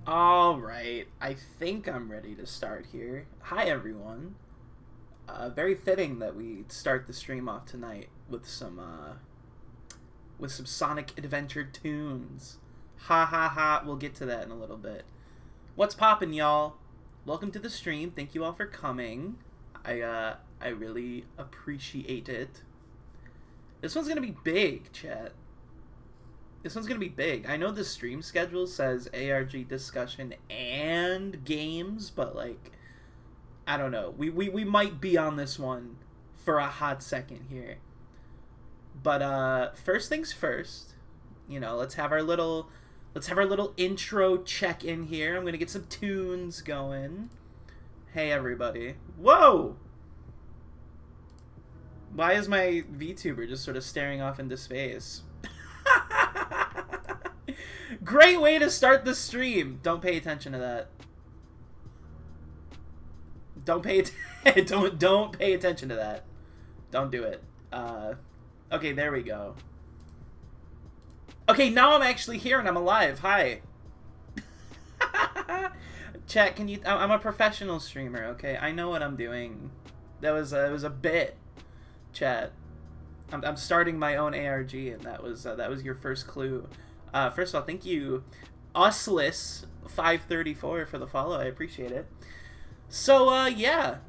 All right, I think I'm ready to start here. Hi, everyone. Very fitting that we start the stream off tonight with some Sonic Adventure tunes. Ha ha ha. We'll get to that in a little bit. What's poppin', y'all? Welcome to the stream. Thank you all for coming. I really appreciate it. This one's gonna be big, chat. This one's gonna be big. I know the stream schedule says ARG discussion and games, but like, I don't know. We might be on this one for a hot second here. But first things first, let's have our little intro check in here. I'm gonna get some tunes going. Hey everybody. Whoa! Why is my VTuber just sort of staring off into space? Great way to start the stream. Don't pay attention to that. Don't pay attention to that. Don't do it. Okay, there we go. Okay, now I'm actually here and I'm alive. Hi. Chat, can you? I'm a professional streamer. Okay, I know what I'm doing. It was a bit. Chat. I'm starting my own ARG, and that was your first clue. First of all, thank you, Usless534 for the follow. I appreciate it. So yeah,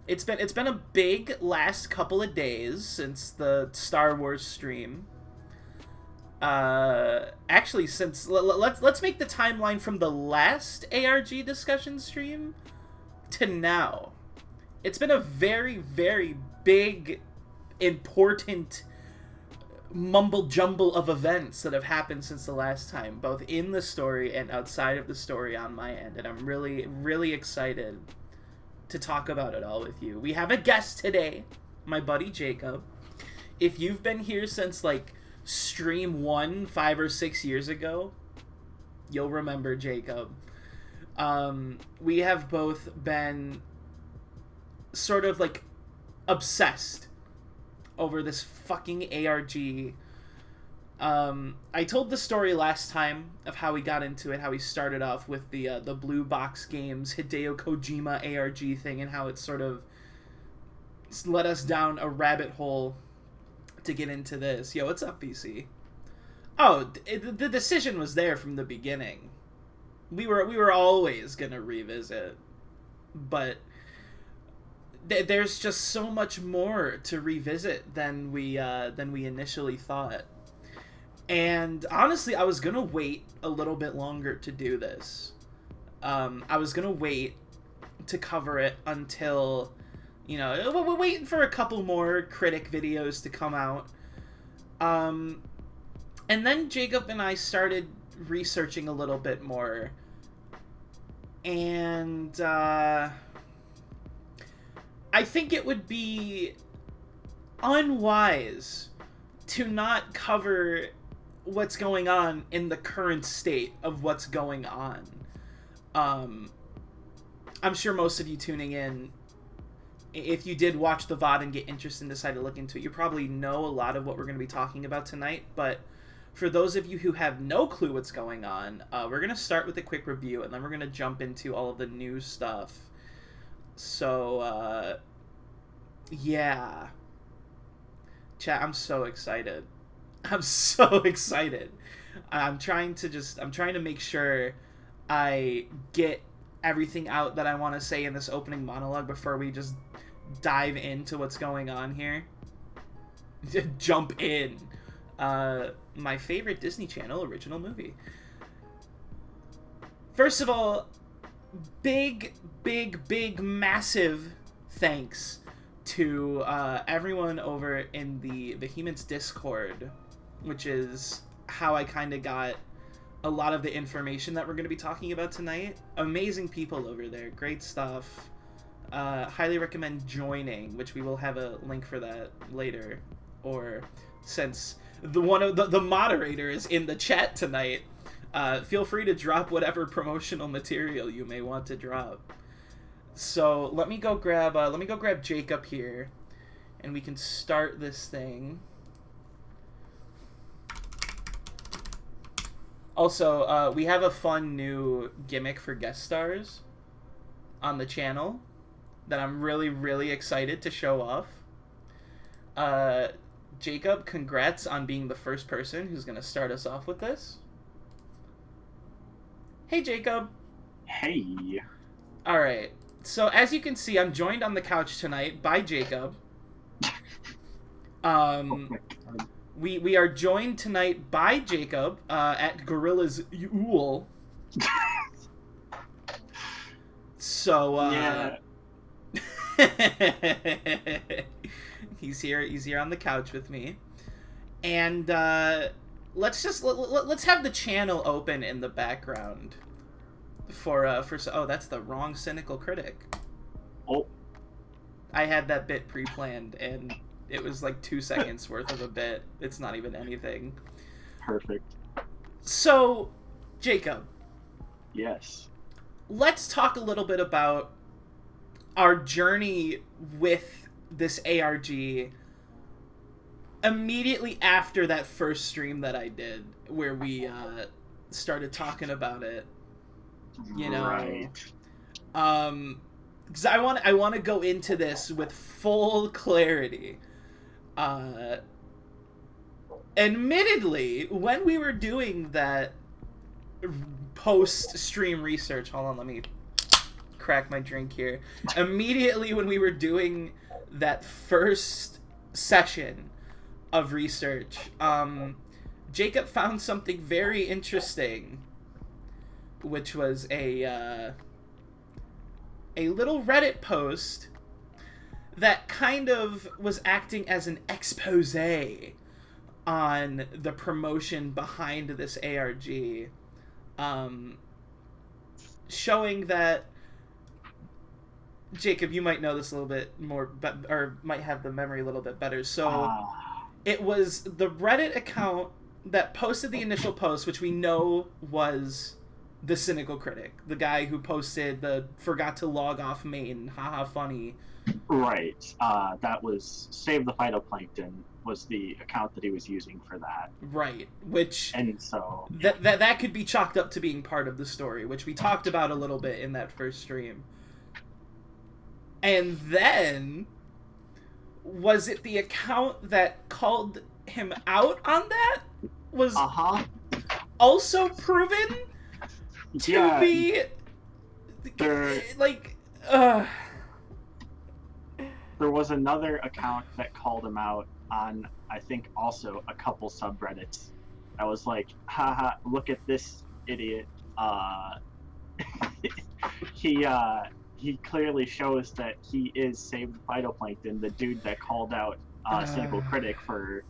it's been a big last couple of days since the Star Wars stream. Actually, since let's make the timeline from the last ARG discussion stream to now. It's been a very, very big, important mumble jumble of events that have happened since the last time, both in the story and outside of the story on my end, and I'm really, really excited to talk about it all with you. We have a guest today, my buddy Jacob. If you've been here since like stream 1 5 or 6 years ago, you'll remember Jacob. We have both been sort of like obsessed over this fucking ARG. I told the story last time of how we got into it, how we started off with the Blue Box Games Hideo Kojima ARG thing, and how it sort of led us down a rabbit hole to get into this. Yo, what's up, VC? Oh, the decision was there from the beginning. We were always gonna revisit, but there's just so much more to revisit than we initially thought. And honestly, I was gonna wait a little bit longer to do this. I was gonna wait to cover it until, we're waiting for a couple more critic videos to come out. And then Jacob and I started researching a little bit more. And, I think it would be unwise to not cover what's going on in the current state of what's going on. I'm sure most of you tuning in, if you did watch the VOD and get interested and decide to look into it, you probably know a lot of what we're going to be talking about tonight. But for those of you who have no clue what's going on, we're going to start with a quick review, and then we're going to jump into all of the new stuff. So, yeah. Chat, I'm so excited. I'm so excited. I'm trying to make sure I get everything out that I want to say in this opening monologue before we just dive into what's going on here. Jump in. My favorite Disney Channel original movie. First of all, big, massive thanks to everyone over in the Vehemence Discord, which is how I kind of got a lot of the information that we're going to be talking about tonight. Amazing people over there, great stuff. Highly recommend joining, which we will have a link for that later. Or since one of the moderator is in the chat tonight, feel free to drop whatever promotional material you may want to drop. So let me go grab Jacob here, and we can start this thing. Also, we have a fun new gimmick for guest stars on the channel that I'm really, really excited to show off. Jacob, congrats on being the first person who's going to start us off with this. Hey, Jacob. Hey. All right. So, as you can see, I'm joined on the couch tonight by Jacob. We are joined tonight by Jacob at Gorilla's Yule. So, yeah. he's here on the couch with me. And let's have the channel open in the background for oh, that's the wrong Cynical Critic. Oh. I had that bit pre-planned and it was like 2 seconds worth of a bit. It's not even anything. Perfect. So, Jacob. Yes. Let's talk a little bit about our journey with this ARG immediately after that first stream that I did, where we started talking about it. You know, right. Because I want to go into this with full clarity. Admittedly, when we were doing that post-stream research, hold on, let me crack my drink here. Immediately when we were doing that first session of research, Jacob found something very interesting, which was a little Reddit post that kind of was acting as an expose on the promotion behind this ARG, showing that, Jacob, you might know this a little bit more, or might have the memory a little bit better. So it was the Reddit account that posted the initial post, which we know was the Cynical Critic, the guy who posted the forgot to log off main, haha funny. Right. That was Save the Phytoplankton was the account that he was using for that. Right. Which, and so that could be chalked up to being part of the story, which we talked about a little bit in that first stream. And then, was it the account that called him out on that? Was also proven to be like there was another account that called him out on, I think, also a couple subreddits. I was like, haha, look at this idiot. He clearly shows that he is Saved Phytoplankton, the dude that called out Cynical Critic for,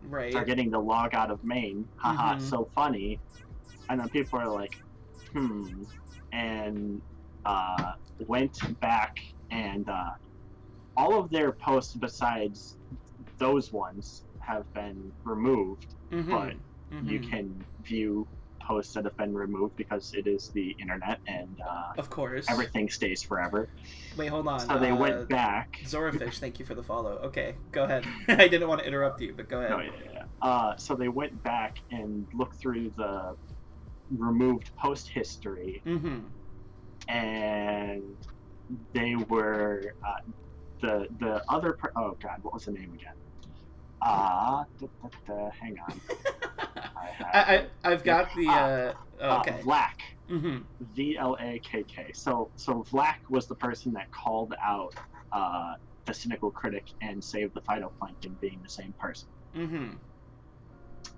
right, forgetting to log out of main. Haha, so funny. And then people are like, and went back and all of their posts besides those ones have been removed, but you can view posts that have been removed because it is the internet and of course everything stays forever. Wait, hold on. So they went back. Zorafish, thank you for the follow. Okay, go ahead. I didn't want to interrupt you, but go ahead. Oh, yeah. So they went back and looked through the removed post history, and they were the other oh god, what was the name again? Hang on. I've got the okay. Vlak. VLAKK. So Vlak was the person that called out the Cynical Critic and Save the Phytoplankton being the same person.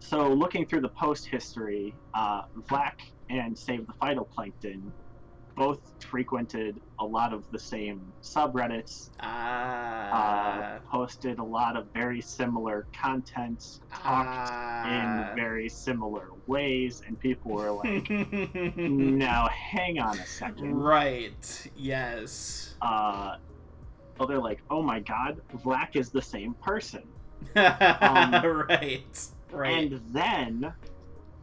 So looking through the post history, Vlak and Save the Phytoplankton both frequented a lot of the same subreddits, posted a lot of very similar content, talked in very similar ways, and people were like, now hang on a second. Right, yes. So they're like, oh my god, Vlak is the same person. Right. And then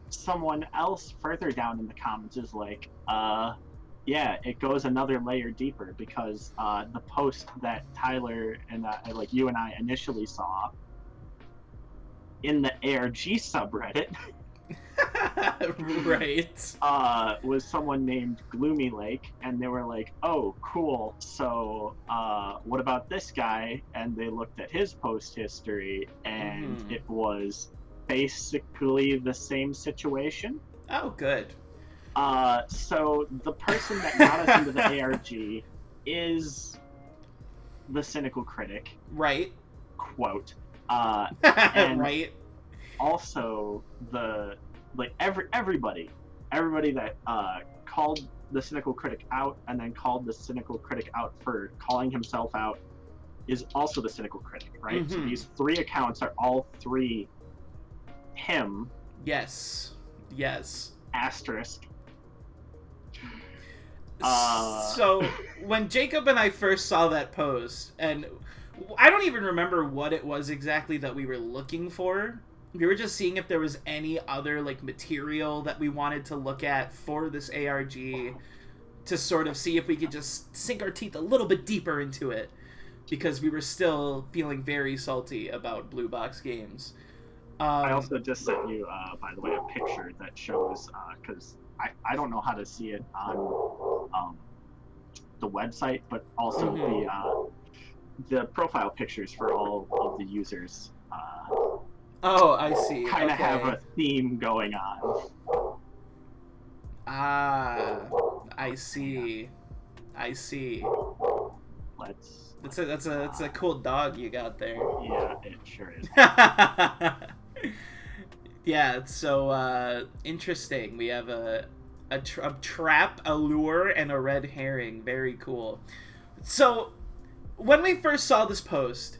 someone else further down in the comments is like, yeah, it goes another layer deeper because the post that Tyler and like you and I initially saw in the ARG subreddit Right. Was someone named Gloomy Lake, and they were like, oh, cool, so what about this guy? And they looked at his post history, and it was basically the same situation. Oh, good. So the person that got us into the ARG is the Cynical Critic. Right. Quote. And right. also everybody that called the Cynical Critic out and then called the Cynical Critic out for calling himself out is also the Cynical Critic, right? So these 3 accounts are all 3 him. Yes. Asterisk. So when Jacob and I first saw that post, and I don't even remember what it was exactly that we were looking for. We were just seeing if there was any other like material that we wanted to look at for this ARG to sort of see if we could just sink our teeth a little bit deeper into it, because we were still feeling very salty about Blue Box Games. I also just sent you, by the way, a picture that shows, because I don't know how to see it on the website, but also the profile pictures for all of the users. Oh, I see. Kind of have a theme going on. Ah, I see. That's a cool dog you got there. Yeah, it sure is. Yeah, it's so interesting. We have a trap, a lure, and a red herring. Very cool. So, when we first saw this post,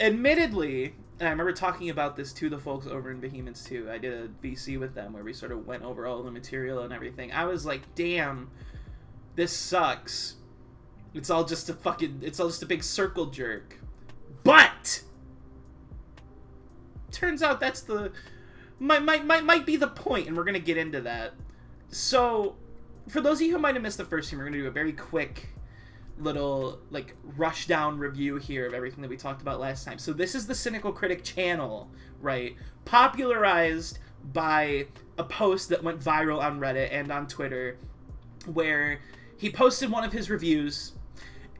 admittedly, and I remember talking about this to the folks over in Behemoths too. I did a VC with them where we sort of went over all the material and everything. I was like, damn, this sucks. It's all just a big circle jerk. But turns out that's might be the point, and we're gonna get into that. So, for those of you who might have missed the first stream, we're gonna do a very quick little like rush down review here of everything that we talked about last time. So this is the Cynical Critic channel, right? Popularized by a post that went viral on Reddit and on Twitter, where he posted one of his reviews,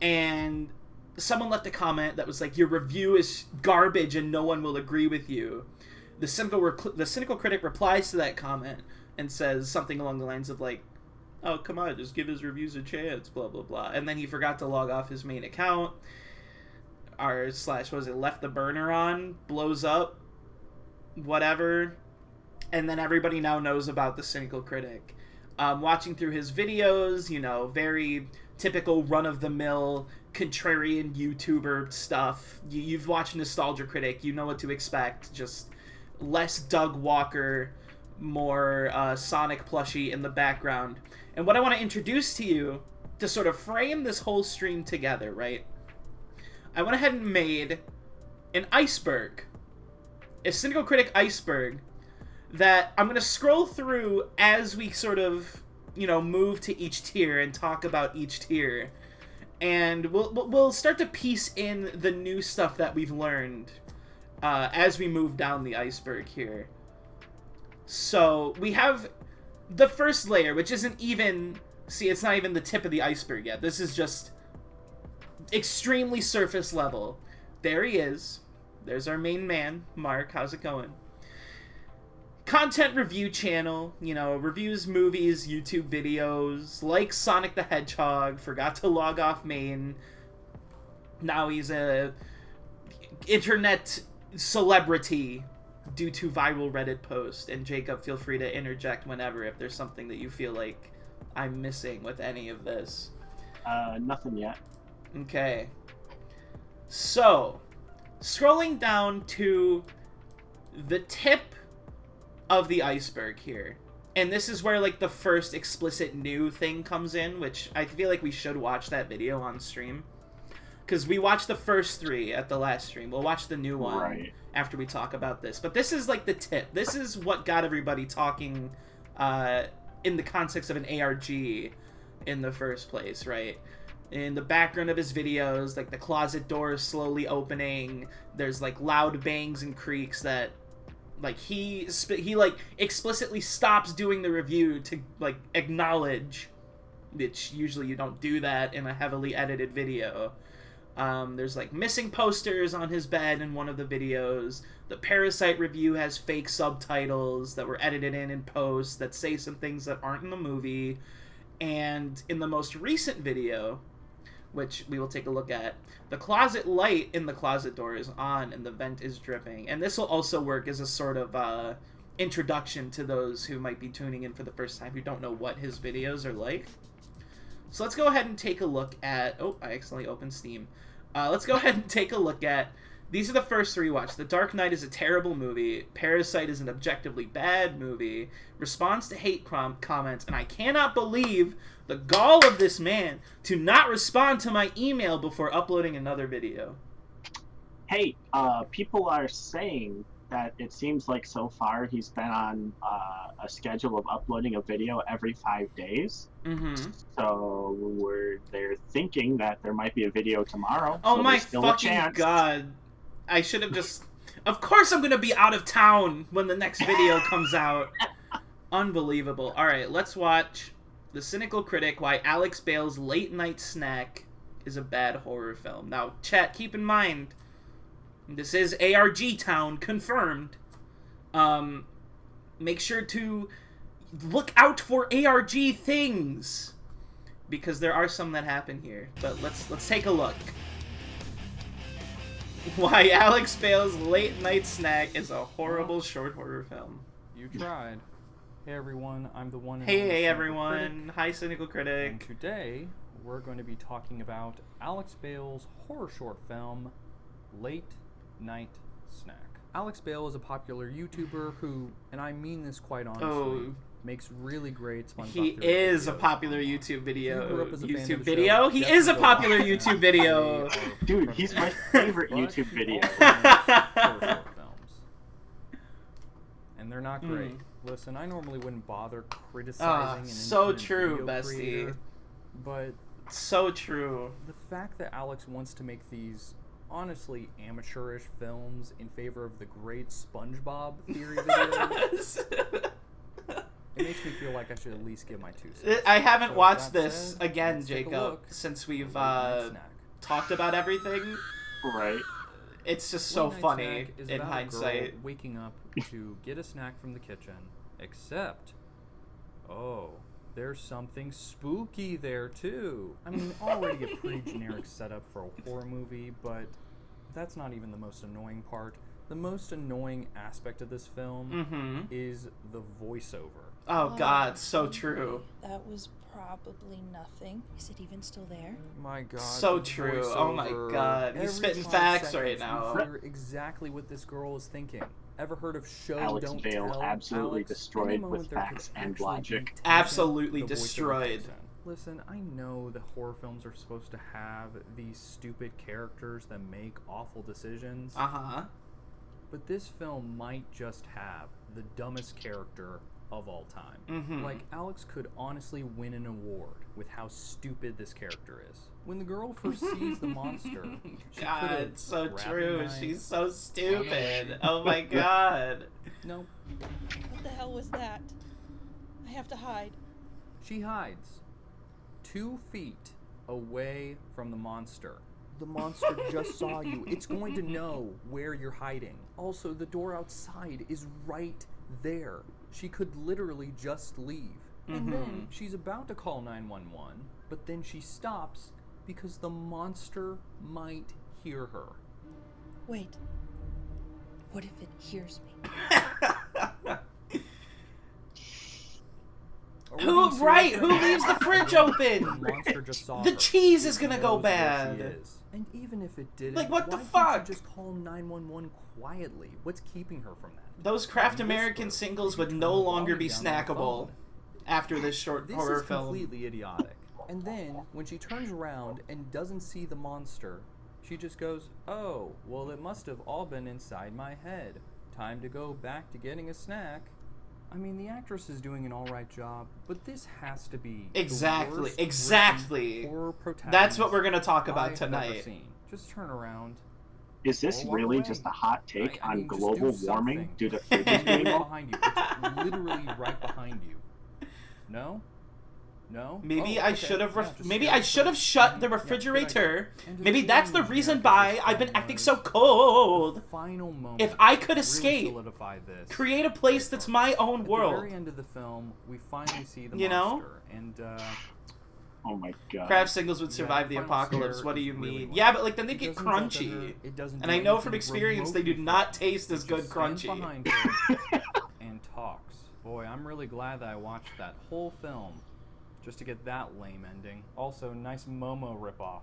and someone left a comment that was like, your review is garbage and no one will agree with you. The Cynical Critic replies to that comment and says something along the lines of like, oh, come on, just give his reviews a chance, blah, blah, blah. And then he forgot to log off his main account. Left the burner on, blows up, whatever. And then everybody now knows about the Cynical Critic. Watching through his videos, very typical run-of-the-mill contrarian YouTuber stuff. You've watched Nostalgia Critic, you know what to expect. Just less Doug Walker, more Sonic plushie in the background. And what I want to introduce to you to sort of frame this whole stream together, right? I went ahead and made an iceberg, a Cynical Critic iceberg, that I'm going to scroll through as we sort of, move to each tier and talk about each tier. And we'll start to piece in the new stuff that we've learned as we move down the iceberg here. So we have the first layer, which isn't even... See, it's not even the tip of the iceberg yet. This is just extremely surface level. There he is. There's our main man, Mark. How's it going? Content review channel. Reviews movies, YouTube videos. Like Sonic the Hedgehog. Forgot to log off main. Now he's a internet celebrity due to viral Reddit post. And Jacob, feel free to interject whenever if there's something that you feel like I'm missing with any of this. Nothing yet. Okay. So, scrolling down to the tip of the iceberg here. And this is where, the first explicit new thing comes in, which I feel like we should watch that video on stream. Because we watched the first 3 at the last stream. We'll watch the new one after we talk about this. But this is, the tip. This is what got everybody talking in the context of an ARG in the first place, right? In the background of his videos, the closet doors slowly opening. There's, loud bangs and creaks that Like, he like, explicitly stops doing the review to, like, acknowledge, which usually you don't do that in a heavily edited video. There's, like, missing posters on his bed in one of the videos. The Parasite review has fake subtitles that were edited in post that say some things that aren't in the movie. And in the most recent video, which we will take a look at, the closet light in the closet door is on and the vent is dripping. And this will also work as a sort of introduction to those who might be tuning in for the first time who don't know what his videos are like. So let's go ahead and take a look at... Oh, I accidentally opened Steam. Let's go ahead and take a look at... These are the first three watch. The Dark Knight is a terrible movie. Parasite is an objectively bad movie. Response to hate comments. And I cannot believe the gall of this man to not respond to my email before uploading another video. Hey, people are saying that it seems like so far he's been on a schedule of uploading a video every 5 days. Mm-hmm. So they're thinking that there might be a video tomorrow. Oh so my still fucking god. I should have just... Of course I'm going to be out of town when the next video comes out. Unbelievable. Alright, let's watch The Cynical Critic, Why Alex Bale's Late Night Snack is a Bad Horror Film. Now, chat, keep in mind, this is ARG Town, confirmed. Make sure to look out for ARG things, because there are some that happen here. But let's take a look. Why Alex Bale's Late Night Snack is a horrible short horror film. You tried. Hey everyone, I'm the one. Hey everyone. Hi, Cynical Critic. And today we're going to be talking about Alex Bale's horror short film, Late Night Snack. Alex Bale is a popular YouTuber who, and I mean this quite honestly, makes really great SpongeBob. He is a popular YouTube video. He is a popular YouTube video. Dude, he's my favorite YouTube video. And they're not great. Listen, I normally wouldn't bother criticizing an so independent true, video bestie. creator, but so true. The fact that Alex wants to make these honestly amateurish films in favor of the great SpongeBob theory videos, it makes me feel like I should at least give my 2 cents. I haven't So watched that this said, again, let's take a Jacob, look since we've at Late Night Snack. talked about everything. Right. It's just so Late Night funny Snack is in about hindsight. a girl waking up to get a snack from the kitchen, except, oh, there's something spooky there too. I mean, already a pretty generic setup for a horror movie, but that's not even the most annoying part. The most annoying aspect of this film is the voiceover. Oh god, so true. That was probably nothing. Is it even still there? My god. So the true. voiceover. Oh my god. He's Every spitting 5 facts seconds, right now. You hear exactly what this girl is thinking. Ever heard of show Alex don't Bale tell? absolutely Alex? destroyed Any moment with there facts could and actually logic. be tension, Absolutely the voiceover destroyed. kicks in. Listen, I know the horror films are supposed to have these stupid characters that make awful decisions. Uh-huh. But this film might just have the dumbest character of all time. Like, Alex could honestly win an award with how stupid this character is. When the girl first sees the monster, she God, could've it's so grabbed a true. knife. She's so stupid. Oh my god. Nope. What the hell was that? I have to hide. She hides 2 feet away from the monster. The monster just saw you. It's going to know where you're hiding. Also, the door outside is right there. She could literally just leave. And then she's about to call 911, but then she stops because the monster might hear her. Wait. What if it hears me? Who leaves the fridge open? The monster just saw The her. cheese is It gonna go knows where bad. she is. And even if it didn't, Like, what the why fuck? can't you just call 911 quietly? What's keeping her from that? Those Kraft Whisper. American singles would Turn no the longer volume be down on the snackable phone. after this short This horror is film. completely idiotic. And then, when she turns around and doesn't see the monster, she just goes, oh, well, it must have all been inside my head. Time to go back to getting a snack. I mean, the actress is doing an alright job, but this has to be Exactly, the worst exactly. written horror protagonist That's what we're gonna talk about I've ever tonight. seen. Just turn around. is this walk really away. just a hot take I on mean, just global do warming something. due to It's fridges being right open? behind you. It's literally right behind you. No? No? Maybe Oh, I okay. should have. Yeah, just Maybe stare I at should have the- shut the Yeah, good refrigerator. idea. And just Maybe that's the feeling reason generic as why this I've been film acting was, so cold. the final moment If I could really escape, solidified this. create a place that's my own At world. the very end of the film, we finally see the You know? monster, and Oh my god. Craft singles would yeah, survive the final apocalypse. scare What do is you really mean? well Yeah, done. but like then they It get doesn't bother her, crunchy. it doesn't And do I know from anything experience they do remotely not threatening. taste It as good just stands crunchy. behind her and talks. Boy, I'm really glad that I watched that whole film just to get that lame ending. Also, nice Momo ripoff.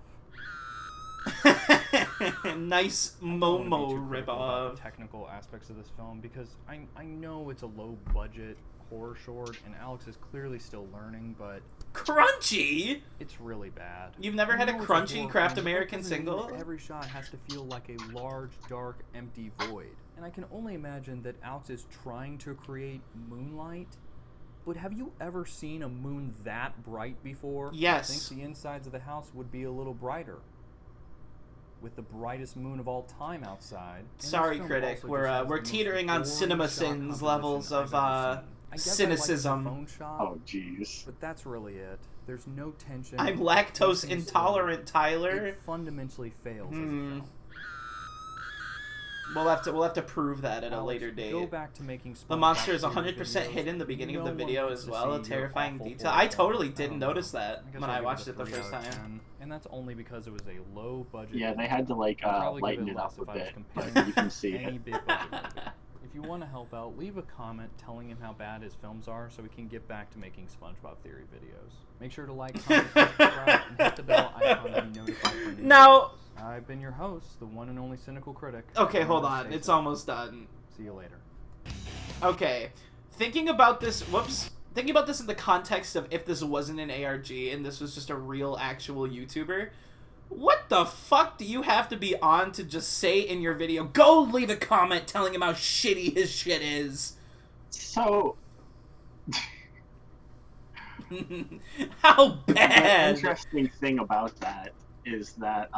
Nice I don't wanna be Momo too critical about ripoff. the technical aspects of this film because I know it's a low budget horror short and Alex is clearly still learning, but Crunchy? it's really bad. You've never I had a know it's crunchy horror Craft film, but American that doesn't mean single? that every shot has to feel like a large, dark, empty void. And I can only imagine that Alex is trying to create moonlight. But have you ever seen a moon that bright before? Yes. I think the insides of the house would be a little brighter. With the brightest moon of all time outside. And this Sorry, film critic. also just We're has the we're most teetering on boring cinema shot sins composition levels I've of ever seen. I guess I like the cynicism. phone shot, Oh jeez. but that's really it. There's no tension. I'm the lactose pacing is intolerant, slow. Tyler. It fundamentally fails as a film. We'll have to prove that at a Alex, later date. Go back to making The monster is SpongeBob 100% videos. hidden in the beginning of No the one video wants as to well. A see your terrifying awful detail. horror I totally film. didn't don't know. notice that I guess when I'll I give watched a it the 3 first out of time. 10, and that's only because it was a low budget. Yeah, they movie. had to like I'd probably give lighten it it less up a if I was bit, comparing but you it can to see any it. big budget movie. If you want to help out, leave a comment telling him how bad his films are so we can get back to making SpongeBob Theory videos. Make sure to like, comment, subscribe, and hit the bell icon to be notified for new Now- videos. I've been your host, the one and only Cynical Critic. Okay, hold Remember to on. stay It's safe. almost done. See you later. Okay. Thinking about this in the context of if this wasn't an ARG and this was just a real actual YouTuber, what the fuck do you have to be on to just say in your video, go leave a comment telling him how shitty his shit is? So How the bad? interesting thing about that is that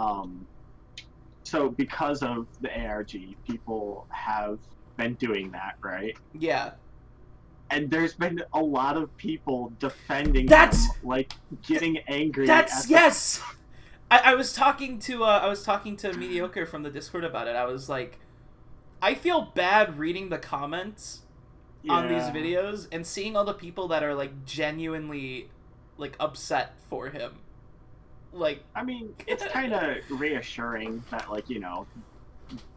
so because of the ARG, people have been doing that, right? Yeah. And there's been a lot of people defending That's- them, like getting angry. That's at the- yes. I was talking to Mediocre from the Discord about it. I was like, I feel bad reading the comments on these Yeah. videos and seeing all the people that are like genuinely like upset for him. Like, I mean, it's kind of reassuring that, like, you know,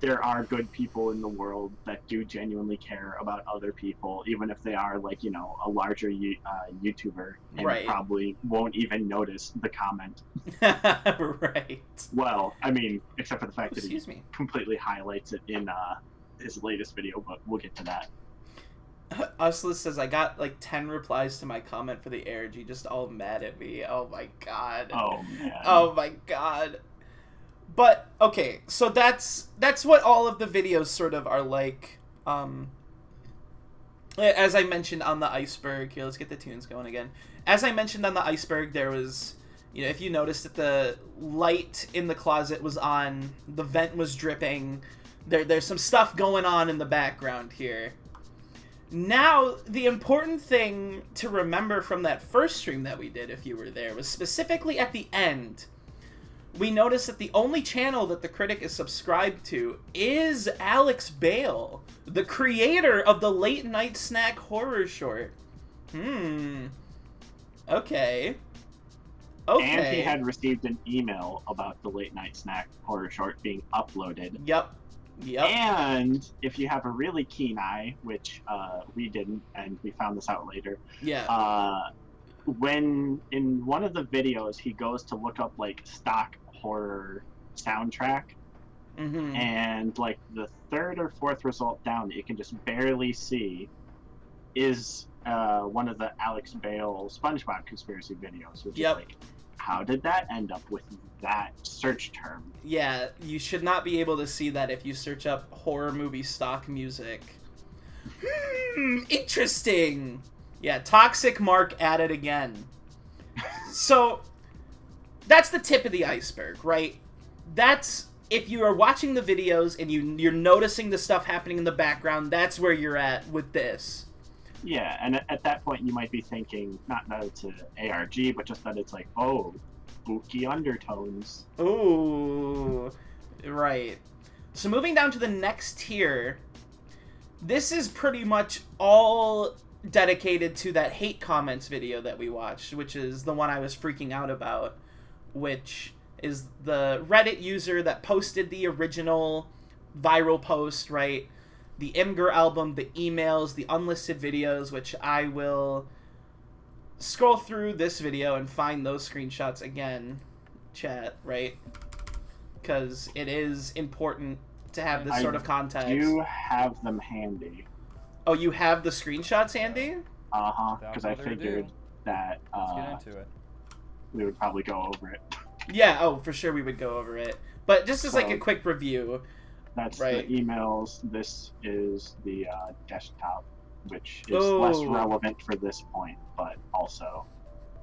there are good people in the world that do genuinely care about other people, even if they are, like, you know, a larger YouTuber and Right. probably won't even notice the comment. right. Well, I mean, except for the fact that he Excuse me. completely highlights it in his latest video, but we'll get to that. Usless says, I got like 10 replies to my comment for the ARG, just all mad at me. Oh my god. Oh, man. Oh my god. But, okay, so that's what all of the videos sort of are like. As I mentioned on the iceberg, here, let's get the tunes going again. As I mentioned on the iceberg, there was, you know, if you noticed that the light in the closet was on, the vent was dripping, there's some stuff going on in the background here. Now, the important thing to remember from that first stream that we did, if you were there, was specifically at the end, we noticed that the only channel that the critic is subscribed to is Alex Bale, the creator of the Late Night Snack horror short. Okay. And he had received an email about the Late Night Snack horror short being uploaded. Yep. And if you have a really keen eye, which we didn't, and we found this out later, Yeah. when in one of the videos he goes to look up like stock horror soundtrack, Mm-hmm. and like the third or fourth result down that you can just barely see is one of the Alex Bale SpongeBob conspiracy videos, which Yep. is like, how did that end up with that search term? Yeah, you should not be able to see that if you search up horror movie stock music. Interesting. Yeah, Toxic Mark at it again. So, that's the tip of the iceberg, right? That's if you are watching the videos and you're noticing the stuff happening in the background, that's where you're at with this. Yeah, and at that point you might be thinking, not that it's an ARG, but just that it's like, oh, spooky undertones. Ooh, right. So moving down to the next tier, this is pretty much all dedicated to that hate comments video that we watched, which is the one I was freaking out about, which is the Reddit user that posted the original viral post, right? The Imgur album, the emails, the unlisted videos, which I will scroll through this video and find those screenshots again, chat, right? Because it is important to have this sort of context. You have them handy. Oh, you have the screenshots handy? Uh-huh, because I figured that Let's get into it. we would probably go over it. Yeah, oh, for sure we would go over it. But just as like a quick review. That's right. The emails. This is the desktop, which is less relevant for this point, but also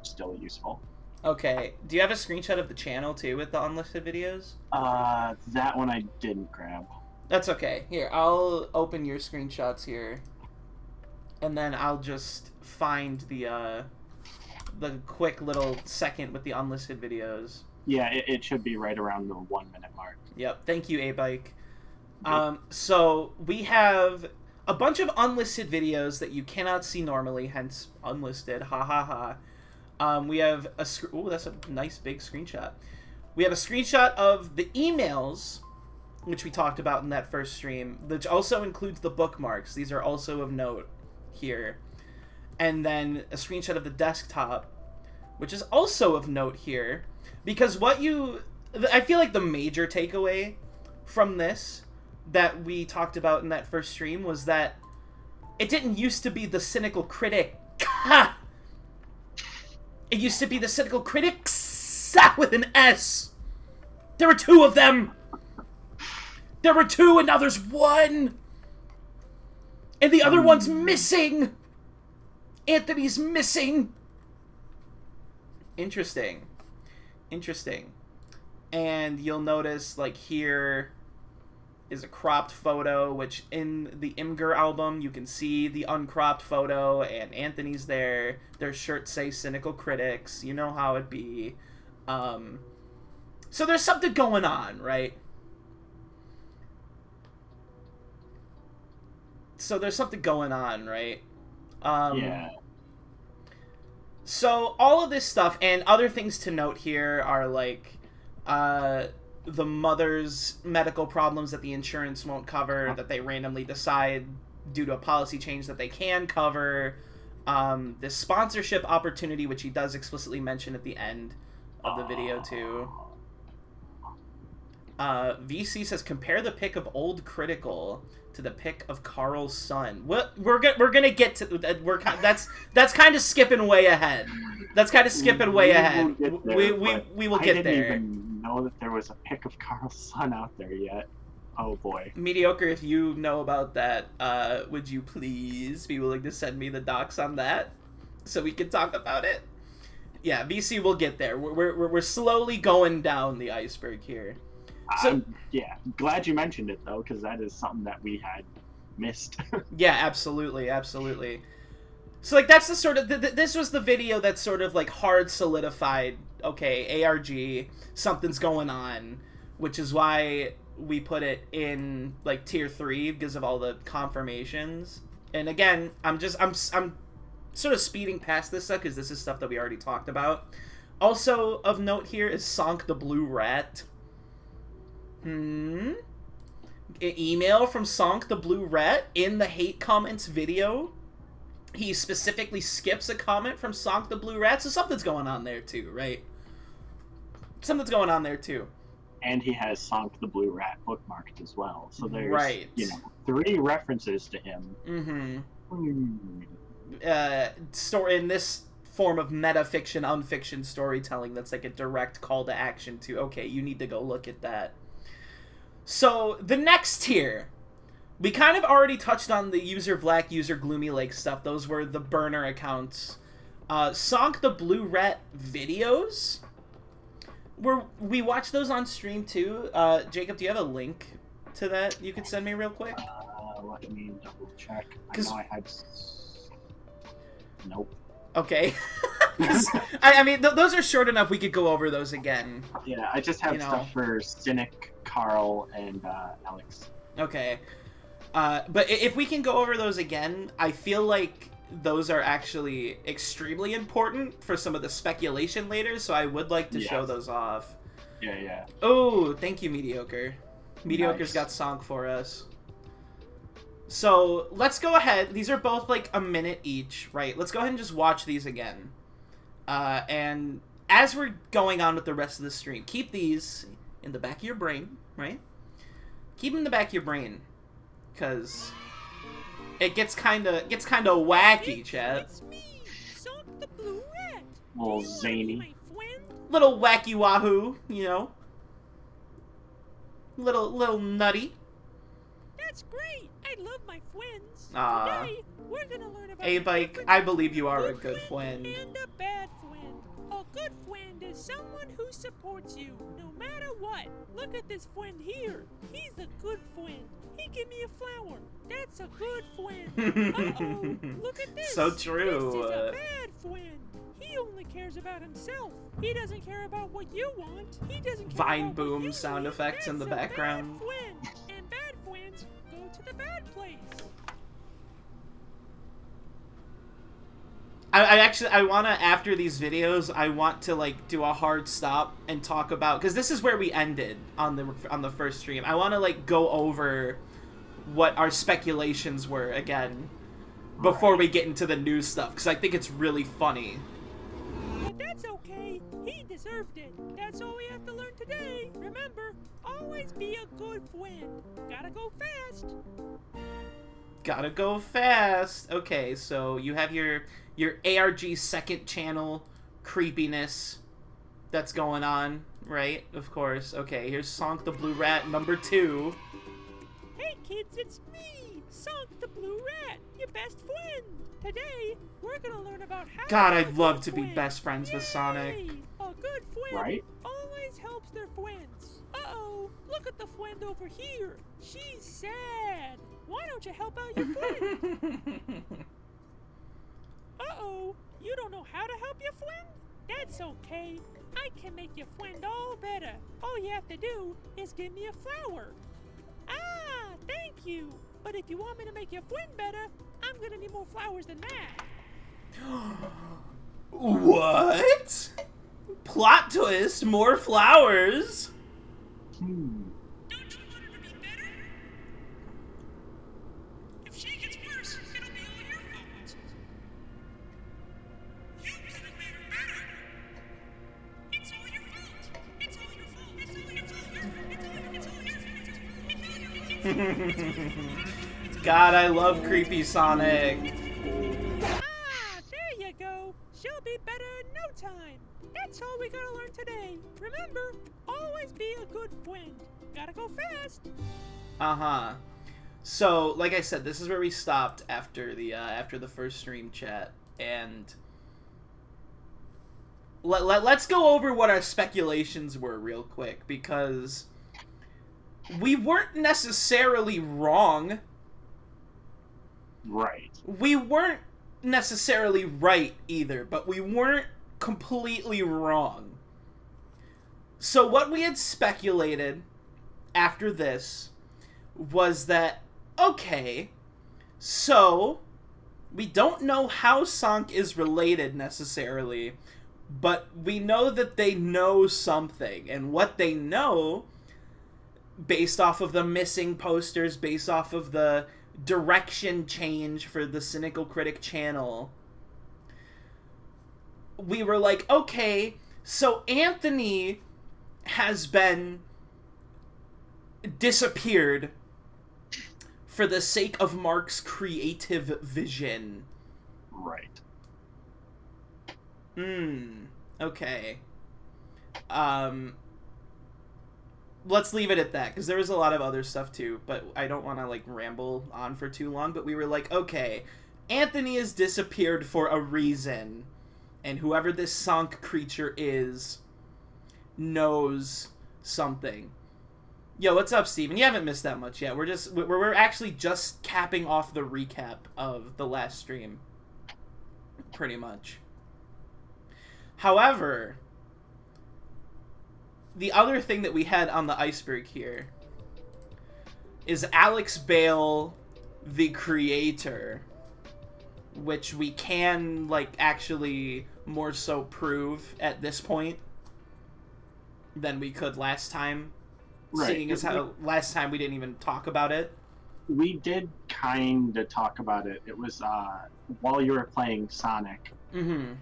still useful. Okay. Do you have a screenshot of the channel, too, with the unlisted videos? That one I didn't grab. That's okay. Here, I'll open your screenshots here. And then I'll just find the quick little second with the unlisted videos. Yeah, it should be right around the 1 minute mark. Yep. Thank you, A-Bike. So we have a bunch of unlisted videos that you cannot see normally, hence unlisted. Ha ha ha. We have a ooh, that's a nice big screenshot. We have a screenshot of the emails, which we talked about in that first stream, which also includes the bookmarks. These are also of note here. And then a screenshot of the desktop, which is also of note here. Because I feel like the major takeaway from this that we talked about in that first stream was that it didn't used to be the Cynical Critic. It used to be the Cynical Critics with an S. There were two of them. There were two and now there's one. And the other one's missing. Anthony's missing. Interesting. And you'll notice, like, here is a cropped photo, which in the Imgur album, you can see the uncropped photo, and Anthony's there. Their shirts say Cynical Critics. You know how it be. So there's something going on, right? Yeah. So all of this stuff and other things to note here are like the mother's medical problems that the insurance won't cover, that they randomly decide due to a policy change that they can cover, this sponsorship opportunity, which he does explicitly mention at the end of the video too. VC says, compare the pic of Old Critical to the pic of Carl's son. We're gonna get to that's kind of skipping way ahead. We will get there. I didn't even know that there was a pic of Carl's son out there yet. Oh boy. Mediocre, if you know about that, would you please be willing to send me the docs on that so we can talk about it? Yeah, VC will get there. We're slowly going down the iceberg here. So, yeah, glad you mentioned it though, because that is something that we had missed. Yeah, absolutely. So like that's the sort of this was the video that sort of like hard solidified. Okay, ARG, something's going on, which is why we put it in like tier 3 because of all the confirmations. And again, I'm sort of speeding past this stuff because this is stuff that we already talked about. Also of note here is Sonk the Blue Rat. An email from Sonk the Blue Rat in the hate comments video. He specifically skips a comment from Sonk the Blue Rat, so something's going on there too, right? And he has Sonk the Blue Rat bookmarked as well. So there's 3 references to him. In this form of metafiction, unfiction storytelling that's like a direct call to action to, okay, you need to go look at that. So, the next tier, we kind of already touched on the user Vlack, user Gloomy Lake stuff. Those were the burner accounts. Sonk the Blue Rat videos. we watched those on stream too. Jacob, do you have a link to that you could send me real quick? Let me double check. I know I had. Nope. Okay. I mean, those are short enough. We could go over those again. Yeah, I just have stuff for Cynic, Carl, and Alex. Okay. But if we can go over those again, I feel like those are actually extremely important for some of the speculation later, so I would like to show those off. Yeah. Oh, thank you, Mediocre. Mediocre's got Sonk for us. So, let's go ahead. These are both like a minute each, right? Let's go ahead and just watch these again. And as we're going on with the rest of the stream, keep these in the back of your brain, right? Keep them in the back of your brain, because it gets kind of wacky, chat. It's me, Sonk the Blue Rat. Little zany. Little wacky wahoo, you know. Little nutty. That's great. I love my friends. Today, we're gonna learn about A-Bike, I believe you are a good friend. And a bad friend. A good friend is someone who supports you, no matter what. Look at this friend here. He's a good friend. He gave me a flower. That's a good friend. Uh-oh. Look at this. So true. This is a bad friend. He only cares about himself. He doesn't care about what you want. He doesn't care Vine about boom what you sound need. effects in the That's a background. Bad friend. And bad friends go to the bad place. I want to, after these videos, I want to, like, do a hard stop and talk about, because this is where we ended on the first stream. I want to, like, go over what our speculations were again before we get into the new stuff, because I think it's really funny. But that's okay. He deserved it. That's all we have to learn today. Remember, always be a good friend. Gotta go fast. Gotta go fast. Okay, so you have your ARG second channel creepiness that's going on, right? Of course. Okay, here's Sonk the Blue Rat number 2. Hey kids, it's me, Sonk the Blue Rat, your best friend. Today, we're gonna learn about how God, to I'd be a love good to be friend. best friends with Sonic. Yay! A good friend Right? always helps their friends. Uh-oh, look at the friend over here. She's sad. Why don't you help out your friend? Uh-oh, you don't know how to help your friend? That's okay. I can make your friend all better. All you have to do is give me a flower. Ah, thank you. But if you want me to make your friend better, I'm gonna need more flowers than that. What? Plot twist, more flowers? Don't you want her to be better? If she gets worse, it'll be all your fault. You could have made her better. It's all your fault. It's all your fault. It's all your fault. It's all your fault. God, I love creepy Sonic. Ah, there you go. She'll be better in no time. That's all we gotta learn today. Remember, always be a good friend. Gotta go fast. Uh-huh. So, like I said, this is where we stopped after the first stream chat, and let's go over what our speculations were real quick, because we weren't necessarily wrong. Right. We weren't necessarily right either, but we weren't completely wrong. So what we had speculated after this was that, okay, so we don't know how Sonk is related necessarily, but we know that they know something, and what they know, based off of the missing posters, based off of the direction change for the Cynical Critic channel, we were like, okay, so Anthony has been disappeared for the sake of Mark's creative vision. Right. Okay. Let's leave it at that, because there was a lot of other stuff too, but I don't want to, like, ramble on for too long, but we were like, okay, Anthony has disappeared for a reason, and whoever this Sonk creature is knows something. Yo, what's up, Steven? You haven't missed that much yet. We're actually just capping off the recap of the last stream. Pretty much. However, the other thing that we had on the iceberg here is Alex Bale, the creator, which we can, like, actually more so prove at this point than we could last time. Right. Seeing as how last time we didn't even talk about it. We did kind of talk about it. It was while you were playing Sonic. Mm-hmm.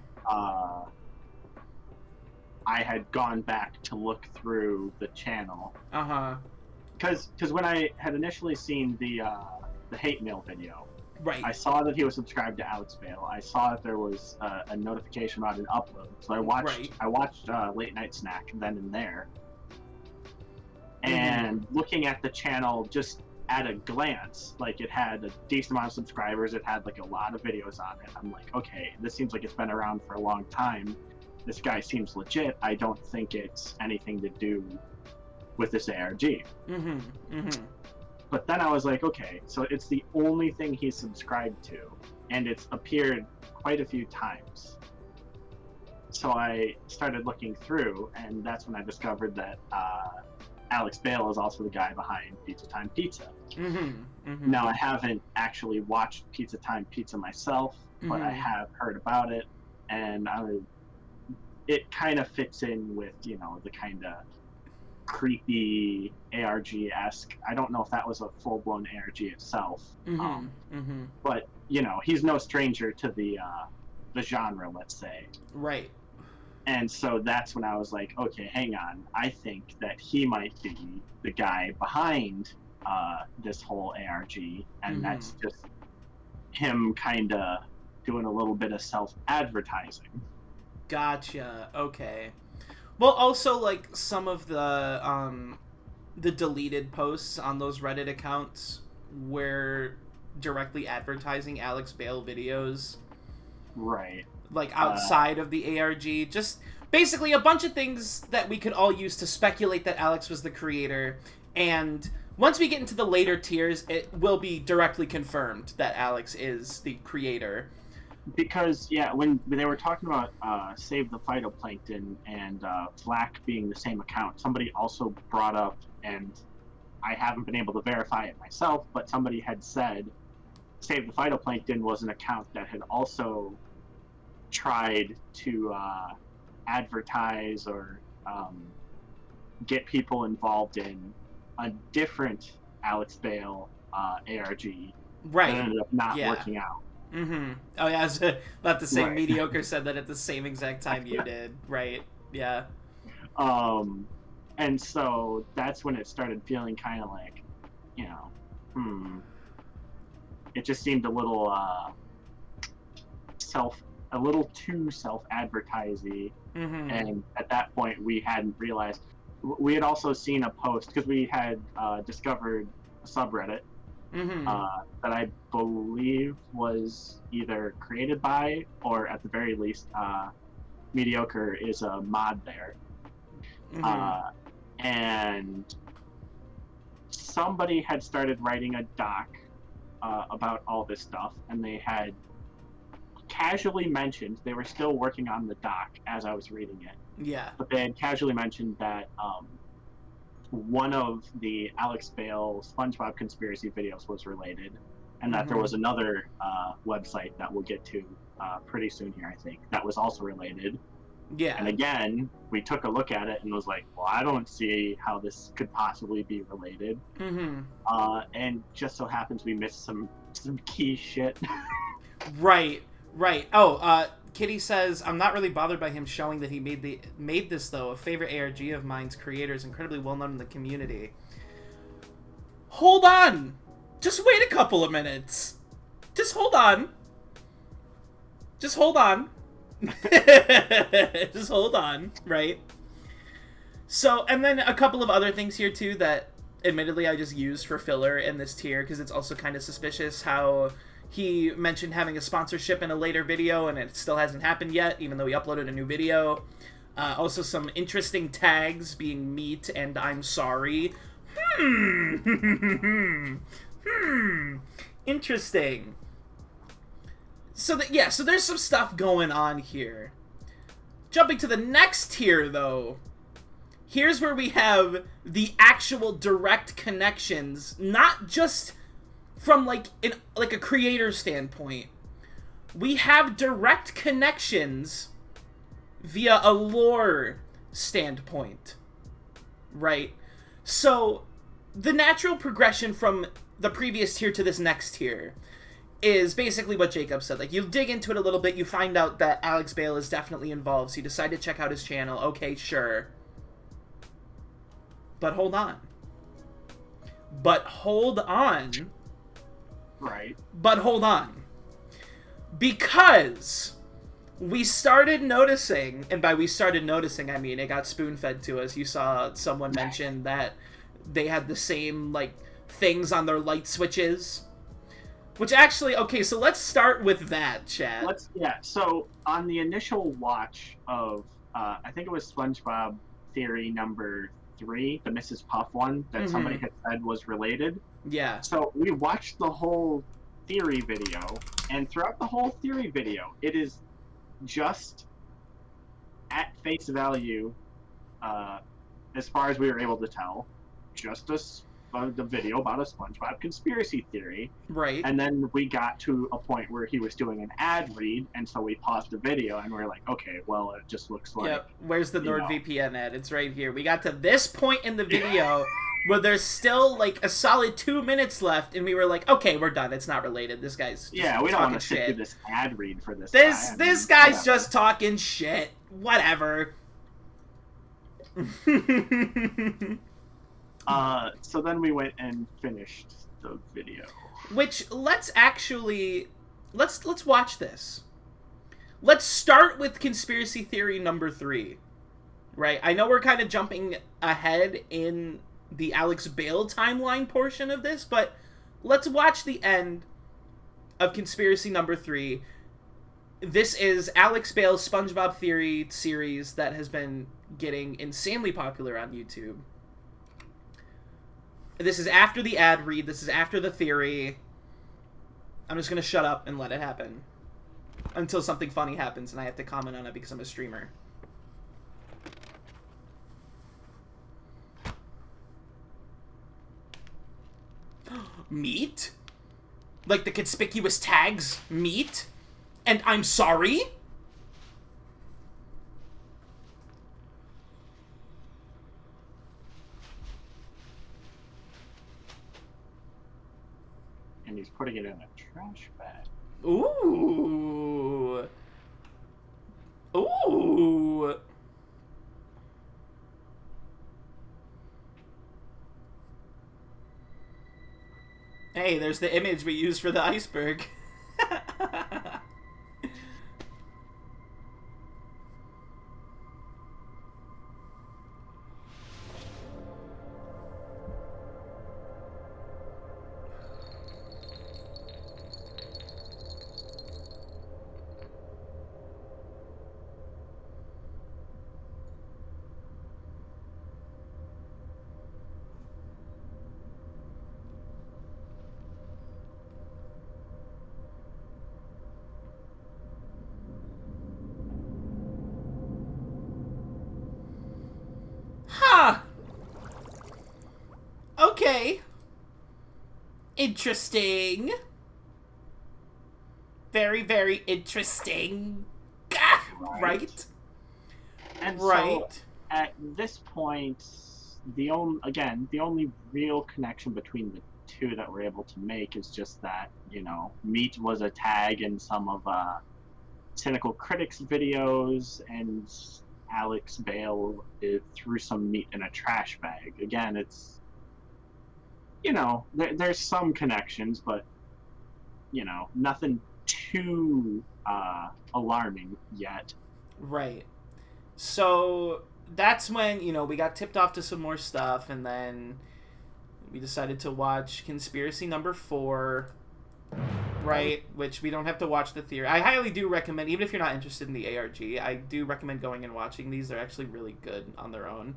I had gone back to look through the channel. Uh-huh. Because when I had initially seen the hate mail video, right, I saw that he was subscribed to Alex Bale. I saw that there was a notification about an upload. So I watched Late Night Snack then and there. And looking at the channel just at a glance, like, it had a decent amount of subscribers, it had like a lot of videos on it. I'm like, okay, this seems like it's been around for a long time. This guy seems legit. I don't think it's anything to do with this ARG. But then I was like, okay, so it's the only thing he's subscribed to, and it's appeared quite a few times. So I started looking through, and that's when I discovered that Alex Bale is also the guy behind Pizza Time Pizza. Now, I haven't actually watched Pizza Time Pizza myself, but I have heard about it, and it kind of fits in with, you know, the kind of creepy ARG-esque. I don't know if that was a full-blown ARG itself, but, you know, he's no stranger to the genre, let's say. Right. And so that's when I was like, okay, hang on. I think that he might be the guy behind this whole ARG, and that's just him kind of doing a little bit of self-advertising. Gotcha. Okay. Well, also, like, some of the deleted posts on those Reddit accounts were directly advertising Alex Bale videos. Right. Like, outside of the ARG. Just basically a bunch of things that we could all use to speculate that Alex was the creator. And once we get into the later tiers, it will be directly confirmed that Alex is the creator. Because, yeah, when they were talking about Save the Phytoplankton and Flack being the same account, somebody also brought up, and I haven't been able to verify it myself, but somebody had said Save the Phytoplankton was an account that had also tried to advertise or get people involved in a different Alex Bale ARG. Right. That ended up not working out. Oh, yeah, I was about to say, Mediocre said that at the same exact time you did. Right. Yeah. And so that's when it started feeling kind of like, you know, it just seemed a little too self-advertising. And at that point, we hadn't realized. We had also seen a post, because we had discovered a subreddit that I believe was either created by, or at the very least, Mediocre is a mod there. And somebody had started writing a doc about all this stuff, and they had casually mentioned, they were still working on the doc as I was reading it. Yeah. But they had casually mentioned that one of the Alex Bale SpongeBob conspiracy videos was related, and that there was another website that we'll get to pretty soon here, I think, that was also related. Yeah. And again, we took a look at it and was like, well, I don't see how this could possibly be related. And just so happens we missed some key shit. Right. Oh, Kitty says, I'm not really bothered by him showing that he made this, though. A favorite ARG of mine's creator is incredibly well known in the community. Hold on! Just wait a couple of minutes. Just hold on. Just hold on, right? So, and then a couple of other things here, too, that admittedly I just used for filler in this tier, because it's also kind of suspicious how he mentioned having a sponsorship in a later video, and it still hasn't happened yet, even though he uploaded a new video. Also some interesting tags being meat and I'm sorry. Interesting. So there's some stuff going on here. Jumping to the next tier, though, here's where we have the actual direct connections, not just from like a creator standpoint. We have direct connections via a lore standpoint, right? So the natural progression from the previous tier to this next tier is basically what Jacob said. Like, you dig into it a little bit, you find out that Alex Bale is definitely involved, so you decide to check out his channel. Okay, sure. But hold on. Right. But hold on. Because we started noticing, and by we started noticing, I mean it got spoon-fed to us. You saw someone mention that they had the same, like, things on their light switches. Which actually, okay, so let's start with that, Chad. So on the initial watch of, I think it was SpongeBob Theory number 3, the Mrs. Puff one, that somebody had said was related. Yeah. So we watched the whole theory video, and throughout the whole theory video, it is just at face value, as far as we were able to tell, just the video about a SpongeBob conspiracy theory. Right. And then we got to a point where he was doing an ad read, and so we paused the video, and we're like, okay, well, it just looks like... Yep, where's the NordVPN ad? It's right here. We got to this point in the video where there's still, like, a solid 2 minutes left, and we were like, okay, we're done. It's not related. This guy's just we don't talking want to sit shit. through this ad read for this This guy's whatever. just talking shit. Whatever. So then we went and finished the video. Which, let's watch this. Let's start with conspiracy theory number 3. Right? I know we're kind of jumping ahead in the Alex Bale timeline portion of this, but let's watch the end of conspiracy number 3. This is Alex Bale's SpongeBob Theory series that has been getting insanely popular on YouTube. This is after the ad read. This is after the theory. I'm just going to shut up and let it happen. Until something funny happens and I have to comment on it because I'm a streamer. Meat? Like the conspicuous tags, meat? And I'm sorry? And he's putting it in a trash bag. Ooh. Ooh. Hey, there's the image we used for the iceberg. Huh. Okay. Interesting. Very, very interesting. Gah! Right? And right. so at this point, the only real connection between the two that we're able to make is just that, Meat was a tag in some of Cynical Critics videos, and Alex Bale threw some meat in a trash bag. Again, it's, there's some connections, but, nothing too alarming yet. Right. So that's when, we got tipped off to some more stuff, and then we decided to watch conspiracy number 4. right? Which we don't have to watch the theory. I highly do recommend, even if you're not interested in the ARG, I do recommend going and watching these. They're actually really good on their own.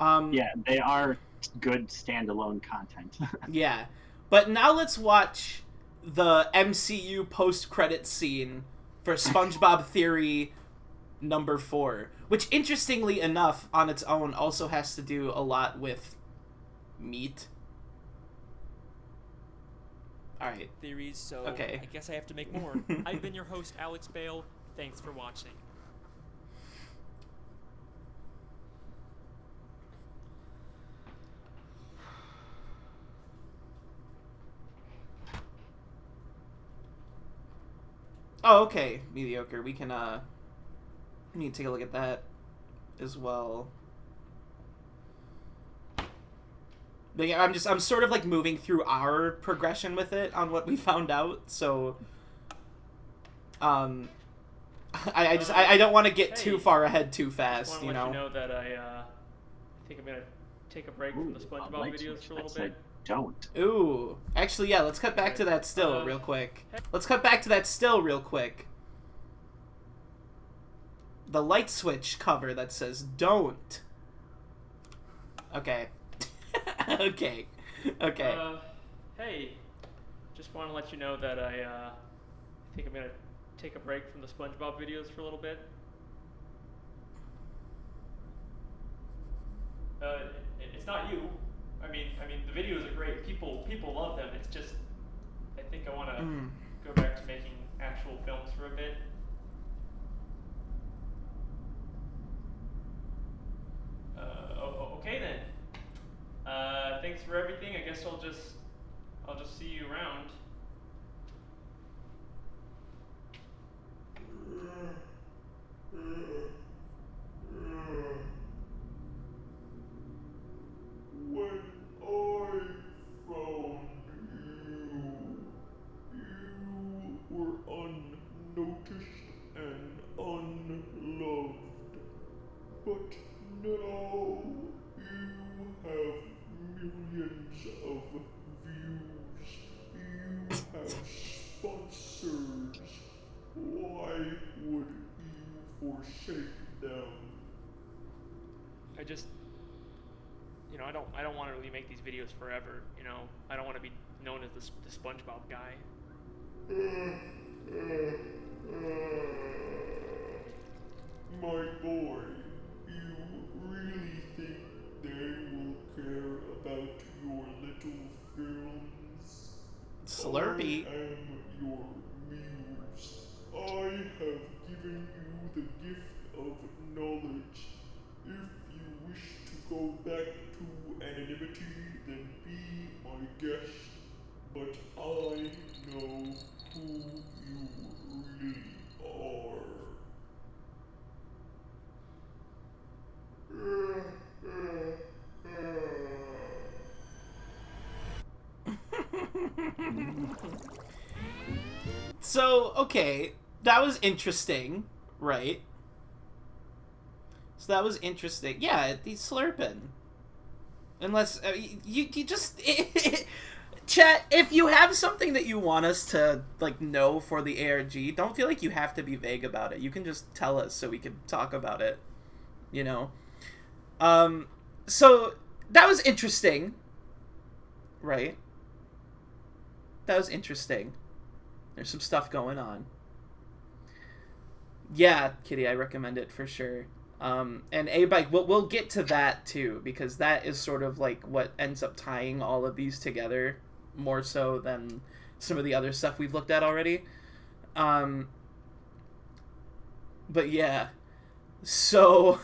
Yeah, they are good standalone content. Yeah. But now let's watch the MCU post-credit scene for SpongeBob Theory number 4, which interestingly enough on its own also has to do a lot with meat. Alright. Theories, so Okay. I guess I have to make more. I've been your host, Alex Bale. Thanks for watching. Oh, okay. Mediocre. We can need to take a look at that as well. But yeah, I'm sort of like moving through our progression with it on what we found out, so I don't want to get too far ahead too fast, you know. I want to let you know that I think I'm gonna take a break from the SpongeBob videos for a little bit. Don't. Ooh. Actually, yeah, let's cut back to that still real quick. Let's cut back to that still real quick. The light switch cover that says don't. Okay. Okay. Hey, just want to let you know that I think I'm gonna take a break from the SpongeBob videos for a little bit. It's not you. I mean, the videos are great. People love them. It's just, I think I want to go back to making actual films for a bit. Okay then. Thanks for everything. I guess I'll just see you around. When I found you were unnoticed and unloved. But now you have millions of views. You have sponsors. Why would you forsake them? I just, I don't want to really make these videos forever. I don't want to be known as the SpongeBob guy. My boy, you really think they will care about your little films? Slurpee. I am your muse. I have given you the gift of knowledge. If you wish to go back to anonymity, then be my guest. But I know who you really are. So, okay, that was interesting, right? So that was interesting. Yeah, he's slurping. Unless, you just... Chat, if you have something that you want us to, like, know for the ARG, don't feel like you have to be vague about it. You can just tell us so we can talk about it, you know? So, that was interesting, right? That was interesting. There's some stuff going on. Yeah, Kitty, I recommend it for sure. And A-Bike, we'll get to that too, because that is sort of like what ends up tying all of these together more so than some of the other stuff we've looked at already. But yeah. So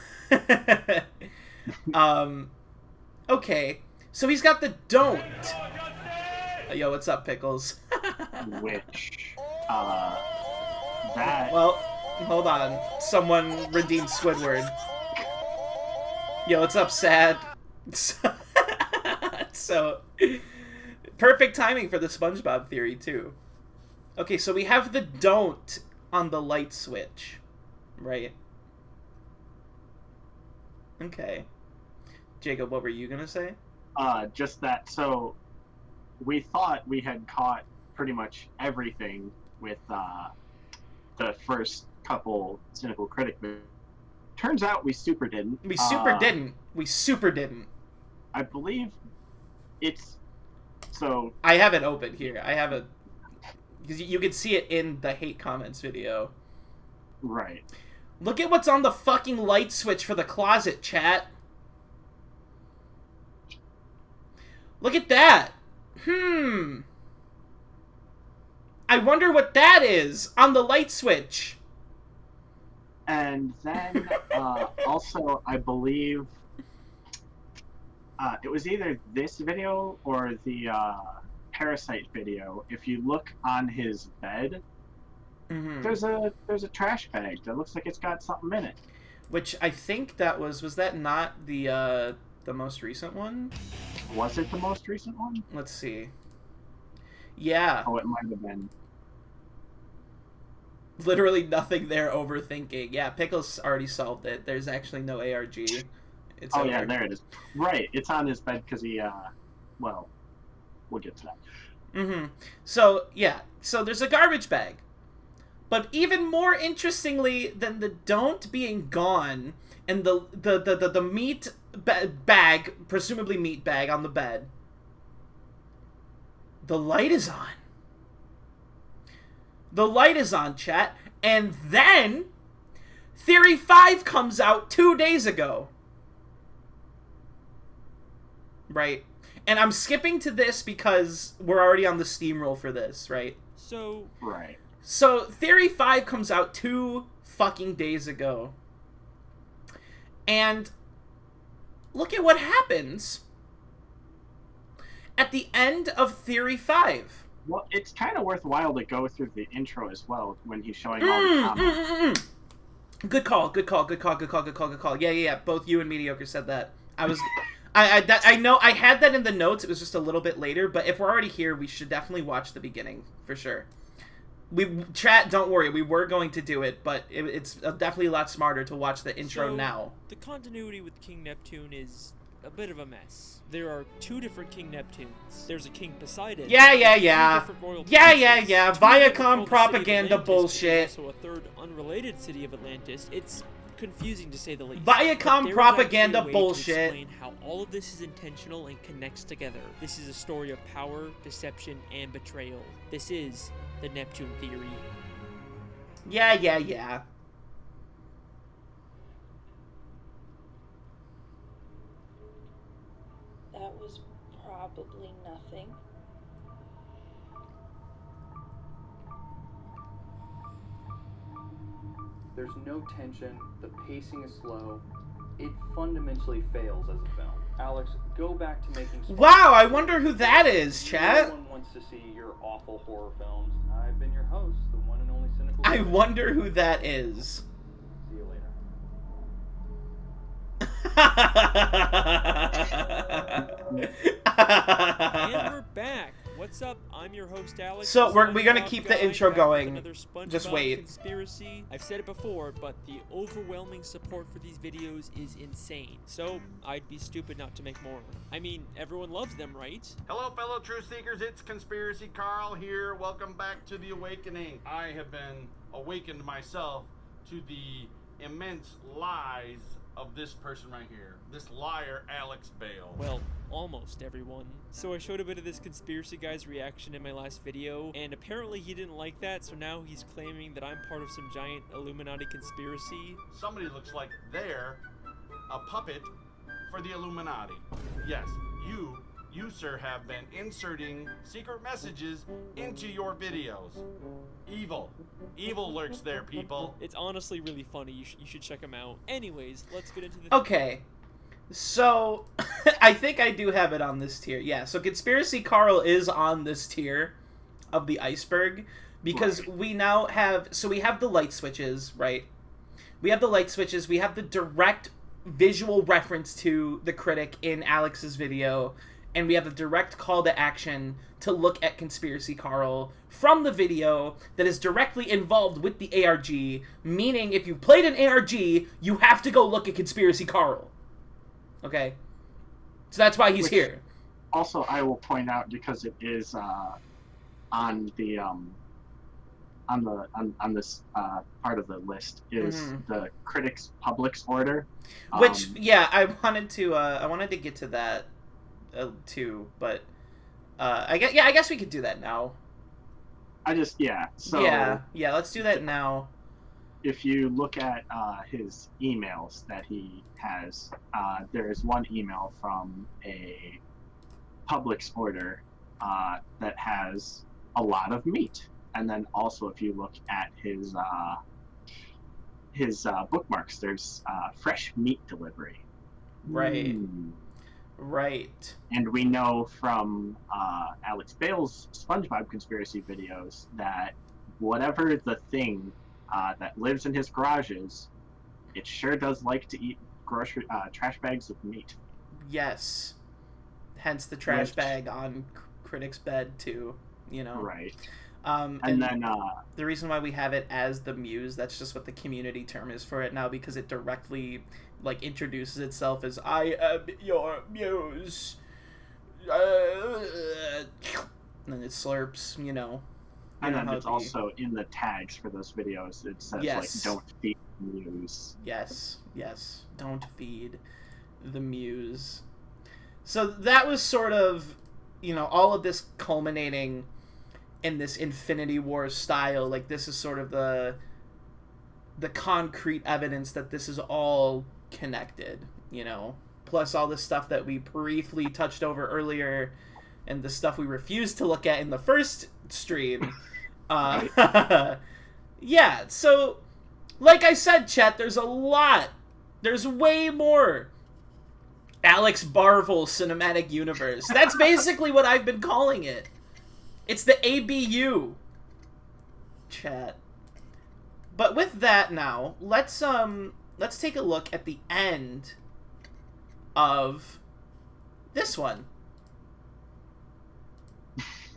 okay. So he's got the don't. Yo, what's up, Pickles? Which, that... Well, hold on. Someone redeemed Squidward. Yo, what's up, Sad? So, perfect timing for the SpongeBob theory, too. Okay, so we have the don't on the light switch, right? Okay. Jacob, what were you gonna say? Just that, so we thought we had caught pretty much everything with the first couple Cynical Critic videos. Turns out we super didn't. We super didn't. We super didn't. I believe it's... So... I have it open here. I have it... Because you can see it in the hate comments video. Right. Look at what's on the fucking light switch for the closet, chat. Look at that. I wonder what that is on the light switch. And then, also, I believe it was either this video or the Parasite video. If you look on his bed, there's a trash bag that looks like it's got something in it. Which I think that was that not the most recent one? Was it the most recent one? Let's see. Yeah. Oh, it might have been. Literally nothing there, overthinking. Yeah, Pickles already solved it. There's actually no ARG. It's over. Yeah, there it is. Right, it's on his bed because he, well, we'll get to that. So, yeah. So there's a garbage bag. But even more interestingly than the don't being gone and the meat bag, presumably meat bag on the bed, the light is on. The light is on, chat. And then Theory 5 comes out 2 days ago. Right. And I'm skipping to this because we're already on the steamroll for this, right? So... Right. So Theory 5 comes out 2 fucking days ago. And look at what happens at the end of Theory 5. Well, it's kind of worthwhile to go through the intro as well when he's showing all the comments. Good call. Yeah. Both you and Mediocre said that. I know I had that in the notes. It was just a little bit later, but if we're already here, we should definitely watch the beginning for sure. Chat, don't worry, we were going to do it, but it's definitely a lot smarter to watch the intro now. The continuity with King Neptune is a bit of a mess. There are 2 different King Neptunes. There's a King Poseidon. Yeah. Viacom Viacom propaganda bullshit. Also a third unrelated city of Atlantis. It's confusing to say the least. Viacom propaganda bullshit. To explain how all of this is intentional and connects together. This is a story of power, deception, and betrayal. This is the Neptune theory. Yeah. That was probably nothing. There's no tension, the pacing is slow, it fundamentally fails as a film. Alex, go back to making... Wow, I wonder who that is, chat. No one wants to see your awful horror films. I've been your host, the one and only Cynical I Critic. wonder who that is. See you later. And we're back. What's up? I'm your host, Alex. So we're gonna keep the intro going. Just wait. Conspiracy. I've said it before, but the overwhelming support for these videos is insane. So I'd be stupid not to make more. I mean, everyone loves them, right? Hello, fellow truth seekers. It's Conspiracy Carl here. Welcome back to The Awakening. I have been awakened myself to the immense lies of this person right here. This liar, Alex Bale. Well, almost everyone. So I showed a bit of this conspiracy guy's reaction in my last video, and apparently he didn't like that, so now he's claiming that I'm part of some giant Illuminati conspiracy. Somebody looks like they're a puppet for the Illuminati. Yes, you, sir, have been inserting secret messages into your videos. Evil lurks there, people. It's honestly really funny. You should check them out. Anyways, let's get into the... Okay. So, I think I do have it on this tier. Yeah, so Conspiracy Carl is on this tier of the iceberg because we now have... So we have the light switches, right? We have the light switches. We have the direct visual reference to the critic in Alex's video. And we have the direct call to action to look at Conspiracy Carl from the video that is directly involved with the ARG, meaning if you played an ARG, you have to go look at Conspiracy Carl. Okay? So that's why he's here. Also, I will point out, because it is on the on this part of the list is the critics public's order, which I wanted to get to that too, but I guess we could do that now. So let's do that now. If you look at his emails that he has, there is one email from a public's order that has a lot of meat. And then also, if you look at his bookmarks, there's fresh meat delivery. Right. Right. And we know from Alex Bale's SpongeBob conspiracy videos that whatever the thing that lives in his garage is, it sure does like to eat trash bags of meat. Yes. Hence the trash bag on Critic's bed too, you know. Right. And then the reason why we have it as the muse, that's just what the community term is for it now, because it directly introduces itself as I am your muse. And then it slurps, you know. And then it's also in the tags for those videos. It says don't feed the muse. Yes, don't feed the muse. So that was sort of, you know, all of this culminating in this Infinity War style. This is sort of the concrete evidence that this is all connected, you know. Plus all the stuff that we briefly touched over earlier and the stuff we refused to look at in the first stream. So like I said, chat, there's a lot. There's way more Alex Barvel cinematic universe. That's basically what I've been calling it. It's the ABU, chat. But with that now, let's take a look at the end of this one.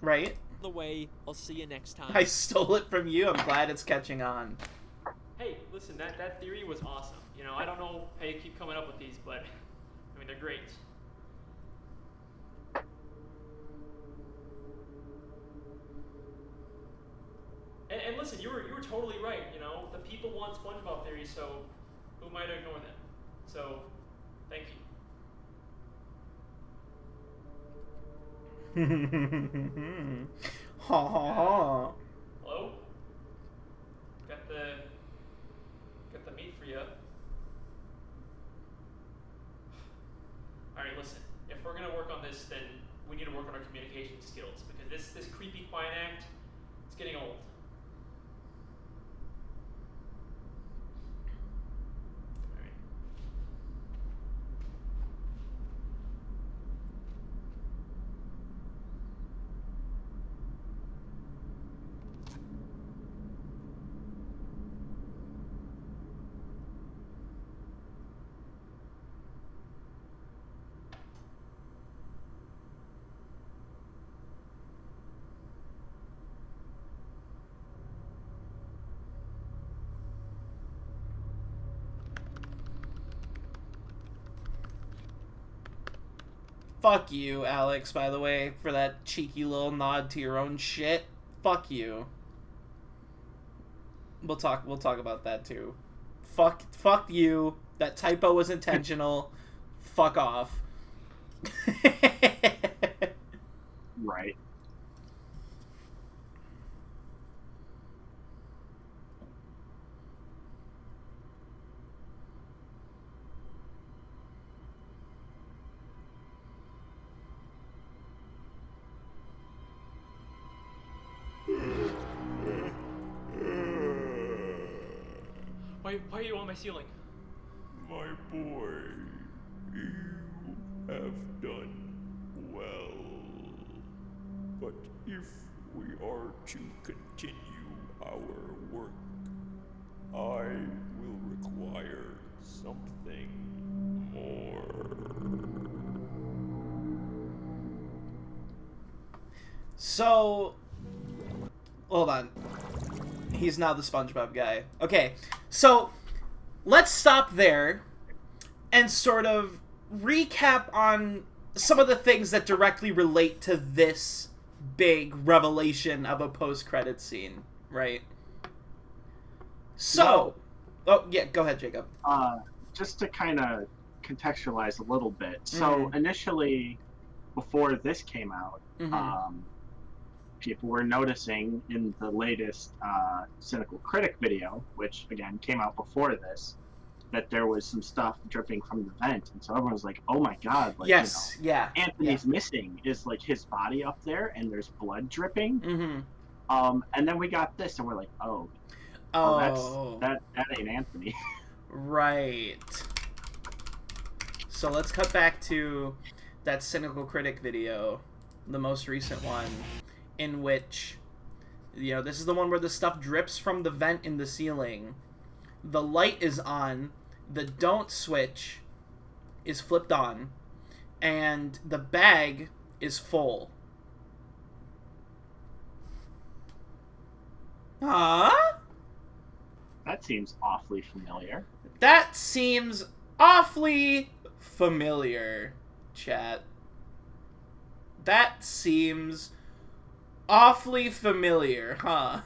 Right? The way. I'll see you next time. I stole it from you. I'm glad it's catching on. Hey, listen, that theory was awesome. You know, I don't know how you keep coming up with these, but I mean, they're great. And listen, you were totally right. You know, the people want SpongeBob theories, so who am I to ignore them? So, thank you. Ha ha ha. Hello? Got the meat for you. Alright, listen. If we're gonna work on this, then we need to work on our communication skills, because this creepy quiet act, it's getting old. Fuck you, Alex, by the way, for that cheeky little nod to your own shit. Fuck you. We'll talk about that too. Fuck you. That typo was intentional. Fuck off. Right. Why are you on my ceiling? My boy, you have done well. But if we are to continue our work, I will require something more. So, hold on. He's now the SpongeBob guy. Okay, so let's stop there and sort of recap on some of the things that directly relate to this big revelation of a post-credit scene, right? So, oh yeah, go ahead, Jacob. Just to kind of contextualize a little bit. So initially, before this came out, people were noticing in the latest Cynical Critic video, which again came out before this, that there was some stuff dripping from the vent, and so everyone was like, "Oh my god!" Like, yes, Anthony's missing. Is like his body up there, and there's blood dripping. And then we got this, and we're like, "Oh, that ain't Anthony." Right. So let's cut back to that Cynical Critic video, the most recent one, in which, this is the one where the stuff drips from the vent in the ceiling. The light is on, the don't switch is flipped on, and the bag is full. Huh? That seems awfully familiar. That seems awfully familiar, chat. That seems awfully familiar, huh?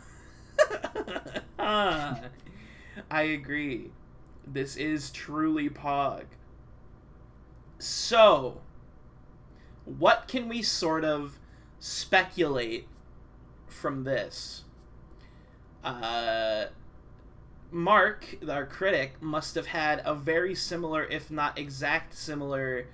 I agree. This is truly Pog. So, what can we sort of speculate from this? Mark, our critic, must have had a very similar, if not exact similar,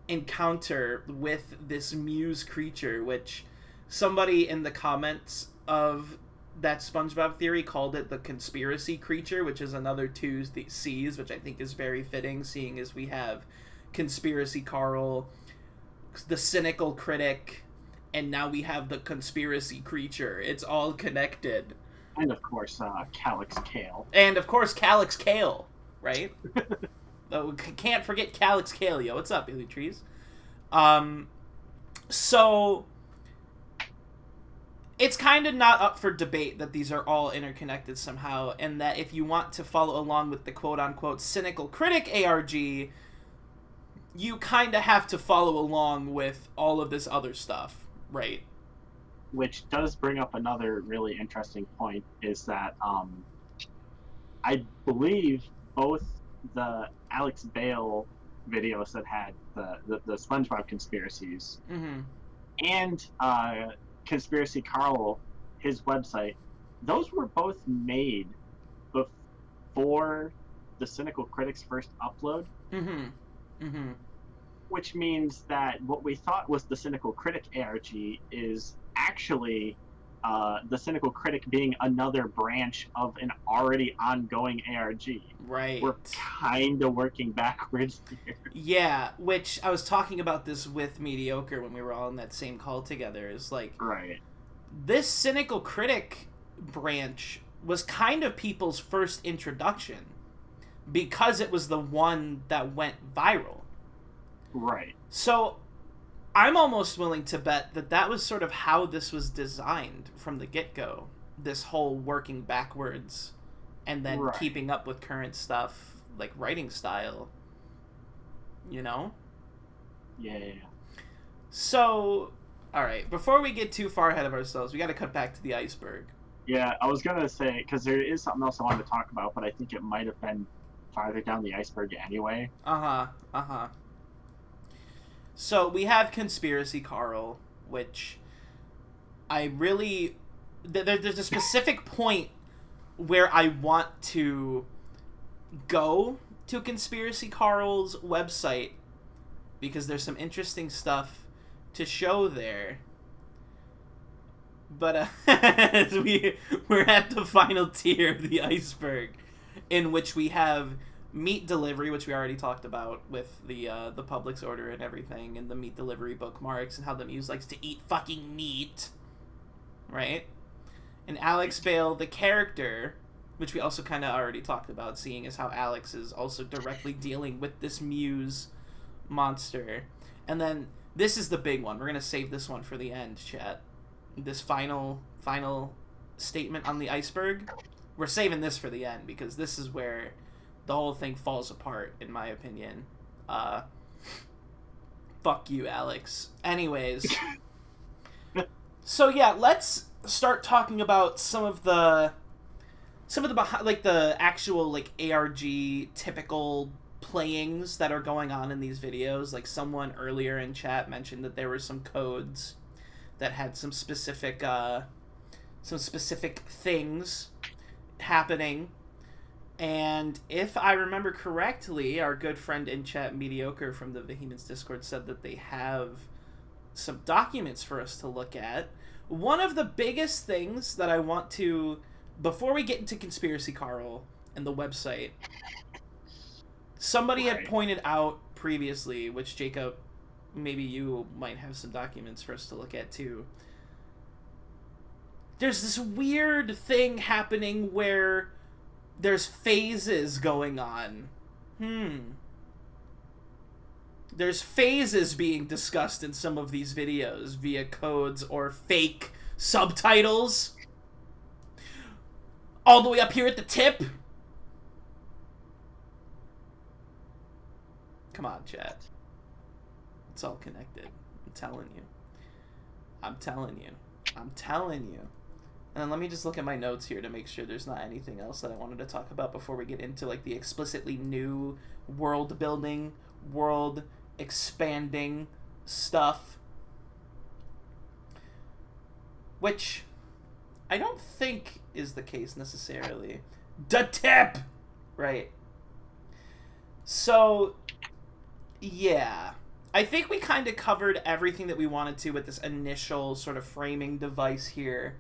encounter with this muse creature, which somebody in the comments of that SpongeBob theory called it the conspiracy creature, which is another two C's, which I think is very fitting, seeing as we have Conspiracy Carl, the Cynical Critic, and now we have the conspiracy creature. It's all connected. And of course, Calyx Kale. And of course, Calyx Kale, right? Oh, can't forget Calyx Kale, yo. What's up, Billy Trees? So it's kind of not up for debate that these are all interconnected somehow, and that if you want to follow along with the quote-unquote Cynical Critic ARG, you kind of have to follow along with all of this other stuff, right? Which does bring up another really interesting point, is that I believe both the Alex Bale videos that had the SpongeBob conspiracies and Conspiracy Carl, his website, those were both made before the Cynical Critic's first upload. Which means that what we thought was the Cynical Critic ARG is actually the Cynical Critic being another branch of an already ongoing ARG. Right. We're kind of working backwards here. Yeah, which I was talking about this with Mediocre when we were all in that same call together. Is like, right. This Cynical Critic branch was kind of people's first introduction because it was the one that went viral. Right. So I'm almost willing to bet that that was sort of how this was designed from the get-go. This whole working backwards and then keeping up with current stuff, like writing style. You know? Yeah. So, alright, before we get too far ahead of ourselves, we gotta cut back to the iceberg. Yeah, I was gonna say, because there is something else I wanted to talk about, but I think it might have been farther down the iceberg anyway. So we have Conspiracy Carl, which I really... There's a specific point where I want to go to Conspiracy Carl's website because there's some interesting stuff to show there. But we're at the final tier of the iceberg, in which we have meat delivery, which we already talked about with the Publix order and everything, and the meat delivery bookmarks, and how the Muse likes to eat fucking meat, right? And Alex Bale, the character, which we also kind of already talked about, seeing as how Alex is also directly dealing with this Muse monster. And then this is the big one. We're gonna save this one for the end, chat. This final statement on the iceberg. We're saving this for the end because this is where the whole thing falls apart, in my opinion. Fuck you, Alex. Anyways, So yeah, let's start talking about some of the like the actual like ARG typical playings that are going on in these videos. Like someone earlier in chat mentioned that there were some codes that had some specific things happening. And if I remember correctly, our good friend in chat, Mediocre from the Vehemence Discord, said that they have some documents for us to look at. One of the biggest things that I want to, before we get into Conspiracy Carl and the website, somebody had pointed out previously, which Jacob, maybe you might have some documents for us to look at too. There's this weird thing happening where there's phases going on. There's phases being discussed in some of these videos via codes or fake subtitles. All the way up here at the tip. Come on, chat. It's all connected. I'm telling you. I'm telling you. I'm telling you. And then let me just look at my notes here to make sure there's not anything else that I wanted to talk about before we get into like the explicitly new world building, world expanding stuff. Which I don't think is the case necessarily. The tip! Right. So, yeah. I think we kind of covered everything that we wanted to with this initial sort of framing device here.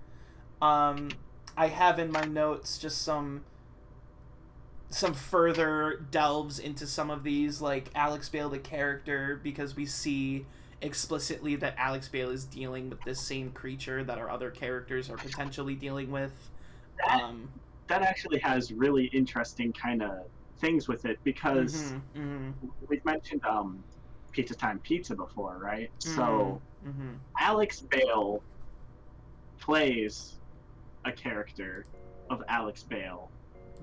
I have in my notes just some further delves into some of these, like Alex Bale the character, because we see explicitly that Alex Bale is dealing with this same creature that our other characters are potentially dealing with. That actually has really interesting kind of things with it, because we've mentioned Pizza Time Pizza before, right? So Alex Bale plays a character of Alex Bale.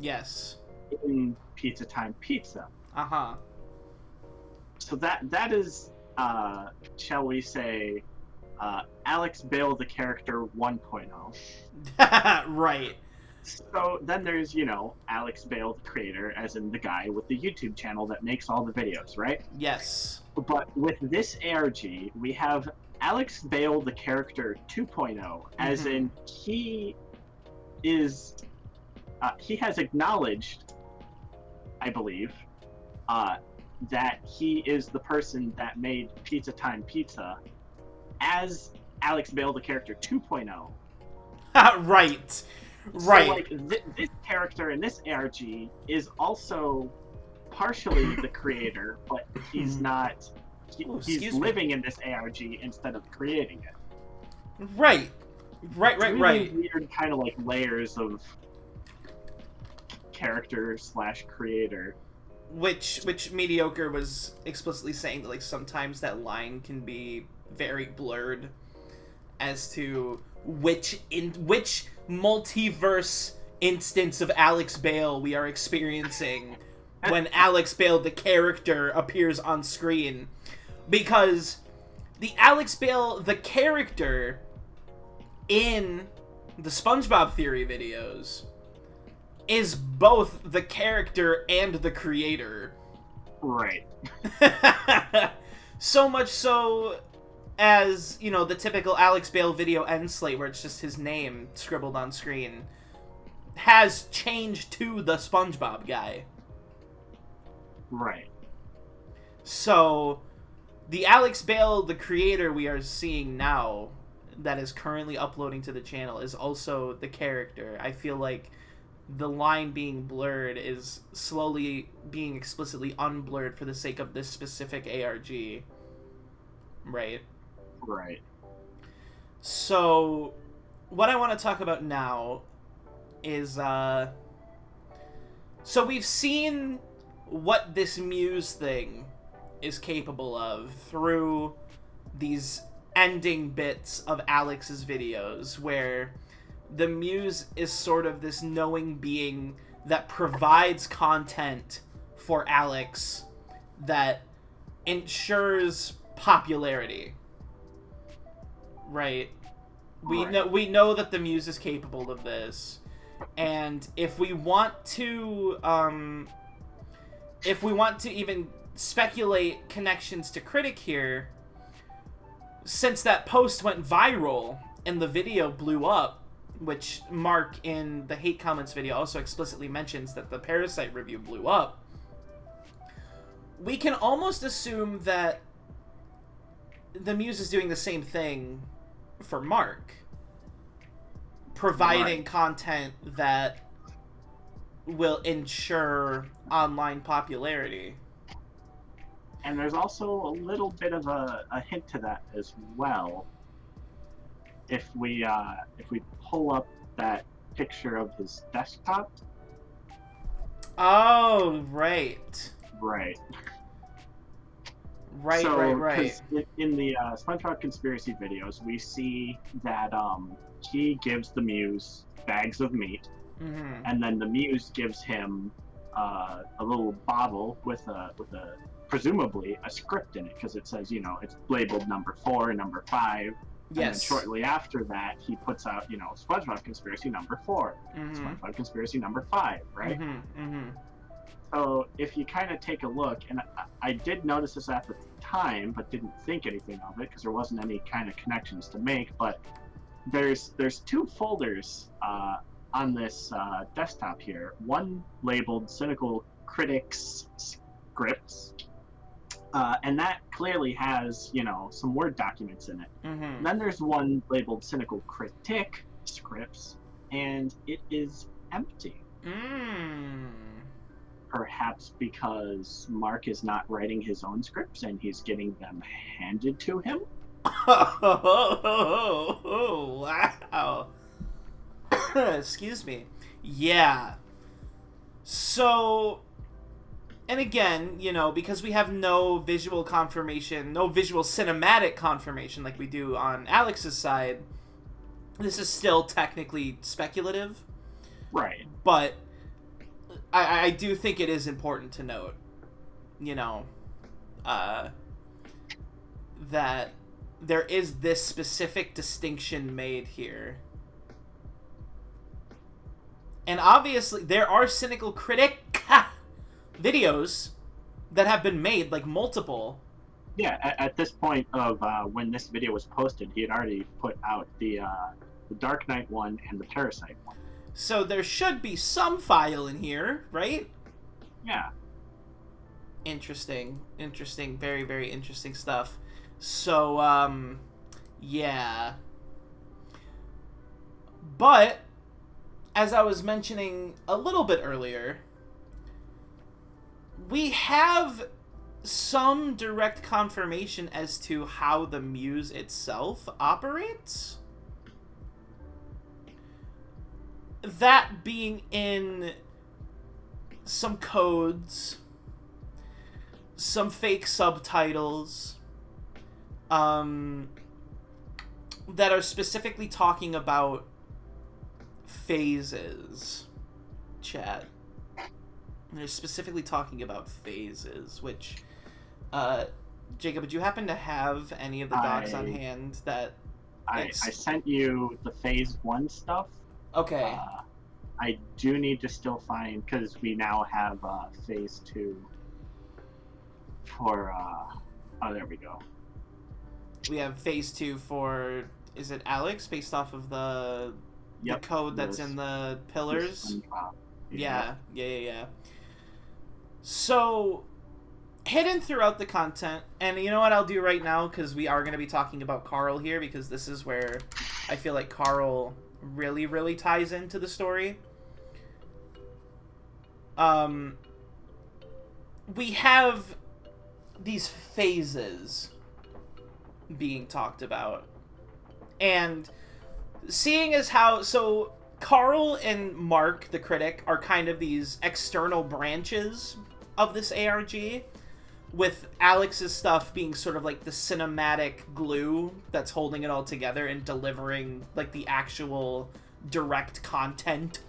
Yes. In Pizza Time Pizza. So that is, shall we say, Alex Bale the character 1.0. Right. So then there's, Alex Bale the creator, as in the guy with the YouTube channel that makes all the videos, right? Yes. But with this ARG, we have Alex Bale the character 2.0, as in he has acknowledged, I believe, that he is the person that made Pizza Time Pizza as Alex Bale the character 2.0. Right. So, right. This character in this ARG is also partially the creator, but he's not. He's living in this ARG instead of creating it. Right. Right. Weird kind of like layers of character / creator. Which Mediocre was explicitly saying that like sometimes that line can be very blurred as to which multiverse instance of Alex Bale we are experiencing when Alex Bale the character appears on screen. Because the Alex Bale the character in the SpongeBob Theory videos is both the character and the creator. Right. So much so as, the typical Alex Bale video end slate where it's just his name scribbled on screen has changed to the SpongeBob guy. Right. So the Alex Bale, the creator we are seeing now that is currently uploading to the channel is also the character. I feel like the line being blurred is slowly being explicitly unblurred for the sake of this specific ARG. Right? Right. So, what I want to talk about now is, so we've seen what this Muse thing is capable of through these ending bits of Alex's videos, where the Muse is sort of this knowing being that provides content for Alex that ensures popularity. Right? We know that the Muse is capable of this, and if we want to even speculate connections to Critic here, since that post went viral and the video blew up, which Mark in the hate comments video also explicitly mentions that the Parasite review blew up, we can almost assume that the Muse is doing the same thing for Mark, providing content that will ensure online popularity. And there's also a little bit of a hint to that as well. If we pull up that picture of his desktop. Oh, right. Right. Right, so, right. In the SpongeBob conspiracy videos, we see that he gives the Muse bags of meat, and then the Muse gives him a little bottle with a presumably a script in it, because it says, it's labeled number 4 and number 5. And then shortly after that, he puts out, SpongeBob conspiracy number 4, SpongeBob conspiracy number 5, right? So if you kind of take a look, and I did notice this at the time, but didn't think anything of it because there wasn't any kind of connections to make. But there's 2 folders on this desktop here. One labeled "Cynical Critics Scripts," and that clearly has some Word documents in it. And then there's one labeled "Cynical Critic Scripts," and it is empty. Perhaps because Mark is not writing his own scripts and he's getting them handed to him? Oh, wow. Excuse me. Yeah. So, and again, because we have no visual confirmation, no visual cinematic confirmation like we do on Alex's side, this is still technically speculative. Right. But I do think it is important to note, that there is this specific distinction made here. And obviously, there are Cynical Critic videos that have been made, like multiple. Yeah, at this point of when this video was posted, he had already put out the Dark Knight one and the Parasite one. So there should be some file in here, right? Yeah. Interesting. Very, very interesting stuff. So, yeah. But, as I was mentioning a little bit earlier, we have some direct confirmation as to how the Muse itself operates. That being in some codes, some fake subtitles, that are specifically talking about phases, chat. They're specifically talking about phases, which, Jacob, would you happen to have any of the docs on hand that... I sent you the phase 1 stuff. Okay. I do need to still find, because we now have phase 2 for, oh, there we go. We have phase 2 for, is it Alex, based off of the code that's in the pillars? Yeah. So, hidden throughout the content, and you know what I'll do right now, because we are going to be talking about Carl here, because this is where I feel like Carl really, really ties into the story. We have these phases being talked about. And seeing as how... So, Carl and Mark, the critic, are kind of these external branches of this ARG, with Alex's stuff being sort of like the cinematic glue that's holding it all together and delivering like the actual direct content.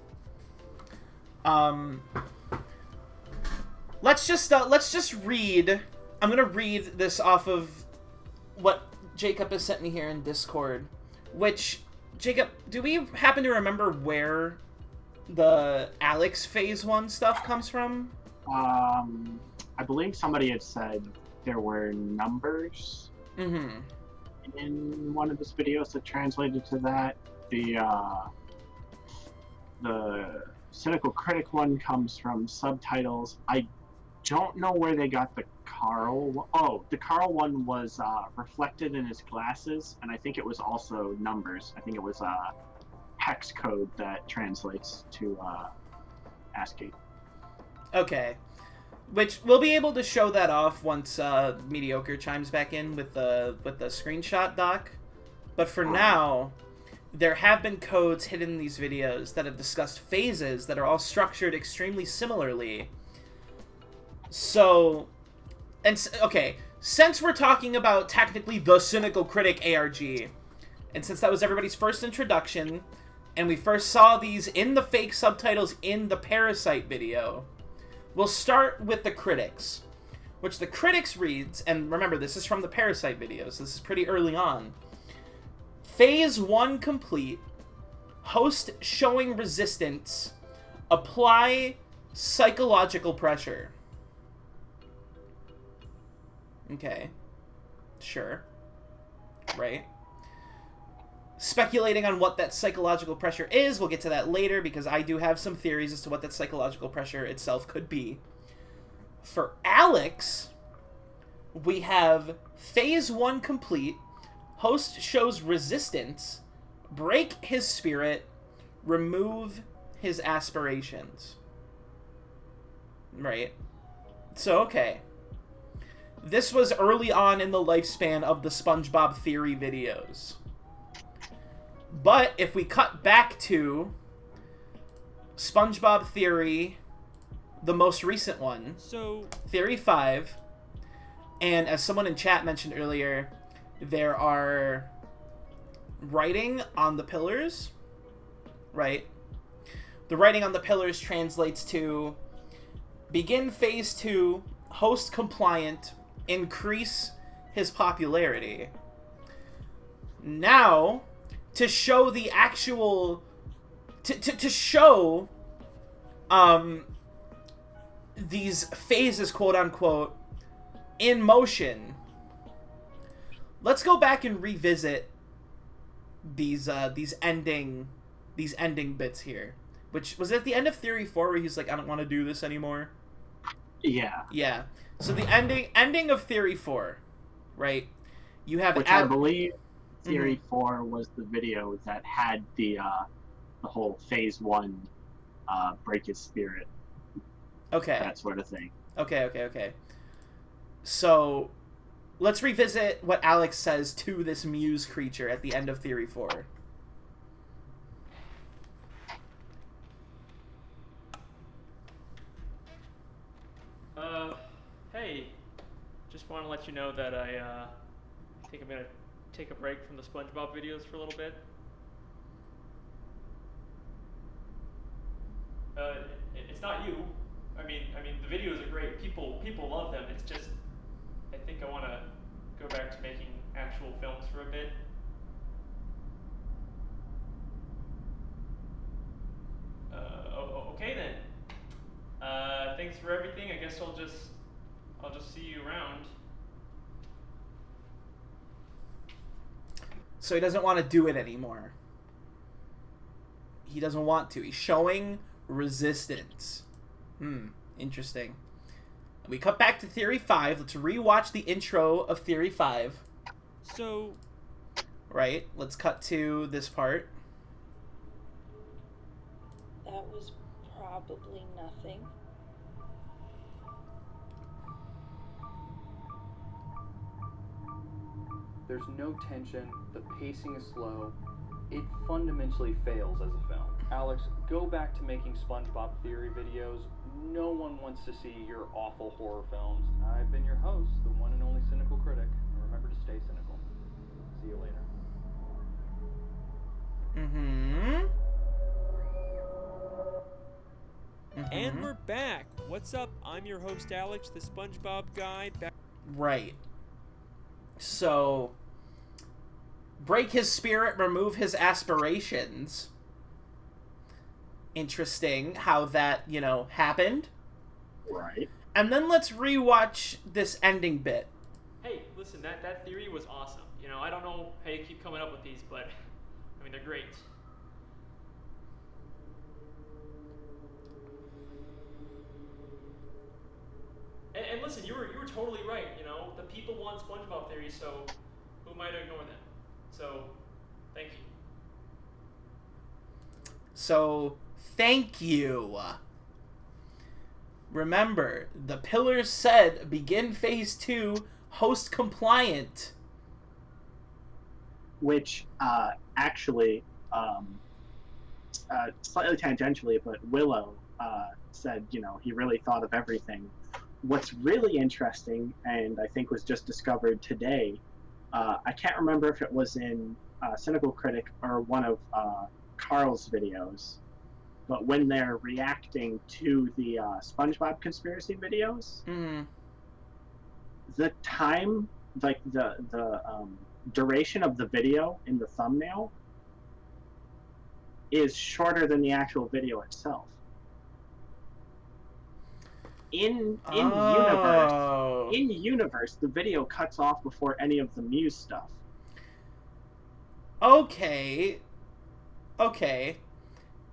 Let's just read. I'm gonna read this off of what Jacob has sent me here in Discord, which Jacob, do we happen to remember where the Alex Phase 1 stuff comes from? I believe somebody had said there were numbers in one of those videos that translated to that. The Cynical Critic one comes from subtitles. I don't know where they got the Carl. Oh, the Carl one was reflected in his glasses, and I think it was also numbers. I think it was hex code that translates to ASCII. Okay. Which we'll be able to show that off once Mediocre chimes back in with the screenshot doc. But for now, there have been codes hidden in these videos that have discussed phases that are all structured extremely similarly. So, okay, since we're talking about technically the Cynical Critic ARG, and since that was everybody's first introduction, and we first saw these in the fake subtitles in the Parasite video, we'll start with the critics, which the critics reads, and remember, this is from the Parasite video, so this is pretty early on. Phase 1 complete. Host showing resistance. Apply psychological pressure. Okay. Sure. Right. Speculating on what that psychological pressure is, we'll get to that later, because I do have some theories as to what that psychological pressure itself could be. For Alex, we have Phase 1 complete. Host shows resistance. Break his spirit. Remove his aspirations. Right. So, okay. This was early on in the lifespan of the SpongeBob Theory videos. But if we cut back to SpongeBob Theory, the most recent one, So, Theory 5, and as someone in chat mentioned earlier, there are writing on the pillars, right? The writing on the pillars translates to begin Phase 2, host compliant, increase his popularity. Now, to show the actual... To show these phases, quote-unquote, in motion, let's go back and revisit these ending bits here. Which was at the end of Theory 4 where he's like, I don't want to do this anymore. Yeah. Yeah. So the ending of Theory 4, right? You have Which I believe Theory 4 was the video that had the whole Phase 1 break his spirit. Okay. That sort of thing. Okay. So, let's revisit what Alex says to this muse creature at the end of Theory 4. Hey, just want to let you know that I think I'm gonna take a break from the SpongeBob videos for a little bit. It's not you. I mean, the videos are great. People love them. It's just, I think I want to go back to making actual films for a bit. Okay then. Thanks for everything. I guess I'll just see you around. So he doesn't want to do it anymore. He doesn't want to. He's showing resistance. Interesting. We cut back to Theory 5. Let's rewatch the intro of Theory 5. So... Right, let's cut to this part. That was probably nothing. There's no tension, the pacing is slow. It fundamentally fails as a film. Alex, go back to making SpongeBob Theory videos. No one wants to see your awful horror films. I've been your host, the one and only Cynical Critic. Remember to stay cynical. See you later. And we're back. What's up? I'm your host, Alex, the SpongeBob guy. Right. So, break his spirit, remove his aspirations. Interesting how that, you know, happened. Right. And then let's rewatch this ending bit. Hey, listen, that theory was awesome. You know, I don't know how you keep coming up with these, but I mean, they're great. And listen, you were totally right. You know, the people want SpongeBob theories, so who am I to ignore them? So, thank you. So, thank you. Remember, the pillars said begin phase 2, host compliant. Which, actually, slightly tangentially, but Willow said, you know, he really thought of everything. What's really interesting, and I think was just discovered today, I can't remember if it was in Cynical Critic or one of Carl's videos, but when they're reacting to the SpongeBob conspiracy videos, the time, like the duration of the video in the thumbnail is shorter than the actual video itself. In universe, the video cuts off before any of the Muse stuff. Okay.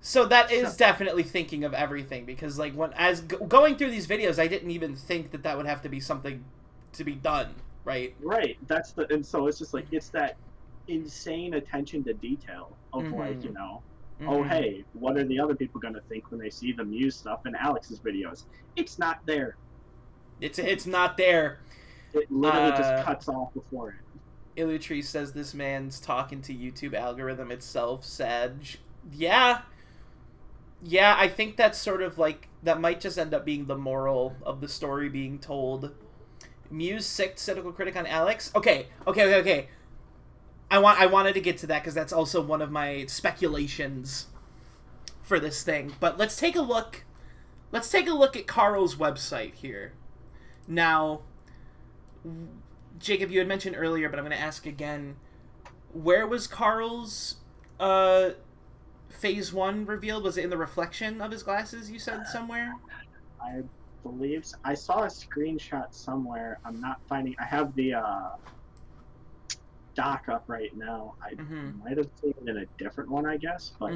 So that is definitely thinking of everything, because like going through these videos, I didn't even think that would have to be something to be done, right? Right. And so it's just like, it's that insane attention to detail of like, you know, oh hey, what are the other people gonna think when they see the Muse stuff in Alex's videos? It's not there. It's not there. It literally just cuts off before it. Illutri says this man's talking to YouTube algorithm itself, Sag. Yeah, I think that's sort of like, that might just end up being the moral of the story being told. Muse sick Cynical Critic on Alex? Okay. I wanted to get to that because that's also one of my speculations for this thing. But let's take a look. Let's take a look at Carl's website here. Now, Jacob, you had mentioned earlier, but I'm going to ask again. Where was Carl's phase 1 revealed? Was it in the reflection of his glasses, you said somewhere? I believe so. I saw a screenshot somewhere. I'm not finding. I have the doc up right now. I might have seen it in a different one, I guess, but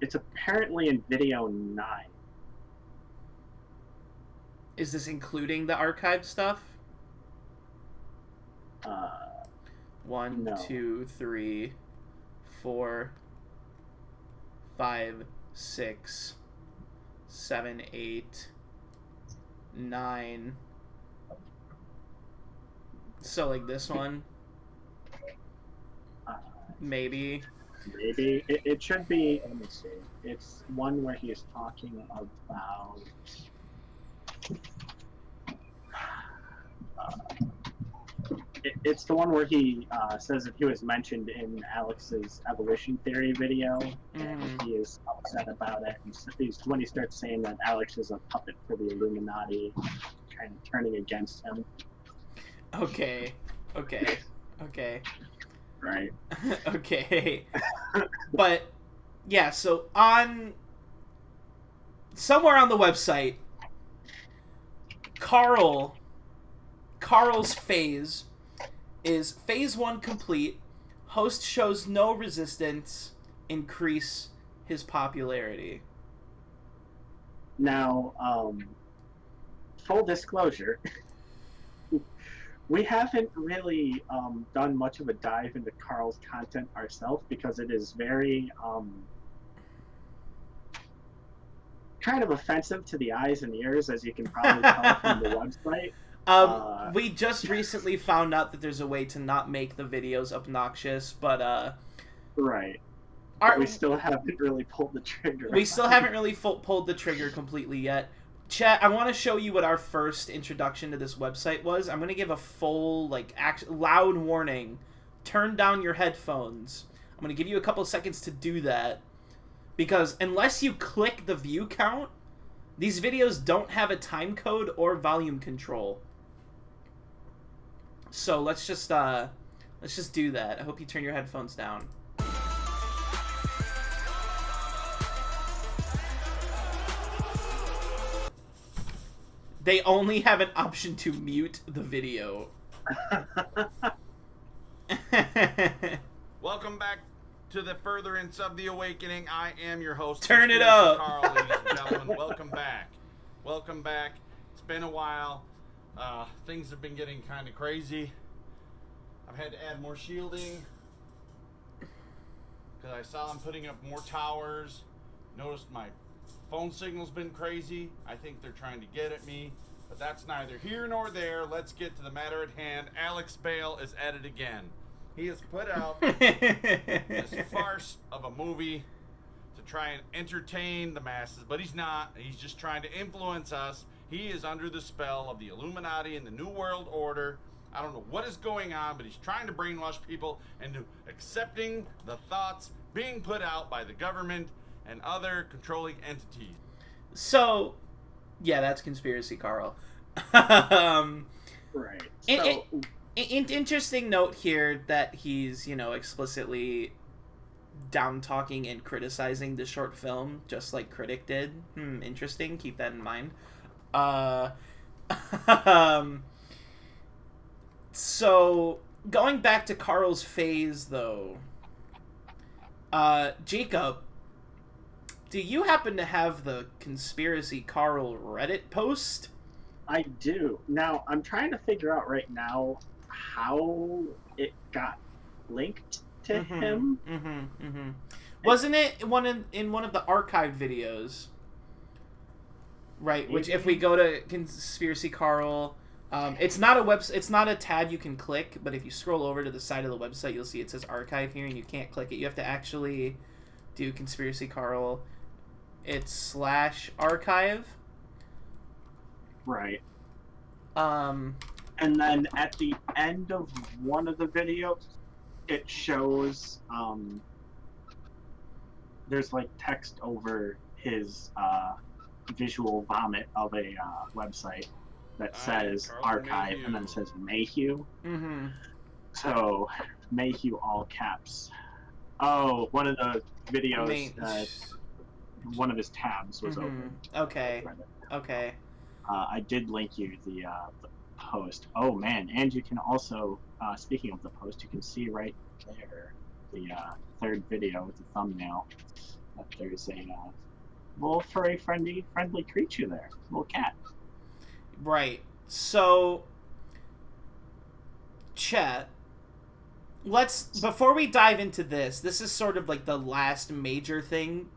it's apparently in video 9. Is this including the archived stuff? 1, no. 2, 3, 4, 5, 6, 7, 8, 9. So like this one? Maybe. It should be, let me see. It's one where he's talking about it's the one where he says that he was mentioned in Alex's evolution theory video, and he is upset about it. And when he starts saying that Alex is a puppet for the Illuminati, kind of turning against him. Okay. Right. Okay. But yeah, so somewhere on the website, Carl's phase is phase 1 complete. Host shows no resistance. Increase his popularity. Now, full disclosure, we haven't really done much of a dive into Carl's content ourselves because it is very kind of offensive to the eyes and ears, as you can probably tell from the website. We just recently found out that there's a way to not make the videos obnoxious, but right. We still haven't really pulled the trigger. We still haven't really pulled the trigger completely yet. Chat, I want to show you what our first introduction to this website was. I'm going to give a full, loud warning. Turn down your headphones. I'm going to give you a couple seconds to do that. Because unless you click the view count, these videos don't have a time code or volume control. So let's just do that. I hope you turn your headphones down. They only have an option to mute the video. Welcome back to the Furtherance of the Awakening. I am your host. Turn it Conspiracy up. Carl, ladies and gentlemen. Welcome back. Welcome back. It's been a while. Things have been getting kind of crazy. I've had to add more shielding because I saw them putting up more towers. Noticed my phone signal's been crazy. I think they're trying to get at me, but that's neither here nor there. Let's get to the matter at hand. Alex Bale is at it again. He has put out this farce of a movie to try and entertain the masses, but he's not. He's just trying to influence us. He is under the spell of the Illuminati and the New World Order. I don't know what is going on, but he's trying to brainwash people into accepting the thoughts being put out by the government and other controlling entities. So, yeah, that's Conspiracy Carl. Right. So, Interesting note here that he's, explicitly down-talking and criticizing the short film, just like Critic did. Interesting. Keep that in mind. So, going back to Carl's phase, though, Jacob, do you happen to have the Conspiracy Carl Reddit post? I do. Now, I'm trying to figure out right now how it got linked to him. Wasn't it in one of the archived videos? Right, which if we go to Conspiracy Carl, it's not a tab you can click, but if you scroll over to the side of the website, you'll see it says archive here, and you can't click it. You have to actually do Conspiracy Carl. It's /archive. Right. And then at the end of one of the videos, it shows there's like text over his visual vomit of a website that says archive, Mayhew. and then it says Mayhew. So Mayhew all caps. Oh, one of the videos, one of his tabs was open. Okay. I did link you the post. Oh man, and you can also, speaking of the post, you can see right there the third video with the thumbnail that there's a little furry friendly creature there, little cat. Right. So, chat, before we dive into this is sort of like the last major thing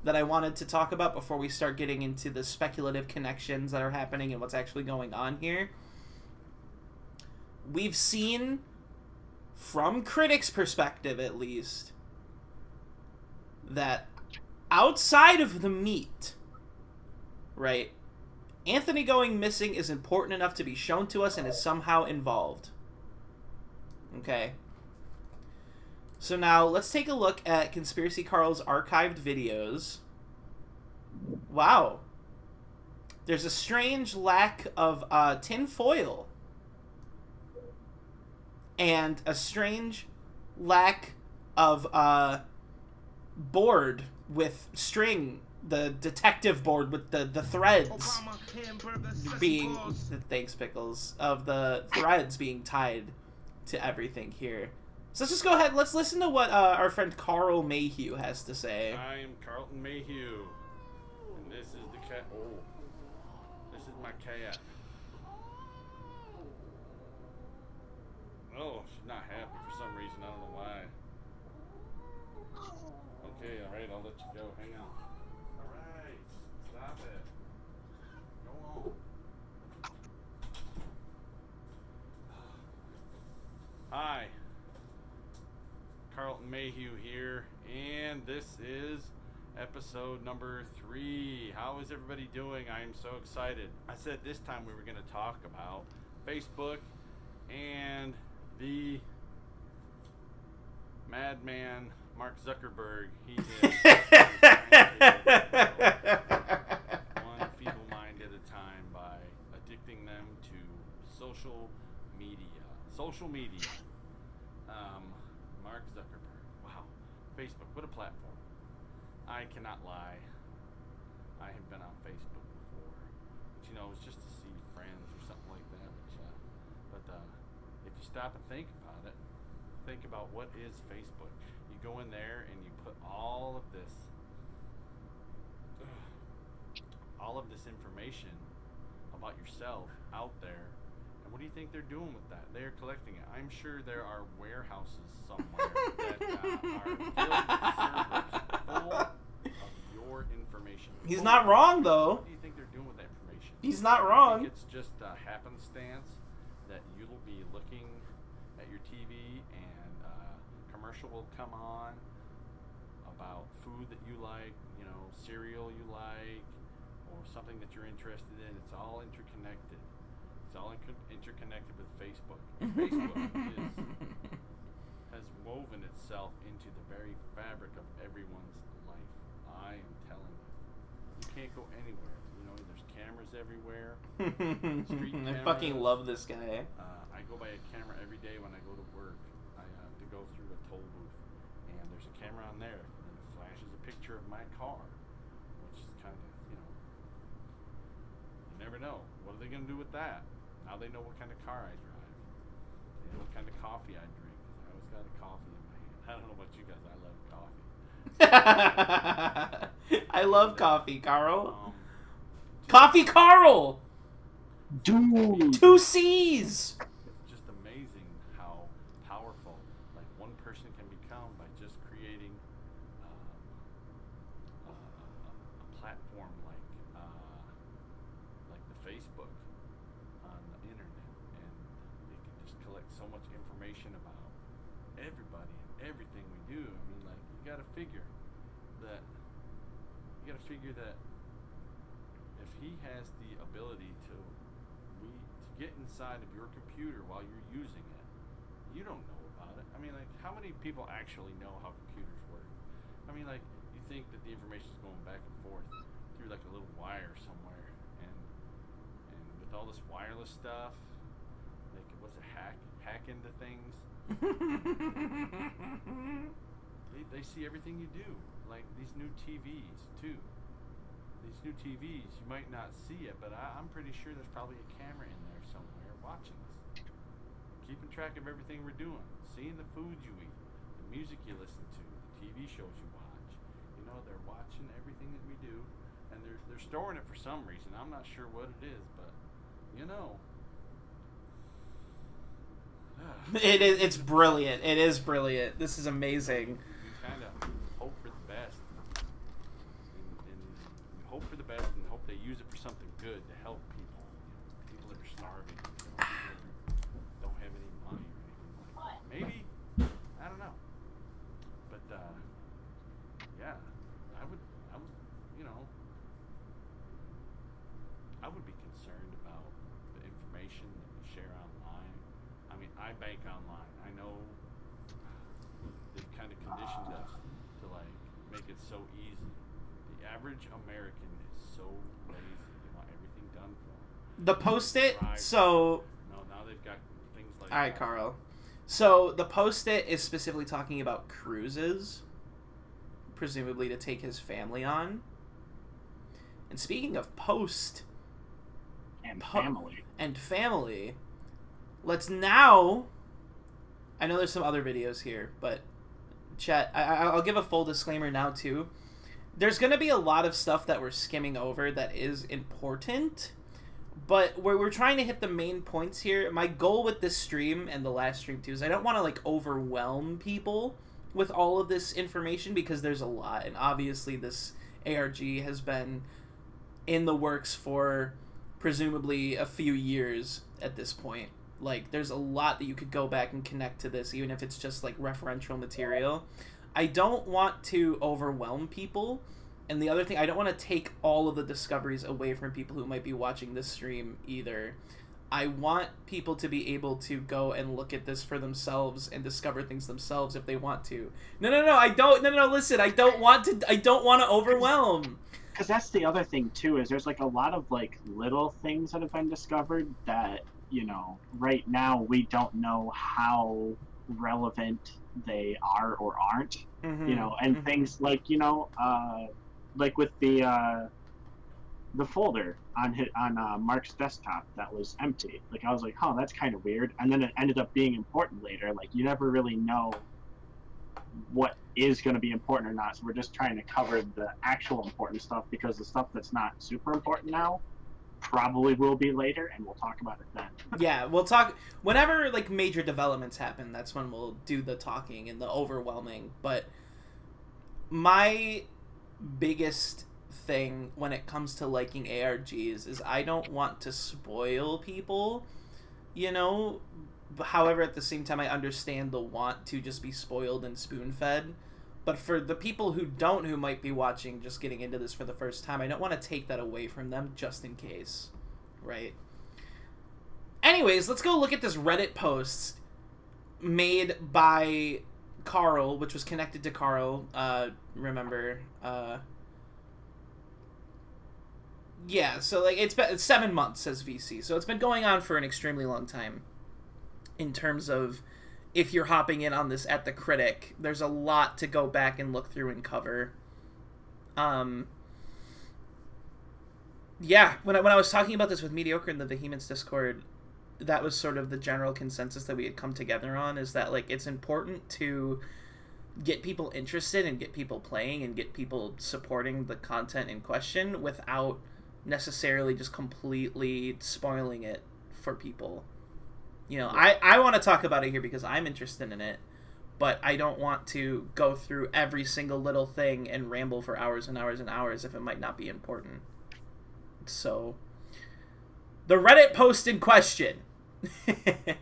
that I wanted to talk about before we start getting into the speculative connections that are happening and what's actually going on here. We've seen, from critics' perspective at least, that outside of the meat, right, Anthony going missing is important enough to be shown to us and is somehow involved. Okay. So now, let's take a look at Conspiracy Carl's archived videos. Wow. There's a strange lack of tin foil. And a strange lack of board with string. The detective board with the threads being... Thanks, Pickles. Of the threads being tied to everything here. So let's just go ahead. Let's listen to what our friend Carl Mayhew has to say. I am Carlton Mayhew, and this is the cat. Oh, this is my cat. Oh, she's not happy for some reason. I don't know why. Okay, all right, I'll let you go. Hang on. All right, stop it. Go on. Hi. Carlton Mayhew here, and this is episode number 3. How is everybody doing? I am so excited. I said this time we were going to talk about Facebook and the madman Mark Zuckerberg. He is one feeble mind at a time by addicting them to social media. social media. Mark Zuckerberg. Wow. Facebook, what a platform. I cannot lie. I have been on Facebook before. But, it's just to see friends or something like that. But if you stop and think about it, think about what is Facebook. You go in there and you put all of this information about yourself out there. And what do you think they're doing with that? They're collecting it. I'm sure there are warehouses somewhere that are filled with servers full of your information. He's not wrong, though. What do you think they're doing with that information? He's not I wrong. think it's just a happenstance that you'll be looking at your TV and a commercial will come on about food that you like, cereal you like, or something that you're interested in. It's all interconnected. It's all interconnected with Facebook. Facebook has woven itself into the very fabric of everyone's life. I am telling you. You can't go anywhere. There's cameras everywhere. Street cameras. I fucking love this guy. I go by a camera every day when I go to work. I have to go through a toll booth, and there's a camera on there, and it flashes a picture of my car, which is kind of, you never know. What are they going to do with that? Now they know what kind of car I drive. They know what kind of coffee I drink. I always got a coffee in my hand. I don't know about you guys. I love coffee. I love coffee, Carl. Coffee Carl! Dude! 2 C's! It's just amazing how powerful one person can become by just creating a platform like the Facebook on the internet, and it can just collect so much information about everybody and everything we do. I mean, you gotta figure that if he has the ability to get inside of your computer while you're using it, you don't know about it. I mean, how many people actually know how computers work? I mean, you think that the information is going back and forth through a little wire somewhere, and with all this wireless stuff, hack into things. They see everything you do. These new TVs too. These new TVs, you might not see it, but I'm pretty sure there's probably a camera in there somewhere watching us, keeping track of everything we're doing, seeing the food you eat, the music you listen to, the TV shows you watch. They're watching everything that we do, and they're storing it for some reason. I'm not sure what it is, but It's brilliant. It is brilliant. This is amazing. You kind of hope for the best, and you hope for the best, and hope they use it for something good to help people. People that are starving, don't have any money or anything like that. Maybe, I don't know, but yeah, I would be concerned about the information that we share online. I mean, I bank online. I know they've kind of conditioned us to make it so easy. The average American is so lazy. They want everything done for them. The Post-it, so... No, now they've got things like Alright, Carl. So, the Post-it is specifically talking about cruises, presumably to take his family on. And speaking of Post... And family... Let's now... I know there's some other videos here, but... Chat, I'll give a full disclaimer now, too. There's going to be a lot of stuff that we're skimming over that is important, but we're trying to hit the main points here. My goal with this stream, and the last stream, too, is I don't want to, overwhelm people with all of this information, because there's a lot, and obviously this ARG has been in the works for presumably a few years at this point. There's a lot that you could go back and connect to this, even if it's just, referential material. I don't want to overwhelm people, and the other thing, I don't want to take all of the discoveries away from people who might be watching this stream, either. I want people to be able to go and look at this for themselves and discover things themselves if they want to. No, listen, I don't want to overwhelm. Because that's the other thing, too, is there's, a lot of, little things that have been discovered that right now we don't know how relevant they are or aren't. And things like like with the folder on Mark's desktop that was empty. Like I was like, oh, that's kind of weird. And then it ended up being important later. Like you never really know what is going to be important or not. So we're just trying to cover the actual important stuff, because the stuff that's not super important now probably will be later, and we'll talk about it then. Yeah, we'll talk whenever like major developments happen. That's when we'll do the talking and the overwhelming. But my biggest thing when it comes to liking ARGs is I don't want to spoil people, However, at the same time, I understand the want to just be spoiled and spoon-fed. But for the people who might be watching, just getting into this for the first time, I don't want to take that away from them just in case, right? Anyways, let's go look at this Reddit post made by Carl, which was connected to Carl, remember, yeah, so like it's 7 months, says VC, so it's been going on for an extremely long time. In terms of if you're hopping in on this at the Critic, there's a lot to go back and look through and cover. Yeah, when I was talking about this with Mediocre in the Vehemence Discord, that was sort of the general consensus that we had come together on, is that like it's important to get people interested and get people playing and get people supporting the content in question without necessarily just completely spoiling it for people. I want to talk about it here because I'm interested in it, but I don't want to go through every single little thing and ramble for hours and hours and hours if it might not be important. So, the Reddit post in question. The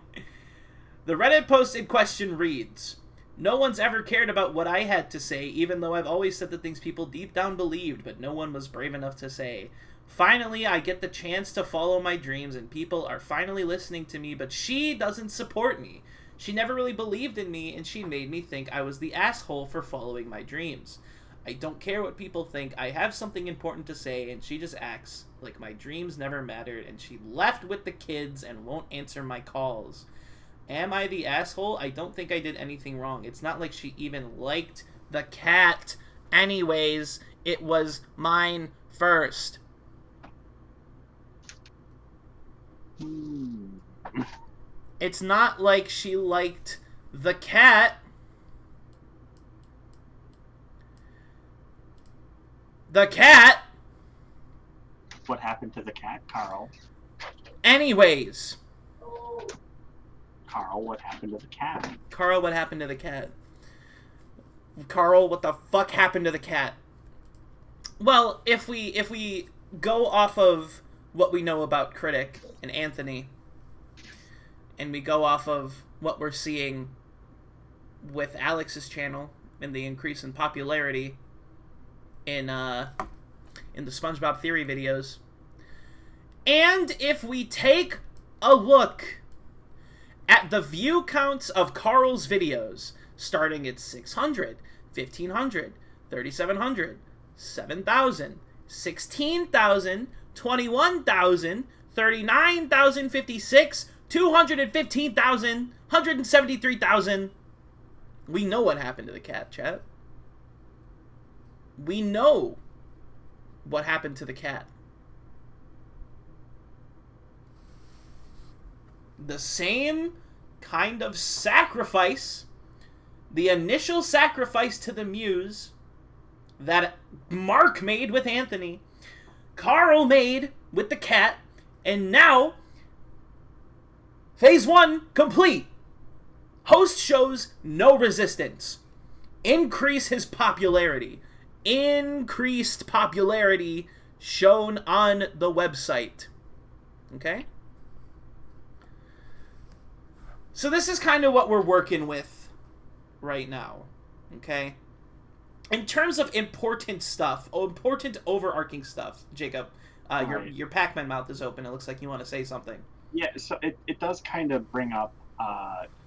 Reddit post in question reads, "No one's ever cared about what I had to say, even though I've always said the things people deep down believed, but no one was brave enough to say. Finally, I get the chance to follow my dreams, and people are finally listening to me, but she doesn't support me. She never really believed in me, and she made me think I was the asshole for following my dreams. I don't care what people think. I have something important to say, and she just acts like my dreams never mattered, and she left with the kids and won't answer my calls. Am I the asshole? I don't think I did anything wrong. It's not like she even liked the cat. Anyways, it was mine first." It's not like she liked the cat. The cat. What happened to the cat, Carl? Anyways. Carl, what happened to the cat? Carl, what happened to the cat? Carl, what the fuck happened to the cat? Well, if we go off of what we know about Critic and Anthony, and we go off of what we're seeing with Alex's channel and the increase in popularity in the SpongeBob Theory videos, and if we take a look at the view counts of Carl's videos, starting at 600, 1,500, 3,700, 7,000, 16,000, 21,000, 39,000, 56, 215,000, 173,000. We know what happened to the cat, chat. We know what happened to the cat. The same kind of sacrifice, the initial sacrifice to the muse that Mark made with Anthony, Carl made with the cat, and now phase 1 complete. Host shows no resistance. Increase his popularity. Increased popularity shown on the website. Okay? So this is kind of what we're working with right now. Okay? In terms of important stuff, important overarching stuff, Jacob, your Pac-Man mouth is open. It looks like you want to say something. Yeah, so it does kind of bring up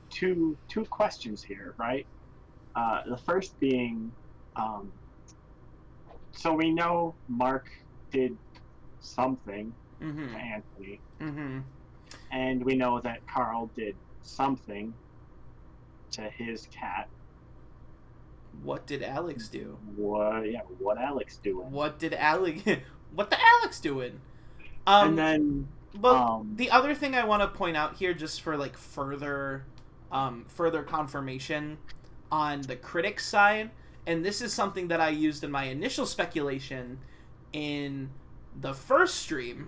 two questions here, right? The first being, so we know Mark did something to Anthony. And we know that Carl did something to his cat. What did Alex do? What Alex doing? What did Alex... what the Alex doing? And then... But the other thing I want to point out here, just for, like, further confirmation on the critic side, and this is something that I used in my initial speculation in the first stream.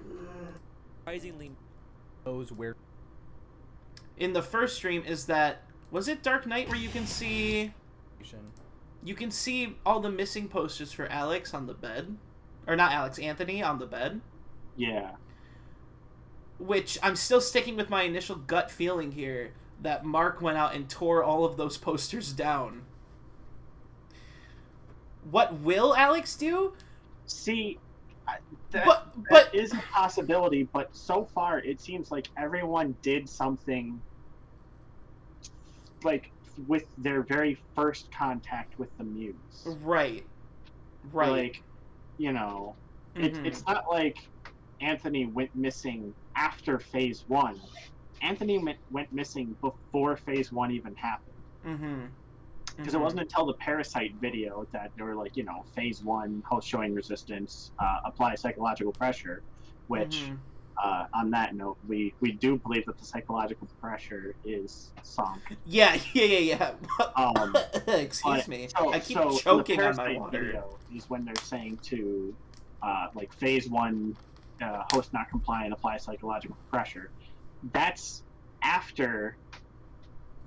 Surprisingly, knows where. In the first stream, is that, was it Dark Knight where you can see all the missing posters for Alex on the bed, or not Alex, Anthony on the bed? Yeah. Which I'm still sticking with my initial gut feeling here that Mark went out and tore all of those posters down. What will Alex do? See, that is a possibility, but so far it seems like everyone did something like with their very first contact with the Muse. Right. Like, you know, it's not like Anthony went missing after Phase 1. Anthony went missing before Phase 1 even happened. Because it wasn't until the Parasite video that they were like, you know, Phase 1, host showing resistance, apply psychological pressure, which, on that note, we do believe that the psychological pressure is sunk. Yeah. Excuse me. I keep choking on my water. Video is when they're saying to, like, Phase 1, host not compliant, apply psychological pressure. That's after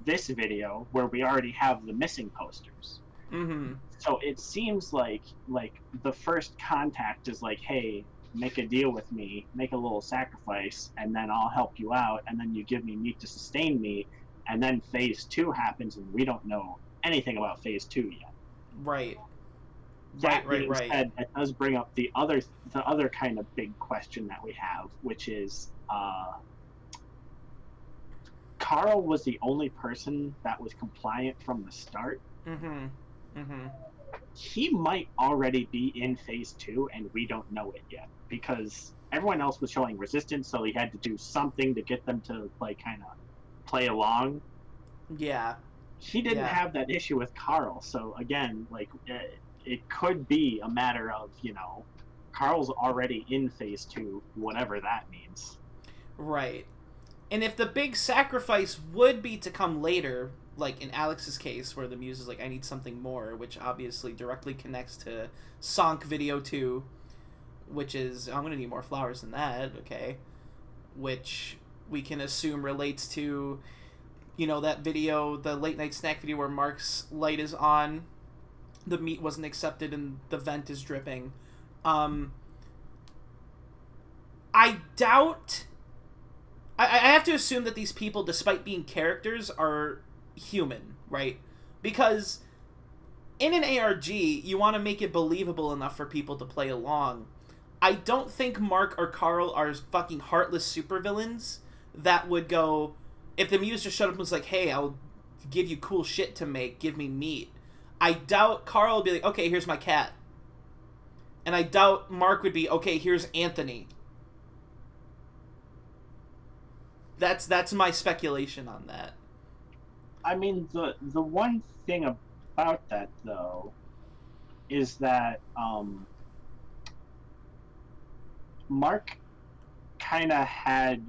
this video where we already have the missing posters. So it seems like the first contact is like, hey, make a deal with me, make a little sacrifice, and then I'll help you out, and then you give me meat to sustain me, and then Phase 2 happens, and we don't know anything about Phase 2 yet. Right. That being said, that does bring up the other kind of big question that we have, which is Carl was the only person that was compliant from the start. He might already be in Phase 2 and we don't know it yet, because everyone else was showing resistance, so he had to do something to get them to, like, kind of play along. Yeah. He didn't have that issue with Carl, so again, like, it could be a matter of, you know, Carl's already in Phase 2, whatever that means. Right. And if the big sacrifice would be to come later, like in Alex's case, where the Muse is like, I need something more, which obviously directly connects to Sonk Video 2, which is, I'm going to need more flowers than that, okay? Which we can assume relates to, you know, that video, the late night snack video where Mark's light is on, the meat wasn't accepted, and the vent is dripping. I doubt... I have to assume that these people, despite being characters, are human, right? Because in an ARG, you want to make it believable enough for people to play along. I don't think Mark or Carl are fucking heartless supervillains that would go... If the Muse just showed up and was like, hey, I'll give you cool shit to make, give me meat. I doubt Carl would be like, okay, here's my cat. And I doubt Mark would be, okay, here's Anthony. That's my speculation on that. I mean, the one thing about that, though, is that Mark kind of had...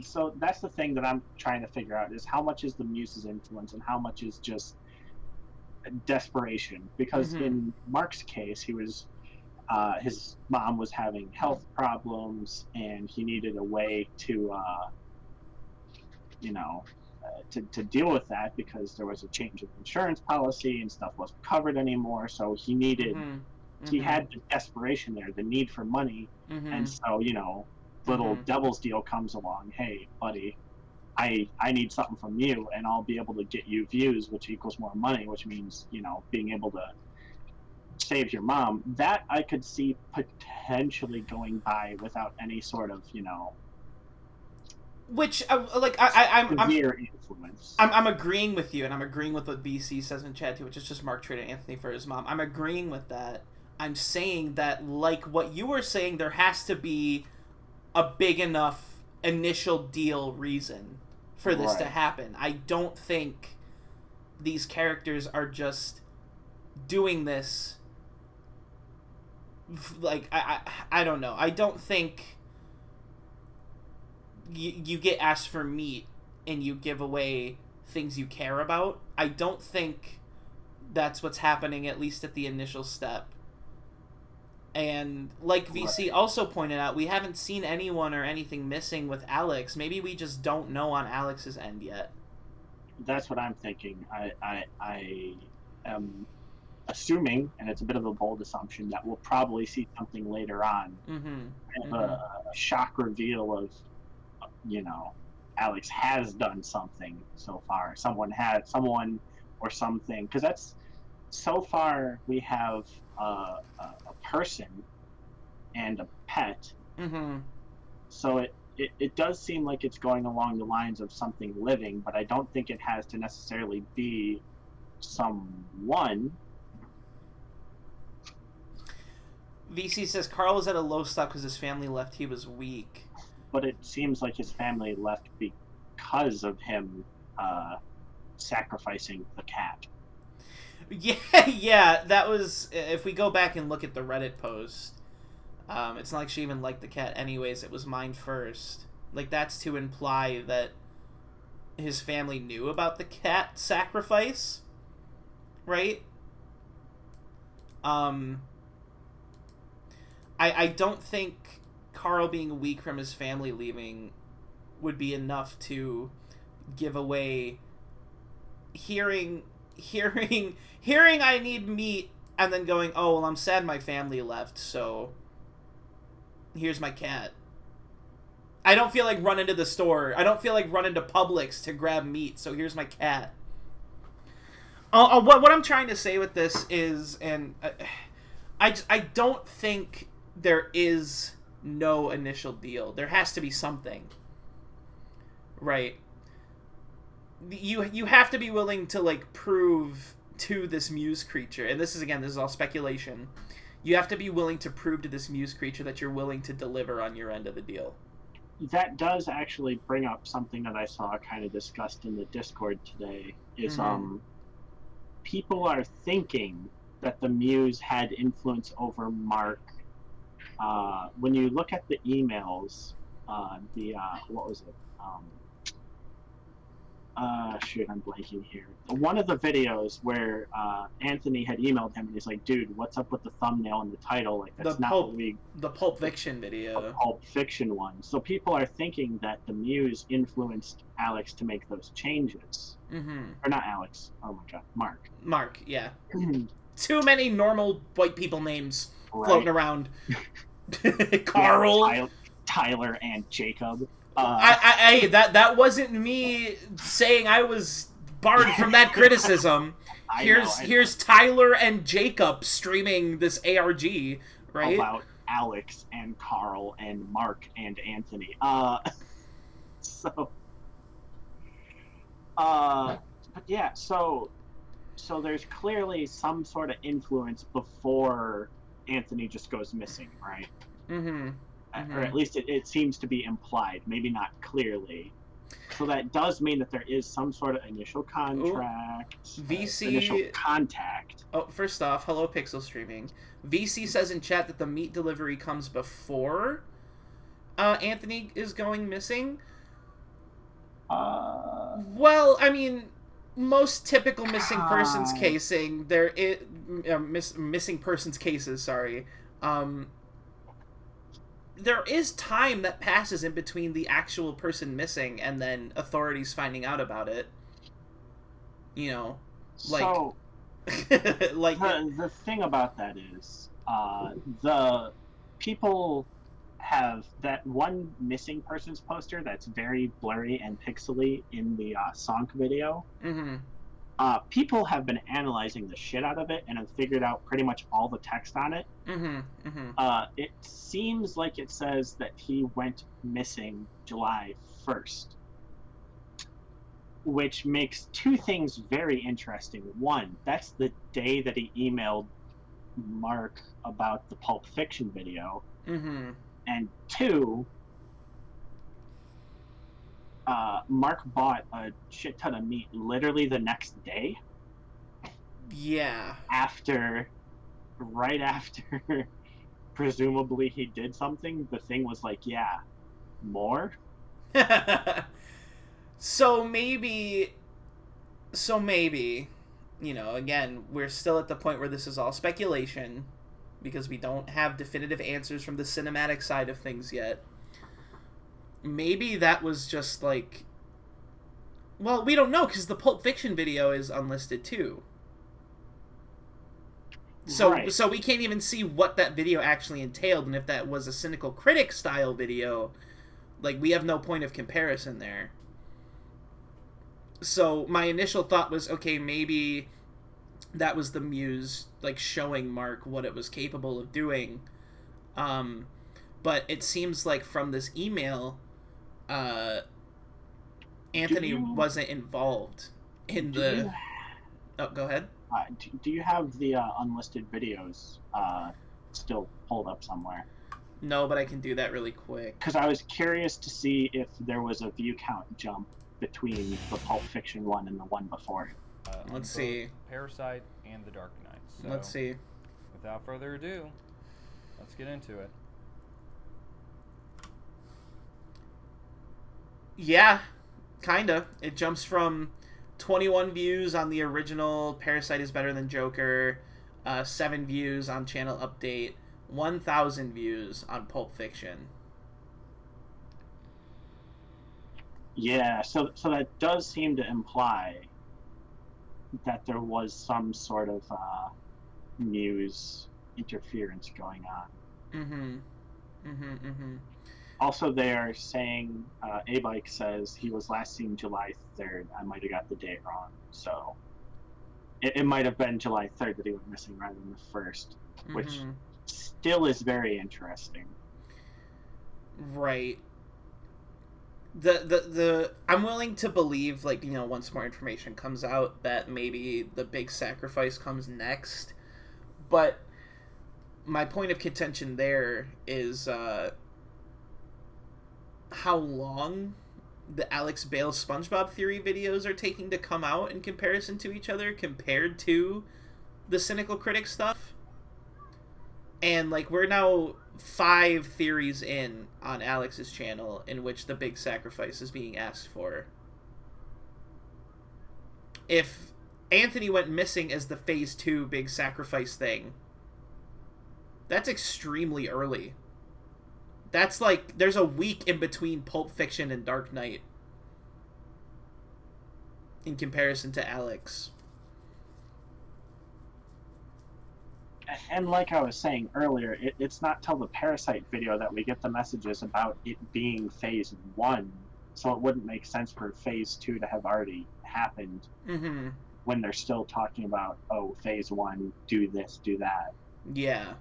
so that's the thing that I'm trying to figure out, is how much is the Muse's influence and how much is just desperation. Because in Mark's case, he was... his mom was having health problems, and he needed a way to... to deal with that, because there was a change of insurance policy and stuff wasn't covered anymore, so he needed he had the desperation there, the need for money, and so, you know, little devil's deal comes along, hey buddy, I need something from you and I'll be able to get you views, which equals more money, which means, you know, being able to save your mom. That I could see potentially going by without any sort of, you know, which, I'm agreeing with you, and I'm agreeing with what BC says in chat too, which is just Mark traded Anthony for his mom. I'm agreeing with that. I'm saying that, like what you were saying, there has to be a big enough initial deal reason for this to happen. I don't think these characters are just doing this like I don't know. I don't think you get asked for meat and you give away things you care about. I don't think that's what's happening, at least at the initial step. And like VC also pointed out, we haven't seen anyone or anything missing with Alex. Maybe we just don't know on Alex's end yet. That's what I'm thinking. I am assuming, and it's a bit of a bold assumption, that we'll probably see something later on. A shock reveal of, Alex has done something so far. Someone or something. Because that's, so far we have a person and a pet. So it does seem like it's going along the lines of something living, but I don't think it has to necessarily be someone. VC says Carl was at a low stop because his family left. He was weak. But it seems like his family left because of him sacrificing the cat. Yeah, that was... If we go back and look at the Reddit post, it's not like she even liked the cat anyways. It was mine first. Like, that's to imply that his family knew about the cat sacrifice, right? I don't think Carl being weak from his family leaving would be enough to give away hearing I need meat and then going, oh, well, I'm sad my family left, so here's my cat. I don't feel like running to the store. I don't feel like running to Publix to grab meat, so here's my cat. What I'm trying to say with this is, and I don't think there is no initial deal. There has to be something. Right? You have to be willing to, like, prove to this muse creature, and this is all speculation. You have to be willing to prove to this muse creature that you're willing to deliver on your end of the deal. That does actually bring up something that I saw kind of discussed in the Discord today, is people are thinking that the muse had influence over Mark. When you look at the emails, what was it? Shoot, I'm blanking here. One of the videos where Anthony had emailed him and he's like, dude, what's up with the thumbnail and the title? Like, that's the Pulp Fiction video. The Pulp Fiction one. So people are thinking that the muse influenced Alex to make those changes. Or not Alex. Oh my god, Mark. Mark, yeah. Too many normal white people names floating around. Carl. Yeah, Tyler and Jacob. That wasn't me saying I was barred from that criticism. Here's Tyler and Jacob streaming this ARG, right? About Alex and Carl and Mark and Anthony. But yeah, so there's clearly some sort of influence before Anthony just goes missing, right? Or at least it seems to be implied, maybe not clearly. So that does mean that there is some sort of initial contract, initial contact. Oh, first off, hello Pixel Streaming. VC says in chat that the meat delivery comes before Anthony is going missing. Well, I mean, most typical missing persons casing, there is missing persons cases. Sorry. There is time that passes in between the actual person missing and then authorities finding out about it. You know, like, so, like the thing about that is, the people have that one missing persons poster that's very blurry and pixely in the Sonk video. People have been analyzing the shit out of it and have figured out pretty much all the text on it. It seems like it says that he went missing July 1st, which makes two things very interesting. One, that's the day that he emailed Mark about the Pulp Fiction video. And two, Mark bought a shit ton of meat literally the next day. Yeah. Right after, presumably he did something, the thing was like, yeah, more? So maybe, you know, again, we're still at the point where this is all speculation because we don't have definitive answers from the cinematic side of things yet. Maybe that was just like, well, we don't know because the Pulp Fiction video is unlisted too. So, Right. so we can't even see what that video actually entailed, and if that was a Cynical Critic style video, like, we have no point of comparison there. So my initial thought was, okay, maybe that was the Muse, like, showing Mark what it was capable of doing. But it seems like from this email, Anthony wasn't involved in the... Oh, go ahead. Do you have the unlisted videos still pulled up somewhere? No, but I can do that really quick. Because I was curious to see if there was a view count jump between the Pulp Fiction one and the one before. Let's see. Parasite and The Dark Knight. So, let's see. Without further ado, let's get into it. Yeah, kinda. It jumps from 21 views on the original Parasite is Better Than Joker, 7 views on Channel Update, 1,000 views on Pulp Fiction. Yeah, so that does seem to imply that there was some sort of Muse interference going on. Also, they are saying, A-Bike says he was last seen July 3rd. I might have got the date wrong. So it might have been July 3rd that he went missing rather than the 1st, which still is very interesting. Right. The I'm willing to believe, like, you know, once more information comes out, that maybe the big sacrifice comes next. But my point of contention there is how long the Alex Bale SpongeBob Theory videos are taking to come out in comparison to each other compared to the Cynical Critic stuff. And, like, we're now 5 theories in on Alex's channel in which the big sacrifice is being asked for. If Anthony went missing as the Phase 2 big sacrifice thing, that's extremely early. That's like, there's a week in between Pulp Fiction and Dark Knight in comparison to Alex. And like I was saying earlier, it's not till the Parasite video that we get the messages about it being Phase 1, so it wouldn't make sense for Phase 2 to have already happened when they're still talking about, oh, Phase 1, do this, do that. Yeah.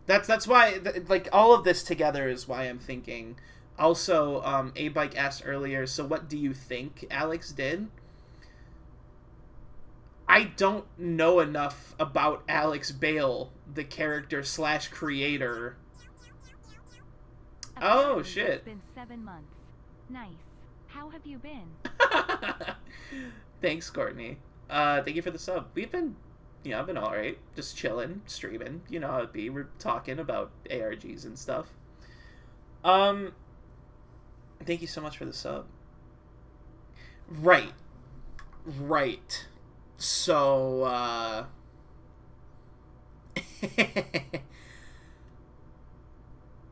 That's why, like, all of this together is why I'm thinking. Also, A-Bike asked earlier, so what do you think Alex did? I don't know enough about Alex Bale, the character / creator. Oh, shit. It's been 7 months. Nice. How have you been? Thanks, Courtney. Thank you for the sub. We've been, I've been alright. Just chilling, streaming. You know how it be. We're talking about ARGs and stuff. Thank you so much for the sub. Right. So,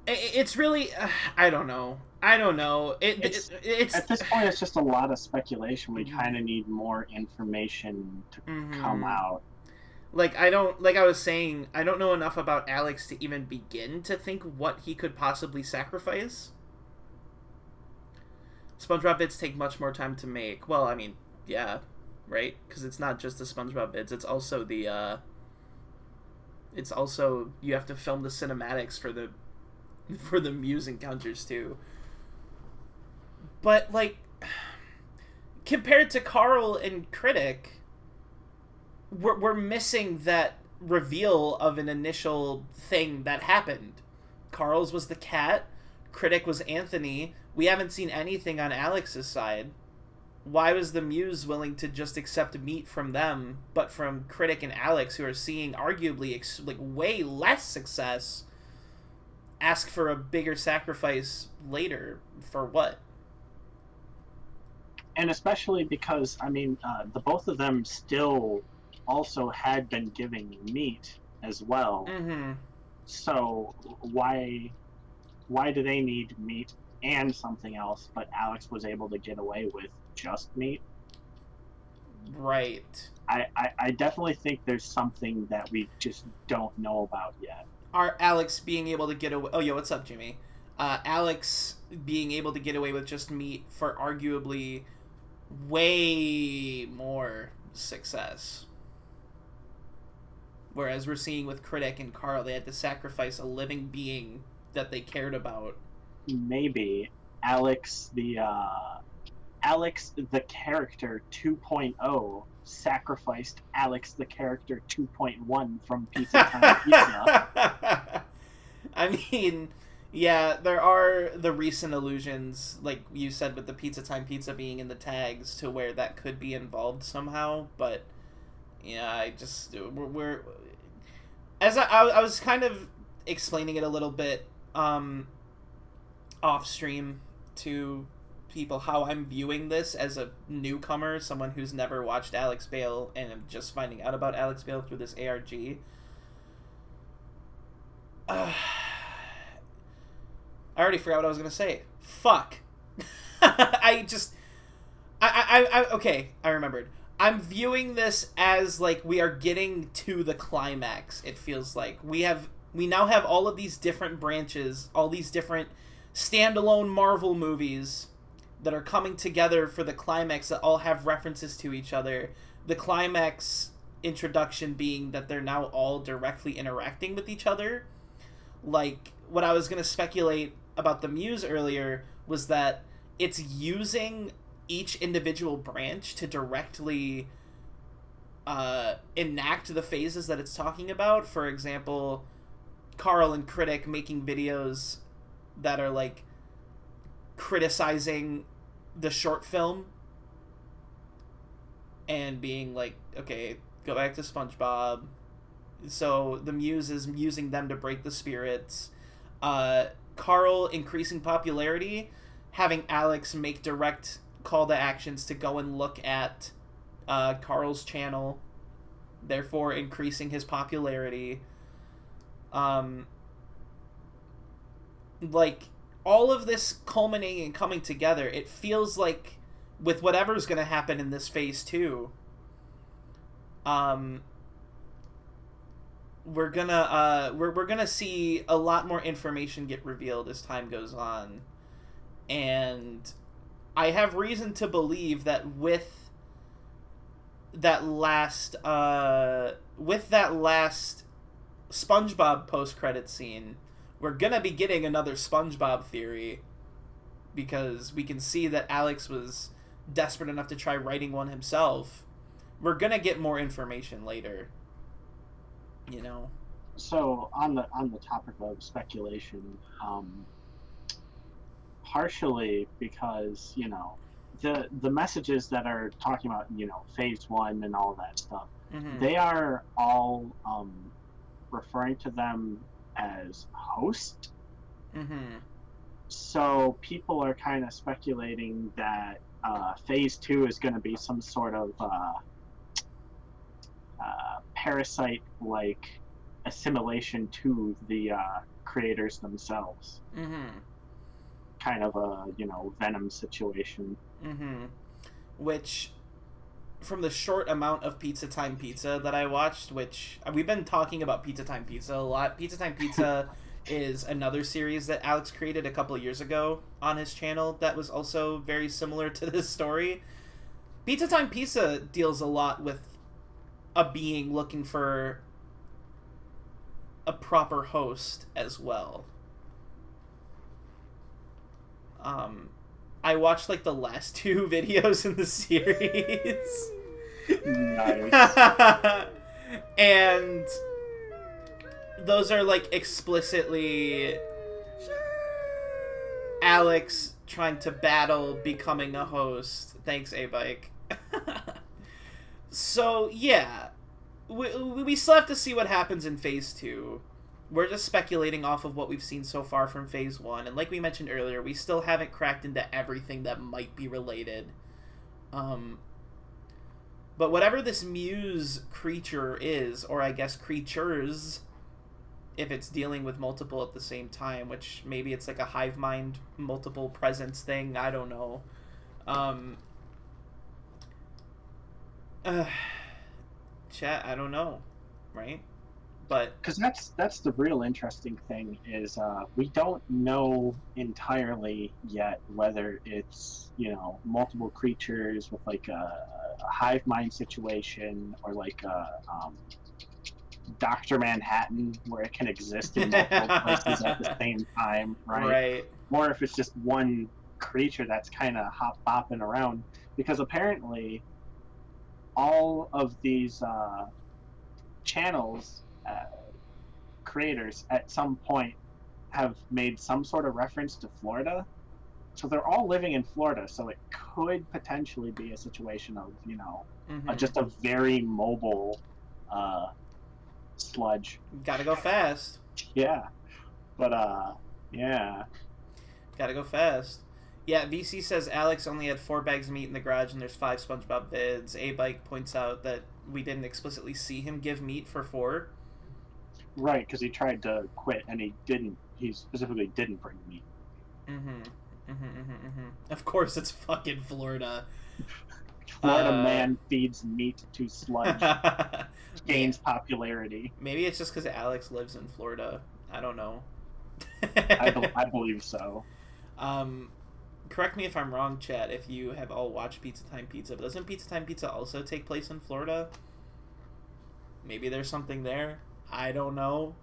it's really, I don't know. It's at this point, it's just a lot of speculation. We kind of need more information to come out. Like I was saying, I don't know enough about Alex to even begin to think what he could possibly sacrifice. SpongeBob vids take much more time to make. Well, I mean, yeah, right? Because it's not just the SpongeBob vids. It's also the, you have to film the cinematics for the Muse encounters too. But, like, compared to Carl and Critic, we're missing that reveal of an initial thing that happened. Carl's was the cat. Critic was Anthony. We haven't seen anything on Alex's side. Why was the Muse willing to just accept meat from them, but from Critic and Alex, who are seeing arguably like way less success, ask for a bigger sacrifice later? For what? And especially because, I mean, the both of them still also had been giving meat as well. Mm-hmm. So why do they need meat and something else, but Alex was able to get away with just meat? Right. I definitely think there's something that we just don't know about yet. Are Alex being able to get away... Oh, yo, what's up, Jimmy? Alex being able to get away with just meat for arguably way more success. Whereas we're seeing with Critic and Carl, they had to sacrifice a living being that they cared about. Maybe Alex the character 2.0 sacrificed Alex the character 2.1 from Pizza Time Pizza. I mean, yeah, there are the recent allusions, like you said, with the Pizza Time Pizza being in the tags, to where that could be involved somehow. But yeah, we're as I was kind of explaining it a little bit off stream to people how I'm viewing this as a newcomer, someone who's never watched Alex Bale and I'm just finding out about Alex Bale through this ARG. I already forgot what I was gonna say. Fuck. Okay, I remembered. I'm viewing this as like we are getting to the climax. It feels like we now have all of these different branches, all these different standalone Marvel movies that are coming together for the climax that all have references to each other. The climax introduction being that they're now all directly interacting with each other. Like, what I was going to speculate about the Muse earlier was that it's using each individual branch to directly enact the phases that it's talking about. For example, Carl and Critic making videos that are like criticizing the short film and being like, okay, go back to SpongeBob. So the Muse is using them to break the spirits. Carl increasing popularity, having Alex make direct call to actions to go and look at Carl's channel, therefore increasing his popularity. Like, all of this culminating and coming together, it feels like with whatever's going to happen in this phase 2, we're gonna see a lot more information get revealed as time goes on, and I have reason to believe that with that last SpongeBob post-credit scene, we're gonna be getting another SpongeBob theory, because we can see that Alex was desperate enough to try writing one himself. We're gonna get more information later, you know. So on the topic of speculation, partially because, you know, the messages that are talking about, you know, phase 1 and all that stuff, they are all referring to them as host. So people are kind of speculating that phase 2 is going to be some sort of parasite like assimilation to the creators themselves. Kind of a, you know, Venom situation. Which, from the short amount of Pizza Time Pizza that I watched, which we've been talking about Pizza Time Pizza a lot. Pizza Time Pizza is another series that Alex created a couple of years ago on his channel that was also very similar to this story. Pizza Time Pizza deals a lot with a being looking for a proper host as well. I watched like the last 2 videos in the series. Nice. And those are like explicitly Alex trying to battle becoming a host. Thanks, A-Bike. So, yeah. We still have to see what happens in Phase 2. We're just speculating off of what we've seen so far from Phase 1. And like we mentioned earlier, we still haven't cracked into everything that might be related. But whatever this muse creature is, or I guess creatures, if it's dealing with multiple at the same time, which maybe it's like a hive mind multiple presence thing, I don't know. Chat, I don't know, right? But because that's the real interesting thing is we don't know entirely yet whether it's, you know, multiple creatures with like a hive mind situation, or like a Dr. Manhattan where it can exist in multiple places at the same time, right? Right. Or if it's just one creature that's kind of hop-bopping around, because apparently all of these channels creators at some point have made some sort of reference to Florida, so they're all living in Florida, so it could potentially be a situation of, you know, just a very mobile sludge. Gotta go fast. Yeah, but yeah, gotta go fast. Yeah, VC says Alex only had 4 bags of meat in the garage and there's 5 SpongeBob vids. A-Bike points out that we didn't explicitly see him give meat for 4. Right, because he tried to quit and he didn't. He specifically didn't bring meat. Of course, it's fucking Florida. Florida man feeds meat to sludge. Gains popularity. Maybe it's just because Alex lives in Florida. I don't know. I believe so. Correct me if I'm wrong, chat, if you have all watched Pizza Time Pizza, but doesn't Pizza Time Pizza also take place in Florida? Maybe there's something there. I don't know.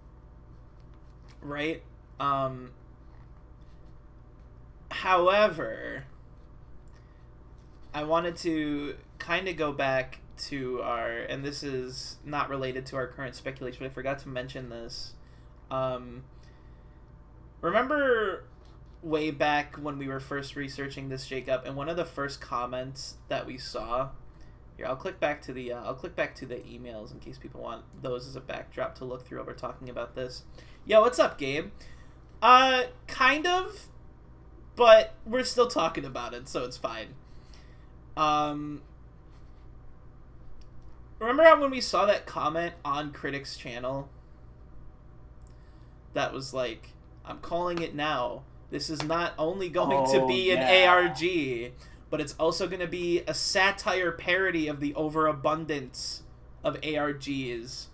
Right? However, I wanted to kind of go back to our, and this is not related to our current speculation, but I forgot to mention this. Remember way back when we were first researching this, Jacob, and one of the first comments that we saw, here, I'll click back to the emails in case people want those as a backdrop to look through while we're talking about this. Yo, what's up, Gabe? Kind of, but we're still talking about it, so it's fine. Remember how when we saw that comment on Critic's channel that was like, I'm calling it now. This is not only going to be an ARG, but it's also going to be a satire parody of the overabundance of ARGs.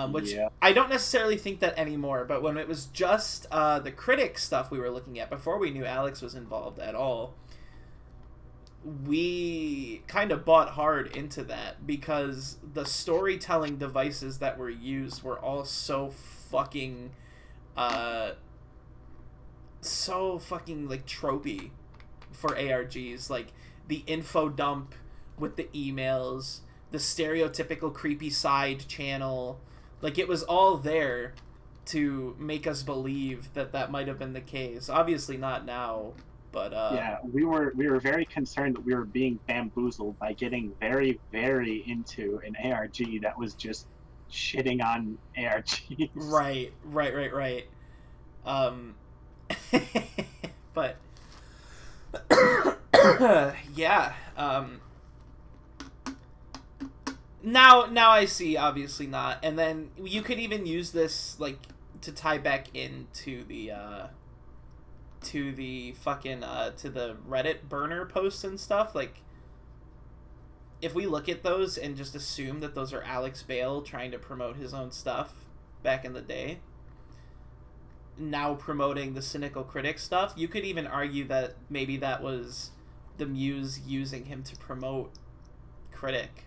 Which I don't necessarily think that anymore, but when it was just the Critic stuff we were looking at before we knew Alex was involved at all, we kind of bought hard into that because the storytelling devices that were used were all so fucking like tropey for ARGs, like the info dump with the emails, the stereotypical creepy side channel, like it was all there to make us believe that that might have been the case. Obviously not now, but yeah, we were very concerned that we were being bamboozled by getting very, very into an ARG that was just shitting on ARGs. Right. But yeah, now I see, obviously not. And then you could even use this like to tie back into the to the fucking to the Reddit burner posts and stuff. Like, if we look at those and just assume that those are Alex Bale trying to promote his own stuff back in the day, now promoting the Cynical Critic stuff, you could even argue that maybe that was the Muse using him to promote Critic,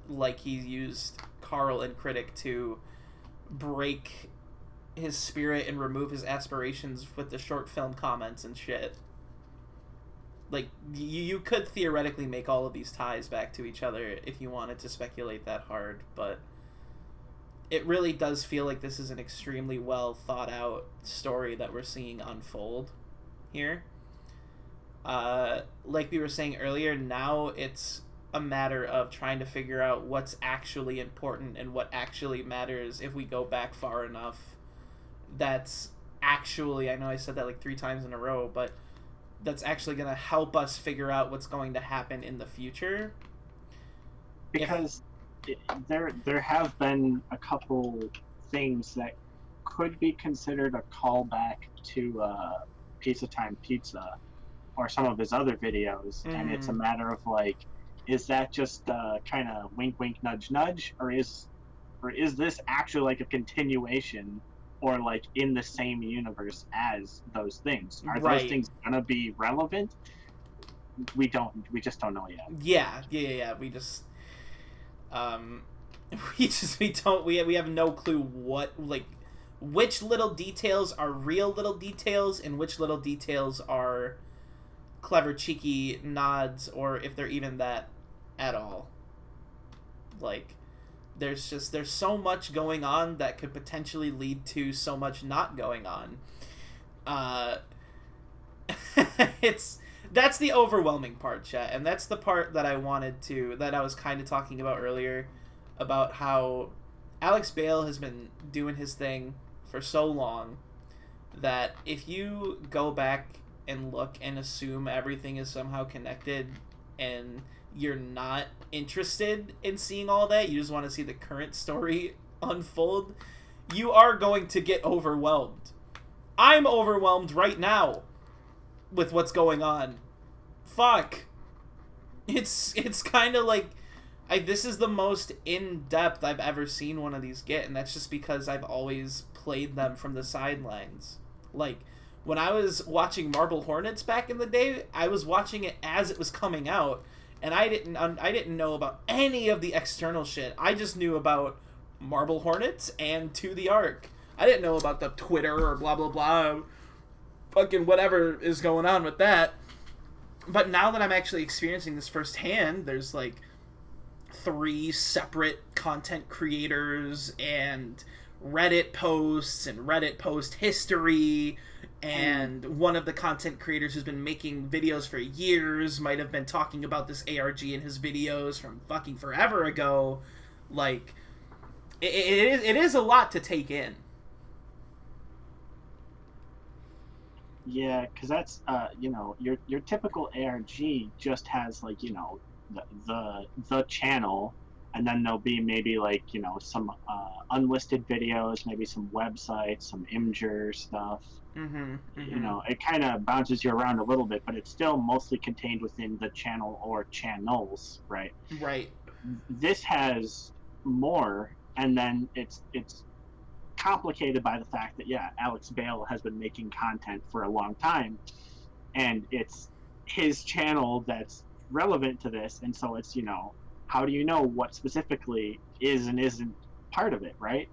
like he used Carl and Critic to break his spirit and remove his aspirations with the short film comments and shit. Like, you could theoretically make all of these ties back to each other if you wanted to speculate that hard, but it really does feel like this is an extremely well thought out story that we're seeing unfold. here. Like we were saying earlier, now it's a matter of trying to figure out what's actually important and what actually matters if we go back far enough. That's actually, I know I said that like 3 times in a row, but that's actually going to help us figure out what's going to happen in the future. Because there have been a couple things that could be considered a callback to Pizza Time Pizza or some of his other videos, and it's a matter of like, is that just kind of wink wink nudge nudge, or is this actually like a continuation or like in the same universe as those things? Are those things gonna be relevant? We just don't know yet. Yeah. We have no clue what, like, which little details are real little details and which little details are clever, cheeky nods, or if they're even that at all. Like, there's so much going on that could potentially lead to so much not going on. That's the overwhelming part, chat, and that's the part that I was kind of talking about earlier, about how Alex Bale has been doing his thing for so long that if you go back and look and assume everything is somehow connected and you're not interested in seeing all that, you just want to see the current story unfold, you are going to get overwhelmed. I'm overwhelmed right now with what's going on. Fuck. It's kind of like, this is the most in-depth I've ever seen one of these get, and that's just because I've always played them from the sidelines. Like, when I was watching Marble Hornets back in the day, I was watching it as it was coming out, and I didn't know about any of the external shit. I just knew about Marble Hornets and To the Ark. I didn't know about the Twitter or blah blah blah, fucking whatever is going on with that. But now that I'm actually experiencing this firsthand, there's like 3 separate content creators and Reddit posts and Reddit post history, and one of the content creators who's been making videos for years might have been talking about this ARG in his videos from fucking forever ago. Like, it is a lot to take in. Yeah, because that's your typical ARG just has like the channel, and then there'll be maybe like some unlisted videos, maybe some websites, some Imgur stuff. It kind of bounces you around a little bit, but it's still mostly contained within the channel or channels, right? Right. This has more, and then it's complicated by the fact that Alex Bale has been making content for a long time, and it's his channel that's relevant to this, and so it's how do you know what specifically is and isn't part of it, right?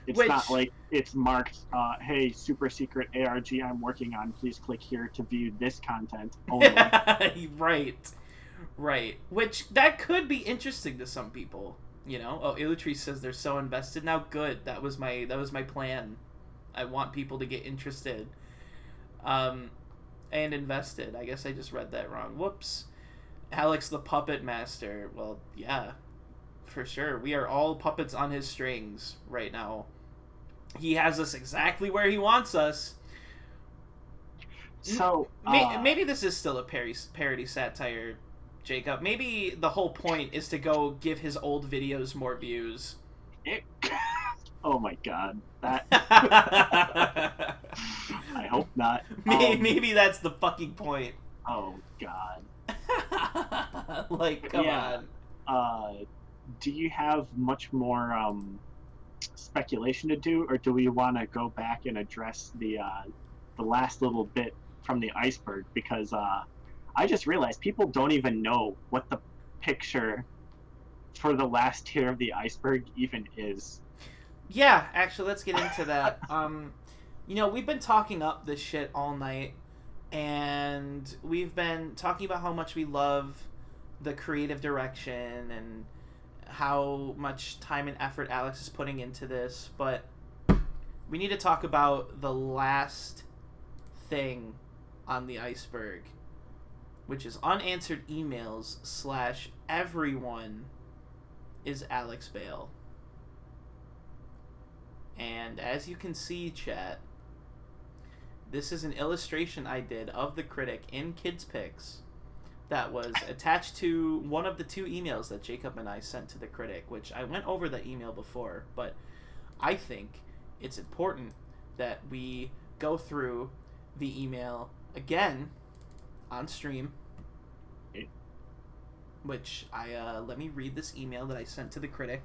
It's not like it's marked hey, super secret ARG I'm working on, please click here to view this content only. right, which that could be interesting to some people. Illutree says they're so invested now. Good. That was my plan. I want people to get interested, and invested. I guess I just read that wrong. Whoops. Alex the Puppet Master. Well, yeah, for sure. We are all puppets on his strings right now. He has us exactly where he wants us. So maybe this is still a parody satire, Jacob. Maybe the whole point is to go give his old videos more views. Oh my god. That I hope not. Maybe that's the fucking point. Oh god. Like, come on. Do you have much more speculation to do, or do we want to go back and address the last little bit from the iceberg? Because I just realized people don't even know what the picture for the last tier of the iceberg even is. Yeah, actually, let's get into that. We've been talking up this shit all night, and we've been talking about how much we love the creative direction and how much time and effort Alex is putting into this, but we need to talk about the last thing on the iceberg, which is unanswered emails / everyone is Alex Bale. And as you can see, chat, this is an illustration I did of the critic in Kids Pics that was attached to one of the 2 emails that Jacob and I sent to the critic, which I went over the email before, but I think it's important that we go through the email again on stream, which let me read this email that I sent to the critic.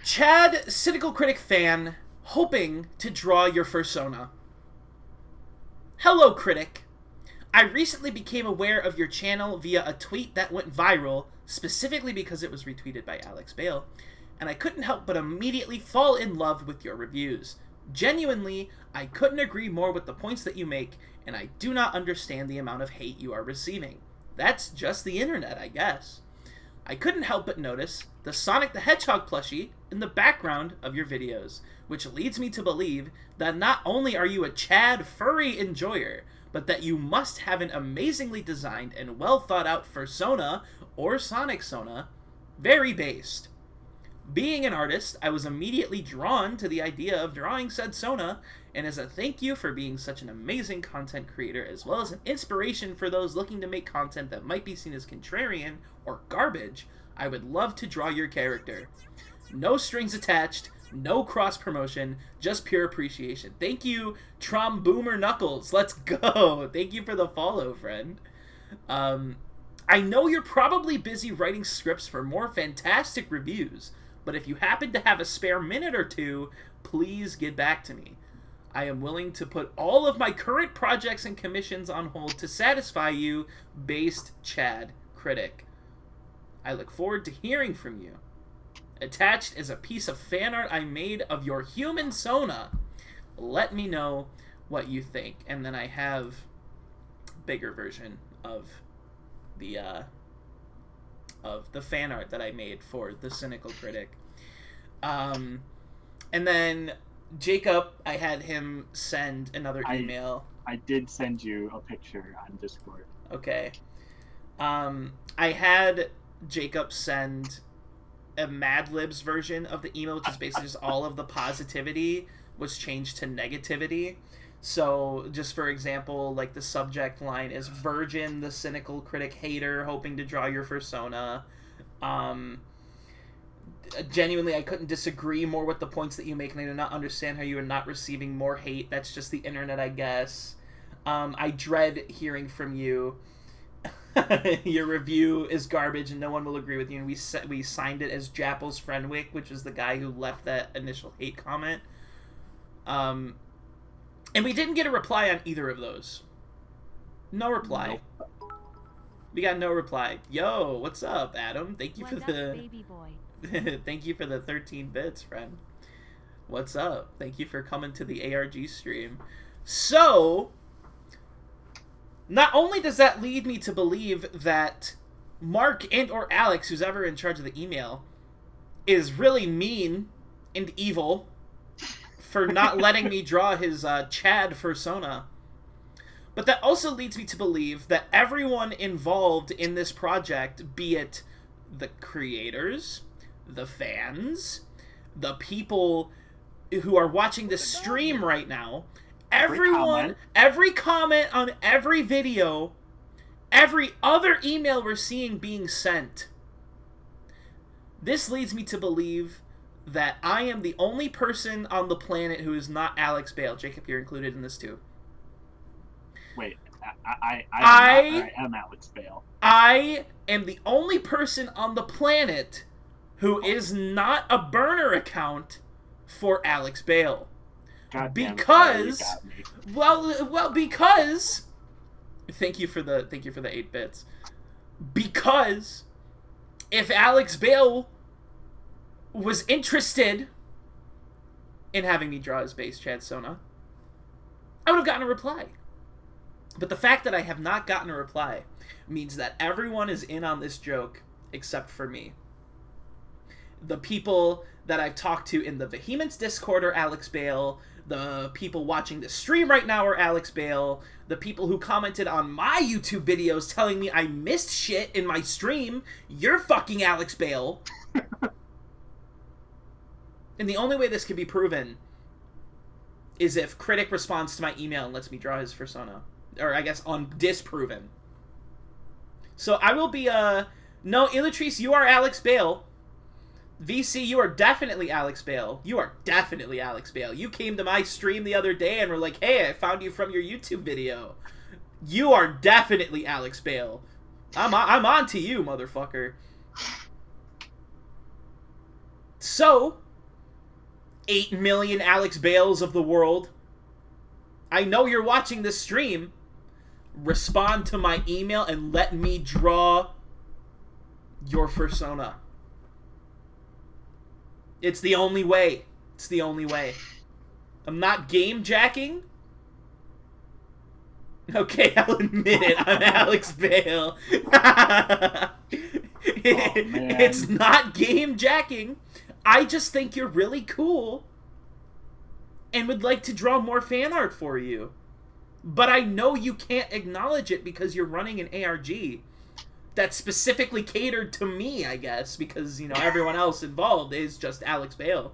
Chad, Cynical Critic fan, hoping to draw your fursona. Hello, critic. I recently became aware of your channel via a tweet that went viral, specifically because it was retweeted by Alex Bale, and I couldn't help but immediately fall in love with your reviews. Genuinely, I couldn't agree more with the points that you make, and I do not understand the amount of hate you are receiving. That's just the internet, I guess. I couldn't help but notice the Sonic the Hedgehog plushie in the background of your videos, which leads me to believe that not only are you a Chad furry enjoyer, but that you must have an amazingly designed and well thought out fursona or Sonic Sona, very based. Being an artist, I was immediately drawn to the idea of drawing said Sona, and as a thank you for being such an amazing content creator, as well as an inspiration for those looking to make content that might be seen as contrarian or garbage, I would love to draw your character. No strings attached, no cross-promotion, just pure appreciation. Thank you, Trom Boomer Knuckles. Let's go. Thank you for the follow, friend. I know you're probably busy writing scripts for more fantastic reviews, but if you happen to have a spare minute or 2, please get back to me. I am willing to put all of my current projects and commissions on hold to satisfy you, based Chad Critic. I look forward to hearing from you. Attached is a piece of fan art I made of your human Sona. Let me know what you think. And then I have a bigger version of the fan art that I made for the Cynical Critic. And then Jacob, I had him send another email. I did send you a picture on Discord. Okay. I had Jacob send a Mad Libs version of the email, which is basically just all of the positivity was changed to negativity. So, just for example, like the subject line is Virgin, the Cynical Critic hater, hoping to draw your fursona. Genuinely, I couldn't disagree more with the points that you make, and I do not understand how you are not receiving more hate. That's just the internet, I guess. I dread hearing from you. Your review is garbage and no one will agree with you, and we signed it as Jappel's Friendwick, which is the guy who left that initial hate comment. And we didn't get a reply on either of those. No reply. Nope. We got no reply. Yo, what's up, Adam? Thank you for the baby boy. Thank you for the 13 bits, friend. What's up? Thank you for coming to the ARG stream. So, not only does that lead me to believe that Mark and or Alex, who's ever in charge of the email, is really mean and evil for not letting me draw his Chad fursona. But that also leads me to believe that everyone involved in this project, be it the creators, the fans, the people who are watching this stream right now, every comment on every video, every other email we're seeing being sent, this leads me to believe that I am the only person on the planet who is not Alex Bale. Jacob, you're included in this too. Wait, I am Alex Bale. I am the only person on the planet who is not a burner account for Alex Bale. God because damn it, you well because thank you for the 8 bits. Because if Alex Bale was interested in having me draw his base Chad Sona, I would have gotten a reply. But the fact that I have not gotten a reply means that everyone is in on this joke except for me. The people that I've talked to in the Vehemence Discord are Alex Bale. The people watching the stream right now are Alex Bale. The people who commented on my YouTube videos telling me I missed shit in my stream, you're fucking Alex Bale. And the only way this can be proven is if Critic responds to my email and lets me draw his persona. Or I guess disproven. So I will be, no, Illutrice, you are Alex Bale. VC, you are definitely Alex Bale. You are definitely Alex Bale. You came to my stream the other day and were like, hey, I found you from your YouTube video. You are definitely Alex Bale. I'm on to you, motherfucker. So, 8 million Alex Bales of the world, I know you're watching this stream. Respond to my email and let me draw your persona. It's the only way. It's the only way. I'm not game jacking. Okay, I'll admit it. I'm Alex Bale. It's not game jacking. I just think you're really cool and would like to draw more fan art for you. But I know you can't acknowledge it because you're running an ARG that's specifically catered to me, I guess, because, you know, everyone else involved is just Alex Bale.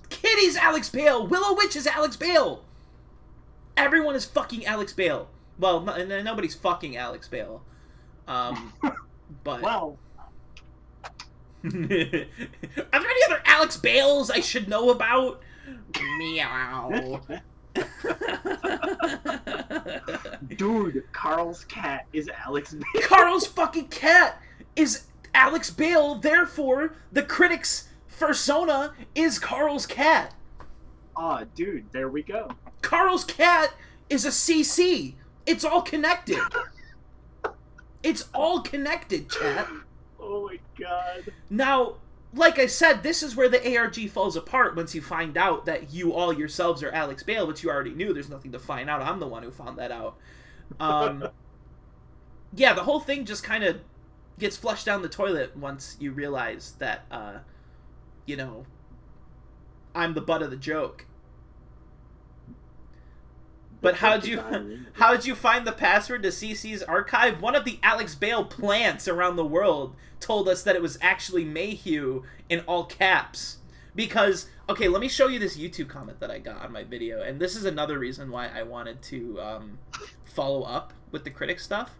Kitty's Alex Bale! Willow Witch is Alex Bale! Everyone is fucking Alex Bale. Well, nobody's fucking Alex Bale. But... Well... Are there any other Alex Bales I should know about? Meow. Dude, Carl's cat is Alex Bale. Carl's fucking cat is Alex Bale, therefore the critic's persona is Carl's cat. Aw, dude, there we go. Carl's cat is a CC. It's all connected. It's all connected, chat. Oh my god. Now, like I said, this is where the ARG falls apart once you find out that you all yourselves are Alex Bale, which you already knew. There's nothing to find out. I'm the one who found that out. Yeah, the whole thing just kind of gets flushed down the toilet once you realize that, you know, I'm the butt of the joke. But how'd you find the password to CC's archive? One of the Alex Bale plants around the world told us that it was actually Mayhew in all caps. Because, okay, let me show you this YouTube comment that I got on my video. And this is another reason why I wanted to follow up with the critic stuff.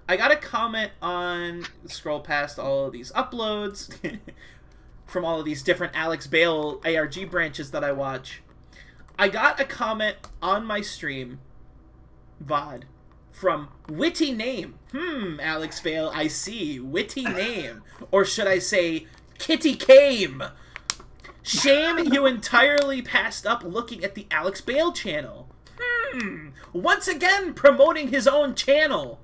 I got a comment on, scroll past all of these uploads from all of these different Alex Bale ARG branches that I watch. I got a comment on my stream, VOD, from Witty Name. Alex Bale, I see. Witty Name. Or should I say, Kitty Came. Shame you entirely passed up looking at the Alex Bale channel. Once again, promoting his own channel.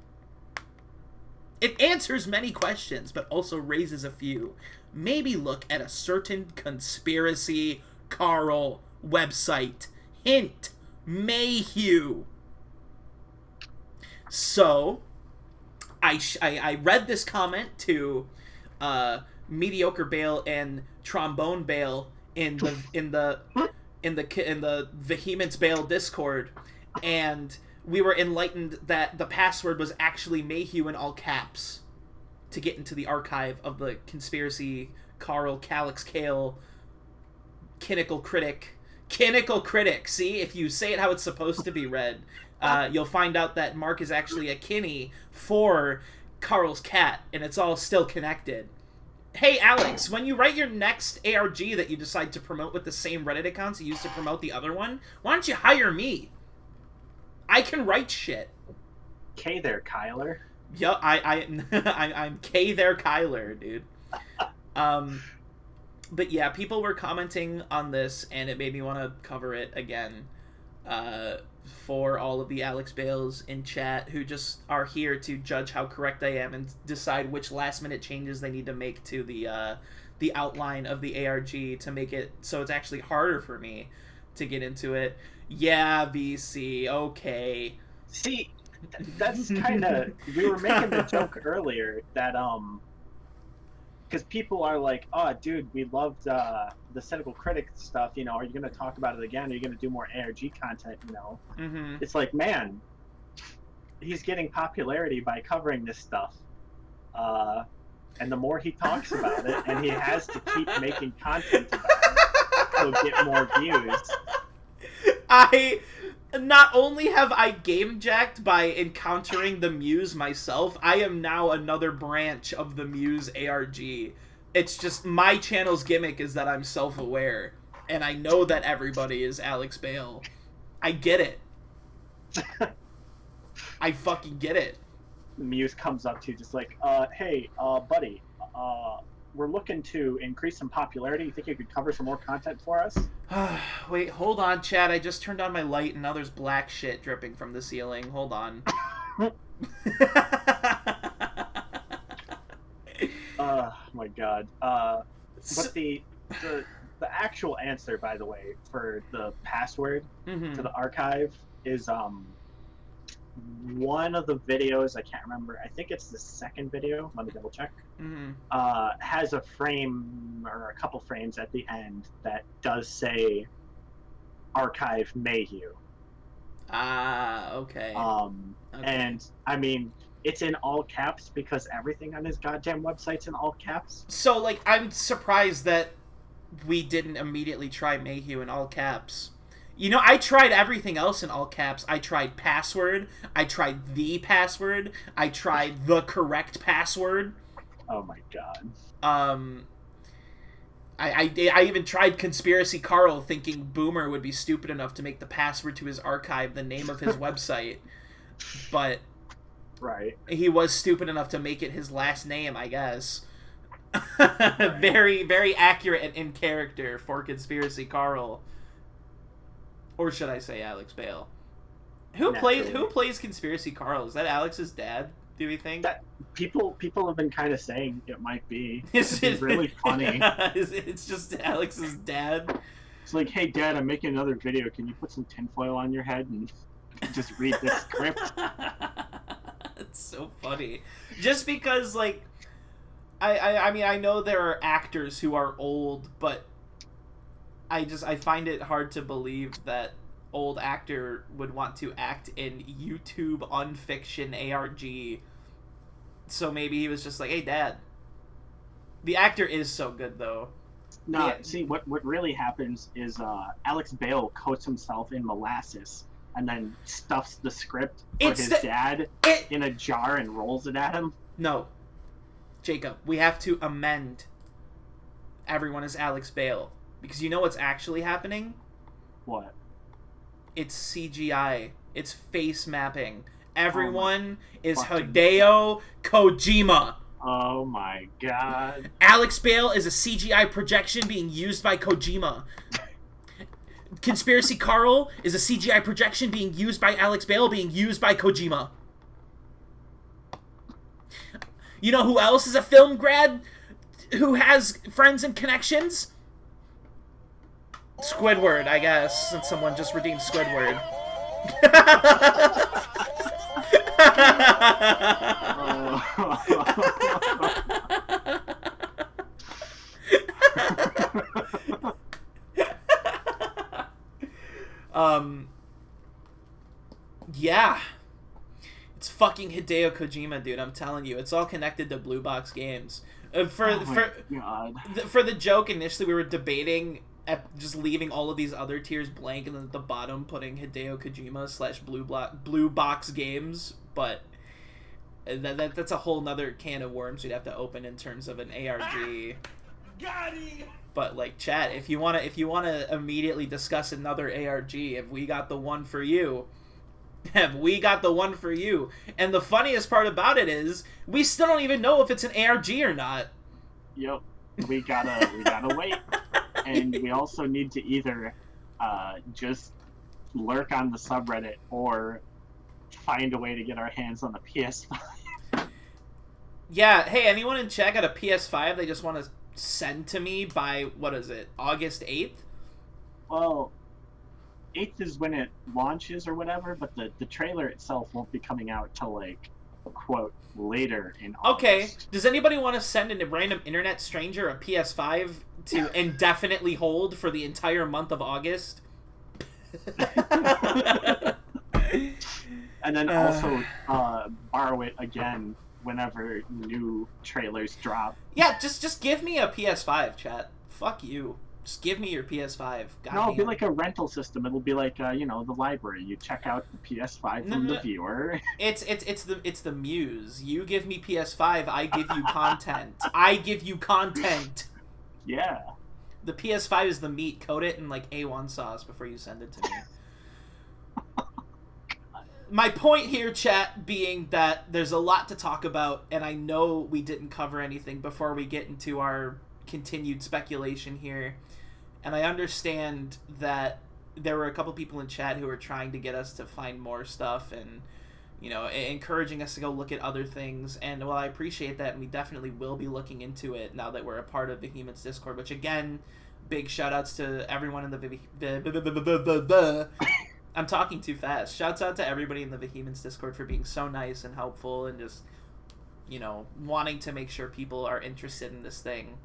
It answers many questions, but also raises a few. Maybe look at a certain conspiracy Carl website. Hint, Mayhew. So, I read this comment to Mediocre Bale and Trombone Bale in the Vehemence Bale Discord, and we were enlightened that the password was actually Mayhew in all caps to get into the archive of the conspiracy Carl Calix Kale CYNICAL Critic. See, if you say it how it's supposed to be read, you'll find out that Mark is actually a Kinney for Carl's cat, and it's all still connected. Hey, Alex, when you write your next ARG that you decide to promote with the same Reddit accounts you used to promote the other one, why don't you hire me? I can write shit. K there, Kyler. Yeah, I'm K there, Kyler, dude. But yeah, people were commenting on this, and it made me want to cover it again for all of the Alex Bales in chat who just are here to judge how correct I am and decide which last-minute changes they need to make to the outline of the ARG to make it so it's actually harder for me to get into it. Yeah, VC, okay. See, that's kind of... We were making the joke earlier that, because people are like, oh, dude, we loved the Cynical Critic stuff. You know, are you going to talk about it again? Are you going to do more ARG content? You know, it's like, man, he's getting popularity by covering this stuff. And the more he talks about it, and he has to keep making content about it, he'll get more views. Not only have I game jacked by encountering the Muse myself, I am now another branch of the Muse ARG. It's just my channel's gimmick is that I'm self-aware, and I know that everybody is Alex Bale. I get it. I fucking get it. The Muse comes up to you just like, hey, buddy, we're looking to increase some popularity. You think you could cover some more content for us? Wait, hold on, Chad. I just turned on my light and now there's black shit dripping from the ceiling. Hold on. My God. But the actual answer, by the way, for the password to the archive is one of the videos, I can't remember, I think it's the second video, let me double check, has a frame or a couple frames at the end that does say Archive Mayhew. Okay. And I mean, it's in all caps because everything on his goddamn website's in all caps. So, like, I'm surprised that we didn't immediately try Mayhew in all caps. You know, I tried everything else in all caps. I tried password. I tried the password. I tried the correct password. Oh my God. I even tried Conspiracy Carl, thinking Boomer would be stupid enough to make the password to his archive the name of his website. But right, he was stupid enough to make it his last name, I guess. Right. Very, very accurate and in character for Conspiracy Carl. Or should I say Alex Bale? Who plays Conspiracy Carl? Is that Alex's dad, do we think? That people have been kind of saying it might be. It's really funny. It's just Alex's dad. It's like, hey Dad, I'm making another video. Can you put some tinfoil on your head and just read this script? It's so funny. Just because, like, I mean, I know there are actors who are old, but I find it hard to believe that old actor would want to act in YouTube unfiction ARG. So maybe he was just like, hey, Dad. The actor is so good, though. No, yeah. See, what really happens is Alex Bale coats himself in molasses and then stuffs the script for his dad in a jar and rolls it at him. No. Jacob, we have to amend everyone as Alex Bale. Because you know what's actually happening? What? It's CGI. It's face mapping. Everyone is Hideo Kojima. Oh my God. Alex Bale is a CGI projection being used by Kojima. Conspiracy Carl is a CGI projection being used by Alex Bale being used by Kojima. You know who else is a film grad who has friends and connections? Squidward, I guess, since someone just redeemed Squidward. Yeah. It's fucking Hideo Kojima, dude. I'm telling you, it's all connected to Blue Box Games. For the joke, initially we were debating at just leaving all of these other tiers blank, and then at the bottom putting Hideo Kojima / Blue Box Games, but that's a whole nother can of worms we'd have to open in terms of an ARG. But like, chat, if you wanna immediately discuss another ARG, have we got the one for you? Have we got the one for you? And the funniest part about it is we still don't even know if it's an ARG or not. Yep, we gotta wait, and we also need to either just lurk on the subreddit or find a way to get our hands on the PS5. Yeah, hey, anyone in chat got a PS5 they just want to send to me by, what is it, August 8th? Well, 8th is when it launches or whatever, but the trailer itself won't be coming out till like quote, later in Okay, August. does anybody want to send a random internet stranger a PS5 to indefinitely hold for the entire month of August? And then also borrow it again whenever new trailers drop. Yeah, just give me a PS5, chat. Fuck you. Just give me your PS5. No, it'll be like a rental system. It'll be like the library. You check out the PS5 from the viewer. It's the Muse. You give me PS5, I give you content. I give you content. Yeah. The PS5 is the meat. Coat it in like A1 sauce before you send it to me. My point here, chat, being that there's a lot to talk about, and I know we didn't cover anything before we get into our continued speculation here. And I understand that there were a couple people in chat who were trying to get us to find more stuff and, encouraging us to go look at other things. And while I appreciate that, and we definitely will be looking into it now that we're a part of Behemoth's Discord, which again, big shout outs to everyone in the I'm talking too fast. Shouts out to everybody in the Behemoth's Discord for being so nice and helpful and just, wanting to make sure people are interested in this thing.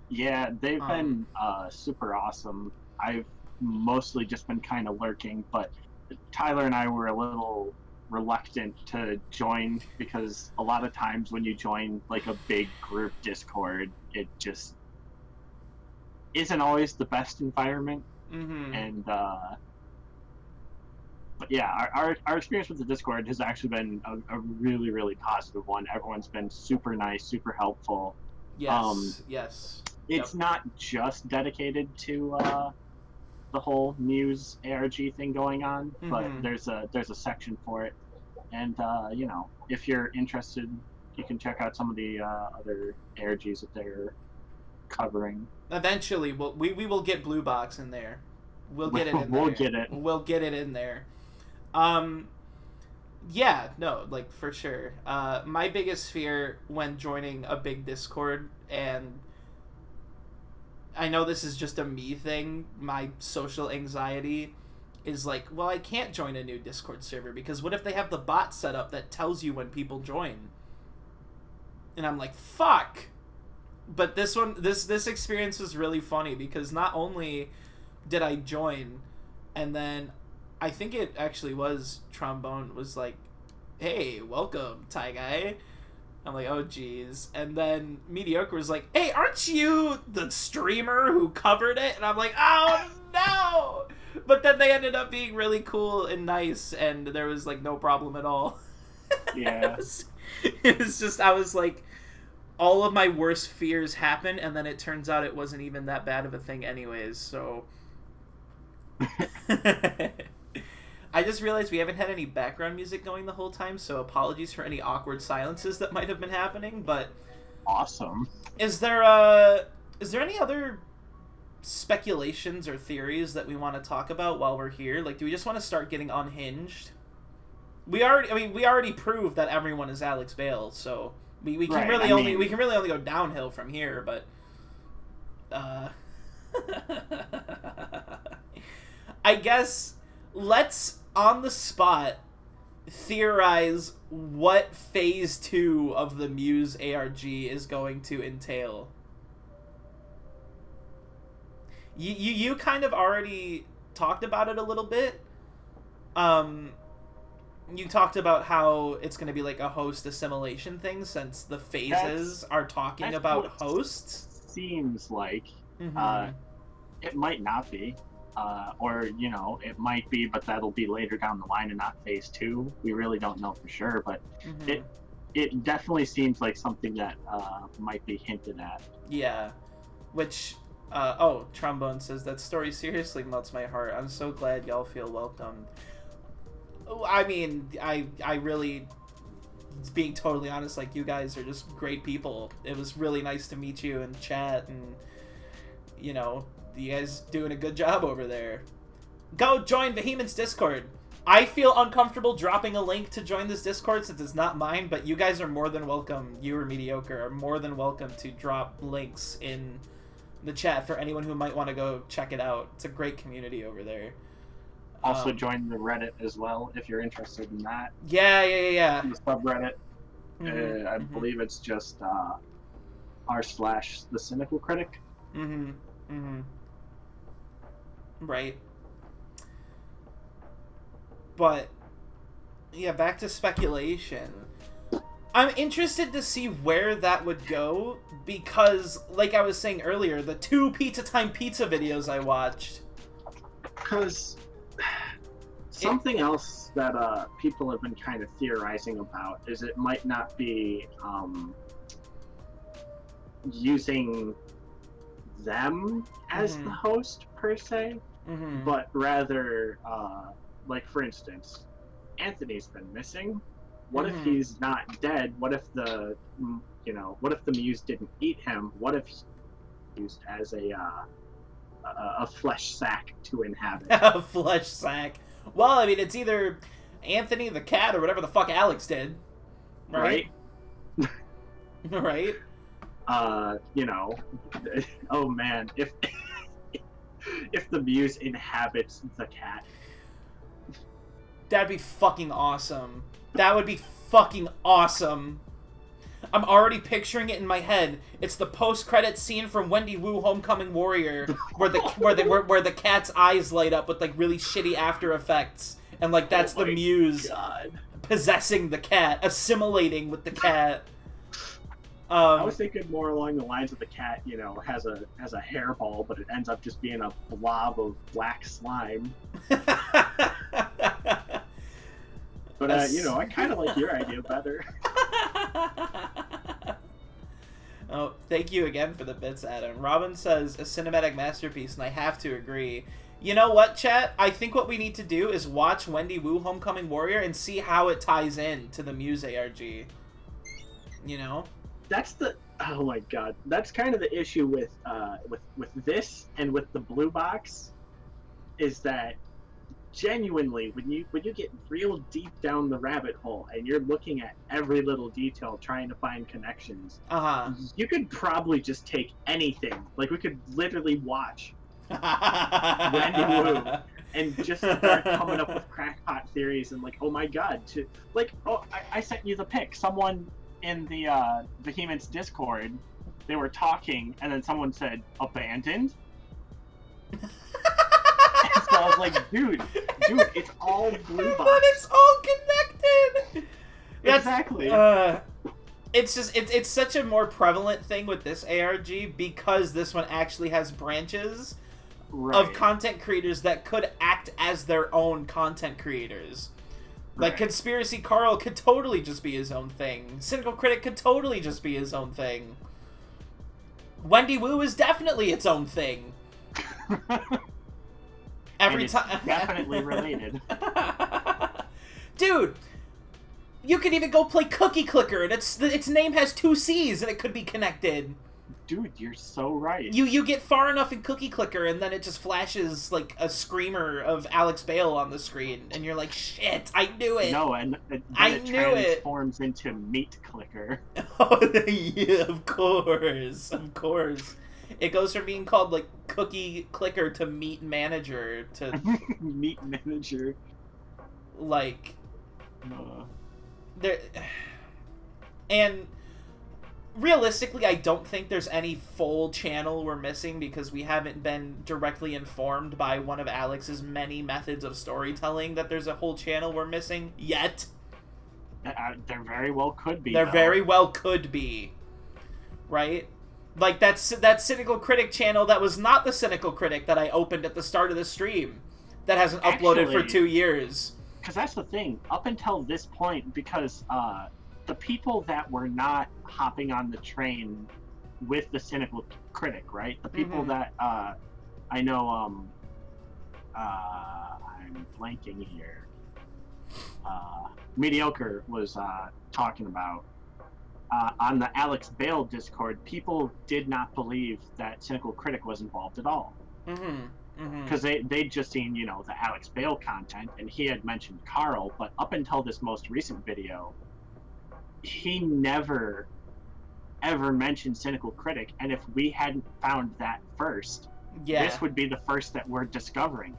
Yeah, they've been super awesome. I've mostly just been kind of lurking, but Tyler and I were a little reluctant to join because a lot of times when you join like a big group Discord, it just isn't always the best environment. Mm-hmm. And but yeah, our experience with the Discord has actually been a really, really positive one. Everyone's been super nice, super helpful. Yes, yes. It's not just dedicated to the whole Muse ARG thing going on, but there's a section for it. And if you're interested, you can check out some of the other ARGs that they're covering. Eventually, we will get Blue Box in there. We'll get it in there. We'll get it. We'll get it in there. Yeah, no, like, for sure. My biggest fear when joining a big Discord, and I know this is just a me thing, my social anxiety is like, well, I can't join a new Discord server because what if they have the bot set up that tells you when people join? And I'm like, fuck. But this experience was really funny because not only did I join, and then I think it actually was Trombone was like, hey, welcome, Ty Guy. I'm like, oh, geez. And then Mediocre was like, hey, aren't you the streamer who covered it? And I'm like, oh, no! But then they ended up being really cool and nice, and there was, like, no problem at all. Yeah. it was just, I was like, all of my worst fears happened, and then it turns out it wasn't even that bad of a thing anyways, so... I just realized we haven't had any background music going the whole time, so apologies for any awkward silences that might have been happening, but... Awesome. Is there any other speculations or theories that we want to talk about while we're here? Like, do we just want to start getting unhinged? We already proved that everyone is Alex Bale, so we can really only go downhill from here, but I guess let's on the spot theorize what phase 2 of the Muse ARG is going to entail. You kind of already talked about it a little bit. You talked about how it's going to be like a host assimilation thing since the phases are talking about hosts. Seems like Mm-hmm. It might not be. Or, it might be, but that'll be later down the line and not phase 2. We really don't know for sure, but it definitely seems like something that might be hinted at. Yeah. Which, Trombone says, that story seriously melts my heart. I'm so glad y'all feel welcomed. I mean, I really, being totally honest, like, you guys are just great people. It was really nice to meet you and chat, and, you guys doing a good job over there. Go join Behemoth's Discord. I feel uncomfortable dropping a link to join this Discord since it's not mine, but you guys are more than welcome, you or Mediocre, are more than welcome to drop links in the chat for anyone who might want to go check it out. It's a great community over there. Also join the Reddit as well if you're interested in that. Yeah. The subreddit. I believe it's just r/the Cynical Critic. Right. But yeah, back to speculation. I'm interested to see where that would go because, like I was saying earlier, the 2 Pizza Time Pizza videos I watched. Because something else that people have been kind of theorizing about is it might not be using them as the host per se, but rather, like for instance, Anthony's been missing. What if he's not dead? What if the muse didn't eat him? What if he's used as a flesh sack to inhabit? A flesh sack. Well, I mean, it's either Anthony the cat or whatever the fuck Alex did, right? Right. Oh man, if the muse inhabits the cat, that'd be fucking awesome. That would be fucking awesome. I'm already picturing it in my head. It's the post-credit scene from Wendy Wu Homecoming Warrior where the cat's eyes light up with like really shitty after effects, and like that's the muse possessing the cat, assimilating with the cat. I was thinking more along the lines of the cat, has a hairball, but it ends up just being a blob of black slime. But, I kind of like your idea better. Oh, thank you again for the bits, Adam. Robin says, a cinematic masterpiece, and I have to agree. You know what, chat? I think what we need to do is watch Wendy Wu Homecoming Warrior and see how it ties in to the Muse ARG. Oh my god. That's kind of the issue with this and with the blue box, is that genuinely, when you get real deep down the rabbit hole and you're looking at every little detail trying to find connections, you could probably just take anything. Like, we could literally watch Wendy Wu and just start coming up with crackpot theories and like, oh my god, I sent you the pic. Someone in the Vehement's Discord, they were talking and then someone said, abandoned? So I was like, dude, it's all blue box. But it's all connected! Exactly. It's such a more prevalent thing with this ARG because this one actually has branches of content creators that could act as their own content creators. Like, Conspiracy Carl could totally just be his own thing. Cynical Critic could totally just be his own thing. Wendy Wu is definitely its own thing. Every time, definitely related. Dude, you could even go play Cookie Clicker, and its name has 2 C's, and it could be connected. Dude, you're so right. You get far enough in Cookie Clicker, and then it just flashes like a screamer of Alex Bale on the screen, and you're like, shit, I knew it. No, and then it transforms into Meat Clicker. Oh, yeah, of course. It goes from being called, like, Cookie Clicker to Meat Manager to... Meat Manager. Like... And... realistically, I don't think there's any full channel we're missing because we haven't been directly informed by one of Alex's many methods of storytelling that there's a whole channel we're missing yet. There very well could be. There very well could be. Right? Like, that Cynical Critic channel that was not the Cynical Critic that I opened at the start of the stream that hasn't uploaded for 2 years. Because that's the thing. Up until this point, because the people that were not hopping on the train with the Cynical Critic, right? The people that I know, I'm blanking here. Mediocre was talking about. On the Alex Bale Discord, people did not believe that Cynical Critic was involved at all. Because they'd just seen, the Alex Bale content, and he had mentioned Carl, but up until this most recent video, he never, ever mentioned Cynical Critic, and if we hadn't found that first, this would be the first that we're discovering.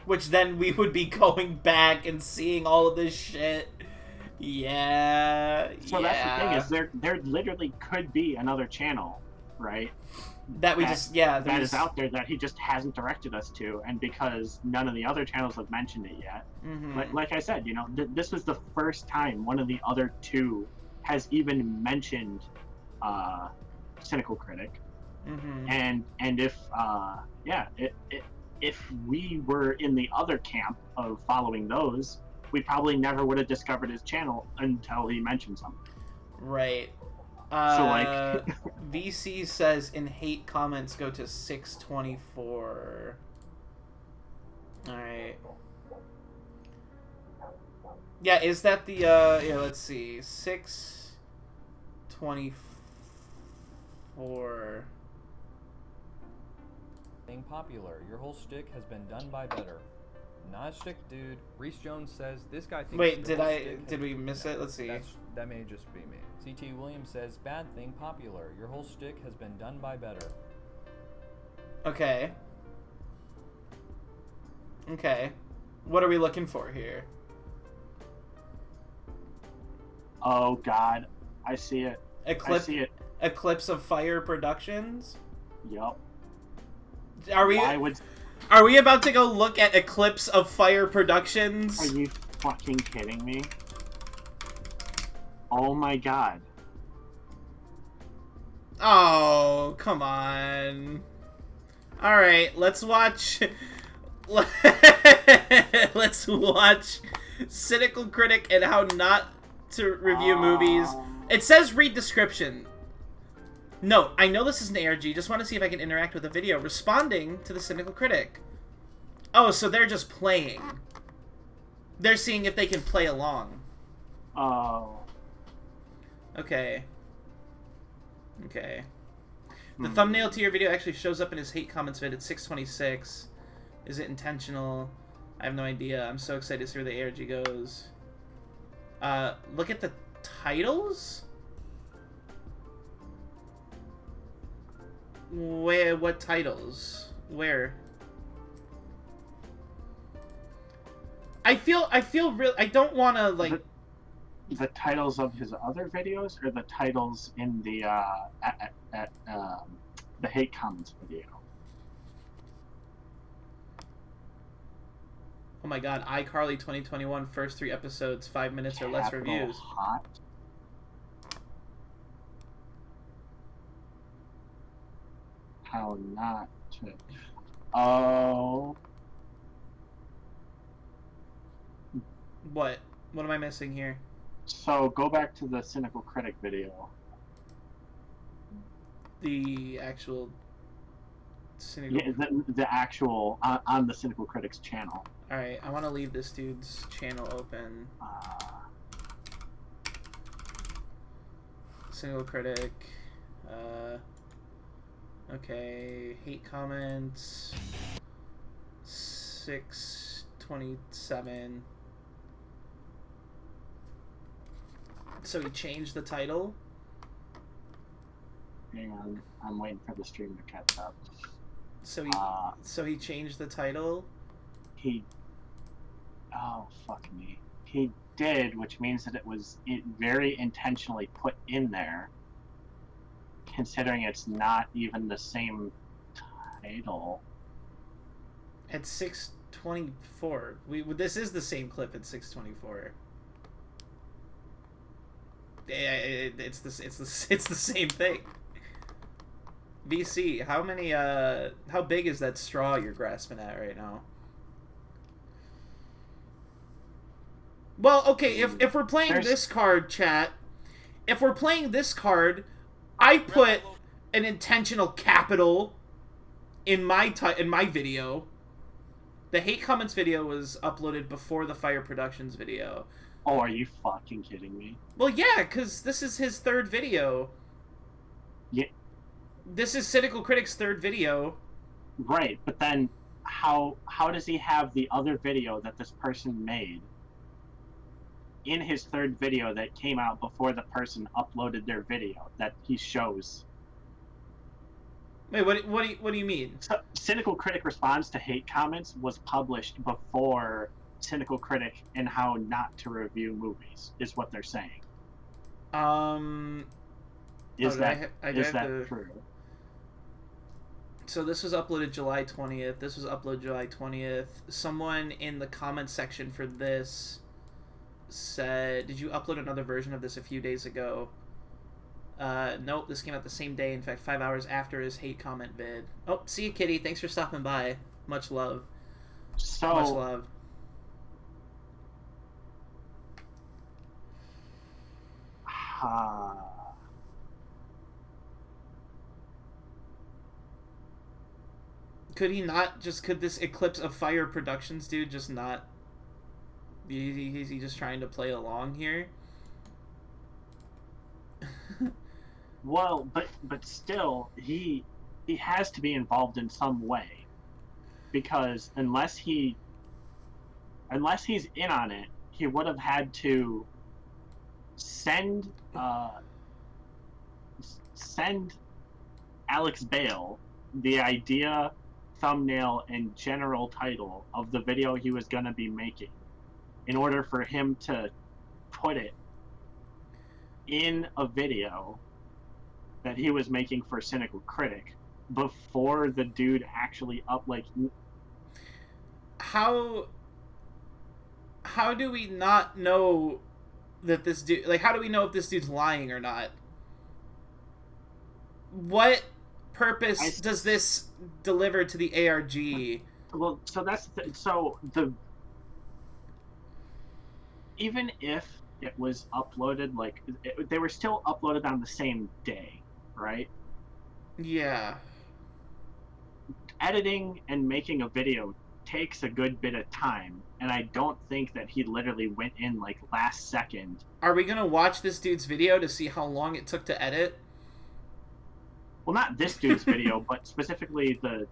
Which then we would be going back and seeing all of this shit Yeah. So that's the thing, is there literally could be another channel, right? That is out there that he just hasn't directed us to, and because none of the other channels have mentioned it yet, like I said, you know, this was the first time one of the other two has even mentioned Cynical Critic, and if if we were in the other camp of following those, we probably never would have discovered his channel until he mentioned something. Right. So like, VC says in hate comments go to 624. All right. Yeah, is that the yeah, let's see. 624. Being popular. Your whole shtick has been done by better. Not a shtick, dude. Reese Jones says this guy thinks. Wait, did we miss it? Let's see. That may just be me. CT Williams says bad thing popular. Your whole shtick has been done by better. Okay. Okay. What are we looking for here? Oh God, I see it. I see it. Eclipse of Fire Productions. Yup. Are we about to go look at Eclipse of Fire Productions? Are you fucking kidding me? Oh my God. Oh, come on. Alright, let's watch... let's watch Cynical Critic and How Not to Review Movies. It says read description. Note, I know this is an ARG, just want to see if I can interact with the video. Responding to the Cynical Critic. Oh, so they're just playing. They're seeing if they can play along. Oh. Okay. Okay. The thumbnail to your video actually shows up in his hate comments vid at 626. Is it intentional? I have no idea. I'm so excited to see where the ARG goes. Look at the titles? Where? What titles? Where? I feel real. I don't want to like. The titles of his other videos, or the titles in the the hate comments video. Oh my God! iCarly 2021 first 3 episodes, 5 minutes or less reviews. Hot. How not to? Oh. What? What am I missing here? So go back to the Cynical Critic video. The actual Cynical... Yeah, the actual on the Cynical Critic's channel. All right, I want to leave this dude's channel open. Cynical Critic. Okay, hate comments. 627. So he changed the title. Hang on, I'm waiting for the stream to catch up. So he changed the title. Oh fuck me. He did, which means that it was very intentionally put in there, considering it's not even the same title. At 624, this is the same clip at 624. It's the same thing. VC, how big is that straw you're grasping at right now? Well, okay, if we're playing this card, chat, if we're playing this card, I put an intentional capital in my video. The hate comments video was uploaded before the Fire Productions video. Oh, are you fucking kidding me? Well, yeah, because this is his 3rd video. Yeah. This is Cynical Critic's 3rd video. Right, but then how does he have the other video that this person made in his 3rd video that came out before the person uploaded their video that he shows? Wait, what do you mean? So, Cynical Critic Responds to Hate Comments was published before Cynical Critic and how not to review movies, is what they're saying. Is that true? So this was uploaded July 20th. This was uploaded July 20th. Someone in the comment section for this said, did you upload another version of this a few days ago? Nope, this came out the same day. In fact, 5 hours after his hate comment vid. Oh, see you, Kitty. Thanks for stopping by. Much love. So, much love. Could he not just, could this Eclipse of Fire Productions dude just not, is he just trying to play along here? Well, but still, he has to be involved in some way, because unless he's in on it, he would have had to send Alex Bale the idea, thumbnail, and general title of the video he was going to be making in order for him to put it in a video that he was making for Cynical Critic before the dude actually how do we not know that this dude, like, how do we know if this dude's lying or not? What purpose does this deliver to the ARG? Well, so that's even if it was uploaded, like, they were still uploaded on the same day, right? Yeah. Editing and making a video takes a good bit of time, and I don't think that he literally went in, like, last second. Are we gonna watch this dude's video to see how long it took to edit? Well, not this dude's video, but specifically the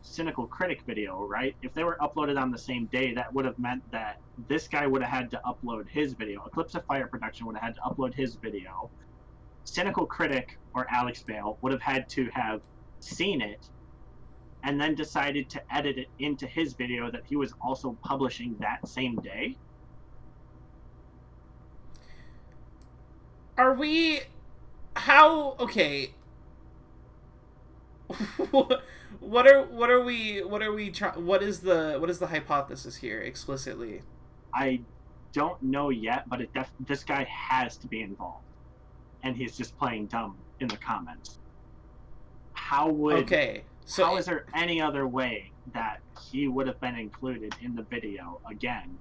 Cynical Critic video, right? If they were uploaded on the same day, that would have meant that this guy would have had to upload his video. Eclipse of Fire Production would have had to upload his video. Cynical Critic, or Alex Bale, would have had to have seen it and then decided to edit it into his video that he was also publishing that same day. Are we... How... Okay... what is the hypothesis here explicitly? I don't know yet, but this guy has to be involved, and he's just playing dumb in the comments. How is there any other way that he would have been included in the video again,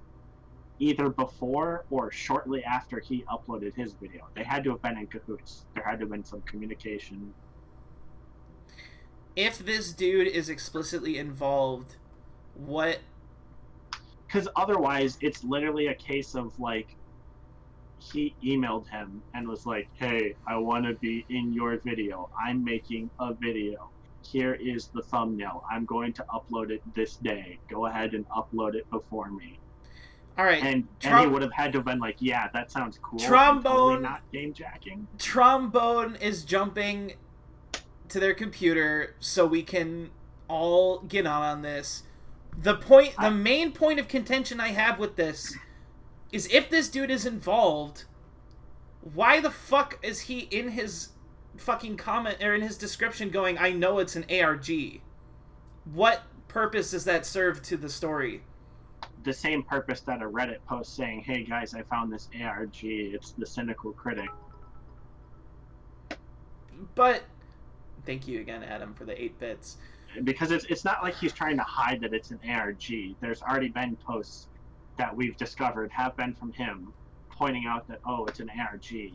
either before or shortly after he uploaded his video? They had to have been in cahoots. There had to have been some communication. If this dude is explicitly involved, what... Because otherwise, it's literally a case of, like, he emailed him and was like, hey, I want to be in your video. I'm making a video. Here is the thumbnail. I'm going to upload it this day. Go ahead and upload it before me. All right. And he would have had to have been like, yeah, that sounds cool. Trombone... Totally not game jacking. Trombone is jumping to their computer so we can all get on this. The main point of contention I have with this is, if this dude is involved, why the fuck is he in his fucking comment, or in his description, going, I know it's an ARG? What purpose does that serve to the story? The same purpose that a Reddit post saying, hey guys, I found this ARG, it's the Cynical Critic. But thank you again, Adam, for the 8 bits. Because it's not like he's trying to hide that it's an ARG. There's already been posts that we've discovered have been from him pointing out that, oh, it's an ARG.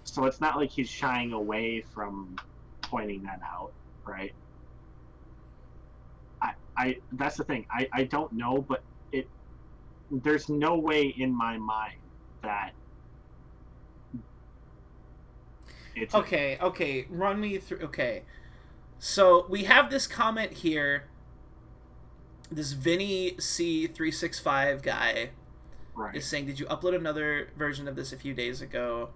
So it's not like he's shying away from pointing that out, right? That's the thing. I don't know, but there's no way in my mind that it's okay, run me through. Okay, so we have this comment here. This Vinny C365 guy is saying, did you upload another version of this a few days ago?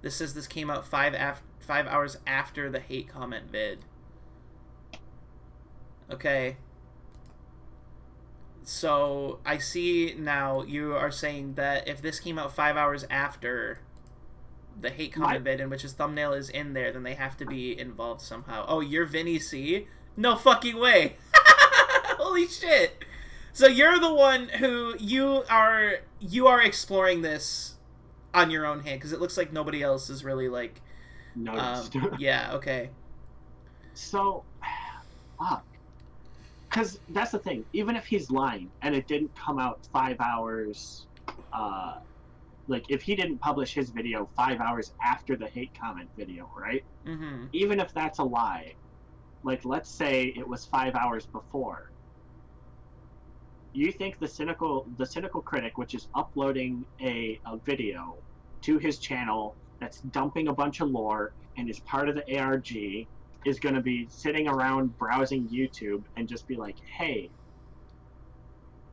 This says this came out 5 hours after the hate comment vid. Okay. So I see now you are saying that if this came out 5 hours after the hate comment vid in which his thumbnail is in there, then they have to be involved somehow. Oh, you're Vinny C? No fucking way. Holy shit. So you're the one who you are exploring this on your own hand, because it looks like nobody else is really like noticed. Yeah, okay. So because that's the thing, even if he's lying and it didn't come out 5 hours, like if he didn't publish his video 5 hours after the hate comment video, right? Mm-hmm. Even if that's a lie, like let's say it was 5 hours before, you think the cynical critic, which is uploading a video to his channel that's dumping a bunch of lore and is part of the ARG, is going to be sitting around browsing YouTube and just be like, hey,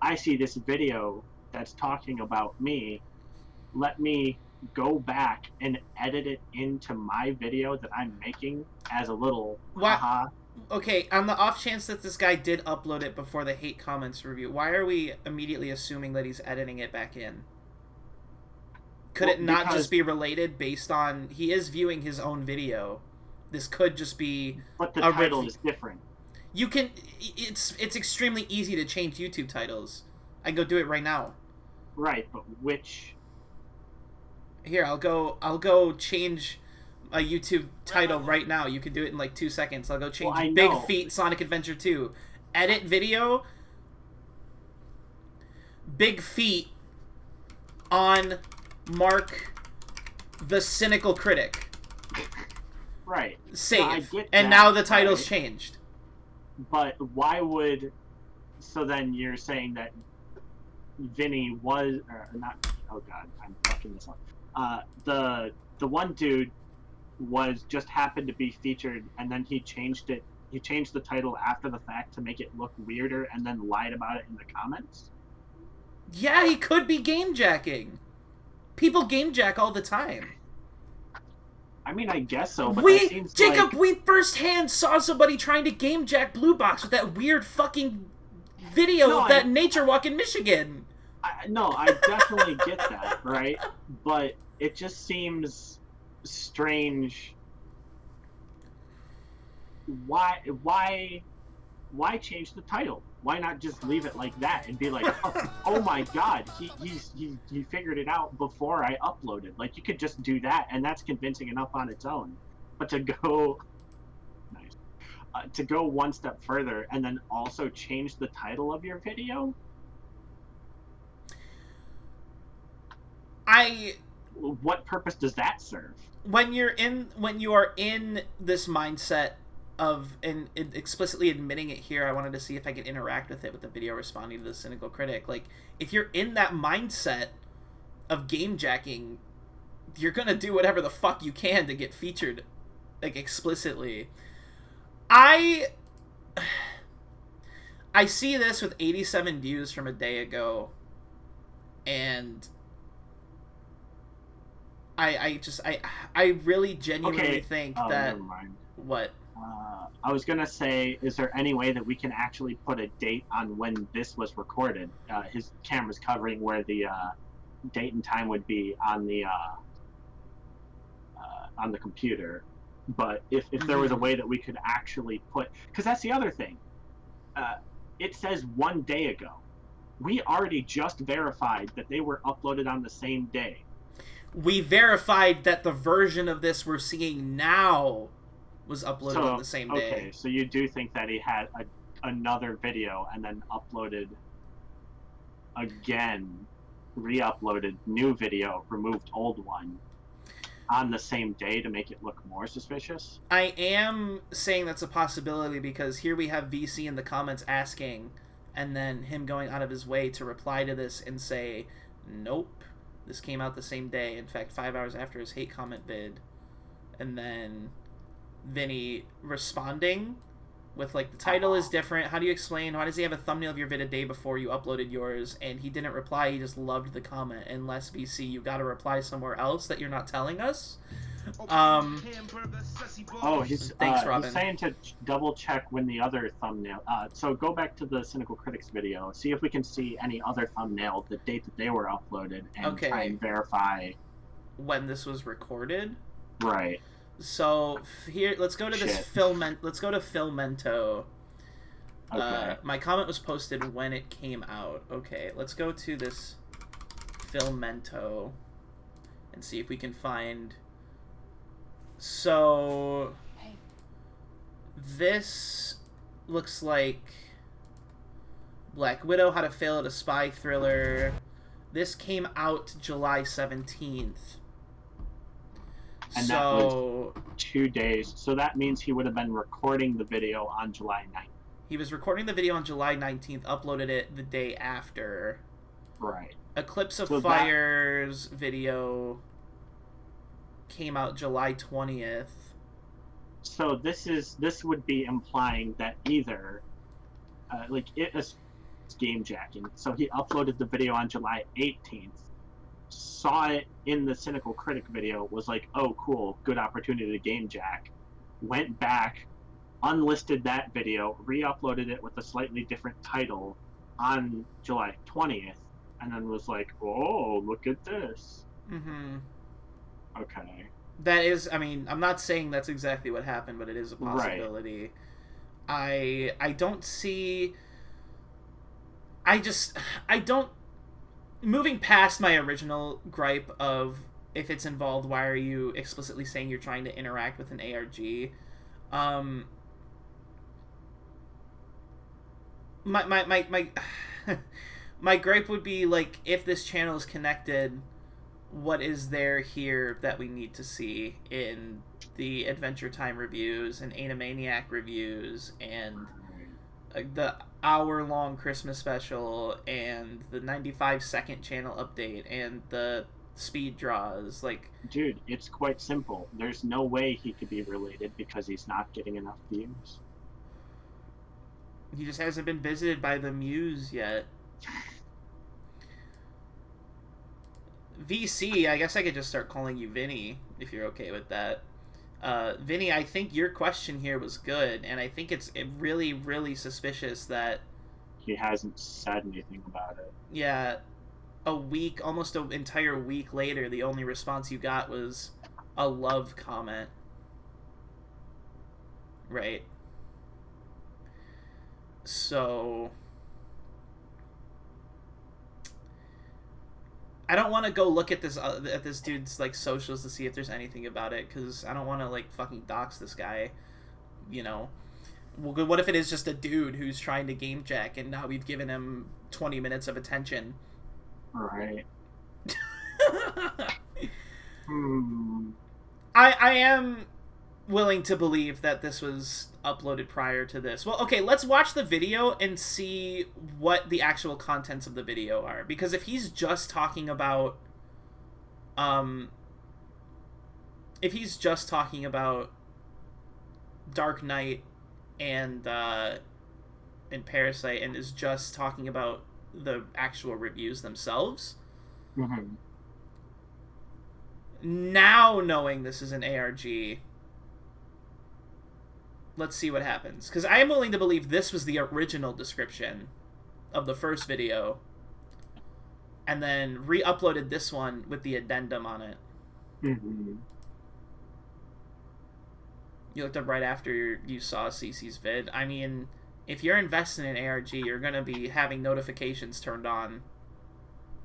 I see this video that's talking about me. Let me go back and edit it into my video that I'm making as a little haha. Okay, on the off chance that this guy did upload it before the hate comments review, why are we immediately assuming that he's editing it back in? Could it not just be related based on he is viewing his own video? This could just be. But the title is different. You can. It's extremely easy to change YouTube titles. I can go do it right now. Right, but which? Here, I'll go change a YouTube title right now. You can do it in like 2 seconds. I'll go change Big Feet Sonic Adventure 2. Edit video. Big Feet on Mark the Cynical Critic. Right. Save. And now the title's changed. But why would... So then you're saying that Vinny was... Or not... Oh god, I'm fucking this up. The one dude was just happened to be featured, and then he changed it. He changed the title after the fact to make it look weirder, and then lied about it in the comments. Yeah, he could be game jacking. People game jack all the time. I mean, I guess so, but we, that seems Jacob, like... we firsthand saw somebody trying to game jack Blue Box with that weird fucking video of that nature walk in Michigan. No, I definitely get that, right? But it just seems strange. Why change the title? Why not just leave it like that and be like, oh my god, he figured it out before I uploaded. Like, you could just do that, and that's convincing enough on its own. But to go one step further and then also change the title of your video, what purpose does that serve? When you are in this mindset of and explicitly admitting it here, I wanted to see if I could interact with it with the video responding to the cynical critic. Like, if you're in that mindset of game jacking, you're gonna do whatever the fuck you can to get featured, like, explicitly. I see this with 87 views from a day ago, and I really genuinely think that... Never mind. What? I was gonna say, is there any way that we can actually put a date on when this was recorded? His camera's covering where the date and time would be on the computer. But if there was a way that we could actually put... Because that's the other thing. It says 1 day ago. We already just verified that they were uploaded on the same day. We verified that the version of this we're seeing now was uploaded on the same day. Okay, so you do think that he had another video and then uploaded again, re-uploaded new video, removed old one on the same day to make it look more suspicious? I am saying that's a possibility because here we have VC in the comments asking, and then him going out of his way to reply to this and say, nope, this came out the same day. In fact, 5 hours after his hate comment vid. And then Vinny responding with, like, the title is different. How do you explain? Why does he have a thumbnail of your vid a day before you uploaded yours? And he didn't reply. He just loved the comment. Unless, VC, you got to reply somewhere else that you're not telling us. Oh, he's Thanks, Robin. he's saying to double check when the other thumbnail. So go back to the Cynical Critics video, see if we can see any other thumbnail, the date that they were uploaded, and try and verify when this was recorded. Right. So here, let's go to this Let's go to Filmento. Okay. My comment was posted when it came out. Okay, let's go to this Filmento and see if we can find. So this looks like Black Widow: How to Fail at a Spy Thriller. This came out July 17th. And that was 2 days. So that means he would have been recording the video on July 9th. He was recording the video on July 19th, uploaded it the day after. Right. Eclipse of Fire's video came out July 20th. So this would be implying that either it is game jacking. So he uploaded the video on July 18th, saw it in the Cynical Critic video, was like, oh cool, good opportunity to game jack, went back, unlisted that video, re-uploaded it with a slightly different title on July 20th, and then was like, oh, look at this. Mm-hmm. Okay. That is, I mean, I'm not saying that's exactly what happened, but it is a possibility. Right. I don't see... I don't... Moving past my original gripe of, if it's involved, why are you explicitly saying you're trying to interact with an ARG? My gripe would be, like, if this channel is connected, what is there here that we need to see in the Adventure Time reviews and Animaniac reviews and the hour-long Christmas special and the 95-second channel update and the speed draws? Like, dude, it's quite simple. There's no way he could be related because he's not getting enough views. He just hasn't been visited by the muse yet. VC, I guess I could just start calling you Vinny, if you're okay with that. Vinny, I think your question here was good, and I think it's really, really suspicious that... He hasn't said anything about it. Yeah, almost an entire week later, the only response you got was a love comment. Right. So... I don't want to go look at this dude's, like, socials to see if there's anything about it, because I don't want to, like, fucking dox this guy, you know. Well, what if it is just a dude who's trying to game jack, and now we've given him 20 minutes of attention? Right. I am willing to believe that this was uploaded prior to this. Well, okay, let's watch the video and see what the actual contents of the video are. Because if he's just talking about... Dark Knight and Parasite, and is just talking about the actual reviews themselves... Mm-hmm. Now, knowing this is an ARG... Let's see what happens. Because I am willing to believe this was the original description of the first video. And then re-uploaded this one with the addendum on it. Mm-hmm. You looked up right after you saw CC's vid. I mean, if you're investing in ARG, you're going to be having notifications turned on.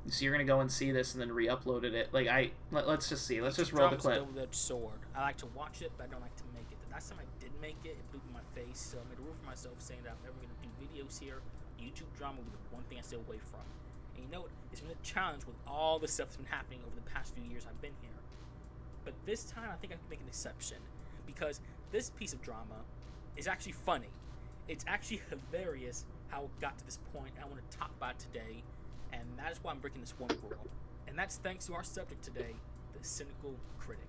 So you're going to go and see this and then re-uploaded it. Like, let's just see. Let's just roll the clip. Double-edged sword. I like to watch it, but I don't like to make it. The last time I did make it, it blew in my face. So I made a rule for myself saying that I'm never going to do videos here. YouTube drama will be the one thing I stay away from. And you know what? It's been a challenge with all the stuff that's been happening over the past few years I've been here. But this time, I think I can make an exception. Because this piece of drama is actually funny. It's actually hilarious how it got to this point. And I want to talk about it today. And that is why I'm breaking this one rule. And that's thanks to our subject today, the Cynical Critic.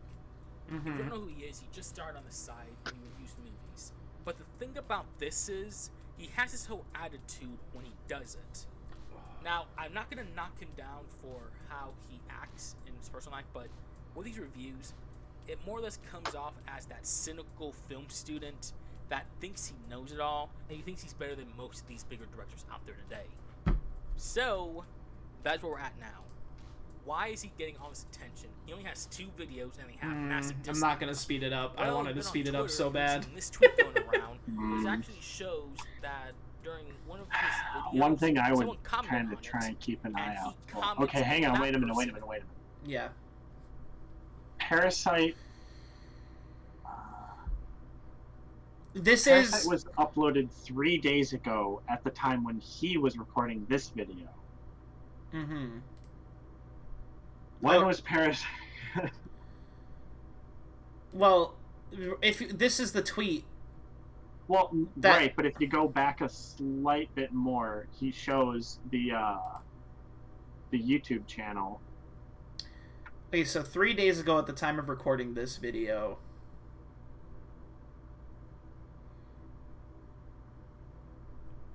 Mm-hmm. If you don't know who he is, he just started on the side when he reviews movies. But the thing about this is, he has this whole attitude when he does it. Now, I'm not going to knock him down for how he acts in his personal life, but with these reviews, it more or less comes off as that cynical film student that thinks he knows it all, and he thinks he's better than most of these bigger directors out there today. So, that's where we're at now. Why is he getting all this attention? He only has 2 videos and they have massive I'm not gonna speed it up. Well, I wanted to speed it up so bad. This tweet going around, which actually shows that during one of his videos, one thing I would someone commented kind of on try it, and keep an eye and he out for. commented Okay, hang on, that wait a minute. person. Yeah. Parasite. Parasite was uploaded 3 days ago at the time when he was recording this video. Mm-hmm. When was Parasite? Well, if this is the tweet. Well, right, but if you go back a slight bit more, he shows the YouTube channel. Okay, so 3 days ago at the time of recording this video.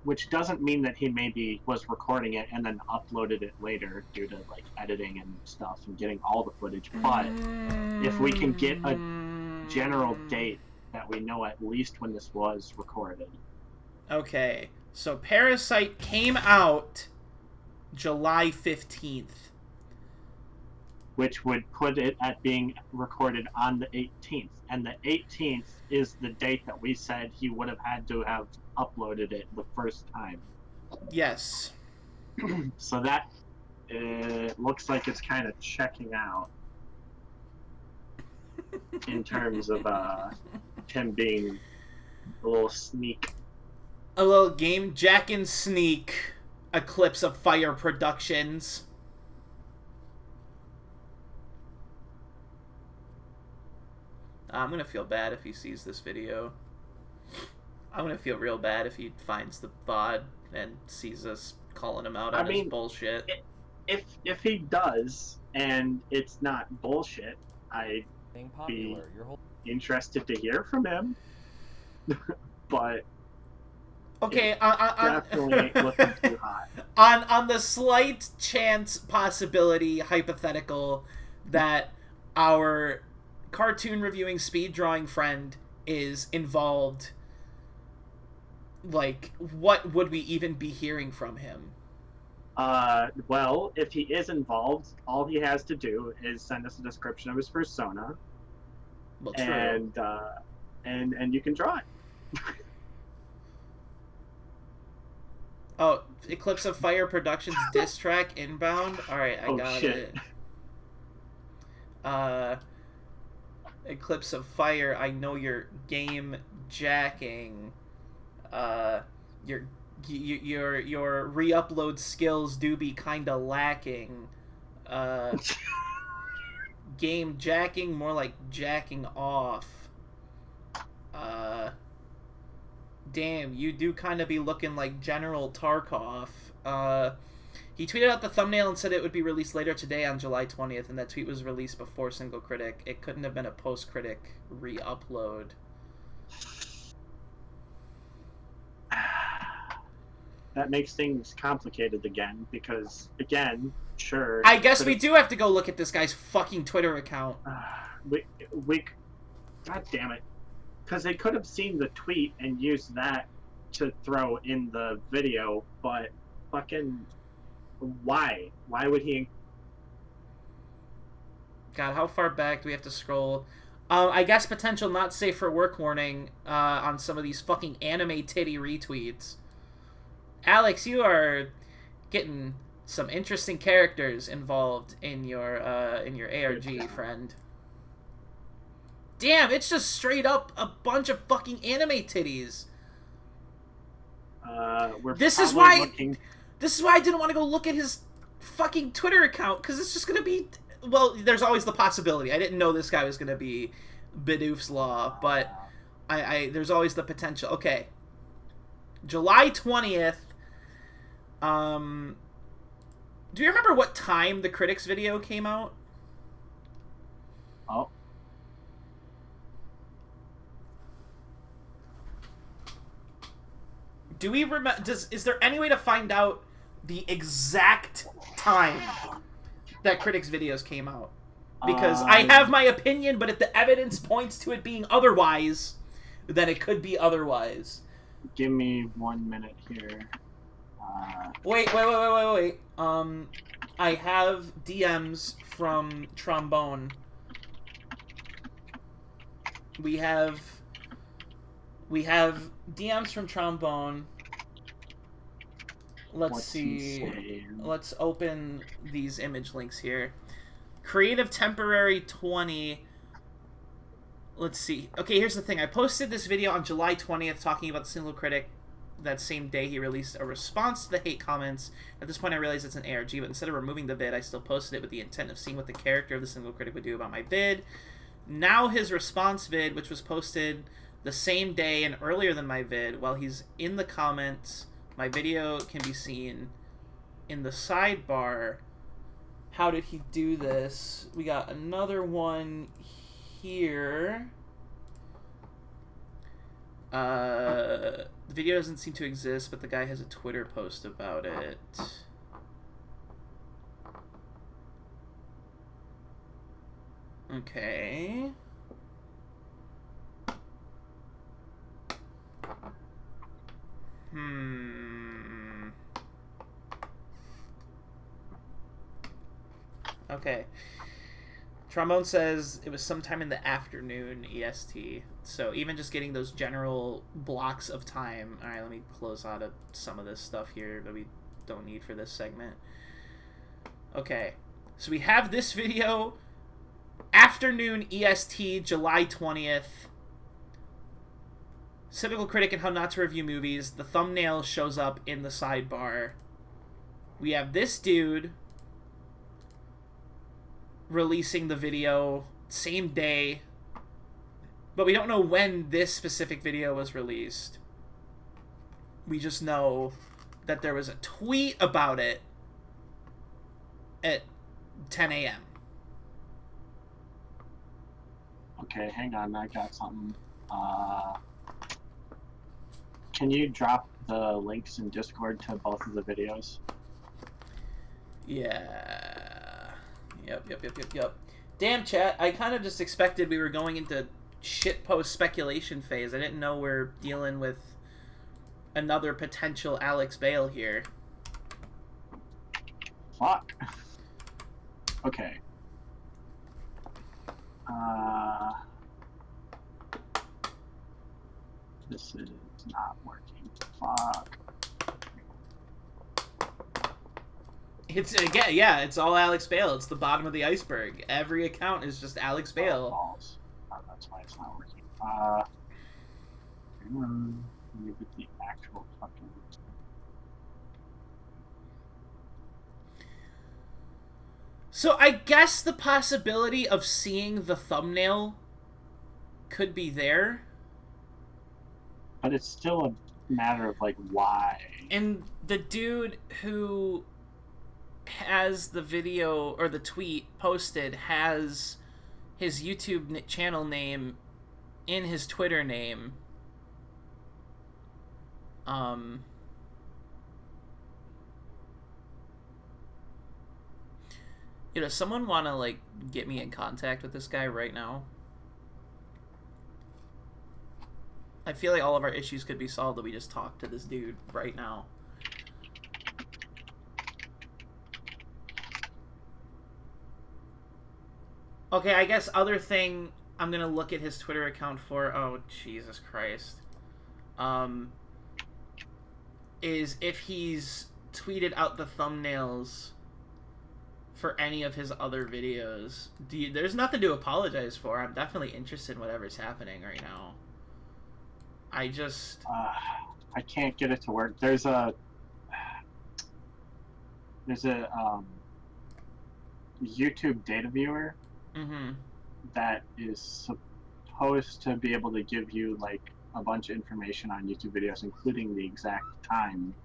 Which doesn't mean that he maybe was recording it and then uploaded it later due to like editing and stuff and getting all the footage. But if we can get a general date that we know at least when this was recorded. Okay, so Parasite came out July 15th. Which would put it at being recorded on the 18th. And the 18th is the date that we said he would have had to have uploaded it the first time. Yes. So that looks like it's kind of checking out in terms of him being a little sneak. A little game Jack and Sneak, Eclipse of Fire Productions. I'm gonna feel bad if he sees this video. I'm gonna feel real bad if he finds the VOD and sees us calling him out on his bullshit. If he does, and it's not bullshit, I'd be interested to hear from him. But okay, definitely ain't looking too hot. On the slight chance, possibility, hypothetical, that our cartoon reviewing speed drawing friend is involved, like, what would we even be hearing from him? Well, if he is involved, all he has to do is send us a description of his persona. Well, true. And you can draw it. Oh, Eclipse of Fire Productions diss track inbound. All right, I got shit. it. Eclipse of Fire. I know you're game jacking. Your re-upload skills do be kinda lacking. Game jacking, more like jacking off. Damn, you do kind of be looking like General Tarkov. He tweeted out the thumbnail and said it would be released later today on July 20th, and that tweet was released before Single Critic. It couldn't have been a post-critic re-upload. That makes things complicated again, because, again, sure... I guess we do have to go look at this guy's fucking Twitter account. God damn it. Because they could have seen the tweet and used that to throw in the video, but fucking... Why? Why would he... God, how far back do we have to scroll? I guess potential not safe for work warning on some of these fucking anime titty retweets. Alex, you are getting some interesting characters involved in your ARG, friend. Damn, it's just straight up a bunch of fucking anime titties. This is why I didn't want to go look at his fucking Twitter account, because it's just gonna be... Well, there's always the possibility. I didn't know this guy was gonna be Bidoof's Law, but there's always the potential. Okay. July 20th. Do you remember what time the Critics video came out? Oh. Do we remember? Is there any way to find out the exact time that Critics videos came out? Because I have my opinion, but if the evidence points to it being otherwise, then it could be otherwise. Give me 1 minute here. Wait. I have DMs from Trombone. We have DMs from Trombone. Let's see. Let's open these image links here. Creative Temporary 20. Let's see. Okay, here's the thing. I posted this video on July 20th talking about the Cynical Critic. That same day, he released a response to the hate comments. At this point, I realized it's an ARG, but instead of removing the vid, I still posted it with the intent of seeing what the character of the Cynical Critic would do about my vid. Now his response vid, which was posted the same day and earlier than my vid, while he's in the comments, my video can be seen in the sidebar. How did he do this? We got another one here. The video doesn't seem to exist, but the guy has a Twitter post about it. Okay. Okay. Trombone says it was sometime in the afternoon EST. So even just getting those general blocks of time. Alright, let me close out of some of this stuff here that we don't need for this segment. Okay. So we have this video. Afternoon EST, July 20th. Cynical Critic and How Not to Review Movies. The thumbnail shows up in the sidebar. We have this dude releasing the video same day, but we don't know when this specific video was released. We just know that there was a tweet about it at 10 a.m. Okay, hang on, I got something. Can you drop the links in Discord to both of the videos? Yeah. Yep. Damn, chat. I kind of just expected we were going into shitpost speculation phase. I didn't know we're dealing with another potential Alex Bale here. Fuck. Okay. This is not working. Fuck. It's again, yeah. It's all Alex Bale. It's the bottom of the iceberg. Every account is just Alex Bale. Balls. Oh, that's why it's not working. Let me get the actual fucking. So I guess the possibility of seeing the thumbnail could be there. But it's still a matter of, like, why. And the dude who has the video or the tweet posted has his YouTube channel name in his Twitter name. Does someone want to, like, get me in contact with this guy right now? I feel like all of our issues could be solved if we just talk to this dude right now. Okay, I guess other thing I'm gonna look at his Twitter account for, oh, Jesus Christ, is if he's tweeted out the thumbnails for any of his other videos. There's nothing to apologize for. I'm definitely interested in whatever's happening right now. I just... I can't get it to work. There's a YouTube data viewer that is supposed to be able to give you, like, a bunch of information on YouTube videos, including the exact time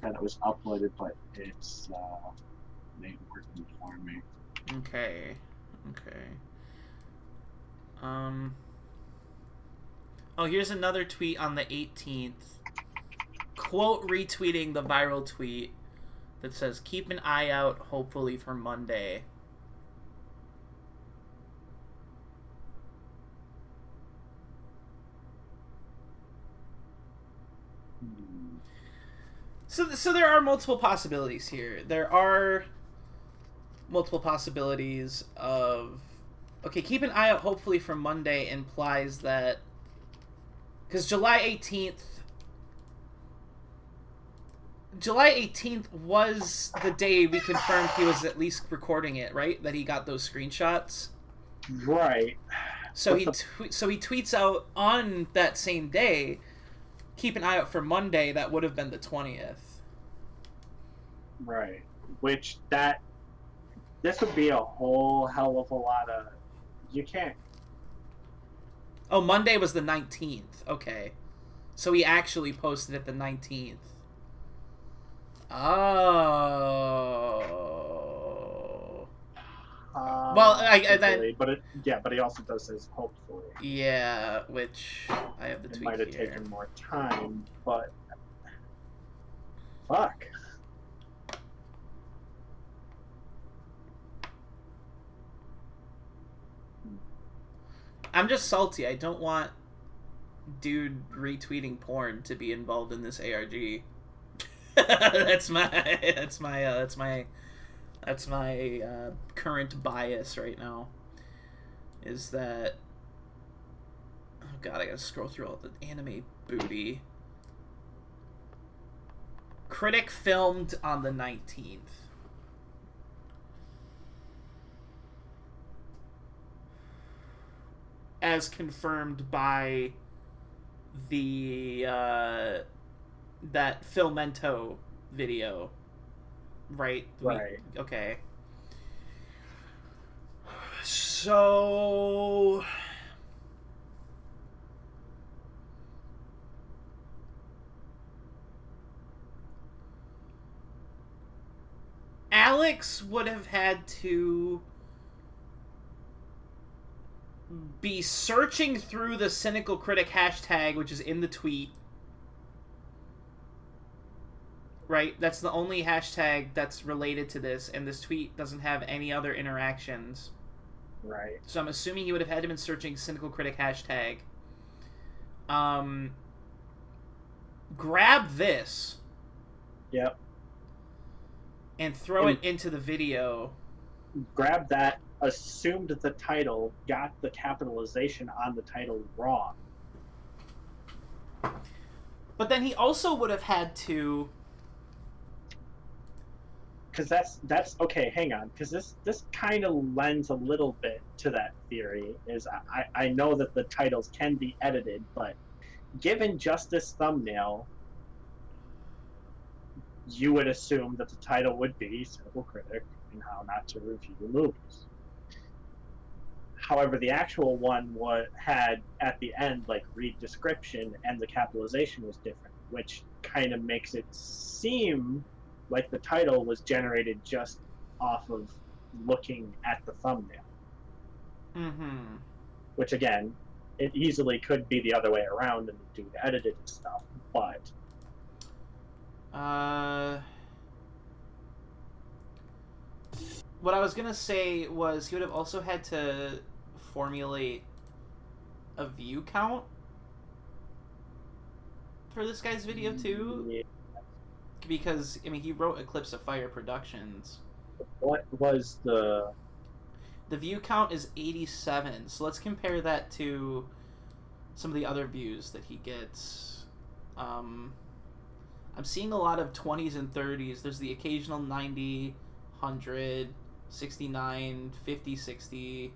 that it was uploaded, but it's it ain't working for me. Okay. Oh, here's another tweet on the 18th. Quote retweeting the viral tweet that says, "Keep an eye out, hopefully, for Monday." So there are multiple possibilities here. There are multiple possibilities of... Okay, keep an eye out, hopefully, for Monday implies that... Because July 18th... July 18th was the day we confirmed he was at least recording it, right? That he got those screenshots. Right. So he tweets out on that same day, keep an eye out for Monday, that would have been the 20th. Right. Which this would be a whole hell of a lot of... You can't... Oh, Monday was the 19th. Okay. So he actually posted it the 19th. Oh. Well, then, but he also does says hopefully. Yeah, which I have the tweet here. It might have taken more time, but fuck. I'm just salty. I don't want dude retweeting porn to be involved in this ARG. That's my current bias right now. Is that... Oh god, I gotta scroll through all the anime booty. Critic filmed on the 19th. As confirmed by the that Filmento video, right? Right. Okay. So Alex would have had to be searching through the Cynical Critic hashtag, which is in the tweet. Right? That's the only hashtag that's related to this, and this tweet doesn't have any other interactions. Right. So I'm assuming he would have had to been searching Cynical Critic hashtag. Grab this. Yep. And throw it into the video. Grab that, assumed the title, got the capitalization on the title wrong. But then he also would have had to... Because that's okay, hang on, because this kind of lends a little bit to that theory, is I know that the titles can be edited, but given just this thumbnail, you would assume that the title would be Cynical Critic and How Not to Review Movies. However, the actual one had at the end like read description, and the capitalization was different, which kind of makes it seem like the title was generated just off of looking at the thumbnail. Mm-hmm. Which again, it easily could be the other way around and the dude edited stuff, but what I was gonna say was he would have also had to formulate a view count for this guy's video too. Yeah. Because, I mean, he wrote Eclipse of Fire Productions. What was the... The view count is 87, so let's compare that to some of the other views that he gets. I'm seeing a lot of 20s and 30s. There's the occasional 90, 100, 69, 50, 60.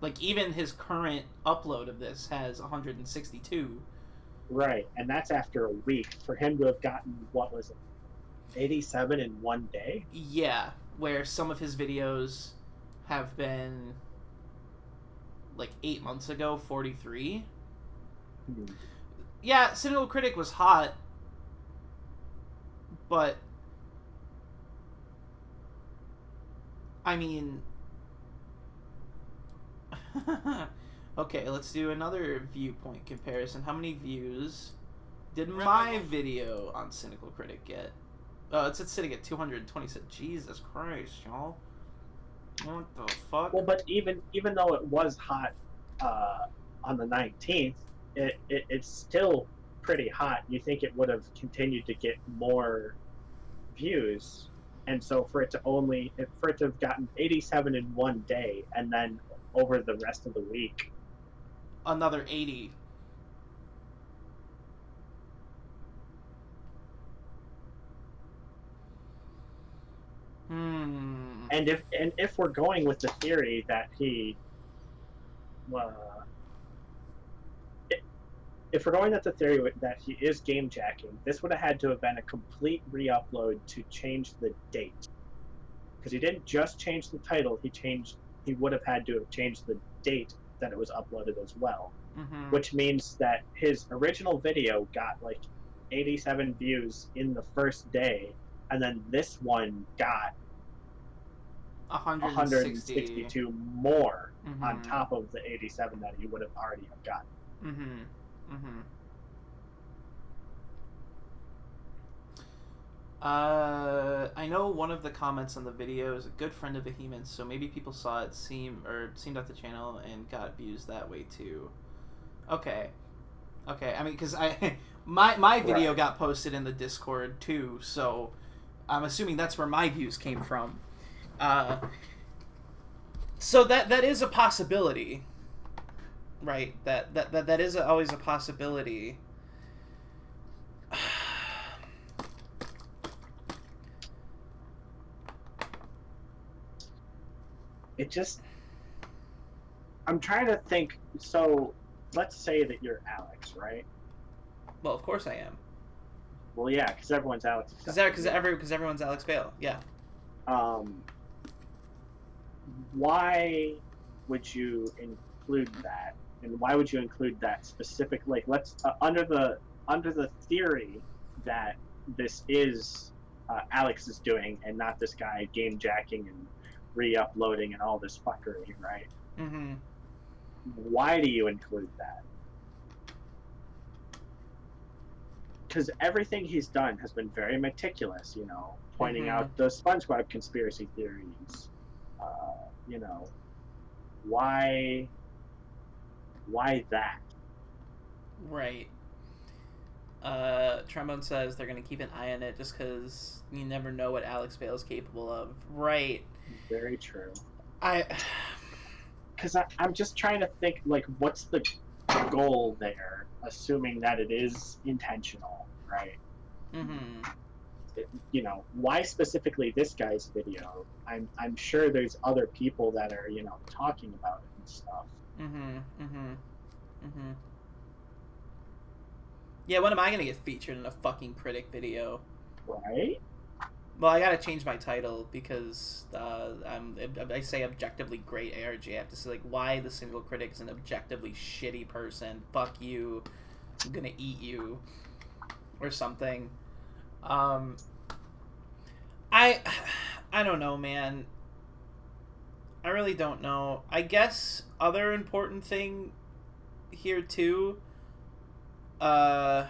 Like, even his current upload of this has 162. Right, and that's after a week. For him to have gotten, what was it, 87 in one day? Yeah, where some of his videos have been, like, 8 months ago, 43. Yeah, Cynical Critic was hot, but, I mean... Okay, let's do another viewpoint comparison. How many views did my video on Cynical Critic get? It's sitting at 226. Jesus Christ, y'all. What the fuck? Well, but even though it was hot on the 19th, it's still pretty hot, you think it would have continued to get more views, and so for it to have gotten 87 in one day, and then over the rest of the week another 80. And if we're going with the theory that if we're going with the theory that he is game jacking, this would have had to have been a complete re-upload to change the date, because he didn't just change the title. He would have had to have changed the date that it was uploaded as well, which means that his original video got like 87 views in the first day, and then this one got 162 more on top of the 87 that he would have already have gotten. I know one of the comments on the video is a good friend of Behemoth, so maybe people saw it seemed out the channel and got views that way too. Okay. I mean, because my video got posted in the Discord too, so I'm assuming that's where my views came from. So that is a possibility, right? That is always a possibility. I'm trying to think. So let's say that you're Alex, right? Well, of course I am. Well, yeah, because everyone's Alex. Because everyone's Alex Bale. Yeah. Why would you include that, and why would you include that specific? Like, let's under the theory that this is Alex is doing, and not this guy game jacking and re-uploading and all this fuckery, right? Why do you include that? Because everything he's done has been very meticulous, pointing out the SpongeBob conspiracy theories. Why that? Right. Trombone says they're going to keep an eye on it just because you never know what Alex Bale is capable of. Right. Very true. Because I'm just trying to think, like, what's the goal there, assuming that it is intentional, right? Why specifically this guy's video? I'm sure there's other people that are, talking about it and stuff. Yeah, when am I gonna get featured in a fucking critic video? Right? Well, I gotta change my title because I say objectively great ARG. I have to say, like, why the Cynical Critic is an objectively shitty person. Fuck you. I'm gonna eat you. Or something. I don't know, man. I really don't know. I guess other important thing here too. Oh,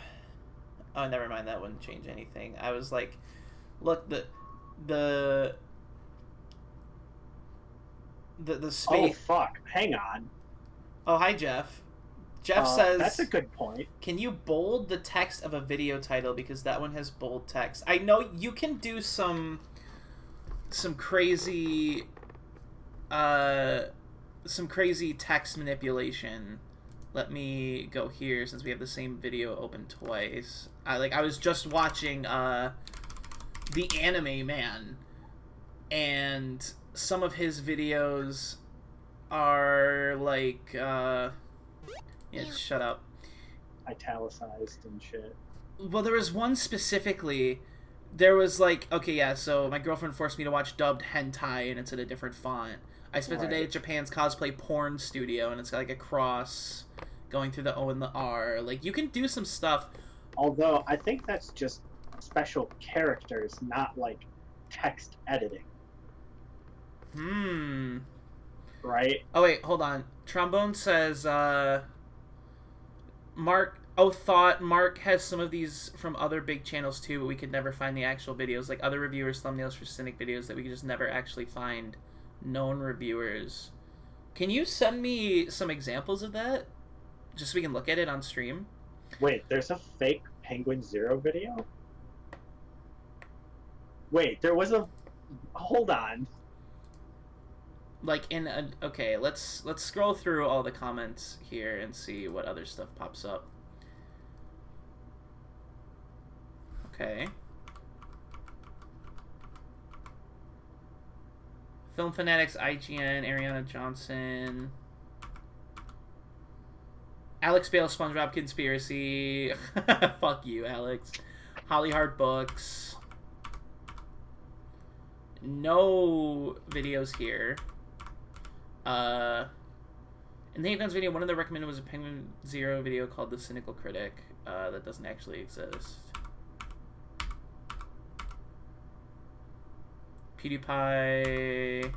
never mind. That wouldn't change anything. I was like, look, the space. Oh fuck! Hang on. Oh, hi, Jeff. Jeff says that's a good point. Can you bold the text of a video title because that one has bold text? I know you can do some crazy text manipulation. Let me go here since we have the same video open twice. I was just watching The Anime Man, and some of his videos are like yeah, shut up. Italicized and shit. Well, there was one specifically. There was like, okay, yeah, so my girlfriend forced me to watch dubbed hentai, and it's in a different font. I spent a day at Japan's cosplay porn studio, and it's got like a cross going through the O and the R. Like, you can do some stuff. Although, I think that's just special characters, not like text editing. Right? Oh, wait, hold on. Trombone says, Mark has some of these from other big channels too, but we could never find the actual videos. Like other reviewers' thumbnails for Cynic videos that we could just never actually find known reviewers. Can you send me some examples of that? Just so we can look at it on stream? Wait, there's a fake Penguin Zero video? Wait, there was a... Hold on. Like in a... Okay, let's scroll through all the comments here and see what other stuff pops up. Okay. Film Fanatics, IGN, Ariana Johnson, Alex Bale, SpongeBob Conspiracy. Fuck you, Alex. Holly Hart Books. No videos here. In the Haven's video, one of the recommended was a Penguin Zero video called The Cynical Critic. That doesn't actually exist. PewDiePie.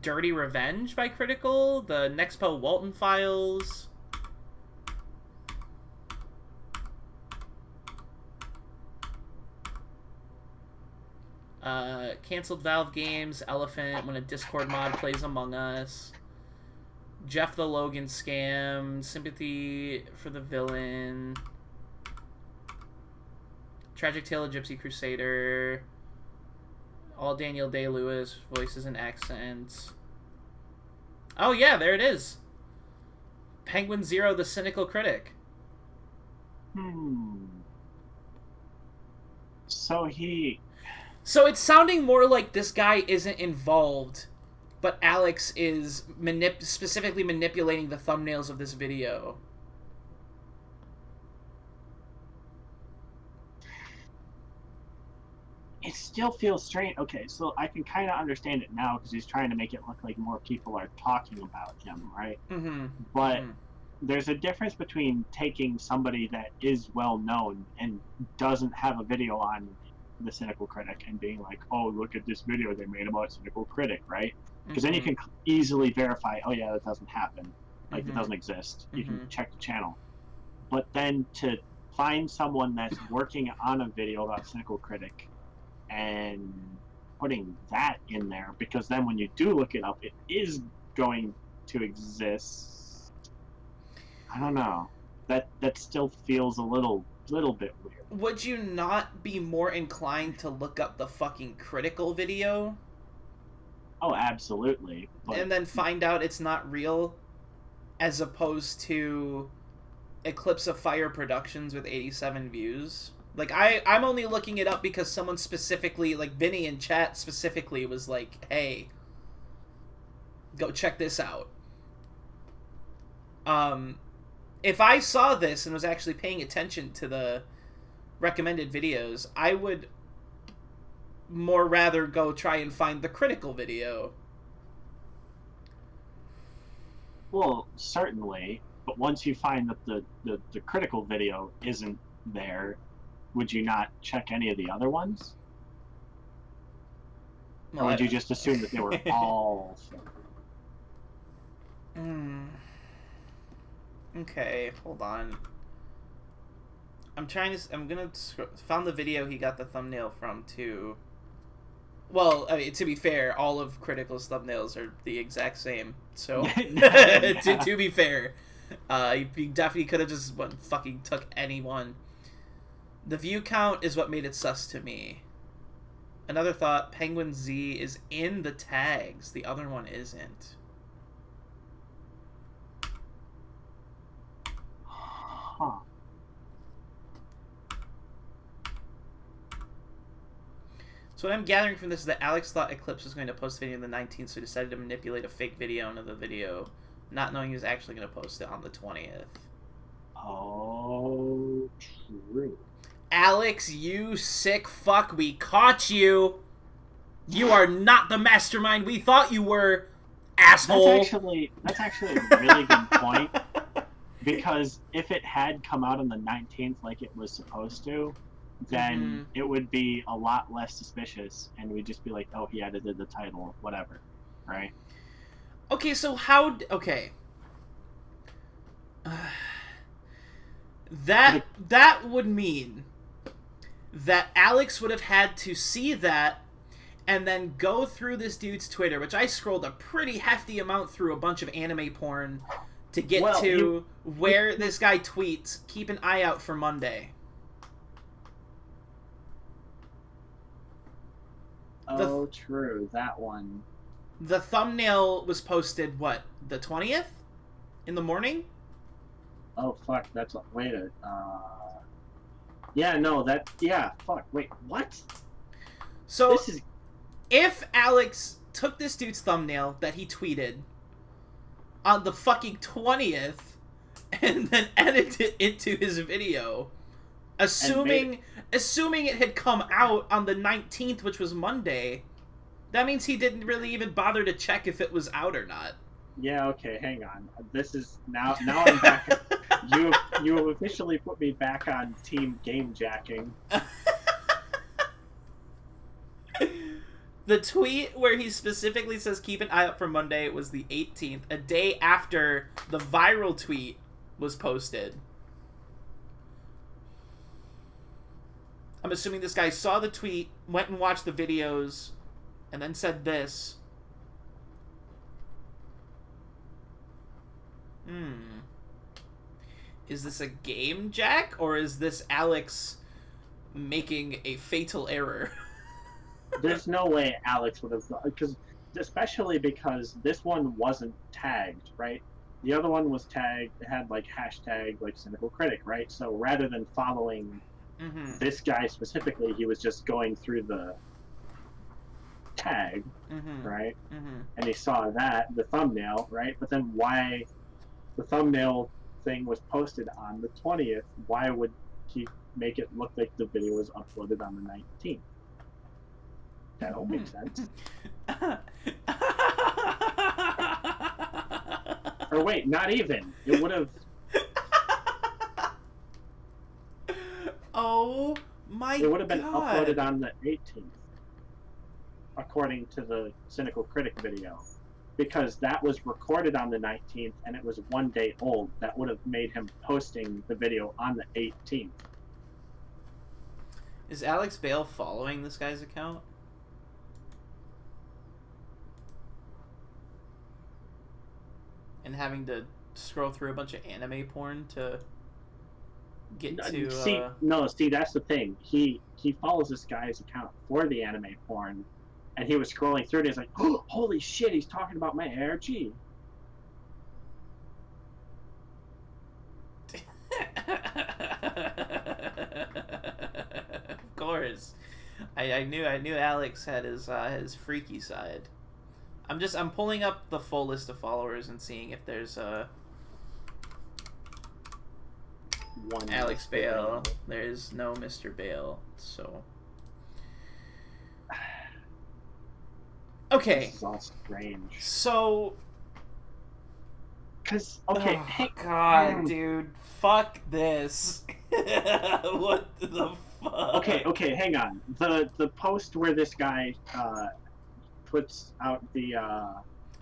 Dirty Revenge by Critical. The Nexpo Walton Files. Cancelled Valve Games. Elephant when a Discord mod plays Among Us. Jeff the Logan Scam. Sympathy for the Villain. Tragic Tale of Gypsy Crusader. All Daniel Day-Lewis, Voices and Accents. Oh yeah, there it is. Penguin Zero, The Cynical Critic. So it's sounding more like this guy isn't involved, but Alex is specifically manipulating the thumbnails of this video. It still feels strange. Okay, so I can kind of understand it now because he's trying to make it look like more people are talking about him, right? Mm-hmm. But there's a difference between taking somebody that is well known and doesn't have a video on the Cynical Critic and being like, oh, look at this video they made about Cynical Critic, right? Because then you can easily verify, oh yeah, that doesn't happen. Like, it doesn't exist. You can check the channel. But then to find someone that's working on a video about Cynical Critic and putting that in there, because then when you do look it up, it is going to exist. I don't know. That still feels a little bit weird. Would you not be more inclined to look up the fucking Critical video? Oh, absolutely. But... And then find out it's not real, as opposed to Eclipse of Fire Productions with 87 views? Like, I'm only looking it up because someone specifically, like, Vinny in chat specifically was like, hey, go check this out. If I saw this and was actually paying attention to the recommended videos, I would more rather go try and find the Critical video. Well, certainly, but once you find that the Critical video isn't there, would you not check any of the other ones? Or would you just assume that they were all fake? Okay, hold on. I'm gonna found the video he got the thumbnail from too. Well, I mean, to be fair, all of Critical's thumbnails are the exact same. So, to be fair, he definitely could have just fucking took any one. The view count is what made it sus to me. Another thought, Penguin Z is in the tags. The other one isn't. Huh. So what I'm gathering from this is that Alex thought Eclipse was going to post the video on the 19th, so he decided to manipulate a fake video into the video, not knowing he was actually going to post it on the 20th. Oh, true. Alex, you sick fuck, we caught you! You are not the mastermind we thought you were, asshole! That's actually a really good point. Because if it had come out on the 19th like it was supposed to, then it would be a lot less suspicious, and we'd just be like, oh, he edited the title, whatever, right? Okay, so how... Okay. That would mean that Alex would have had to see that and then go through this dude's Twitter, which I scrolled a pretty hefty amount through a bunch of anime porn to get where this guy tweets, "Keep an eye out for Monday." Oh, true. That one. The thumbnail was posted, what, the 20th? In the morning? Oh, fuck. That's... Wait a... Yeah, no, that... Yeah, fuck. Wait, what? So, this is... if Alex took this dude's thumbnail that he tweeted on the fucking 20th and then edited it into his video, assuming it had come out on the 19th, which was Monday, that means he didn't really even bother to check if it was out or not. Yeah, okay, hang on. This is... Now I'm back... You have officially put me back on team game jacking. The tweet where he specifically says keep an eye out for Monday was the 18th, a day after the viral tweet was posted. I'm assuming this guy saw the tweet, went and watched the videos, and then said this. Is this a game jack, or is this Alex making a fatal error? There's no way Alex would have... Especially because this one wasn't tagged, right? The other one was tagged. It had, like, hashtag, like, Cynical Critic, right? So rather than following this guy specifically, he was just going through the tag, right? And he saw that, the thumbnail, right? But then why the thumbnail thing was posted on the 20th, why would he make it look like the video was uploaded on the 19th? That don't make sense. Or wait, not even. It would have... Oh my god. It would have been uploaded on the 18th, according to the Cynical Critic video. Because that was recorded on the 19th, and it was 1 day old. That would have made him posting the video on the 18th. Is Alex Bale following this guy's account? And having to scroll through a bunch of anime porn to get to... See, that's the thing. He follows this guy's account for the anime porn, and he was scrolling through it, and he's like, oh, holy shit, he's talking about my ARG. Of course. I knew Alex had his freaky side. I'm pulling up the full list of followers and seeing if there's one Alex Bale. There's no Mr. Bale, so okay. This is all strange. So, cause okay, oh, God, dude, fuck this. What the fuck? Okay, hang on. The post where this guy puts out the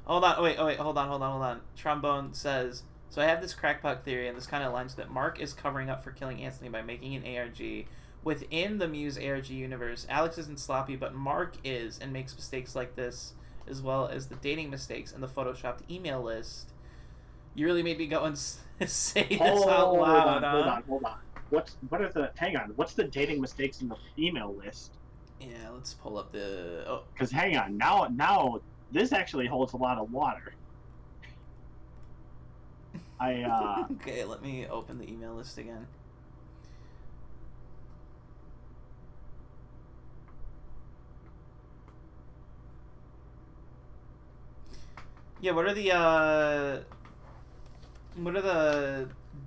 Hold on, wait, hold on. Trombone says, so I have this crackpot theory, and this kind of aligns that Mark is covering up for killing Anthony by making an ARG. Within the Muse ARG universe, Alex isn't sloppy, but Mark is, and makes mistakes like this, as well as the dating mistakes and the photoshopped email list. You really made me go and say this out loud, Hold on. Hang on, what's the dating mistakes in the email list? Yeah, let's pull up the... Oh. Because hang on, now this actually holds a lot of water. Okay, let me open the email list again. Yeah, what are the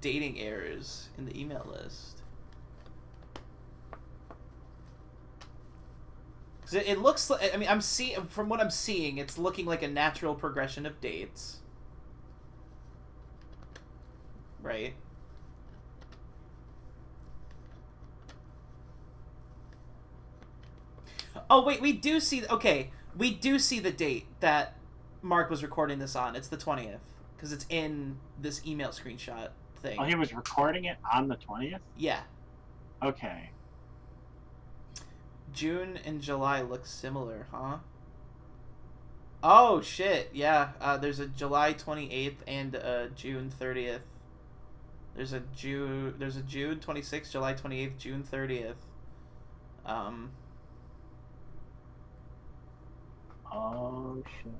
dating errors in the email list? Because it looks like, I mean, from what I'm seeing, it's looking like a natural progression of dates. Right? Oh, wait, we do see the date that Mark was recording this on. It's the 20th. Because it's in this email screenshot thing. Oh, he was recording it on the 20th? Yeah. Okay. June and July look similar, huh? Oh shit! Yeah, there's a July 28th and a June 30th. There's a June 26th, July 28th, June 30th. Oh shit.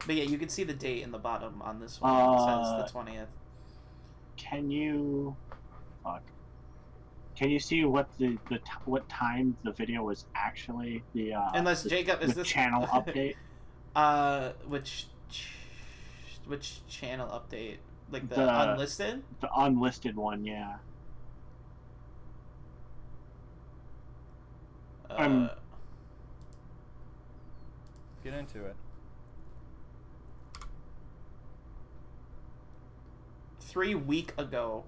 But yeah, you can see the date in the bottom on this one. It says the 20th. Can you see what what time the video was actually Unless Jacob is this channel update? Which channel update? Like the unlisted? The unlisted one, yeah. Get into it. 3 weeks ago.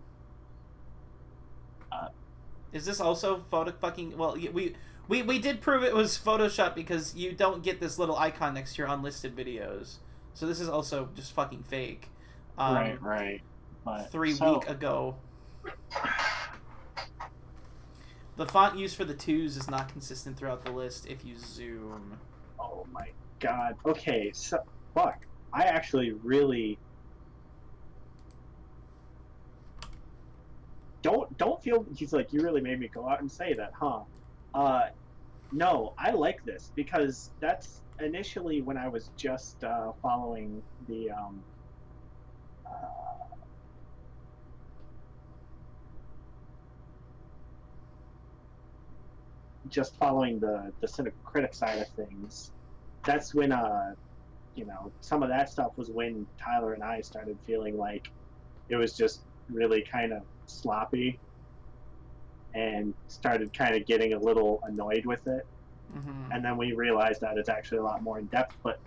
Is this also photo fucking? Well, we did prove it was Photoshop because you don't get this little icon next to your unlisted videos. So this is also just fucking fake. Right. But 3 weeks ago. The font used for the 2s is not consistent throughout the list if you zoom. Oh my god. Okay, so fuck. I actually really don't feel. He's like, you really made me go out and say that, huh? No, I like this because that's initially when I was just following the cynical critic side of things. That's when some of that stuff was when Tyler and I started feeling like it was just really kind of sloppy and started kind of getting a little annoyed with it. Mm-hmm. And then we realized that it's actually a lot more in depth, but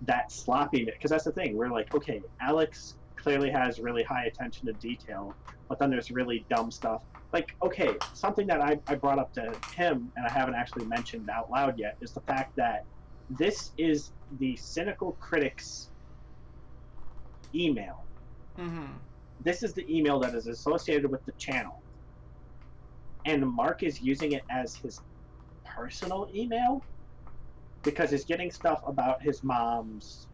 that sloppiness, because that's the thing, we're like, okay, Alex clearly has really high attention to detail, but then there's really dumb stuff. Like, okay, something that I brought up to him and I haven't actually mentioned out loud yet is the fact that this is the Cynical Critics email. Mm-hmm. This is the email that is associated with the channel. And Mark is using it as his personal email because he's getting stuff about his mom's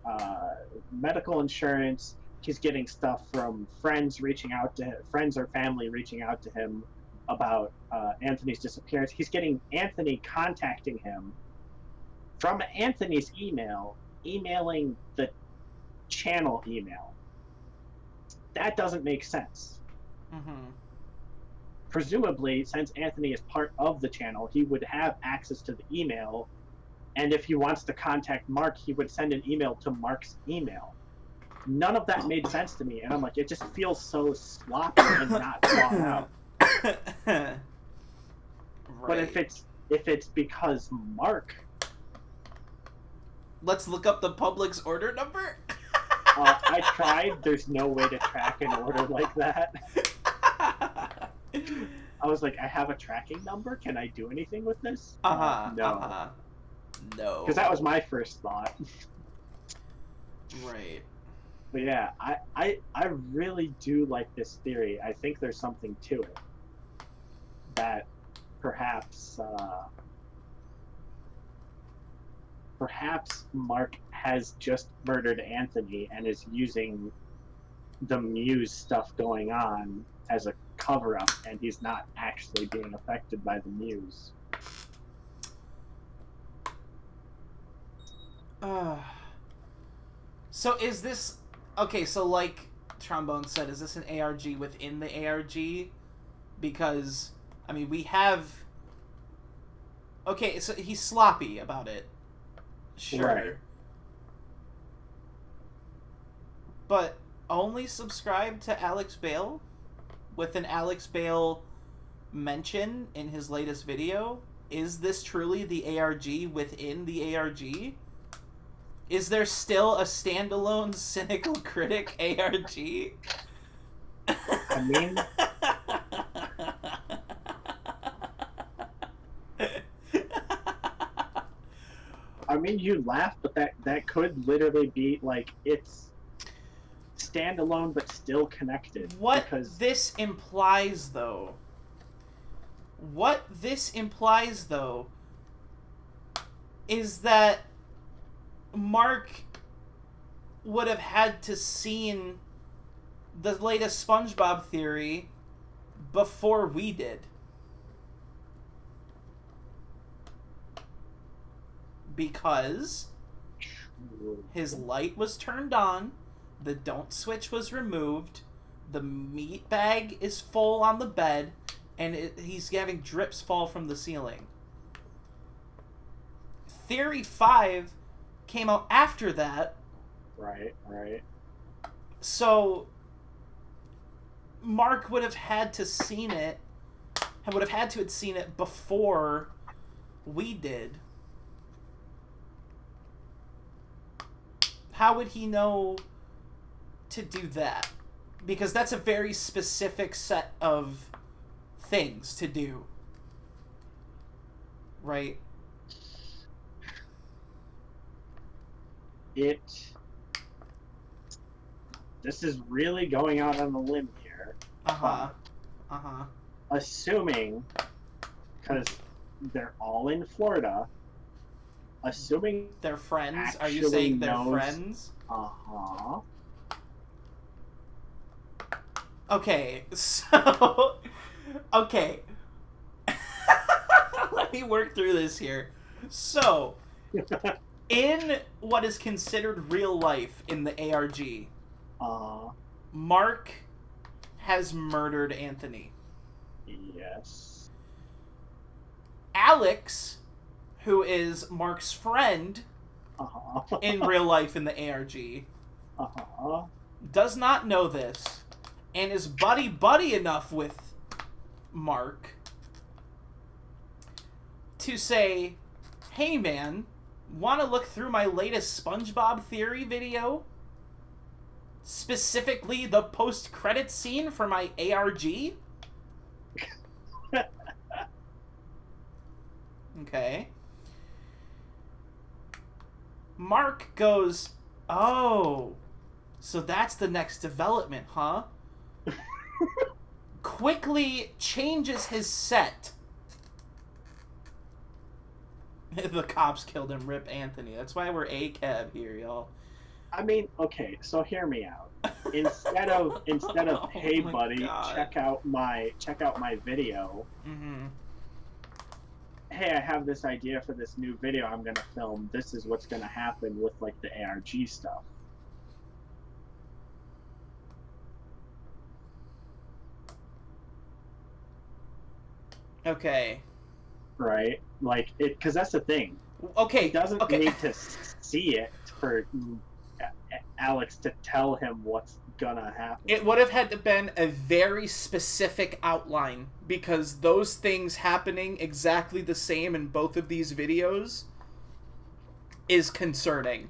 medical insurance. He's getting stuff from friends or family reaching out to him about Anthony's disappearance. He's getting Anthony contacting him from Anthony's email, emailing the channel email. That doesn't make sense. Mm-hmm. Presumably, since Anthony is part of the channel, he would have access to the email, and if he wants to contact Mark, he would send an email to Mark's email. None of that made sense to me, and I'm like, it just feels so sloppy and not thought out. Right. But if it's because Mark, let's look up the Publix order number. I tried. There's no way to track an order like that. I was like, I have a tracking number. Can I do anything with this? No. No. Because that was my first thought. Right. But yeah, I really do like this theory. I think there's something to it. That perhaps Mark has just murdered Anthony and is using the Muse stuff going on as a cover-up, and he's not actually being affected by the Muse. So is this... Okay, so like Trombone said, is this an ARG within the ARG? Because, I mean, we have... Okay, so he's sloppy about it. Sure. Right. But only subscribe to Alex Bale with an Alex Bale mention in his latest video? Is this truly the ARG within the ARG? Is there still a standalone Cynical Critic ARG? I mean, you laugh, but that could literally be like, it's standalone but still connected. What this implies, though, What this implies, though, is that Mark would have had to seen the latest SpongeBob theory before we did. Because his light was turned on, the don't switch was removed, the meat bag is full on the bed, and he's having drips fall from the ceiling. Theory 5 came out after that. Right. So Mark would have had to seen it, had seen it before we did. How would he know to do that? Because that's a very specific set of things to do. Right? This is really going out on a limb here. Assuming, because they're all in Florida, assuming they're friends. Are you saying they're friends? Okay, so okay. Let me work through this here. So, in what is considered real life in the ARG, Mark has murdered Anthony. Yes. Alex, who is Mark's friend in real life in the ARG, does not know this and is buddy enough with Mark to say, hey man, want to look through my latest SpongeBob theory video? Specifically the post-credit scene for my ARG? Okay. Mark goes, oh, so that's the next development, huh? Quickly changes his set. The cops killed him, rip Anthony. That's why we're A-cab here, y'all. I mean, okay, so hear me out. Instead of hey buddy, God. check out my video. Mm-hmm. Hey, I have this idea for this new video I'm gonna film. This is what's gonna happen with like the ARG stuff. Okay. Right? Like it, because that's the thing. Okay. He doesn't need to see it for Alex to tell him what's gonna happen. It would have had to been a very specific outline, because those things happening exactly the same in both of these videos is concerning.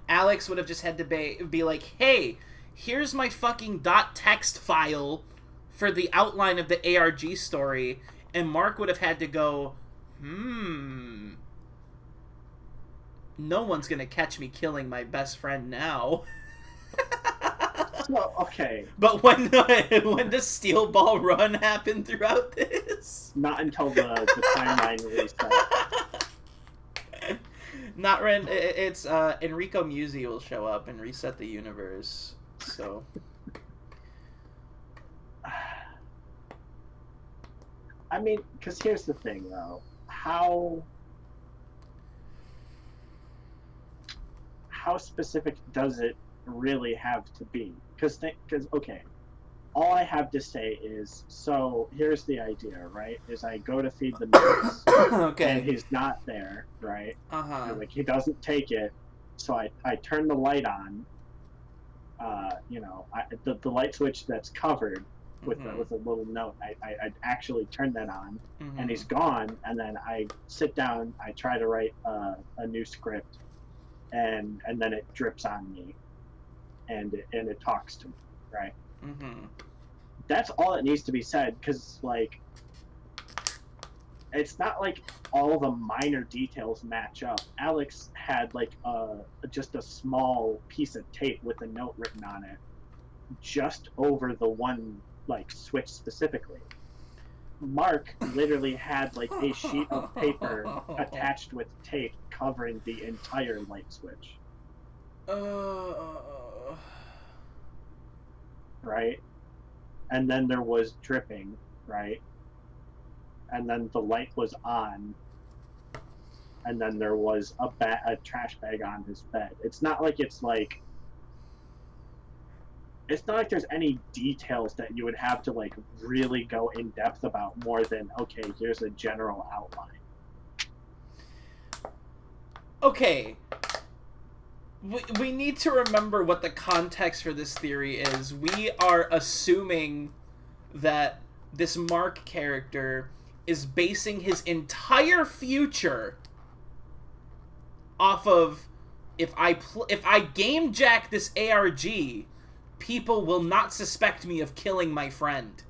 Alex would have just had to be like, hey, here's my fucking .text file for the outline of the ARG story, and Mark would have had to go, no one's gonna catch me killing my best friend now. Well, okay. But when the steel ball run happened throughout this? Not until the timeline reset. Not when it's Enrico Musi will show up and reset the universe. So I mean, because here's the thing, though. How specific does it really have to be? Because okay, all I have to say is, so here's the idea, right? Is I go to feed the mouse, okay, and he's not there, right? And, like he doesn't take it, so I turn the light on. The light switch that's covered with a little note. I actually turn that on, and he's gone. And then I sit down. I try to write a new script, and then it drips on me, and it talks to me, right? That's all that needs to be said, because like it's not like all the minor details match up. Alex had like just a small piece of tape with a note written on it just over the one like switch specifically. Mark literally had like a sheet of paper attached with tape covering the entire light switch. Right? And then there was dripping, right? And then the light was on. And then there was a trash bag on his bed. It's not like it's not like there's any details that you would have to like really go in depth about more than, okay, here's a general outline. Okay. We need to remember what the context for this theory is. We are assuming that this Mark character is basing his entire future off of, if I game jack this ARG, people will not suspect me of killing my friend.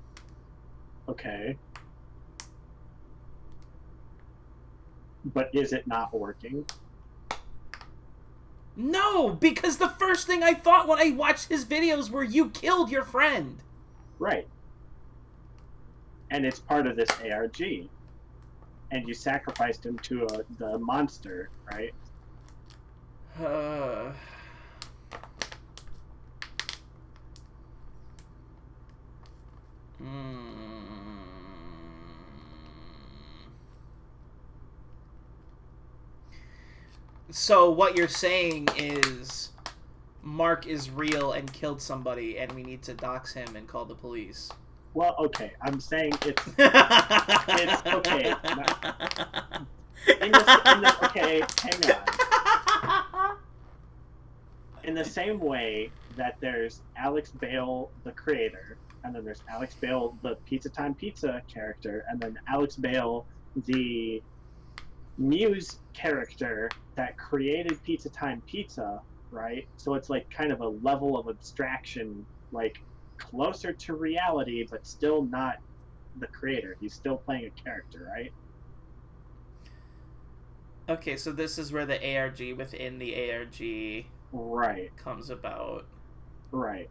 Okay. But is it not working? No, because the first thing I thought when I watched his videos were, you killed your friend. Right. And it's part of this ARG. And you sacrificed him to the monster, right? So what you're saying is Mark is real and killed somebody, and we need to dox him and call the police. Well, okay, I'm saying it's okay. Okay, hang on. In the same way that there's Alex Bale, the creator, and then there's Alex Bale, the Pizza Time Pizza character, and then Alex Bale, the Muse character that created Pizza Time Pizza, right? So it's like kind of a level of abstraction, like closer to reality, but still not the creator. He's still playing a character, right? Okay, so this is where the ARG within the ARG right comes about. Right.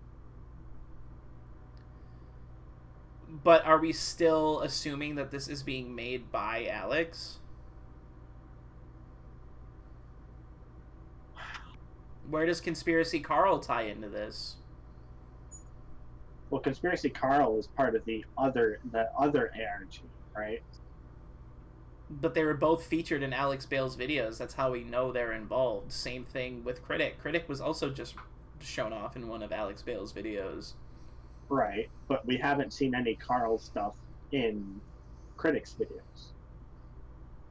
But are we still assuming that this is being made by Alex? Where does Conspiracy Carl tie into this? Well, Conspiracy Carl is part of the other ARG, right? But they were both featured in Alex Bale's videos. That's how we know they're involved. Same thing with Critic. Critic was also just shown off in one of Alex Bale's videos. Right, but we haven't seen any Carl stuff in Critic's videos.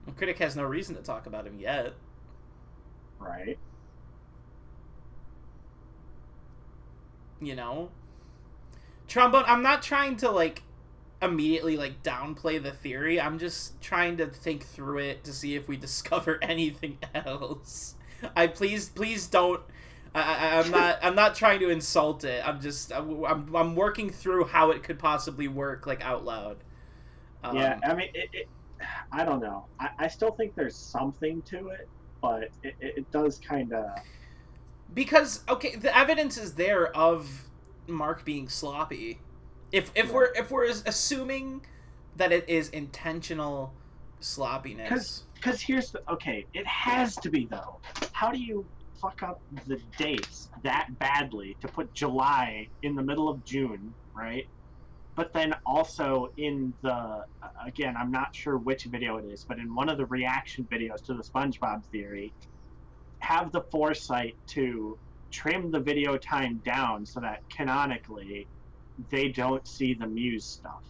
Well, Critic has no reason to talk about him yet. Right. You know? Trombone, I'm not trying to, like, immediately, like, downplay the theory. I'm just trying to think through it to see if we discover anything else. Please don't... I'm not trying to insult it. I'm working through how it could possibly work, like, out loud. Yeah, I mean, I don't know. I still think there's something to it, but it does kind of... Because, okay, the evidence is there of Mark being sloppy. If we're assuming that it is intentional sloppiness. Because here's the... Okay, it has to be, though. How do you fuck up the dates that badly to put July in the middle of June, right? But then also in the... Again, I'm not sure which video it is, but in one of the reaction videos to the SpongeBob theory, have the foresight to trim the video time down so that canonically they don't see the Muse stuff.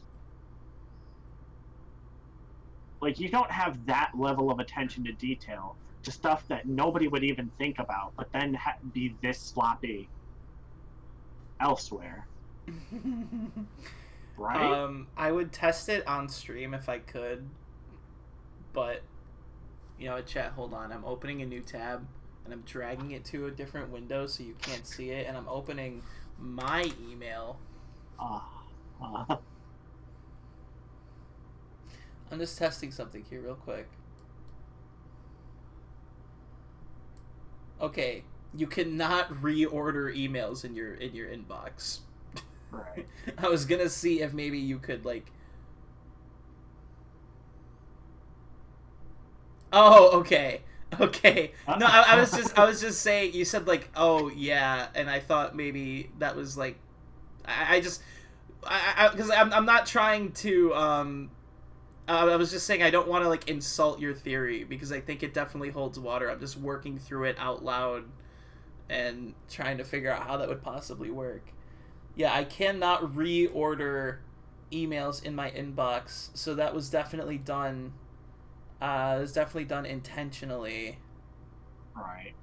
Like, you don't have that level of attention to detail to stuff that nobody would even think about, but then be this sloppy elsewhere. Right? I would test it on stream if I could, but, you know, chat, hold on. I'm opening a new tab, and I'm dragging it to a different window so you can't see it, and I'm opening my email. I'm just testing something here real quick. Okay, you cannot reorder emails in your inbox. Right. I was gonna see if maybe you could like. Oh, okay. Okay. No, I was just saying. You said like, oh yeah, and I thought maybe that was like, because I'm not trying to. I was just saying I don't want to like insult your theory because I think it definitely holds water. I'm just working through it out loud and trying to figure out how that would possibly work. Yeah, I cannot reorder emails in my inbox, so that was definitely done. It was definitely done intentionally. Right.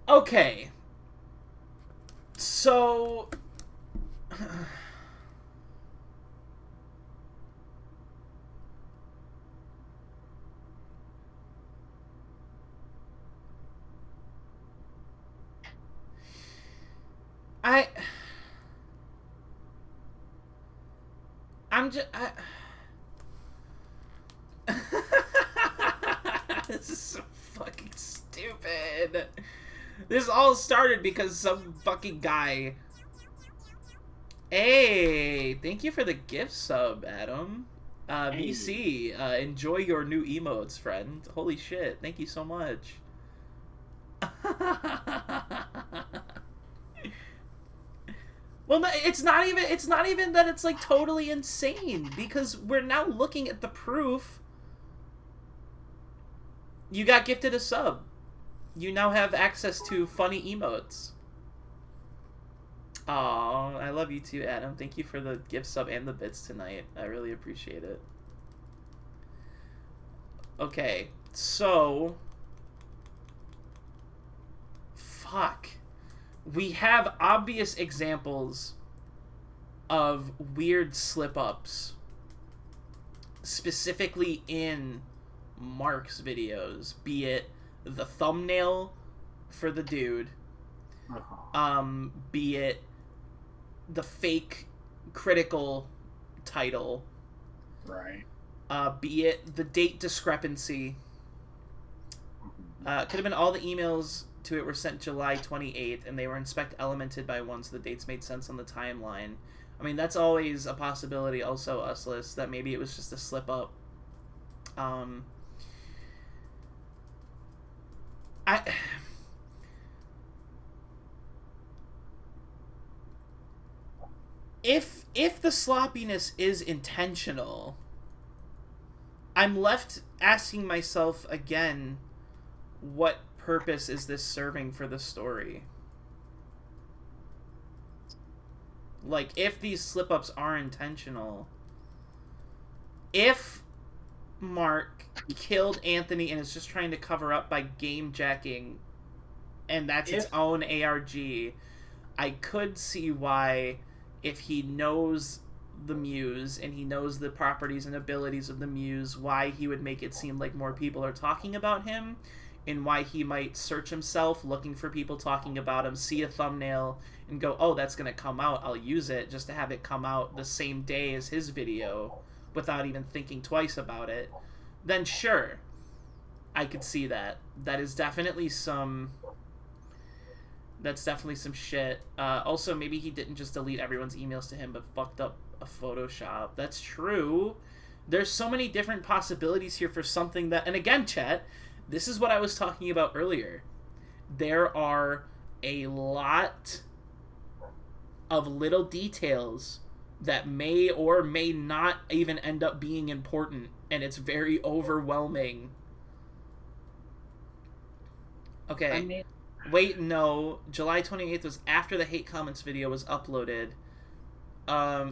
Okay. So I'm just this is so fucking stupid. This all started because some fucking guy. Hey, thank you for the gift sub, Adam. Hey. VC, enjoy your new emotes, friend. Holy shit, thank you so much. Well, no, it's not even that it's like totally insane because we're now looking at the proof. You got gifted a sub. You now have access to funny emotes. Aw, I love you too, Adam. Thank you for the gift sub and the bits tonight. I really appreciate it. Okay, so fuck. We have obvious examples of weird slip-ups, specifically in Mark's videos, be it the thumbnail for the dude, be it the fake critical title, Right. Be it the date discrepancy. Could have been all the emails to it were sent July 28th, and they were inspect elemented by one, so the dates made sense on the timeline. I mean, that's always a possibility. Also, Usless, that maybe it was just a slip up. If the sloppiness is intentional, I'm left asking myself again, what purpose is this serving for the story? Like, if these slip-ups are intentional, if Mark killed Anthony and is just trying to cover up by game jacking, and that's its own ARG, I could see why, if he knows the Muse and he knows the properties and abilities of the Muse, why he would make it seem like more people are talking about him, and why he might search himself looking for people talking about him, see a thumbnail, and go, oh, that's going to come out, I'll use it, just to have it come out the same day as his video without even thinking twice about it, then sure, I could see that. That is definitely some... That's definitely some shit. Also, maybe he didn't just delete everyone's emails to him, but fucked up a Photoshop. That's true. There's so many different possibilities here for something that... And again, chat, this is what I was talking about earlier. There are a lot of little details that may or may not even end up being important, and it's very overwhelming. Okay. I mean... Wait, no. July 28th was after the hate comments video was uploaded.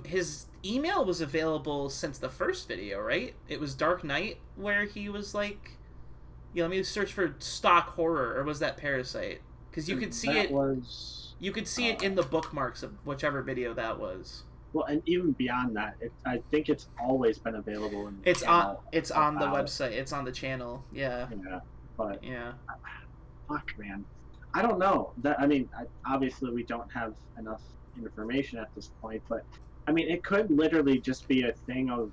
His email was available since the first video, right? It was Dark Knight where he was like... Yeah, let me search for stock horror, or was that Parasite? Because you could see that it... You could see it in the bookmarks of whichever video that was. Well, and even beyond that, I think it's always been available in the It's channel. It's on the website. It's on the channel. Yeah. Yeah, but... Yeah. Fuck, man. I don't know. I mean, obviously we don't have enough information at this point, but I mean, it could literally just be a thing of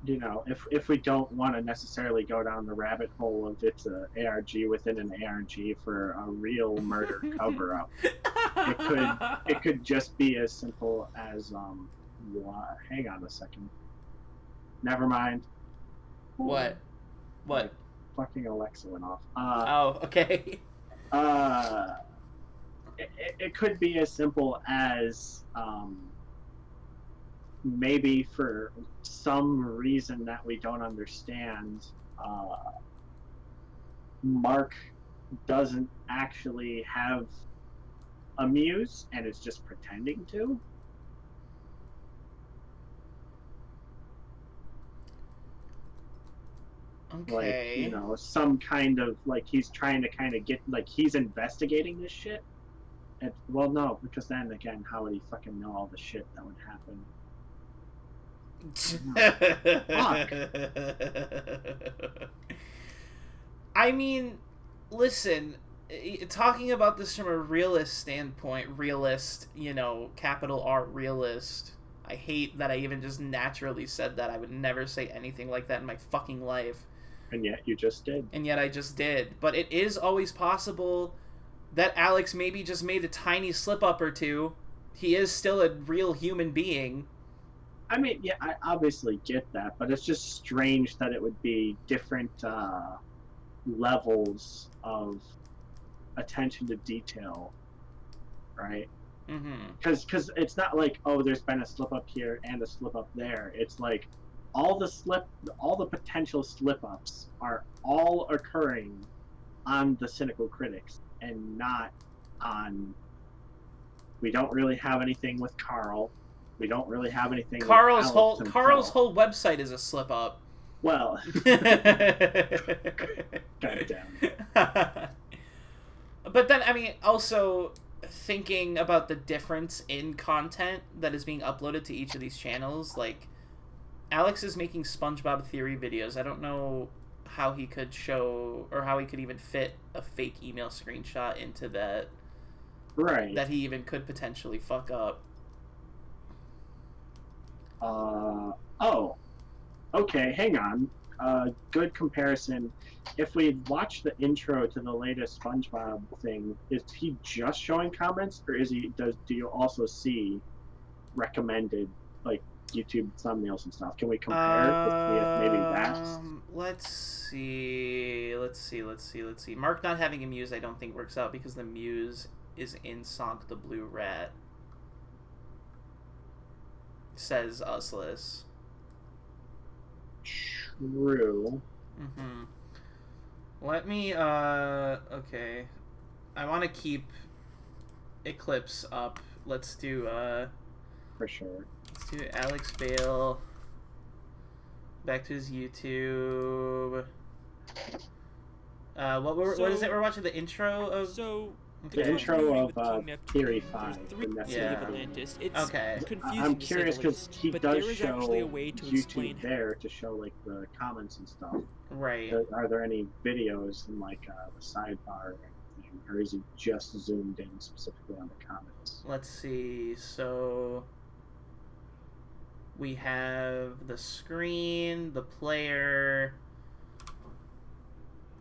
you know, if we don't want to necessarily go down the rabbit hole of it's a ARG within an ARG for a real murder cover up, it could just be as simple as hang on a second. Never mind. What? What? Fucking Alexa went off. Oh, okay. It could be as simple as maybe for some reason that we don't understand, Mark doesn't actually have a muse and is just pretending to. Okay. Like, you know, some kind of, like, he's trying to kind of get, like, he's investigating this shit. And, well, no, because then again, how would he fucking know all the shit that would happen? I mean, listen, talking about this from a realist standpoint, you know, capital R realist. I hate that I even just naturally said that. I would never say anything like that in my fucking life. And yet you just did. And yet I just did. But it is always possible that Alex maybe just made a tiny slip up or two. He is still a real human being. I mean, yeah, I obviously get that, but it's just strange that it would be different levels of attention to detail, right? Because it's not like, oh, there's been a slip up here and a slip up there. It's like all the potential slip ups are all occurring on the cynical critics and not on. We don't really have anything with Carl. We don't really have anything. Carl's whole website is a slip up. Well, God damn. But then, I mean, also thinking about the difference in content that is being uploaded to each of these channels, like Alex is making SpongeBob theory videos. I don't know how he could show or how he could even fit a fake email screenshot into that. Right. That he even could potentially fuck up. Oh. Okay, hang on. Good comparison. If we watch the intro to the latest SpongeBob thing, is he just showing comments, or do you also see recommended, like, YouTube thumbnails and stuff? Can we compare to see if maybe that's... Let's see. Mark not having a muse I don't think works out because the muse is in Sonk the Blue Rat. Says Useless. True. Let me, okay. I want to keep Eclipse up. Let's do, for sure. Let's do Alex Bale. Back to his YouTube. What is it? We're watching the intro of... So... The intro of Theory 5. Atlantis. It's okay. Confusing I'm curious because he does show a way to YouTube there to show like the comments and stuff. Right. Are there any videos in like the sidebar or anything, or is he just zoomed in specifically on the comments? Let's see. So we have the screen, the player.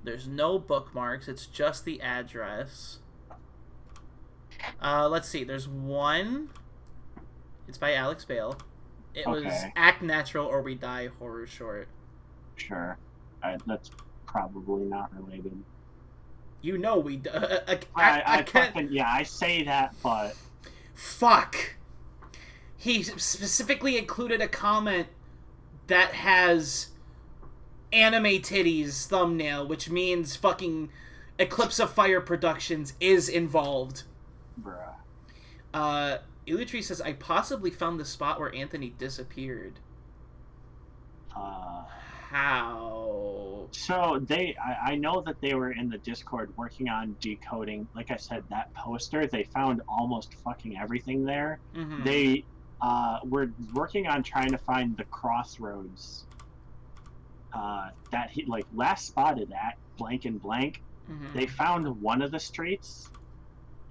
There's no bookmarks. It's just the address. Let's see. There's one. It's by Alex Bale. It was Act Natural or We Die horror short. Sure. That's probably not related. You know we... I say that, but... Fuck! He specifically included a comment that has anime titties thumbnail, which means fucking Eclipse of Fire Productions is involved. Bruh. Illutree says, I possibly found the spot where Anthony disappeared. How? So I know that they were in the Discord working on decoding, like I said, that poster. They found almost fucking everything there. They were working on trying to find the crossroads that he like last spotted at blank and blank. They found one of the streets,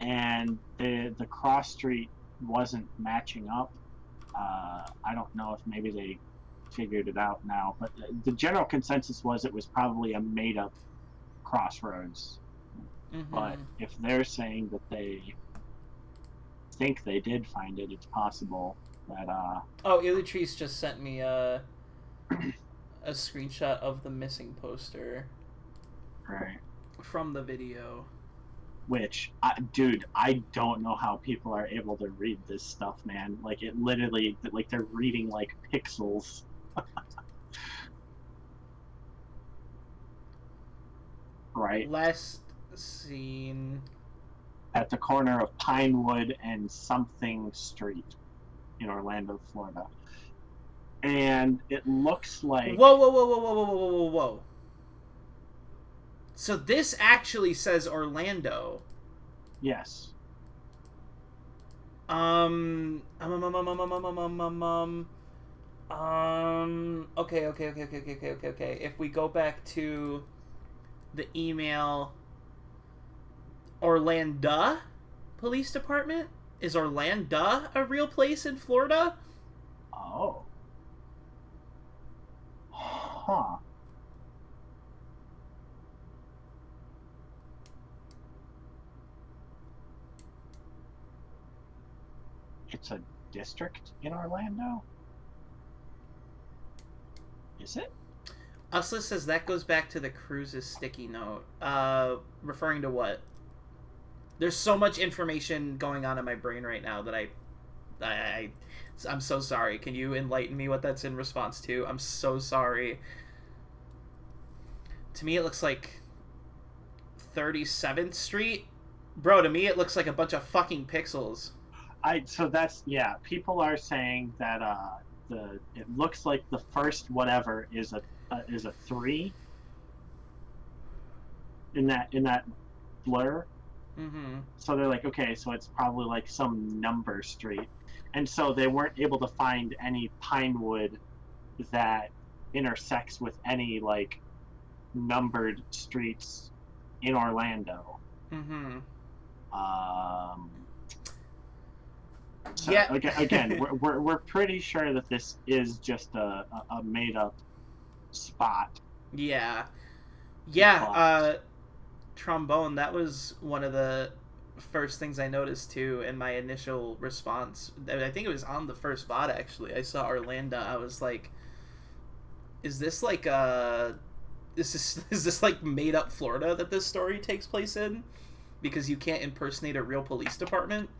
and the cross street wasn't matching up. I don't know if maybe they figured it out now, but the general consensus was it was probably a made-up crossroads. But if they're saying that they think they did find it, it's possible that Oh, Illutrice just sent me a screenshot of the missing poster. Right. From the video. Which, dude, I don't know how people are able to read this stuff, man. Like, it literally, like, they're reading, like, pixels. Right? Last seen... At the corner of Pinewood and something street in Orlando, Florida. And it looks like... Whoa. So this actually says Orlando. Yes. Okay. If we go back to the email, Orlando Police Department? Is Orlando a real place in Florida? Oh. Huh. It's a district in Orlando? Is it? Usla says that goes back to the cruise's sticky note. Referring to what? There's so much information going on in my brain right now that I'm so sorry. Can you enlighten me what that's in response to? I'm so sorry. To me, it looks like 37th Street. Bro, to me, it looks like a bunch of fucking pixels. So that's, yeah, people are saying that it looks like the first whatever is a 3 in that blur. So they're like, okay, so it's probably like some number street, and so they weren't able to find any Pinewood that intersects with any like numbered streets in Orlando. So, yeah. Again, we're pretty sure that this is just a made up spot. Yeah. Trombone, that was one of the first things I noticed too in my initial response. I think it was on the first bot actually. I saw Orlando. I was like, is this like is this like made up Florida that this story takes place in? Because you can't impersonate a real police department?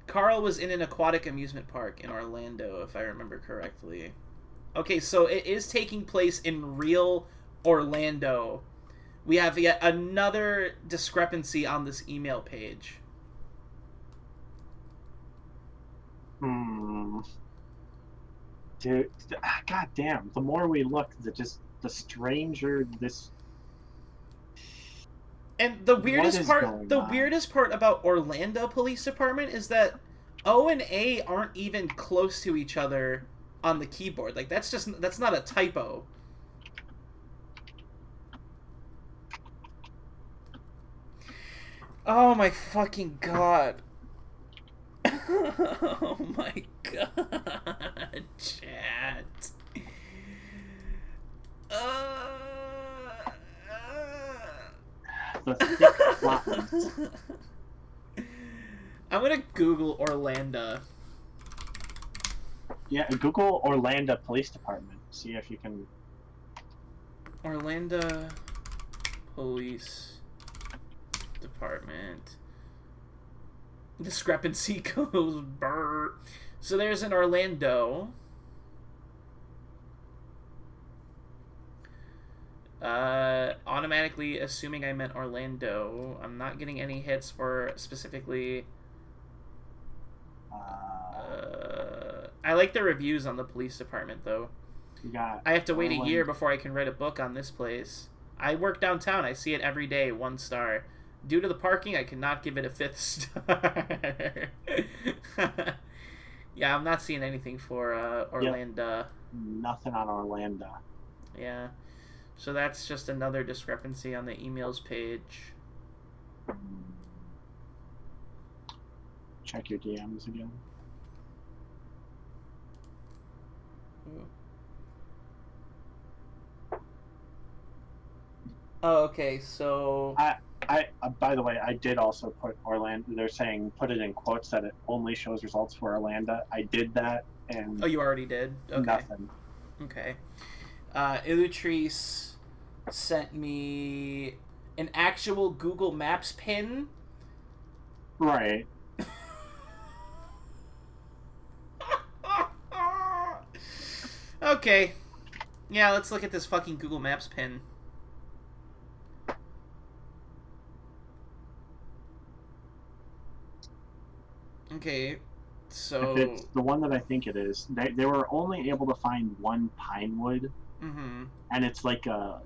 Carl was in an aquatic amusement park in Orlando, if I remember correctly. Okay, so it is taking place in real Orlando. We have yet another discrepancy on this email page. Dude, god damn, the more we look, the stranger this. And the weirdest part about Orlando Police Department is that O and A aren't even close to each other on the keyboard. Like, that's not a typo. Oh my fucking god. Oh my god, chat. The thick lines. I'm gonna Google Orlando. Yeah, Google Orlando Police Department. See if you can. Orlando Police Department. Discrepancy goes brr. So there's an Orlando. Automatically assuming I meant Orlando. I'm not getting any hits for specifically. I like the reviews on the police department though. I have to wait a year before I can write a book on this place. I work downtown. I see it every day. 1 star. Due to the parking, I cannot give it a 5th star. Yeah, I'm not seeing anything for Orlando. Yep. Nothing on Orlando. Yeah. So that's just another discrepancy on the emails page. Check your DMs again. Oh, okay, so... By the way, I did also put Orlando. They're saying put it in quotes that it only shows results for Orlando. I did that, and Oh, you already did? Okay. nothing. Okay. Illutrice sent me an actual Google Maps pin. Right. Okay. Yeah, let's look at this fucking Google Maps pin. Okay, so... If it's the one that I think it is, they were only able to find one Pinewood, and it's like a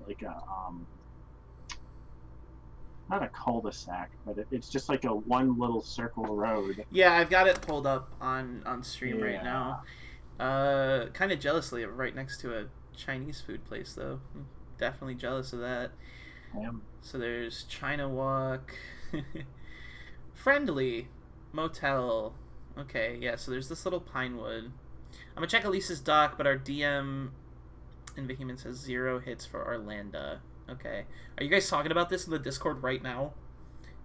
not a cul-de-sac, but it's just like a one little circle road. Yeah, I've got it pulled up on stream right now. Kind of jealously, right next to a Chinese food place, though. I'm definitely jealous of that. So there's China Walk, Friendly Motel. Okay, yeah. So there's this little Pinewood. I'm gonna check Elise's doc, but our DM in Vehement says 0 hits for Orlando. Okay, are you guys talking about this in the Discord right now?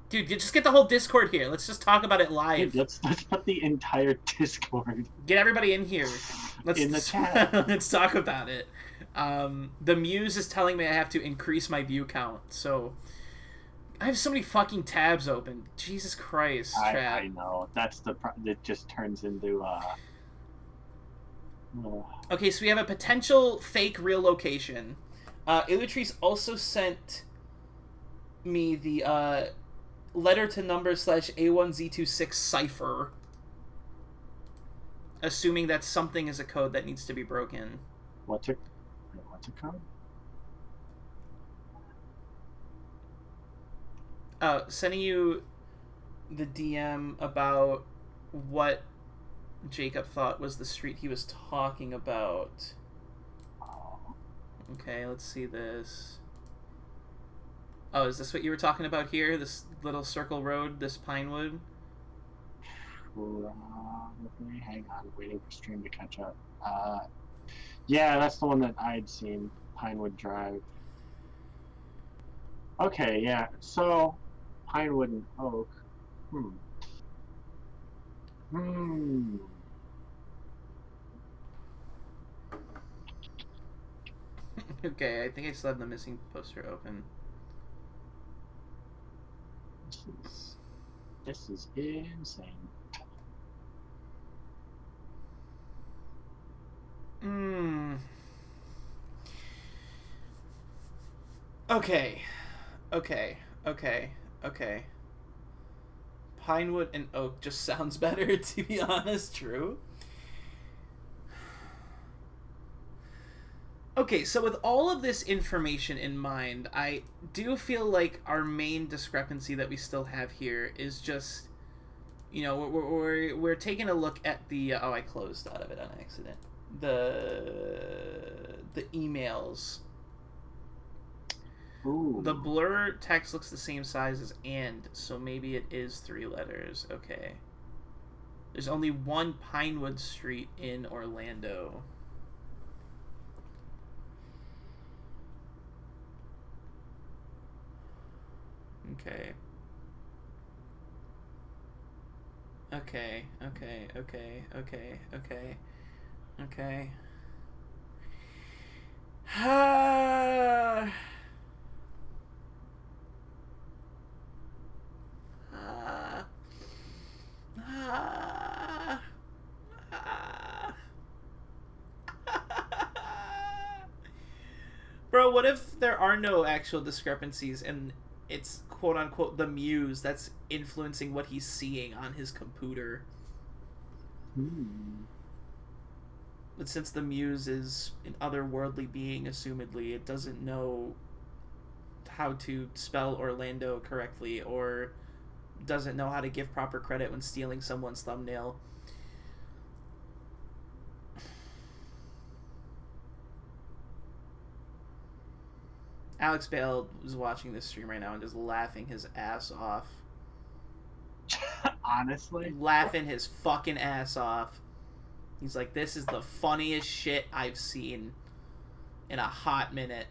Dude, you just get the whole Discord here. Let's just talk about it live. Dude, let's put the entire Discord. Get everybody in here. In the chat. Let's talk about it. The Muse is telling me I have to increase my view count, so I have so many fucking tabs open. Jesus Christ, chat. I know. That's it just turns into Okay, so we have a potential fake real location. Illutrice also sent me the letter to number / A1Z26 cipher, assuming that something is a code that needs to be broken. What's a code? Sending you the DM about what Jacob thought was the street he was talking about. Okay, let's see this. Oh, is this what you were talking about here? This little circle road, this Pinewood? Hang on, waiting for stream to catch up. Yeah, that's the one that I'd seen, Pinewood Drive. Okay, yeah, so Pinewood and Oak. Okay, I think I still have the missing poster open. This is insane. Okay. Pinewood and Oak just sounds better, to be honest. True. Okay, so with all of this information in mind, I do feel like our main discrepancy that we still have here is just, you know, we're taking a look at the oh, I closed out of it on accident. The emails. Ooh. The blur text looks the same size as and, so maybe it is 3 letters. Okay. There's only one Pinewood Street in Orlando. Okay. Bro, what if there are no actual discrepancies and it's quote-unquote the Muse that's influencing what he's seeing on his computer? But since the Muse is an otherworldly being, assumedly, it doesn't know how to spell Orlando correctly, or doesn't know how to give proper credit when stealing someone's thumbnail. Alex Bale is watching this stream right now and just laughing his ass off. Honestly? Laughing his fucking ass off. He's like, this is the funniest shit I've seen in a hot minute.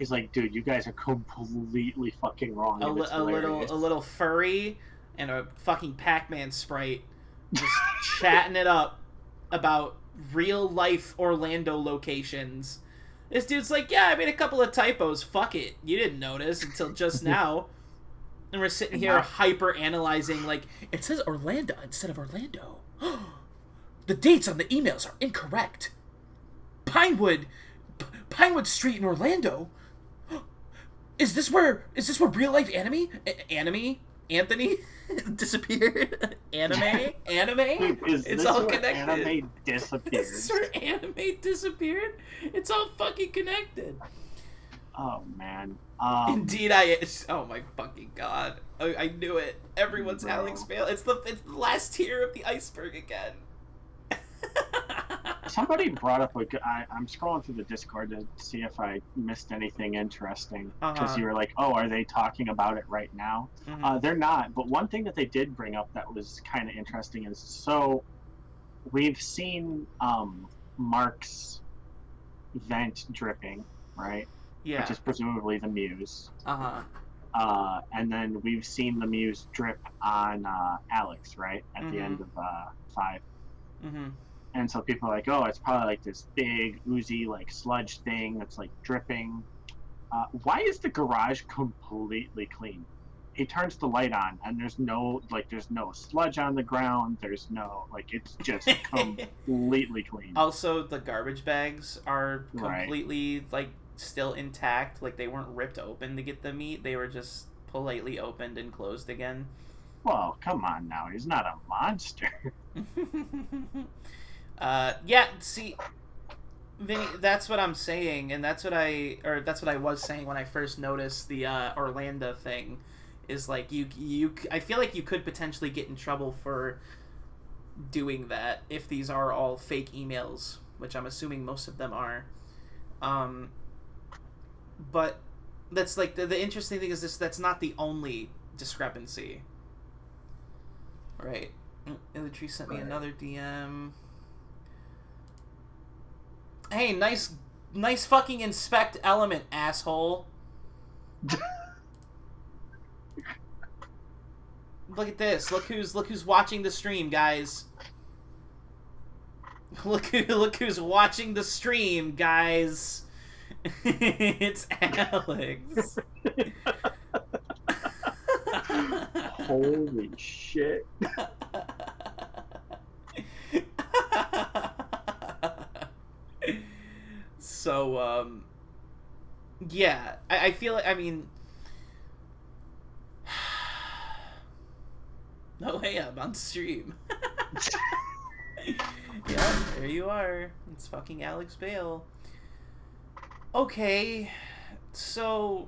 He's like, dude, you guys are completely fucking wrong. A and it's hilarious. little furry and a fucking Pac-Man sprite just chatting it up about real life Orlando locations. This dude's like, yeah, I made a couple of typos. Fuck it. You didn't notice until just now. And we're sitting here hyper analyzing, like, it says Orlando instead of Orlando. The dates on the emails are incorrect. Pinewood Street in Orlando. Is this where real life Anthony disappeared? Anime? It's all connected. Anime disappeared. Is this where anime disappeared? It's all fucking connected. Oh man. Indeed, oh my fucking god! I knew it. Everyone's Alex Bale. It's the last tier of the iceberg again. Somebody brought up I'm scrolling through the Discord to see if I missed anything interesting, because you were like, oh, are they talking about it right now? They're not, but one thing that they did bring up that was kind of interesting is, so we've seen Mark's vent dripping, right? Yeah. Which is presumably the Muse. And then we've seen the Muse drip on Alex, right? At the end of 5. And so people are like, oh, it's probably like this big, oozy, like sludge thing that's like dripping. Why is the garage completely clean? He turns the light on and there's no sludge on the ground. There's no, like, it's just completely clean. Also, the garbage bags are completely, like, still intact. Like, they weren't ripped open to get the meat. They were just politely opened and closed again. Well, come on now. He's not a monster. Yeah, see, Vinny, that's what I'm saying, and that's what I was saying when I first noticed the Orlando thing, is like, I feel like you could potentially get in trouble for doing that if these are all fake emails, which I'm assuming most of them are. But that's like, the interesting thing is that's not the only discrepancy. Right. Illutree sent me another DM. Hey, nice fucking inspect element, asshole. Look at this. Look who's watching the stream, guys. Look who's watching the stream, guys. It's Alex. Holy shit. So, yeah, I feel like, I mean, no way, I'm on stream. Yeah, there you are. It's fucking Alex Bale. Okay, so,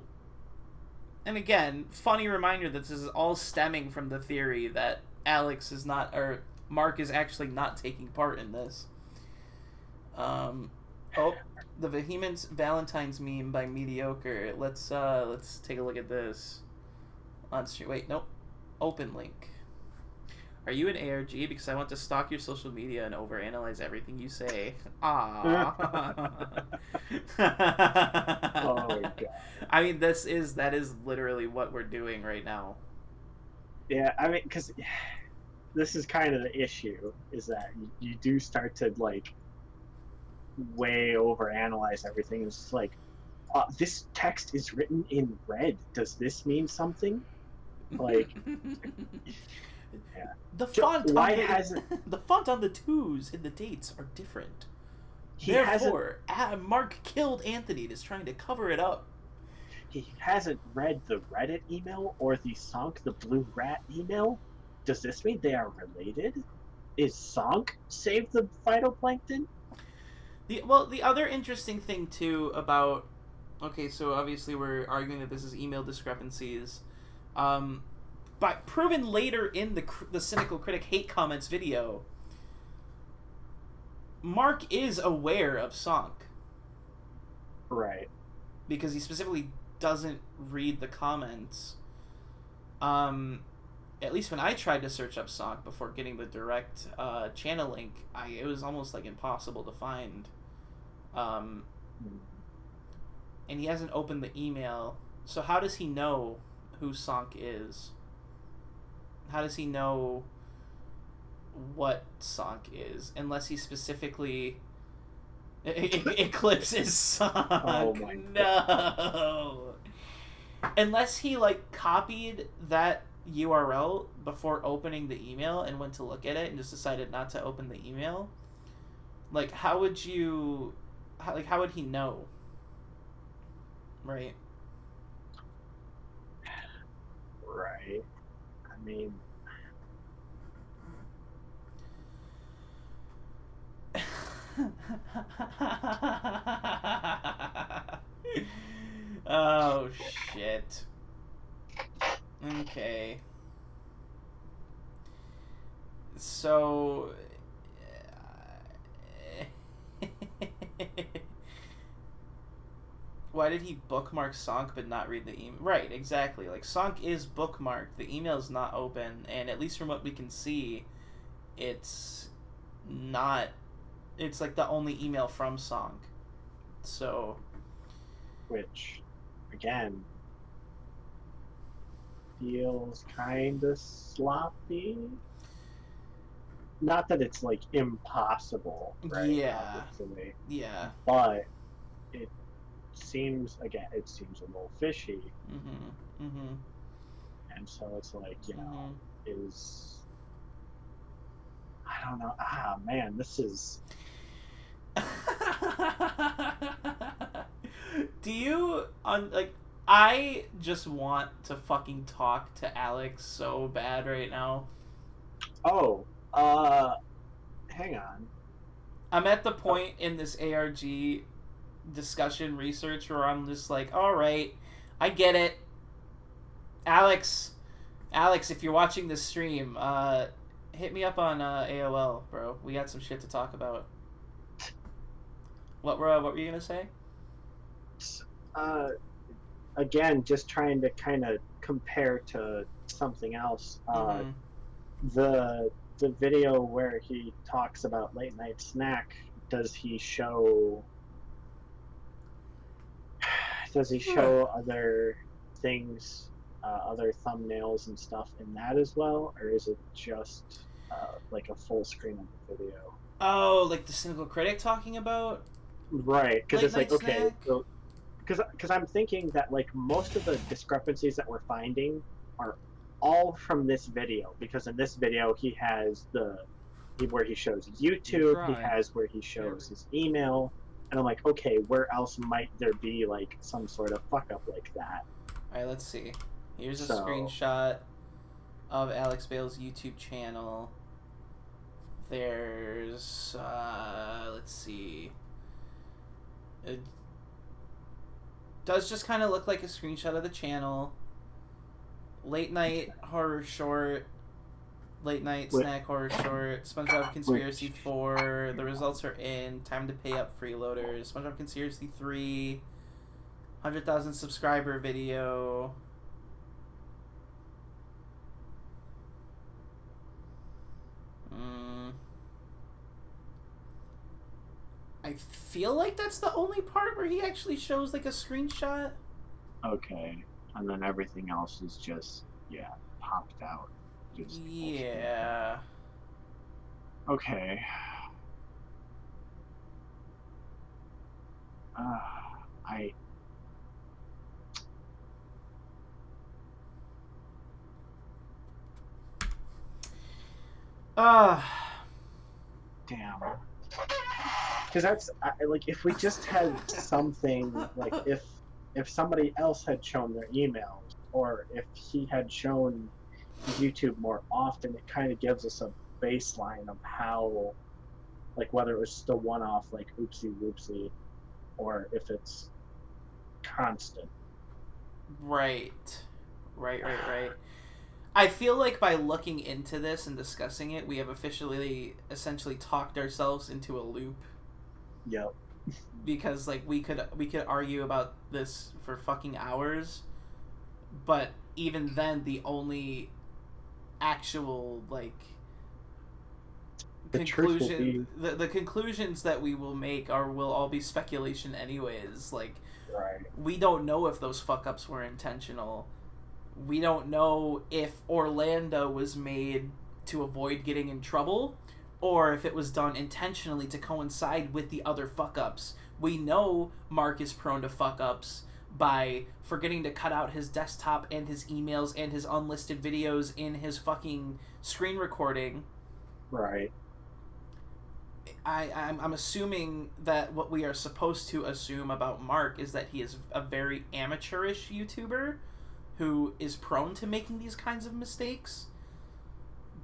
and again, funny reminder that this is all stemming from the theory that Alex is not, or Mark is actually not taking part in this. Oh, the Vehement Valentine's meme by Mediocre. Let's take a look at this. On stream. Wait, nope. Open link. Are you an ARG? Because I want to stalk your social media and overanalyze everything you say. Ah. Oh my god. I mean, that is literally what we're doing right now. Yeah, I mean, because this is kind of the issue, is that you do start to, like, way overanalyze everything. It's like, this text is written in red. Does this mean something? Like, yeah. The font the font on the 2s in the dates are different. Therefore, Mark killed Anthony and is trying to cover it up. He hasn't read the Reddit email or the Sonk the Blue Rat email. Does this mean they are related? Is Sonk save the phytoplankton? The other interesting thing too about, okay, so obviously we're arguing that this is email discrepancies, but proven later in the Cynical Critic hate comments video, Mark is aware of Sonk. Right. Because he specifically doesn't read the comments. At least when I tried to search up Sonk before getting the direct channel link, it was almost like impossible to find. and he hasn't opened the email. So how does he know who Sonk is? How does he know what Sonk is? Unless he specifically eclipses Sonk. Oh my No. Unless he like copied that URL before opening the email and went to look at it and just decided not to open the email. Like, how would he know? Right. Right. I mean, oh shit. Okay. So why did he bookmark Sonk but not read the email? Right, exactly. Like, Sonk is bookmarked. The email's not open, and at least from what we can see, it's not... It's, like, the only email from Sonk. So... which, again, feels kind of sloppy. Not that it's, like, impossible, right? Yeah. Obviously. Yeah. But it seems a little fishy. Mm-hmm. Mm-hmm. And so it's like, you know, Mm-hmm. I don't know. Ah, man, this is... Do you I just want to fucking talk to Alex so bad right now. Oh, hang on. I'm at the point in this ARG discussion research where I'm just like, all right, I get it. Alex, if you're watching this stream, hit me up on AOL, bro. We got some shit to talk about. What were you gonna say? Again, just trying to kind of compare to something else. The video where he talks about late night snack, does he show other things, other thumbnails and stuff in that as well, or is it just like a full screen of the video? Oh, like the Cynical Critic talking about? Right, because it's like, Late okay, Night so because I'm thinking that like most of the discrepancies that we're finding are all from this video, because in this video he has where he shows YouTube, he has where he shows his email, and I'm like, okay, where else might there be like some sort of fuck up like that? Alright, let's see. Here's a screenshot of Alex Bale's YouTube channel. There's let's see. It does just kind of look like a screenshot of the channel. Late night horror short. Late night snack horror short. SpongeBob Conspiracy 4. The results are in. Time to pay up freeloaders. SpongeBob Conspiracy 3. 100,000 subscriber video. I feel like that's the only part where he actually shows like a screenshot. Okay, and then everything else is just popped out. Just yeah. Okay. Damn. Because that's like, if we just had something like, if somebody else had shown their emails, or if he had shown YouTube more often, it kind of gives us a baseline of how, like, whether it was just a one-off, like, oopsie whoopsie, or if it's constant. Right. I feel like by looking into this and discussing it, we have essentially talked ourselves into a loop. Yep. Because like we could argue about this for fucking hours, but even then the only actual like the conclusions that we will make will all be speculation anyways. Like Right. We don't know if those fuck-ups were intentional. We don't know if Orlando was made to avoid getting in trouble, or if it was done intentionally to coincide with the other fuck-ups. We know Mark is prone to fuck-ups by forgetting to cut out his desktop and his emails and his unlisted videos in his fucking screen recording. Right. I'm assuming that what we are supposed to assume about Mark is that he is a very amateurish YouTuber who is prone to making these kinds of mistakes.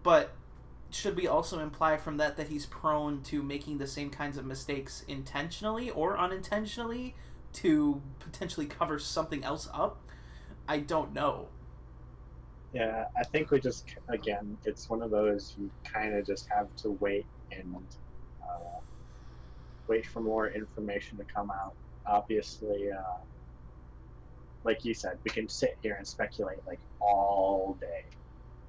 But should we also imply from that he's prone to making the same kinds of mistakes intentionally or unintentionally to potentially cover something else up? I don't know. Yeah, I think we just, again, it's one of those you kind of just have to wait and wait for more information to come out. Obviously, like you said, we can sit here and speculate like all day.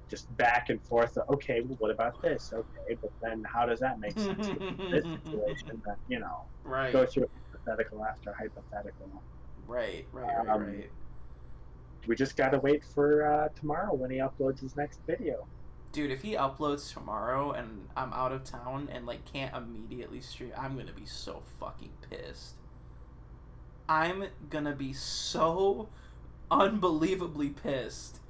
Just back and forth. Okay, well, what about this? Okay, but then how does that make sense in this situation? That, you know, right. Go through hypothetical after hypothetical. Right. We just gotta wait for tomorrow when he uploads his next video. Dude, if he uploads tomorrow and I'm out of town and like can't immediately stream, I'm gonna be so fucking pissed. I'm gonna be so unbelievably pissed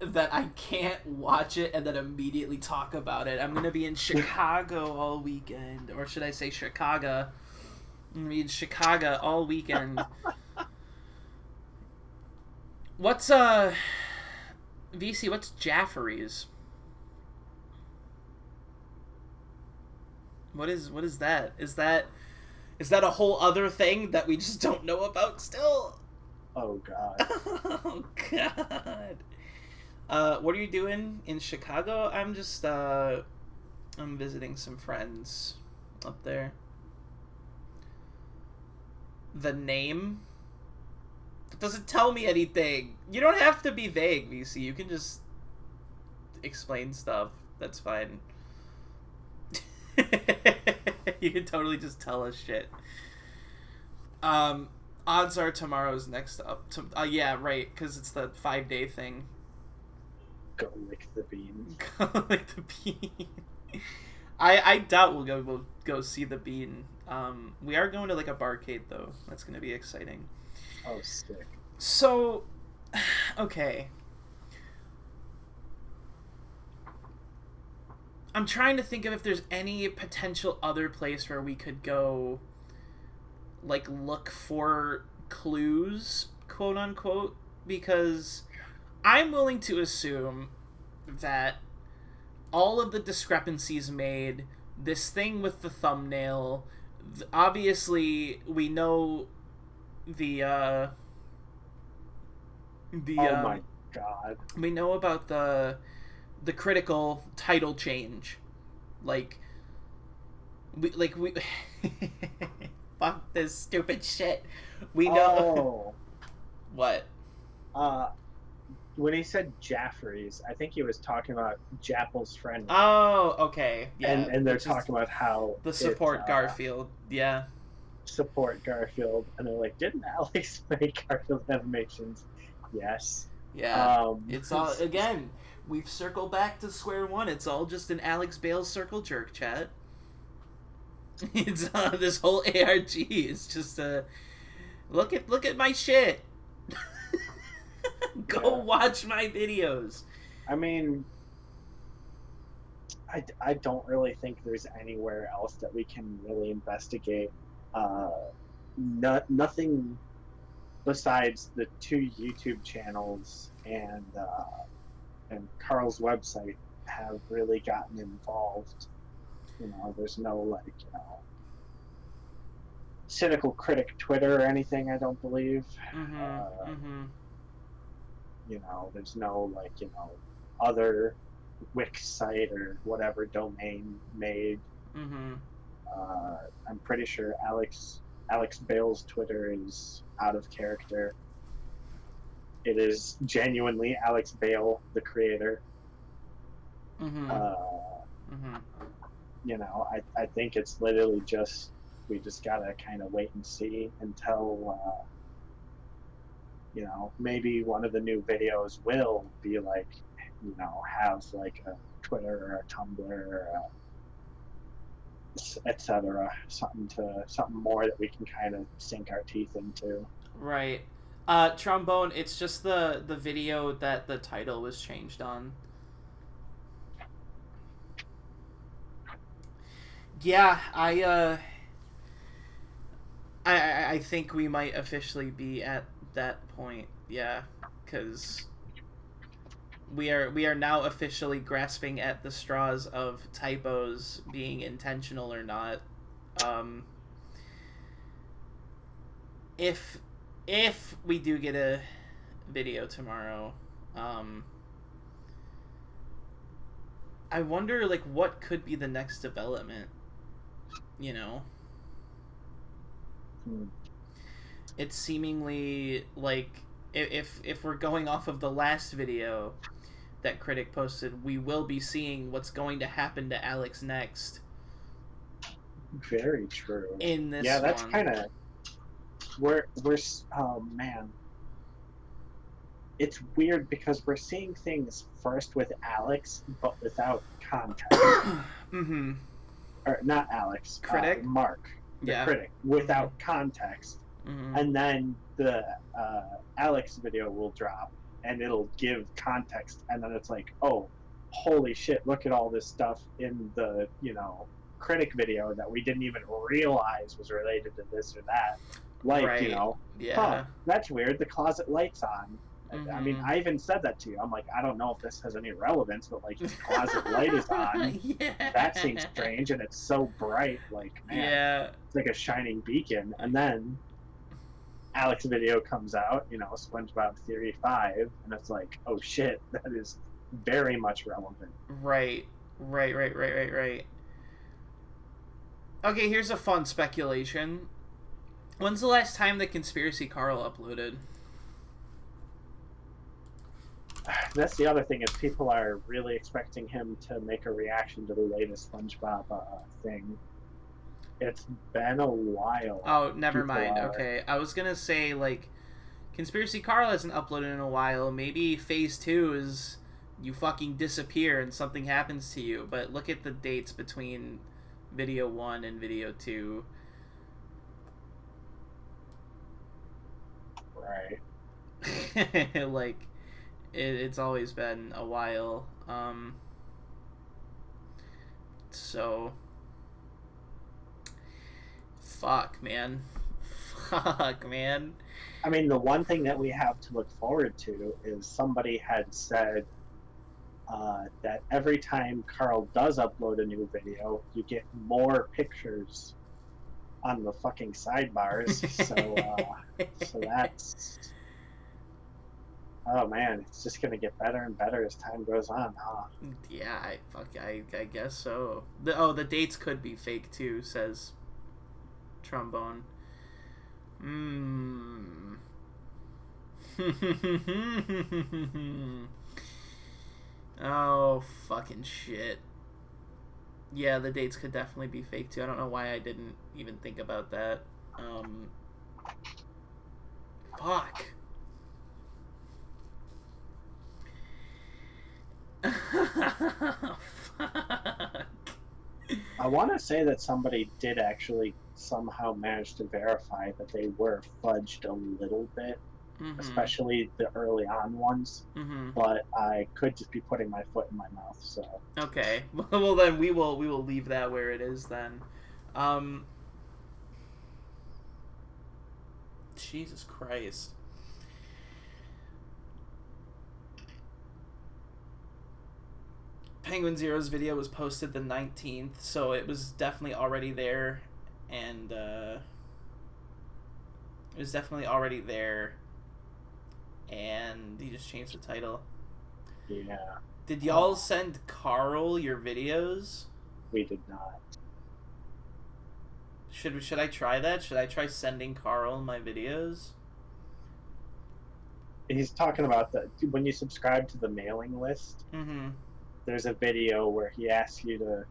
that I can't watch it and then immediately talk about it. I'm gonna be in Chicago all weekend, or should I say Chicago? I'm gonna be in Chicago all weekend. What's VC? What's Jaffrey's? What is that? Is that a whole other thing that we just don't know about still? Oh god. Oh god. What are you doing in Chicago? I'm just I'm visiting some friends up there. The name? It doesn't tell me anything. You don't have to be vague, VC. You can just explain stuff. That's fine. You can totally just tell us shit. Odds are tomorrow's next up. Yeah, right, because it's the 5-day thing. Go lick the bean. Go lick the bean. I doubt we'll go see the bean. We are going to like a barcade though. That's gonna be exciting. Oh, sick. So, okay. I'm trying to think of if there's any potential other place where we could go, like, look for clues, quote unquote, because I'm willing to assume that all of the discrepancies made, this thing with the thumbnail, obviously we know the oh my god. We know about the critical title change. Like we fuck this stupid shit. We know what? When he said Jaffrey's, I think he was talking about Jappel's friend. Oh, okay. Yeah. And they're talking about how the support Garfield. Yeah. Support Garfield, and they're like, didn't Alex make Garfield animations? Yes. Yeah. It's all, again, we've circled back to square one. It's all just an Alex Bale's circle jerk, chat. It's this whole ARG is just look at my shit. Go watch my videos. I mean, I don't really think there's anywhere else that we can really investigate. Nothing besides the 2 YouTube channels and Carl's website have really gotten involved. You know, there's no, like, you know, Cynical Critic Twitter or anything, I don't believe. You know, there's no, like, you know, other Wix site or whatever domain made. I'm pretty sure Alex Bale's Twitter is out of character. It is genuinely Alex Bale, the creator. You know, I think it's literally just we just gotta kind of wait and see until, maybe one of the new videos will be like, have like a Twitter or a Tumblr or etc. Something more that we can kind of sink our teeth into. Right. Trombone, it's just the video that the title was changed on. Yeah, I think we might officially be at that point. Yeah, because we are now officially grasping at the straws of typos being intentional or not. If we do get a video tomorrow, I wonder like what could be the next development. It's seemingly like if we're going off of the last video that Critic posted, we will be seeing what's going to happen to Alex next. Very true. In this that's one. kind of we're oh man, it's weird because we're seeing things first with Alex but without context. Mm-hmm. Or not Alex, Critic, Mark, the Critic, without context. Mm-hmm. And then the Alex video will drop and it'll give context, and then it's like, oh, holy shit, look at all this stuff in the Critic video that we didn't even realize was related to this or that. Like, that's weird, the closet light's on. Mm-hmm. I mean, I even said that to you. I'm like, I don't know if this has any relevance, but like, the closet light is on. That seems strange, and it's so bright. Like, man, it's like a shining beacon. And then Alex video comes out, SpongeBob Theory 5, and it's like, oh shit, that is very much relevant. Right. Okay, here's a fun speculation. When's the last time the Conspiracy Carl uploaded? That's the other thing, is people are really expecting him to make a reaction to the latest SpongeBob thing. It's been a while. Oh, never mind. Okay, I was gonna say, like, Conspiracy Carl hasn't uploaded in a while. Maybe phase 2 is you fucking disappear and something happens to you. But look at the dates between video 1 and video 2. Right. Like, it's always been a while. So... Fuck, man. I mean, the one thing that we have to look forward to is somebody had said that every time Carl does upload a new video, you get more pictures on the fucking sidebars. So that's... Oh man, it's just gonna get better and better as time goes on, huh? Yeah, I guess so. The dates could be fake too, says Trombone. Oh, fucking shit. Yeah, the dates could definitely be fake too. I don't know why I didn't even think about that. Fuck. Fuck. I want to say that somebody did actually somehow manage to verify that they were fudged a little bit, especially the early on ones. But I could just be putting my foot in my mouth. So okay, well then we will leave that where it is then. Jesus Christ. Penguin Zero's video was posted the 19th, so it was definitely already there, and it was definitely already there, and he just changed the title. Yeah. Did y'all send Carl your videos? We did not. Should I try that? Should I try sending Carl my videos? He's talking about when you subscribe to the mailing list. There's a video where he asks you to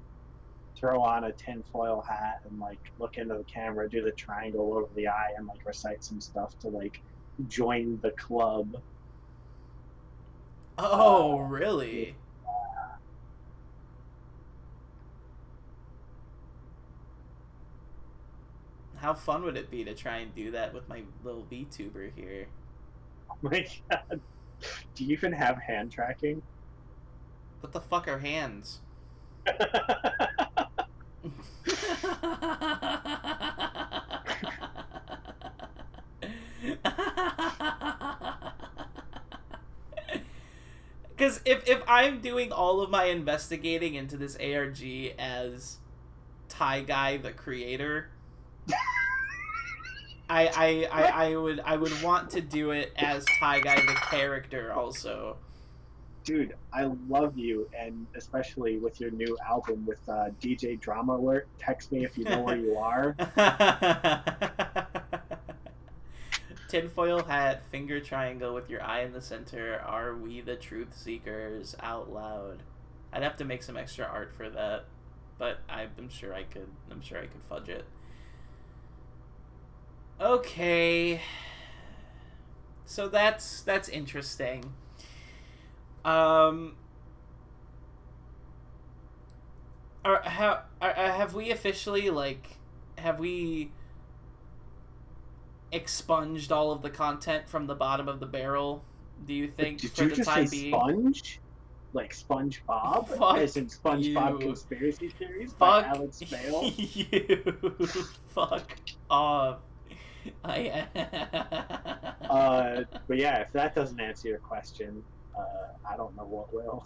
throw on a tinfoil hat and like look into the camera, do the triangle over the eye, and like recite some stuff to like join the club. Oh, really? How fun would it be to try and do that with my little VTuber here? Oh my god. Do you even have hand tracking? What the fuck are hands? Because if I'm doing all of my investigating into this ARG as Ty Guy the creator, I would want to do it as Ty Guy the character also. Dude, I love you, and especially with your new album with DJ Drama Alert. Text me if you know where you are. Tinfoil hat, finger triangle with your eye in the center. Are we the truth seekers? Out loud. I'd have to make some extra art for that, but I'm sure I could. I'm sure I could fudge it. Okay. So that's interesting. Have we officially, like, have we expunged all of the content from the bottom of the barrel, do you think, Did for you the just time say being? sponge? Like SpongeBob? Fuck As in SpongeBob you. Conspiracy Theories by Fuck Alex Bale? you. Fuck off. But yeah, if that doesn't answer your question, I don't know what will.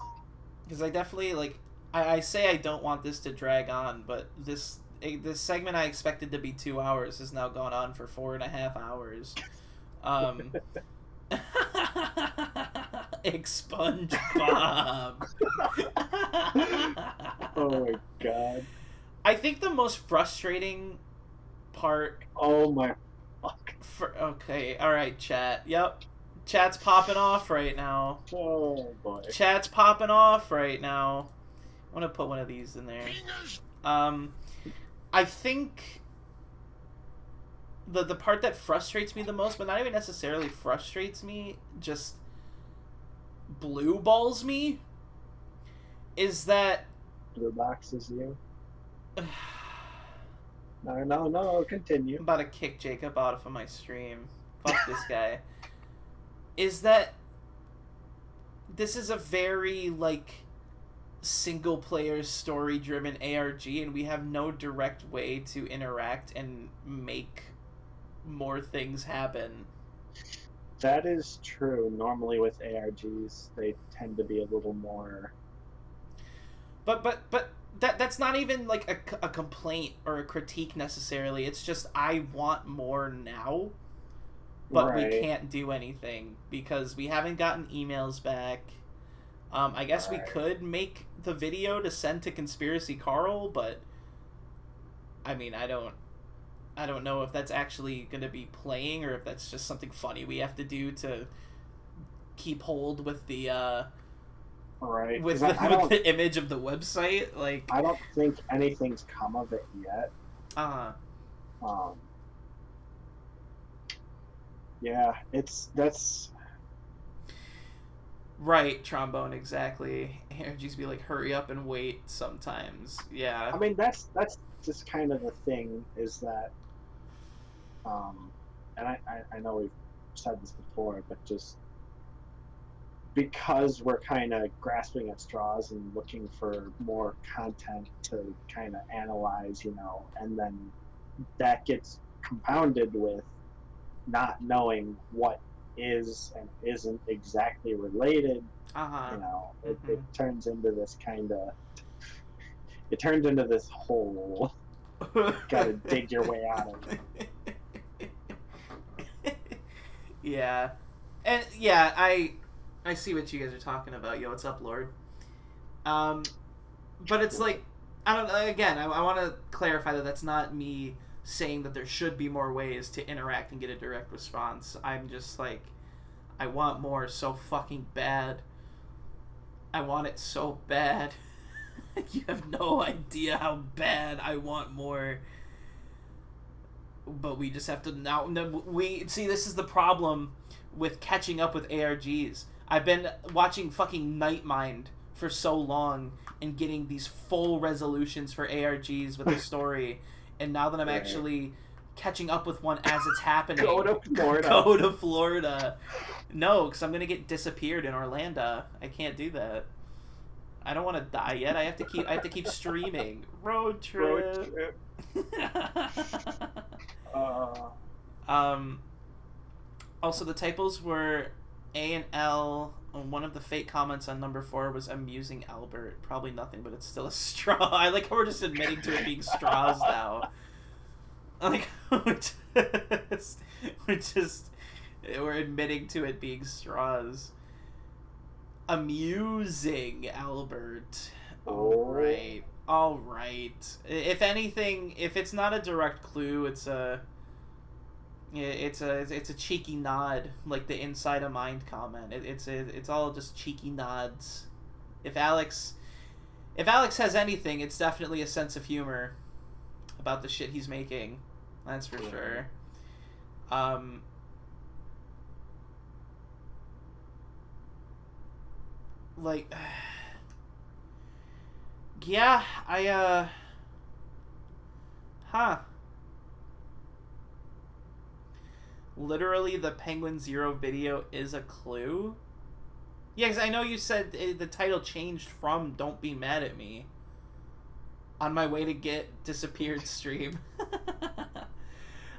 Because I definitely, like, I say I don't want this to drag on, but this segment I expected to be 2 hours has now gone on for 4.5 hours. Expunge Bob. Oh my god. I think the most frustrating part. Oh my fuck. Okay, alright, chat. Yep. Chat's popping off right now. Oh boy. Chat's popping off right now. I want to put one of these in there. I think the part that frustrates me the most, but not even necessarily frustrates me, just blue balls me, is that Blue box is you. No, continue. I'm about to kick Jacob out of my stream. Fuck this guy. Is that this is a very, like, single player story driven ARG, and we have no direct way to interact and make more things happen. That is true. Normally with ARGs, they tend to be a little more. But that's not even like a complaint or a critique necessarily. It's just I want more now, but Right. we can't do anything because we haven't gotten emails back. I guess we could make the video to send to Conspiracy Carl, but I mean, I don't know if that's actually going to be playing or if that's just something funny we have to do to keep hold with the Right. with 'Cause with the image of the website. Like, I don't think anything's come of it yet. Yeah, that's right, Trombone, exactly. ARGs be like, hurry up and wait sometimes. Yeah. I mean, that's just kind of the thing is that, and I know we've said this before, but just because we're kind of grasping at straws and looking for more content to kind of analyze, and then that gets compounded with not knowing what is and isn't exactly related. It turns into this it turns into this hole. Gotta dig your way out of it. Yeah. And yeah, I see what you guys are talking about. Yo, what's up, Lord? But it's like, I don't know, again, I want to clarify that that's not me saying that there should be more ways to interact and get a direct response. I'm just like, I want more so fucking bad. I want it so bad. You have no idea how bad I want more. But we just have to now. No, we see, this is the problem with catching up with ARGs. I've been watching fucking Nightmind for so long and getting these full resolutions for ARGs with the story, and now that I'm actually catching up with one as it's happening. Go to Florida. Go to Florida. No, because I'm gonna get disappeared in Orlando. I can't do that. I don't want to die yet. I have to keep streaming. Road trip. Also, the typos were A and L. And one of the fake comments on number 4 was "amusing Albert." Probably nothing, but it's still a straw. I like how we're just admitting to it being straws now. Like we're admitting to it being straws. Amusing Albert. All right. If anything, if it's not a direct clue, it's a cheeky nod, like the "inside a mind" comment. It's all just cheeky nods. If Alex has anything, it's definitely a sense of humor about the shit he's making. That's for sure. Like, yeah, literally, the Penguin Zero video is a clue? Yeah, because I know you said the title changed from "Don't Be Mad at Me" on my way to get disappeared stream.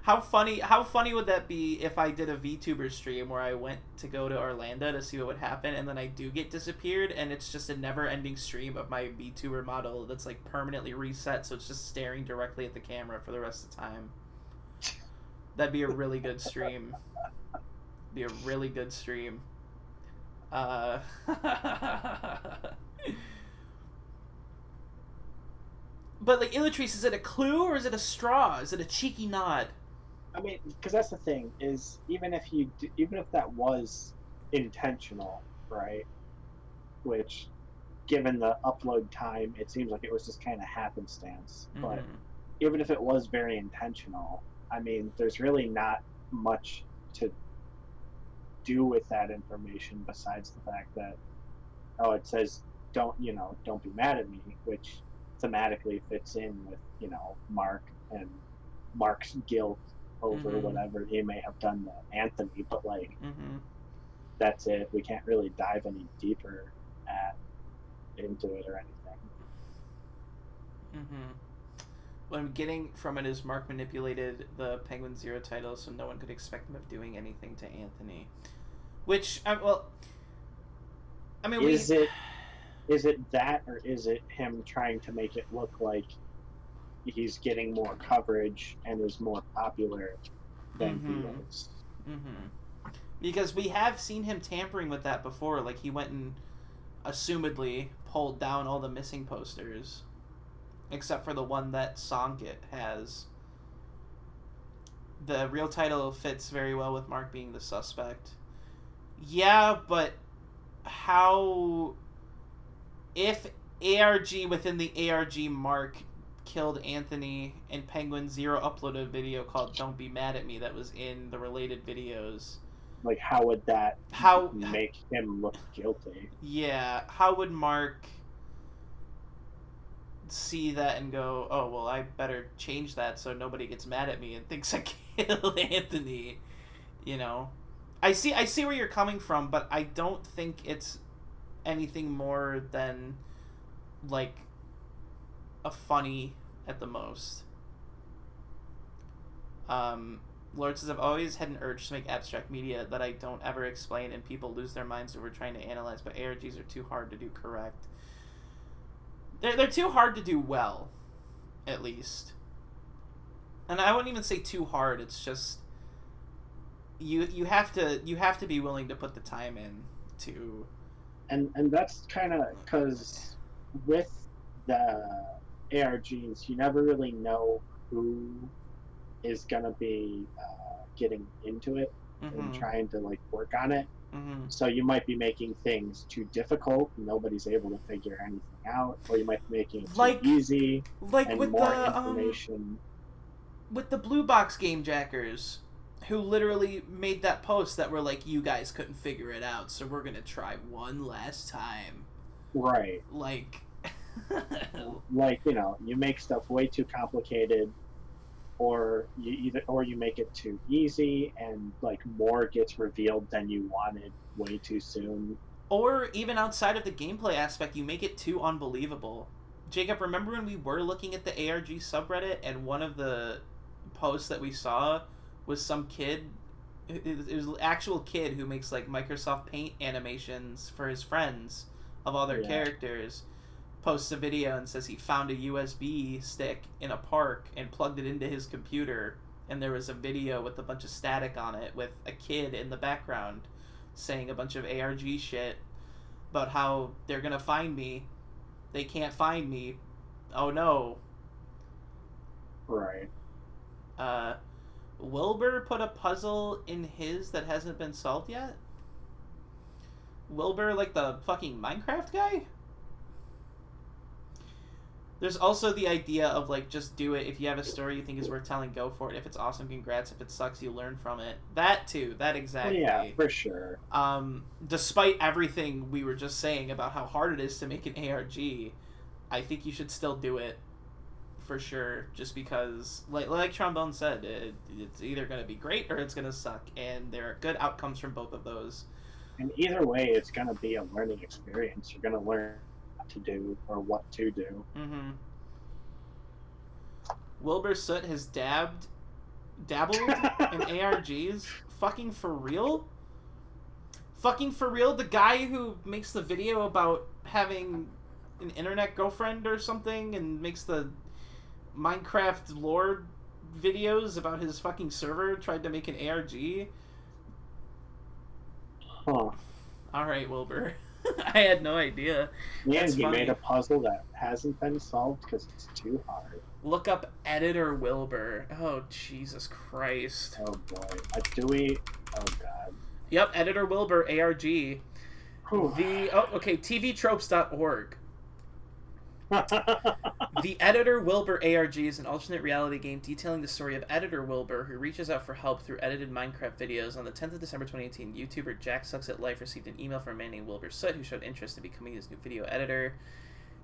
How funny would that be if I did a VTuber stream where I went to go to Orlando to see what would happen, and then I do get disappeared, and it's just a never-ending stream of my VTuber model that's like permanently reset, so it's just staring directly at the camera for the rest of the time. That'd be a really good stream. Be a really good stream. But like, Illutrice, is it a clue or is it a straw? Is it a cheeky nod? I mean, because that's the thing, is even if that was intentional, right? Which, given the upload time, it seems like it was just kind of happenstance. Mm-hmm. But even if it was very intentional, I mean, there's really not much to do with that information besides the fact that, it says don't be mad at me, which thematically fits in with, Mark and Mark's guilt over whatever he may have done to Anthony, but like that's it. We can't really dive any deeper into it or anything. What I'm getting from it is Mark manipulated the Penguin Zero title so no one could expect him of doing anything to Anthony, which is it that, or is it him trying to make it look like he's getting more coverage and is more popular than he is? Because we have seen him tampering with that before. Like, he went and assumedly pulled down all the missing posters, except for the one that Songit has. The real title fits very well with Mark being the suspect. Yeah, but how... If ARG within the ARG Mark killed Anthony and Penguin Zero uploaded a video called "Don't Be Mad at Me" that was in the related videos, like, how would that make him look guilty? Yeah, how would Mark see that and go, "Oh, well, I better change that so nobody gets mad at me and thinks I killed Anthony"? I see where you're coming from, but I don't think it's anything more than like a funny at the most. Lord says, "I've always had an urge to make abstract media that I don't ever explain, and people lose their minds over trying to analyze, but ARGs are too hard to do correct." They're too hard to do well, at least. And I wouldn't even say too hard. It's just you have to be willing to put the time in to. And that's kind of because with the ARGs, you never really know who is gonna be getting into it and trying to like work on it. So you might be making things too difficult, nobody's able to figure anything out, or you might be making it too easy, and with more the information. With the Blue Box Game Jackers, who literally made that post that were like, you guys couldn't figure it out, so we're gonna try one last time. Right. Like, like, you know, you make stuff way too complicated, or you make it too easy, and like more gets revealed than you wanted way too soon. Or even outside of the gameplay aspect, you make it too unbelievable. Jacob, remember when we were looking at the ARG subreddit, and one of the posts that we saw was some kid, it was an actual kid who makes like Microsoft Paint animations for his friends of all their characters, posts a video and says he found a USB stick in a park and plugged it into his computer, and there was a video with a bunch of static on it with a kid in the background saying a bunch of ARG shit about how they're gonna find me, they can't find me, oh no. Right. Wilbur put a puzzle in his that hasn't been solved yet? Wilbur, like the fucking Minecraft guy? There's also the idea of, like, just do it. If you have a story you think is worth telling, go for it. If it's awesome, congrats. If it sucks, you learn from it. That, too. That exactly. Yeah, for sure. Despite everything we were just saying about how hard it is to make an ARG, I think you should still do it. For sure. Just because, like Trombone said, it's either going to be great or it's going to suck. And there are good outcomes from both of those. And either way, it's going to be a learning experience. You're going to learn to do or what to do. Wilbur Soot has dabbled in ARGs. Fucking for real? Fucking for real? The guy who makes the video about having an internet girlfriend or something and makes the Minecraft lore videos about his fucking server tried to make an ARG? Huh. Alright, Wilbur. I had no idea. Yeah, That's he funny. made a puzzle that hasn't been solved because it's too hard. Look up Editor Wilbur. Oh, Jesus Christ. Oh, boy. Oh, God. Yep, Editor Wilbur, ARG. TVtropes.org. The Editor Wilbur ARG is an alternate reality game detailing the story of Editor Wilbur, who reaches out for help through edited Minecraft videos. On the 10th of December 2018, YouTuber Jack Sucks at Life received an email from a man named Wilbur Soot, who showed interest in becoming his new video editor.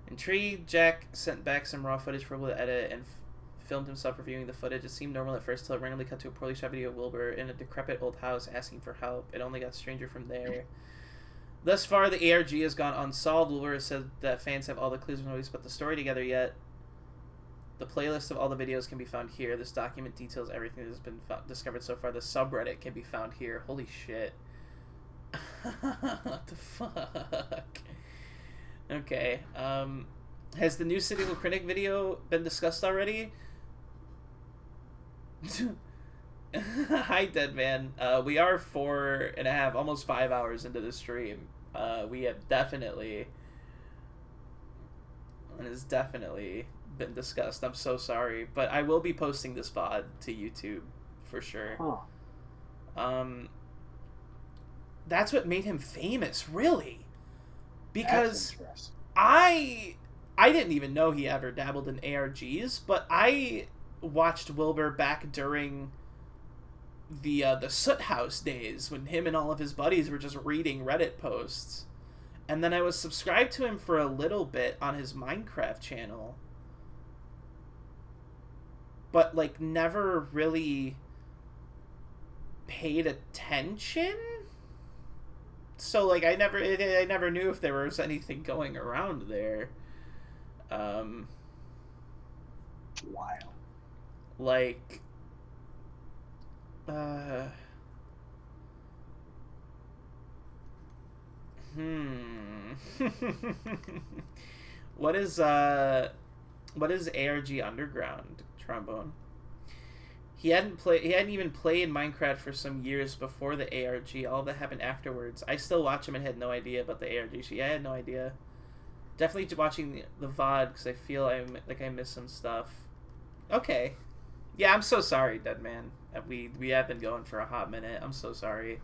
Intrigued, Jack sent back some raw footage for Wilbur to edit and filmed himself reviewing the footage. It seemed normal at first, till it randomly cut to a poorly shot video of Wilbur in a decrepit old house asking for help. It only got stranger from there. Thus far, the ARG has gone unsolved. Wilbur has said that fans have all the clues, but nobody's put the story together yet. The playlist of all the videos can be found here. This document details everything that has been discovered so far. The subreddit can be found here. Holy shit. What the fuck? Okay. Has the new Cynical Critic video been discussed already? Hi, Dead Man. We are 4.5, almost 5 hours into the stream. We have definitely... It has definitely been discussed. I'm so sorry. But I will be posting this VOD to YouTube, for sure. That's what made him famous, really. Because I didn't even know he ever dabbled in ARGs, but I watched Wilbur back during the Soot House days when him and all of his buddies were just reading Reddit posts. And then I was subscribed to him for a little bit on his Minecraft channel. But, like, never really paid attention? So, like, I never knew if there was anything going around there. Wild. Like, What is ARG Underground, Trombone? He hadn't even played Minecraft for some years before the ARG. All that happened afterwards. I still watch him and had no idea about the ARG. I had no idea. Definitely watching the VOD because I feel I miss some stuff. Okay. Yeah, I'm so sorry, Dead Man. We have been going for a hot minute. I'm so sorry.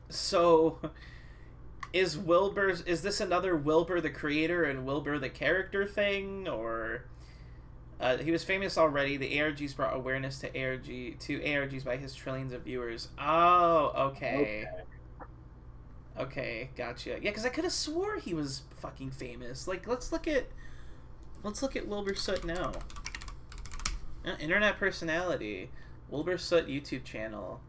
So, is this another Wilbur the creator and Wilbur the character thing, or he was famous already? The ARGs brought awareness to ARGs by his trillions of viewers. Oh, okay. Okay, gotcha. Yeah, because I could have swore he was fucking famous. Like, let's look at Wilbur Soot now. Internet personality, Wilbur Soot YouTube channel.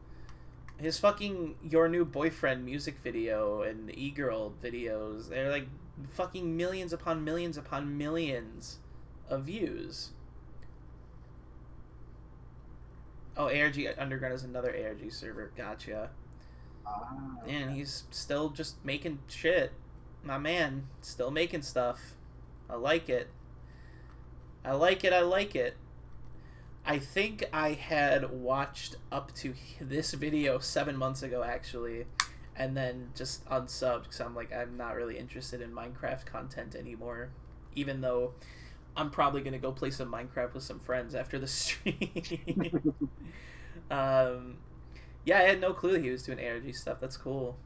His fucking Your New Boyfriend music video and E-Girl videos, they're like fucking millions upon millions upon millions of views. Oh, ARG Underground is another ARG server. Gotcha. And he's still just making shit. My man, still making stuff. I like it. I like it. I think I had watched up to this video 7 months ago, actually, and then just unsubbed because I'm like, I'm not really interested in Minecraft content anymore, even though I'm probably going to go play some Minecraft with some friends after the stream. Yeah, I had no clue that he was doing ARG stuff. That's cool.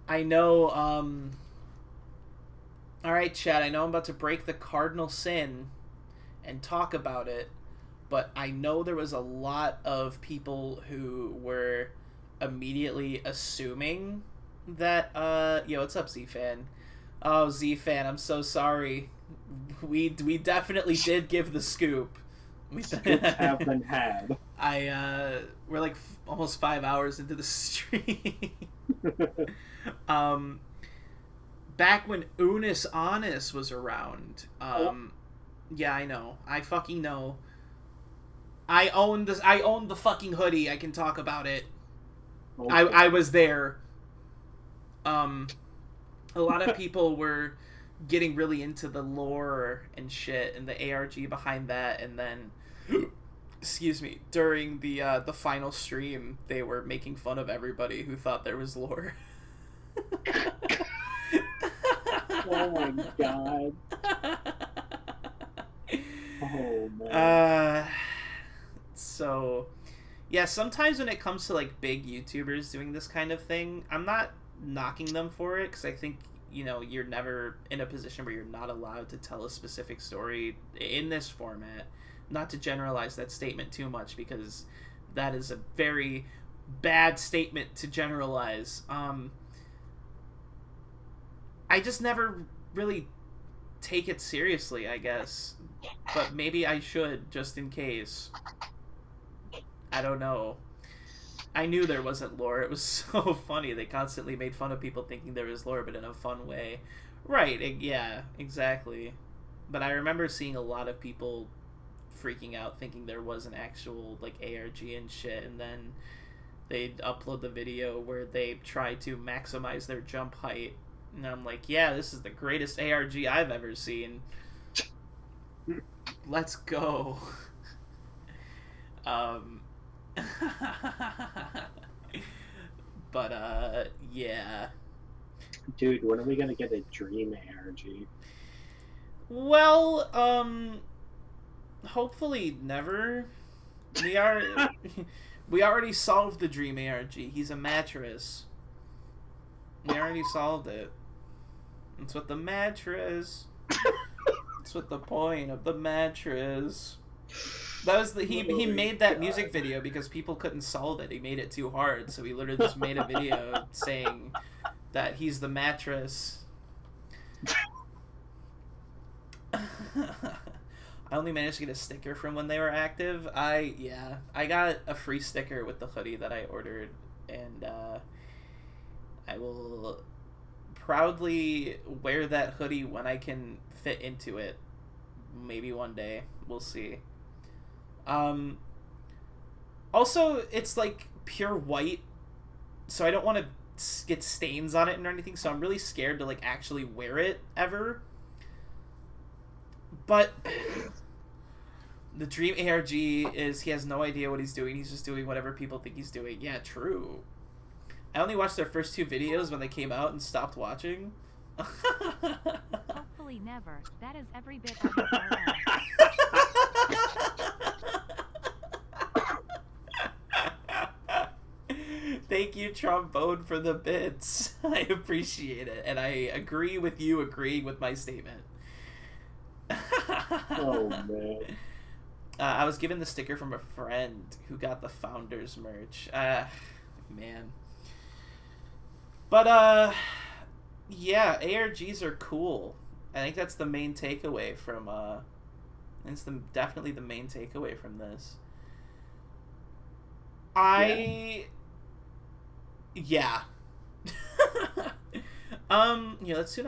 I know, alright, chat, I know I'm about to break the cardinal sin and talk about it, but I know there was a lot of people who were immediately assuming that, yo, what's up, Z-Fan? Oh, Z-Fan, I'm so sorry. We definitely did give the scoop. Scoops have been had. We're like almost 5 hours into the stream. Back when Unis Honest was around, yeah, I know. I fucking know. I own the fucking hoodie. I can talk about it. Okay. I was there. A lot of people were getting really into the lore and shit and the ARG behind that, and then excuse me, during the final stream, they were making fun of everybody who thought there was lore. Oh my god. Oh man. So yeah, sometimes when it comes to like big YouTubers doing this kind of thing, I'm not knocking them for it, because I think, you know, you're never in a position where you're not allowed to tell a specific story in this format. Not to generalize that statement too much, because that is a very bad statement to generalize. I just never really take it seriously, I guess. But maybe I should, just in case. I don't know. I knew there wasn't lore. It was so funny. They constantly made fun of people thinking there was lore, but in a fun way. Right, yeah, exactly. But I remember seeing a lot of people freaking out thinking there was an actual, like, ARG and shit, and then they'd upload the video where they try to maximize their jump height. And I'm like, yeah, this is the greatest ARG I've ever seen. Let's go. But, yeah. Dude, when are we gonna get a dream ARG? Well, hopefully never. We already solved the dream ARG. He's a mattress. We already solved it. That's what the mattress. That's what the point of the mattress. That was he made that music video because people couldn't solve it. He made it too hard, so he literally just made a video saying that he's the mattress. I only managed to get a sticker from when they were active. I got a free sticker with the hoodie that I ordered, and I will proudly wear that hoodie when I can fit into it. Maybe one day. We'll see. Also, it's like pure white, so I don't want to get stains on it or anything, so I'm really scared to like actually wear it ever. But the dream ARG is he has no idea what he's doing. He's just doing whatever people think he's doing. Yeah, true. I only watched their first 2 videos when they came out and stopped watching. Hopefully never. That is every bit of it. Thank you, Trombone, for the bits. I appreciate it, and I agree with you agreeing with my statement. Oh, man. I was given the sticker from a friend who got the Founders merch. Man. But, yeah, ARGs are cool. I think that's the main takeaway from, definitely the main takeaway from this. Yeah. Let's tune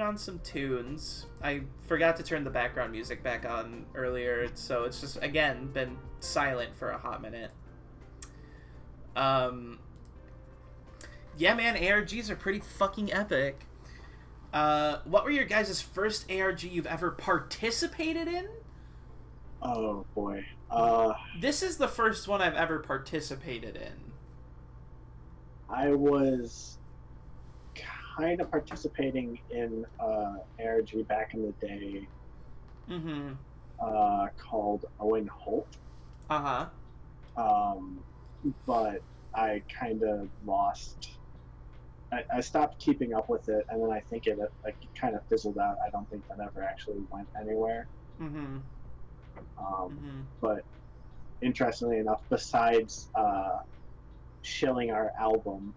on some tunes. I forgot to turn the background music back on earlier, so it's just again been silent for a hot minute. Yeah, man, ARGs are pretty fucking epic. What were your guys' first ARG you've ever participated in? Oh boy. This is the first one I've ever participated in. I was kind of participating in ARG back in the day. Mm-hmm. Called Owen Holt. Uh-huh. But I kind of lost. I stopped keeping up with it, and then I think it kind of fizzled out. I don't think that ever actually went anywhere. Mm-hmm. But interestingly enough, besides shilling our album,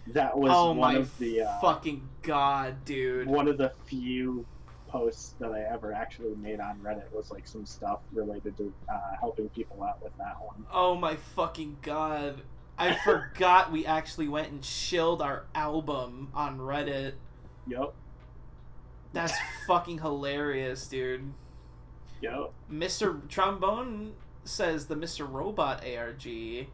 that was one of the fucking god, dude. One of the few posts that I ever actually made on Reddit was like some stuff related to helping people out with that one. Oh my fucking god. I forgot we actually went and shilled our album on Reddit. Yep. That's fucking hilarious, dude. Yep. Mr. Trombone says the Mr. Robot ARG.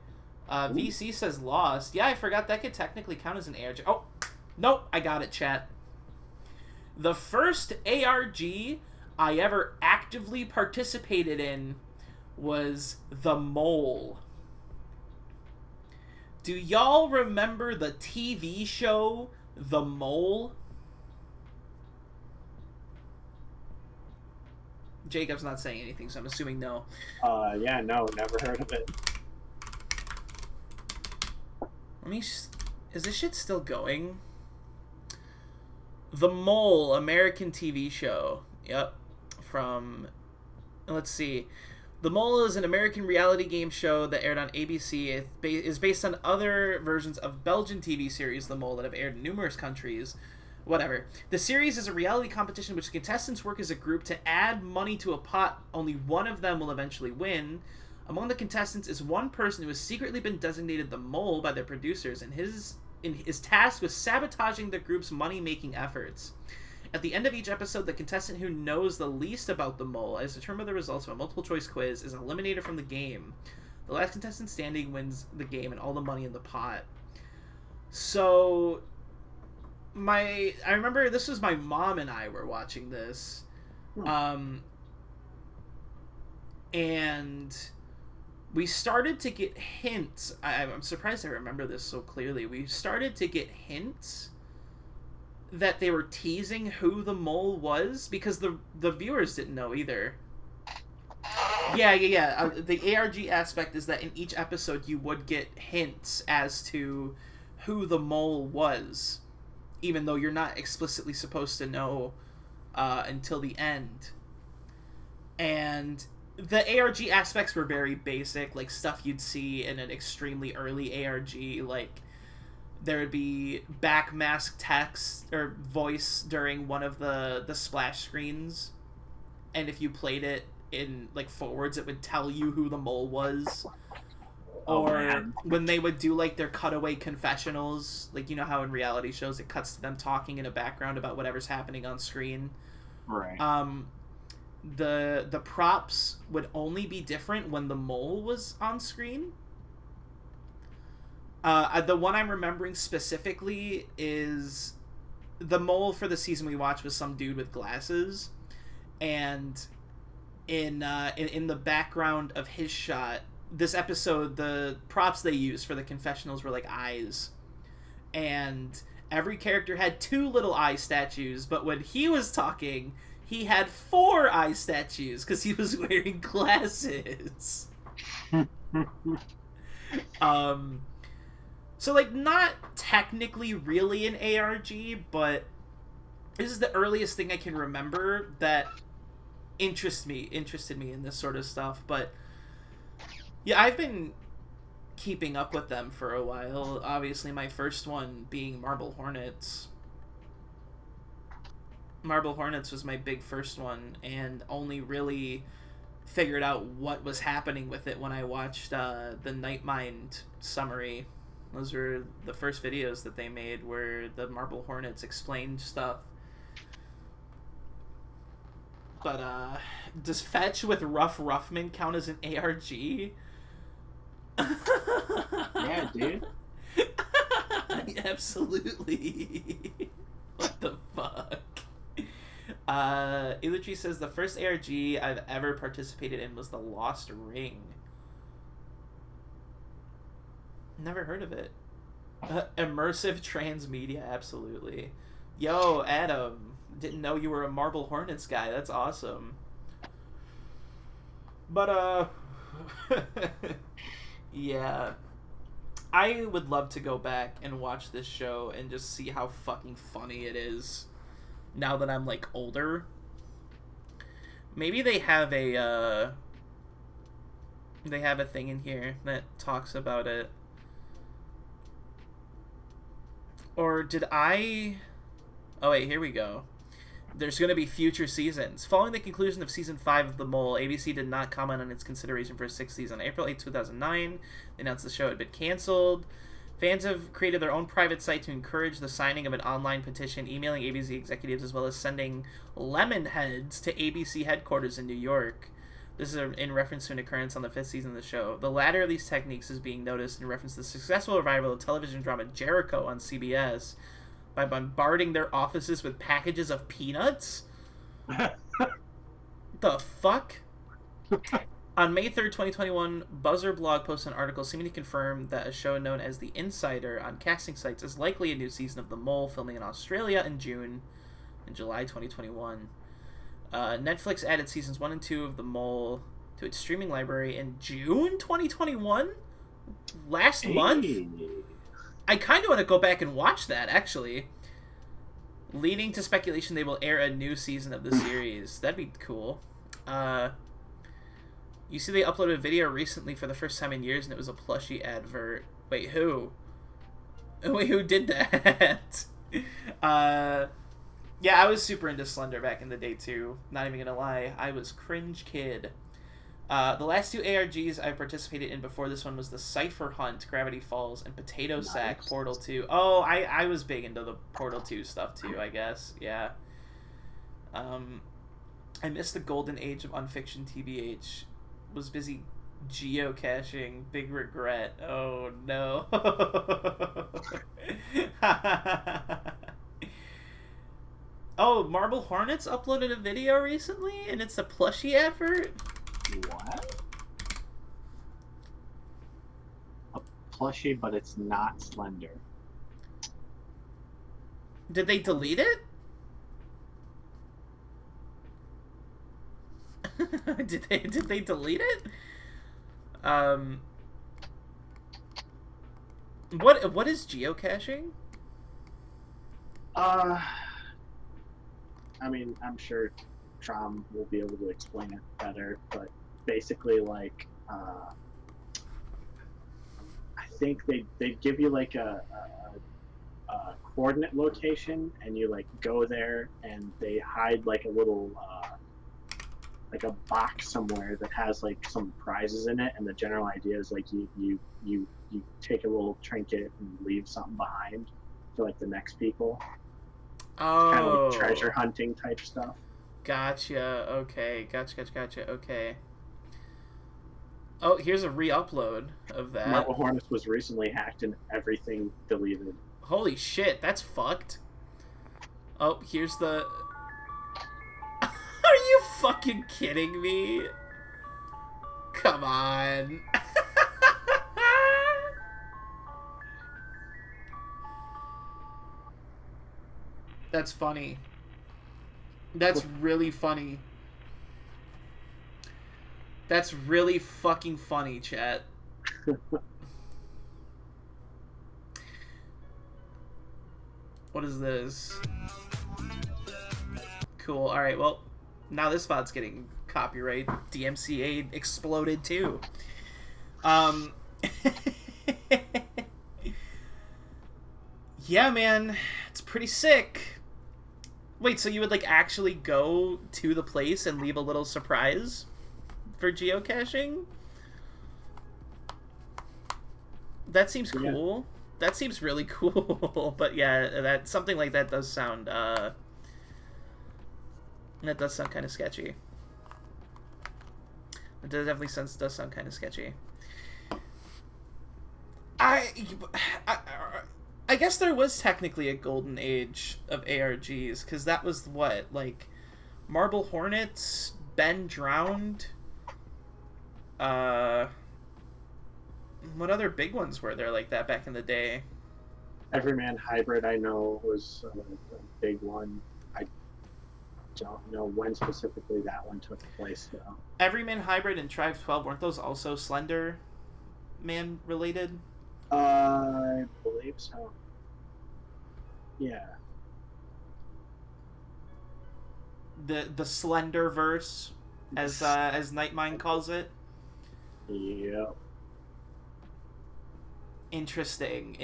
VC says Lost. Yeah, I forgot that could technically count as an ARG. Oh, nope, I got it, chat. The first ARG I ever actively participated in was The Mole. Do y'all remember the TV show The Mole? Jacob's not saying anything, so I'm assuming no. Yeah, no, never heard of it. Let me... Is this shit still going? The Mole, American TV show. Yep. From... Let's see. The Mole is an American reality game show that aired on ABC. It is based on other versions of Belgian TV series The Mole that have aired in numerous countries. Whatever. The series is a reality competition in which the contestants work as a group to add money to a pot. Only one of them will eventually win. Among the contestants is one person who has secretly been designated the Mole by their producers, and his tasked with sabotaging the group's money-making efforts. At the end of each episode, the contestant who knows the least about the Mole, as determined by the results of a multiple-choice quiz, is eliminated from the game. The last contestant standing wins the game and all the money in the pot. So... I remember this was my mom and I were watching this. And we started to get hints. I'm surprised I remember this so clearly. We started to get hints that they were teasing who the Mole was, because the viewers didn't know either. Yeah. The ARG aspect is that in each episode you would get hints as to who the Mole was, even though you're not explicitly supposed to know until the end. And the ARG aspects were very basic, like stuff you'd see in an extremely early ARG, like there would be backmask text or voice during one of the splash screens, and if you played it in like forwards, it would tell you who the Mole was. Or when they would do like their cutaway confessionals, like you know how in reality shows it cuts to them talking in a background about whatever's happening on screen. Right. The props would only be different when the Mole was on screen. The one I'm remembering specifically is the Mole for the season we watched was some dude with glasses, and in the background of his shot, this episode, the props they used for the confessionals were like eyes, and every character had 2 little eye statues, but when he was talking, he had 4 eye statues because he was wearing glasses. So, like, not technically really an ARG, but this is the earliest thing I can remember that interested me in this sort of stuff. But yeah, I've been keeping up with them for a while. Obviously, my first one being Marble Hornets. Marble Hornets was my big first one, and only really figured out what was happening with it when I watched the Nightmind summary. Those were the first videos that they made where the Marble Hornets explained stuff. But, does Fetch with Rough Ruffman count as an ARG? Yeah, dude. Absolutely. What the fuck? Illutree says the first ARG I've ever participated in was The Lost Ring. Never heard of it. Immersive transmedia, absolutely. Yo, Adam, didn't know you were a Marble Hornets guy. That's awesome. But, yeah. I would love to go back and watch this show and just see how fucking funny it is now that I'm, like, older. Maybe they have a thing in here that talks about it. Or did I... Oh, wait, here we go. There's going to be future seasons. Following the conclusion of Season 5 of The Mole, ABC did not comment on its consideration for a 6th season. On April 8, 2009, they announced the show had been canceled. Fans have created their own private site to encourage the signing of an online petition, emailing ABC executives, as well as sending lemon heads to ABC headquarters in New York. This is in reference to an occurrence on the 5th season of the show. The latter of these techniques is being noticed in reference to the successful revival of television drama Jericho on CBS by bombarding their offices with packages of peanuts? The fuck? On May 3rd, 2021, Buzzer blog posted an article seeming to confirm that a show known as The Insider on casting sites is likely a new season of The Mole, filming in Australia in July 2021. Netflix added seasons 1 and 2 of The Mole to its streaming library in June 2021? Last month? I kind of want to go back and watch that, actually. Leading to speculation they will air a new season of the series. That'd be cool. You see they uploaded a video recently for the first time in years, and it was a plushie advert. Wait, who? Wait, who did that? Yeah, I was super into Slender back in the day, too. Not even gonna lie. I was cringe kid. The last two ARGs I participated in before this one was the Cypher Hunt, Gravity Falls, and Potato Sack, Portal 2. Oh, I was big into the Portal 2 stuff, too, I guess. Yeah. I missed the golden age of unfiction TBH. Was busy geocaching. Big regret. Oh, no. Oh, Marble Hornets uploaded a video recently, and it's a plushie effort? What? A plushie, but it's not Slender. Did they delete it? Did they delete it? What is geocaching? I mean, I'm sure Trom will be able to explain it better, but basically, like, I think they give you like a coordinate location, and you like go there, and they hide like a little like a box somewhere that has like some prizes in it, and the general idea is like you take a little trinket and leave something behind for like the next people. Oh, kind of like treasure hunting type stuff. Gotcha. Okay. Gotcha. Okay. Oh, here's a re-upload of that. Marble Hornets was recently hacked and everything deleted. Holy shit, that's fucked. Oh, here's the... Are you fucking kidding me? Come on. That's funny. That's really funny. That's really fucking funny, chat. What is this? Cool. All right. Well, now this VOD's getting copyright. DMCA exploded too. Yeah, man, it's pretty sick. Wait, so you would like actually go to the place and leave a little surprise for geocaching? That seems cool. That seems really cool. But yeah, that something like that does sound kind of sketchy. It definitely does sound kind of sketchy. I guess there was technically a golden age of ARGs, because that was what, like, Marble Hornets, Ben Drowned, what other big ones were there like that back in the day? Everyman Hybrid, I know, was a big one. I don't know when specifically that one took place, though. Everyman Hybrid and Tribe 12, weren't those also Slender Man related? I believe so. Yeah. The Slenderverse, as Nightmind calls it. Yep. Interesting.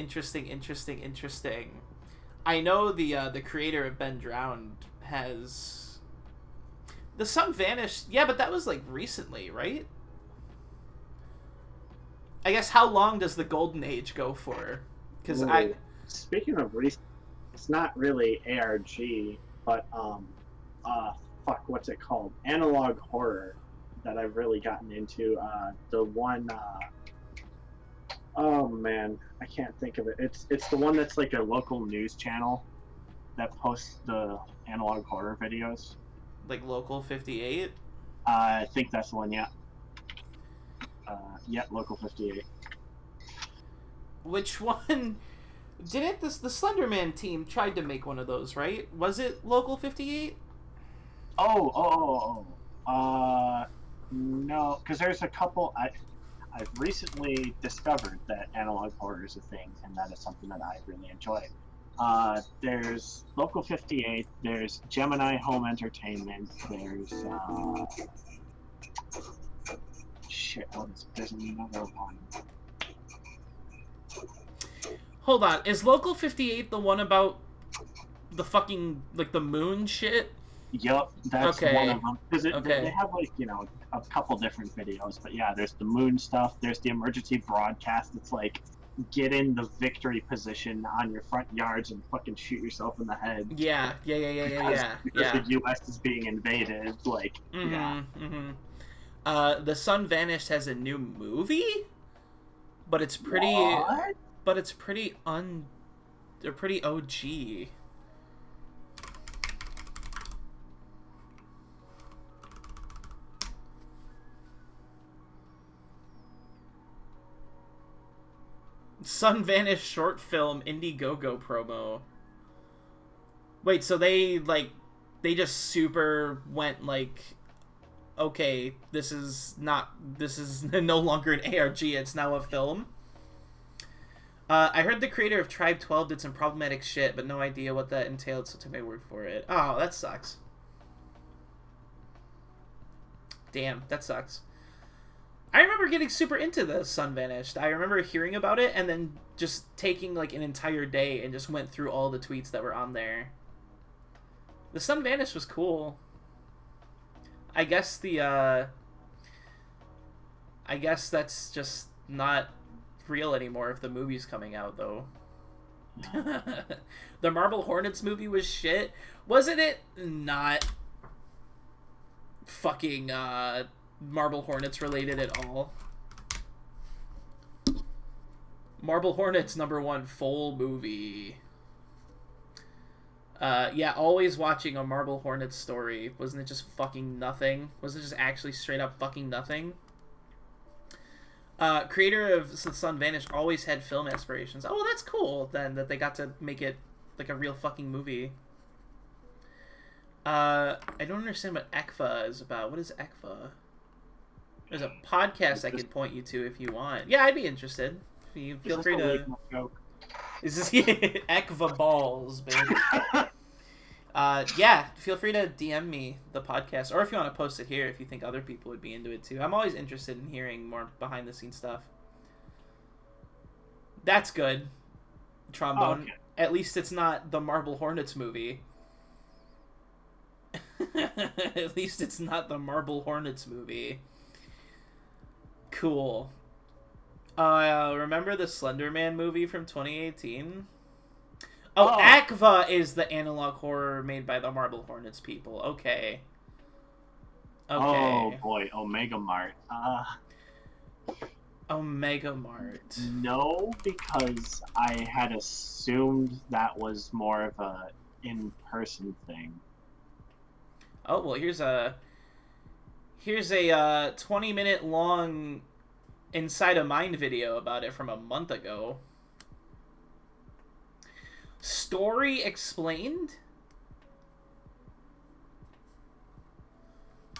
I know the creator of Ben Drowned has The Sun Vanished. Yeah, but that was like recently, right? I guess how long does the Golden Age go for? Because speaking of recent, it's not really ARG, but fuck, what's it called? Analog horror that I've really gotten into. The one, oh man, I can't think of it. It's the one that's like a local news channel that posts the analog horror videos. Like Local 58? I think that's the one, yeah. Yeah, Local 58. Which one? Didn't the Slenderman team tried to make one of those, right? Was it Local 58? No, because there's a couple. I've recently discovered that analog horror is a thing, and that is something that I really enjoy. There's Local 58. There's Gemini Home Entertainment. There's there's another one. Hold on, is Local 58 the one about the fucking, like, the moon shit? Yep, that's okay. one of them. Because they have, like, you know, a couple different videos. But yeah, there's the moon stuff. There's the emergency broadcast. It's like, get in the victory position on your front yards and fucking shoot yourself in the head. Yeah. Because the U.S. is being invaded. Like, yeah. The Sun Vanished has a new movie? But it's pretty... What? But it's pretty they're pretty OG. Sun Vanished short film Indiegogo promo. Wait, so they just super went like, okay, this is no longer an ARG, it's now a film? I heard the creator of Tribe 12 did some problematic shit, but no idea what that entailed, so took my word for it. Oh, that sucks. Damn, that sucks. I remember getting super into the Sun Vanished. I remember hearing about it and then just taking like an entire day and just went through all the tweets that were on there. The Sun Vanished was cool. I guess that's just not real anymore if the movie's coming out, though. The Marble Hornets movie was shit. Wasn't it not fucking Marble Hornets related at all? Marble Hornets #1 full movie. Yeah, always watching a Marble Hornets story. Wasn't it just fucking nothing? Wasn't it just actually straight up fucking nothing? Creator of The Sun Vanished always had film aspirations. Oh, well, that's cool, then, that they got to make it like a real fucking movie. I don't understand what ECFA is about. What is ECFA? There's a podcast I could point you to if you want. Yeah, I'd be interested. You feel free to... Is this Ekva balls, baby? Yeah, feel free to DM me the podcast, or if you want to post it here, if you think other people would be into it too. I'm always interested in hearing more behind the scenes stuff. That's good. Trombone. Okay. At least it's not the Marble Hornets movie. At least it's not the Marble Hornets movie. Cool. Remember the Slender Man movie from 2018? Oh, Akva is the analog horror made by the Marble Hornets people. Okay. Oh boy, Omega Mart. Omega Mart. No, because I had assumed that was more of a in-person thing. Oh, well, here's a 20-minute long Inside a Mind video about it from a month ago. Story explained?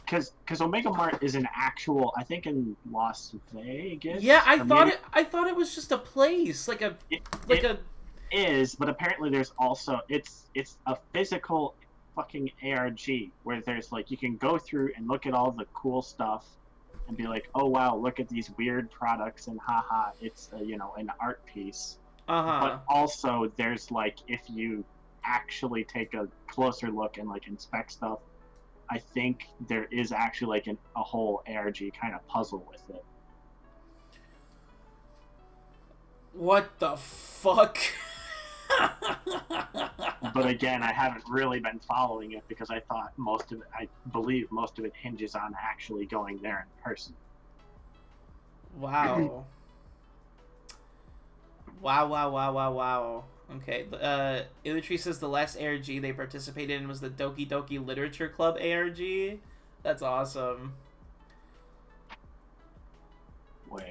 Because Omega Mart is an actual, I think, in Las Vegas. Yeah, I thought it was just a place, it is, but apparently there's also it's a physical fucking ARG where there's like you can go through and look at all the cool stuff and be like, oh wow, look at these weird products and haha, it's an art piece. But also there's like if you actually take a closer look and like inspect stuff, I think there is actually like a whole ARG kind of puzzle with it. What the fuck? But again, I haven't really been following it because I believe most of it hinges on actually going there in person. Wow. Wow. Okay. Illutree says the last ARG they participated in was the Doki Doki Literature Club ARG. That's awesome. Wait.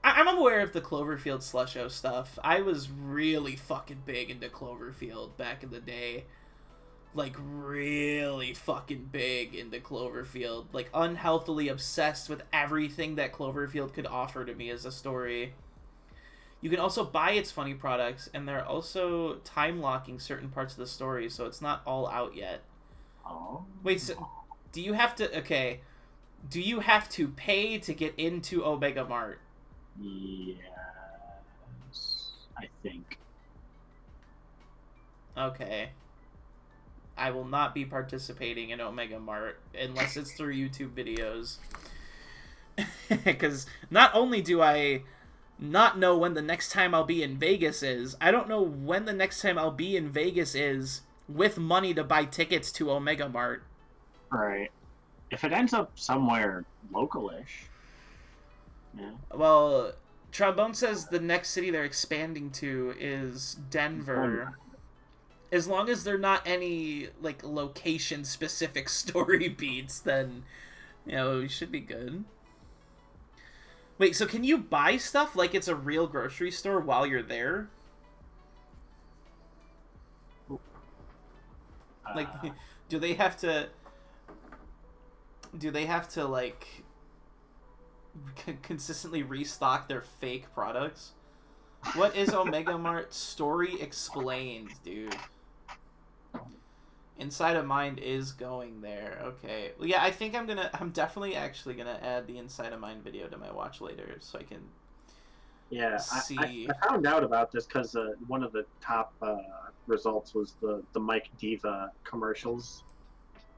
I'm aware of the Cloverfield Slusho stuff. I was really fucking big into Cloverfield back in the day. Like, really fucking big into Cloverfield. Like, unhealthily obsessed with everything that Cloverfield could offer to me as a story. You can also buy its funny products, and they're also time-locking certain parts of the story, so it's not all out yet. Oh. Wait, so do you have to pay to get into Omega Mart? Yes, I think. Okay. I will not be participating in Omega Mart unless it's through YouTube videos. Because not only do I not know when the next time I'll be in Vegas is, I don't know when the next time I'll be in Vegas is with money to buy tickets to Omega Mart. Right. If it ends up somewhere local-ish. Yeah. Well, Trombone says the next city they're expanding to is Denver. As long as they're not any, like, location-specific story beats, then, we should be good. Wait, so can you buy stuff like it's a real grocery store while you're there? Like, do they have to, like, consistently restock their fake products? What is Omega Mart? Story explained, dude. Inside of Mind is going there. Okay. Well, yeah, I think I'm definitely actually gonna add the Inside of Mind video to my watch later so I can see. I found out about this because one of the top results was the Mike Diva commercials.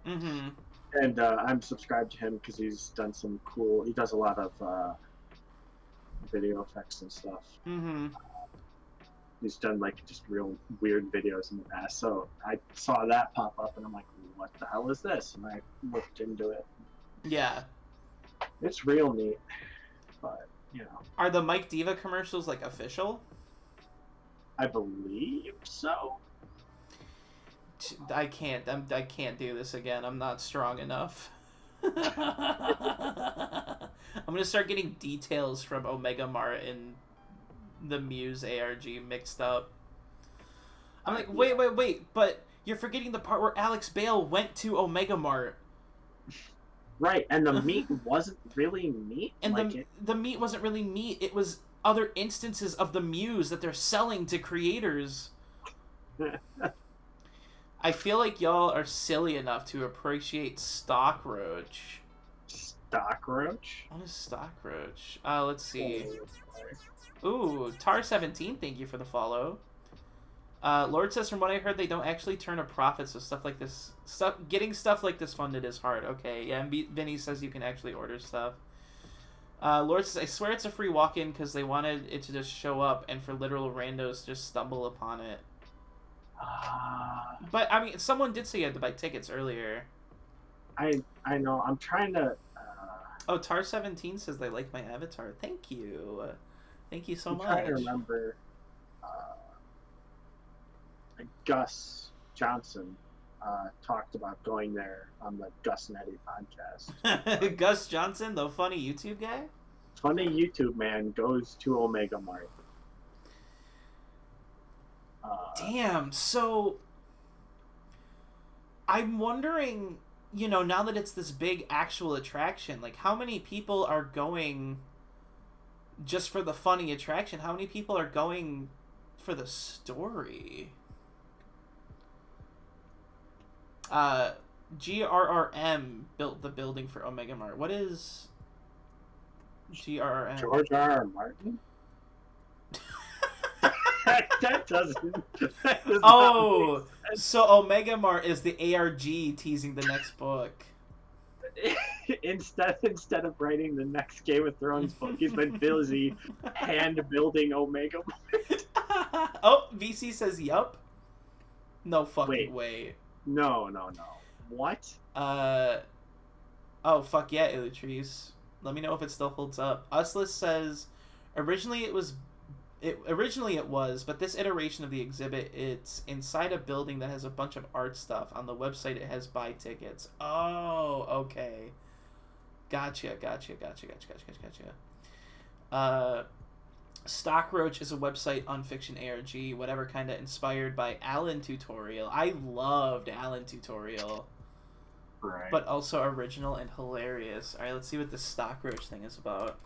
Mm-hmm. And I'm subscribed to him because he's done some cool. He does a lot of video effects and stuff. Mm-hmm. He's done like just real weird videos in the past. So I saw that pop up, and I'm like, "What the hell is this?" And I looked into it. Yeah, it's real neat. But are the Mike Diva commercials like official? I believe so. I can't do this again. I'm not strong enough. I'm gonna start getting details from Omega Mart and the Muse ARG mixed up. I'm like, wait, but you're forgetting the part where Alex Bale went to Omega Mart. Right, and the meat wasn't really meat. And the meat wasn't really meat. It was other instances of the muse that they're selling to creators. I feel like y'all are silly enough to appreciate Stockroach. Stockroach? What is Stockroach? Let's see. Ooh, Tar17, thank you for the follow. Lord says, from what I heard, they don't actually turn a profit, so getting stuff like this funded is hard. Okay, yeah, and Vinny says you can actually order stuff. Lord says, I swear it's a free walk-in because they wanted it to just show up and for literal randos to just stumble upon it. But, I mean, someone did say you had to buy tickets earlier. I know, I'm trying to... Oh, Tar17 says they like my avatar. Thank you. Thank you so much. I'm trying to remember... Gus Johnson talked about going there on the Gus and Eddie podcast. Gus Johnson, the funny YouTube guy? Funny YouTube man goes to Omega Mart. Damn, so I'm wondering, you know, now that it's this big actual attraction, like how many people are going just for the funny attraction? How many people are going for the story? GRRM built the building for Omega Mart. What is GRRM? George R.R. Martin? that doesn't oh, so Omega Mart is the ARG teasing the next book. instead of writing the next Game of Thrones book, he's been busy hand building Omega Mart. Oh, VC says yup. No fucking way. No. What? Oh fuck yeah, Illutrice. Let me know if it still holds up. Usless says originally it was, but this iteration of the exhibit, it's inside a building that has a bunch of art stuff. On the website it has buy tickets. Oh, okay. Gotcha. Stockroach is a website on Fiction ARG, whatever kind of inspired by Alan Tutorial. I loved Alan Tutorial. Right. But also original and hilarious. Alright, let's see what this Stockroach thing is about.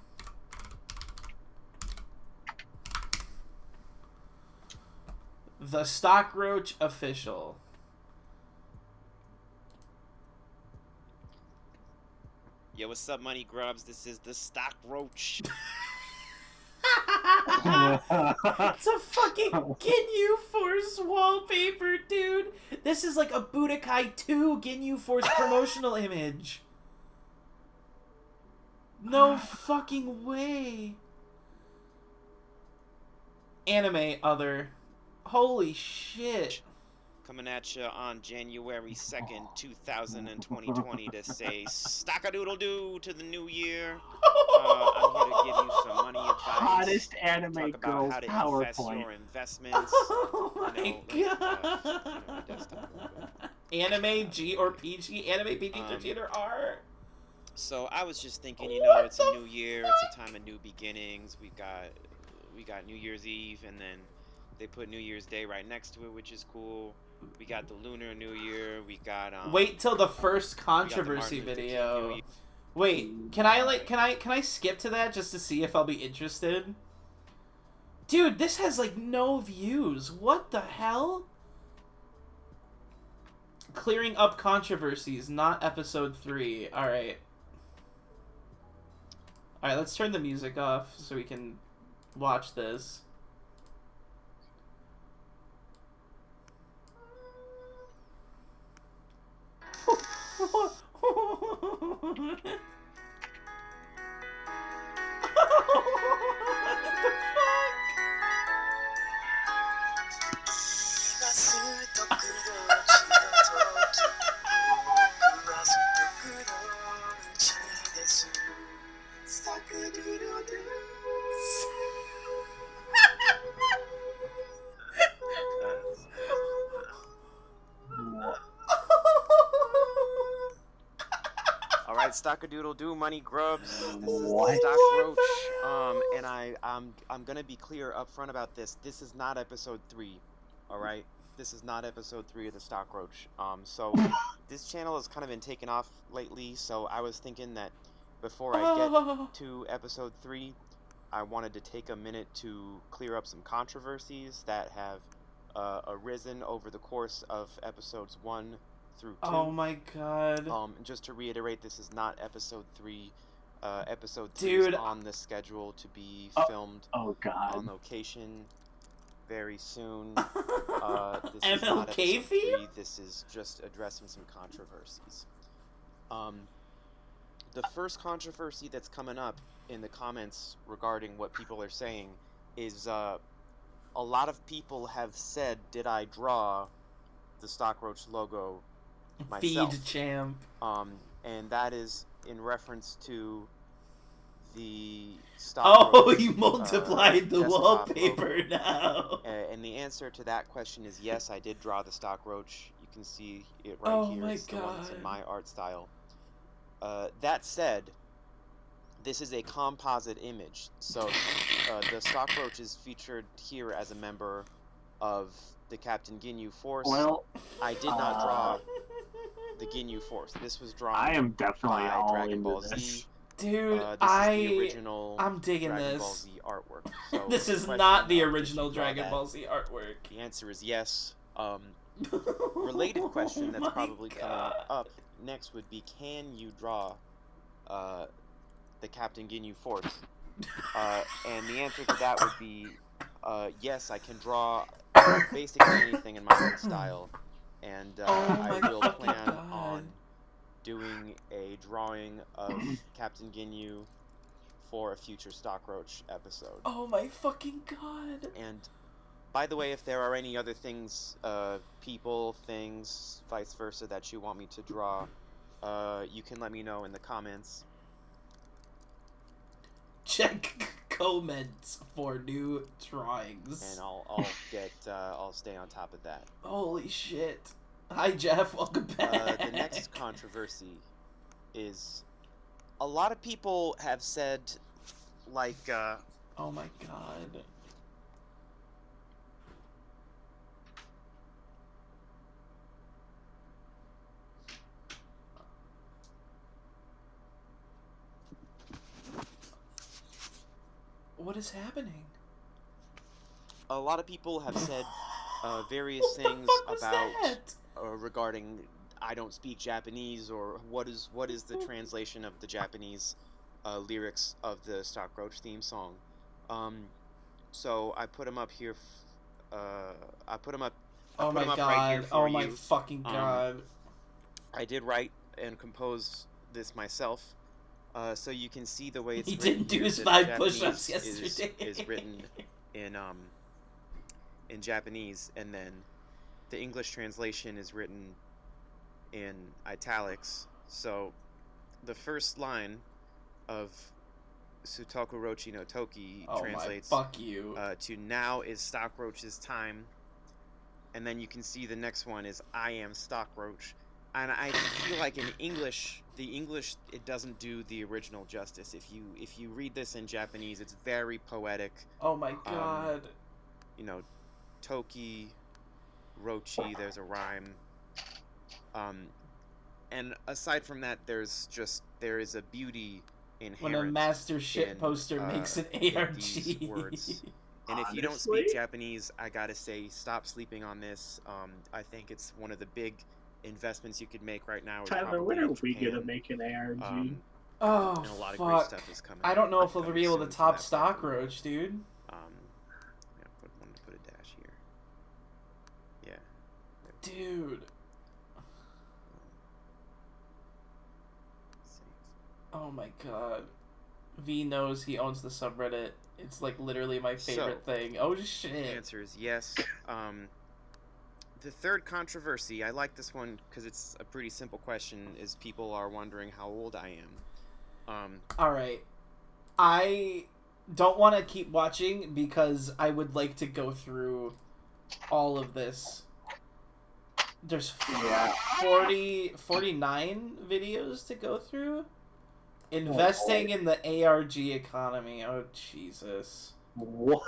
The Stockroach official. Yo, what's up, Money Grubs? This is the Stockroach. It's a fucking Ginyu Force wallpaper, dude. This is like a Budokai 2 Ginyu Force promotional image. No fucking way. Anime other. Holy shit. Coming at you on January 2nd, 2020 to say stock-a-doodle-doo to the new year. I'm here to give you some money advice. Hottest anime talk about girls how to invest PowerPoint. your investments. Oh my god. Anime G or PG? Anime PG-13 or R? So I was just thinking, you know, it's a new year, it's a time of new beginnings. We got New Year's Eve, and then they put New Year's Day right next to it, which is cool. We got the Lunar New Year. We got wait till the first controversy video. Wait, can I skip to that just to see if I'll be interested? Dude, this has like no views. What the hell? Clearing up controversies, not episode 3. Alright. Alright, let's turn the music off so we can watch this. What the fuck? Alright, stock-a-doodle-doo, Money Grubs. This is What? the Stockroach. And I'm gonna be clear up front about this. This is not episode 3. Alright? This is not episode 3 of the Stockroach. So this channel has kind of been taken off lately, so I was thinking that before I get to episode 3, I wanted to take a minute to clear up some controversies that have arisen over the course of episodes 1 through 2. Oh my god. Just to reiterate, this is not episode 3. Episode 3 Dude. is on the schedule to be filmed on location very soon. This is not MLK episode theme? 3. This is just addressing some controversies. The first controversy that's coming up in the comments regarding what people are saying is a lot of people have said, did I draw the Stockroach logo myself? Feed champ. And that is in reference to the Stockroach. Oh, you multiplied the wallpaper logo. now. And the answer to that question is yes, I did draw the Stockroach. You can see it right here. My It's the one that's in God. my art style. That said, this is a composite image, so the Stockroach is featured here as a member of the Captain Ginyu Force. Well, I did not draw the Ginyu Force. This was drawn I am definitely by all Dragon into Ball this. Z. Dude, This is the original I'm digging Dragon this. Ball Z artwork. So This is the not the question of, original did you draw Dragon that? Ball Z artwork. The answer is yes. Related question that's probably coming up next would be, can you draw the Captain Ginyu Force? And the answer to that would be yes, I can draw basically anything in my own style. And I will plan on doing a drawing of Captain Ginyu for a future Stockroach episode. Oh my fucking god. And by the way, if there are any other things, people, things, vice versa, that you want me to draw, you can let me know in the comments. Check comments for new drawings. And I'll stay on top of that. Holy shit. Hi Jeff, welcome back. The next controversy is, a lot of people have said, like, oh my god. What is happening? a lot of people have said various things about regarding I don't speak Japanese, or what is the translation of the Japanese lyrics of the Stockroach theme song. So I put them up here. I put them up. Oh my god! Right here for oh my you. fucking god! I did write and compose this myself, so you can see the way it's He written didn't do here. his The 5 Japanese push-ups yesterday. is written in Japanese, and then the English translation is written in italics. So the first line of Sutokurochi no Toki translates fuck you. To "Now is Stockroach's time," and then you can see the next one is "I am Stockroach." And I feel like in English, the English, it doesn't do the original justice. If you read this in Japanese, it's very poetic. Oh my god. You know, Toki, Rochi, there's a rhyme. And aside from that, there is a beauty inherent When a master shit poster makes an ARG. these words. And if you don't speak Japanese, I gotta say, stop sleeping on this. I think it's one of the big investments you could make right now. Tyler, when are we gonna make an ARG? Oh, and a lot fuck. of great stuff is coming. I don't know if we'll coming be able to soon top for that platform. Stockroach, dude. Put a dash here. Yeah. Dude. Oh my god. V knows he owns the subreddit. It's like literally my favorite thing. Oh shit. The answer is yes. The third controversy, I like this one because it's a pretty simple question, is people are wondering how old I am. Alright. I don't want to keep watching because I would like to go through all of this. There's 49 videos to go through. Investing in the ARG economy. Oh, Jesus. What?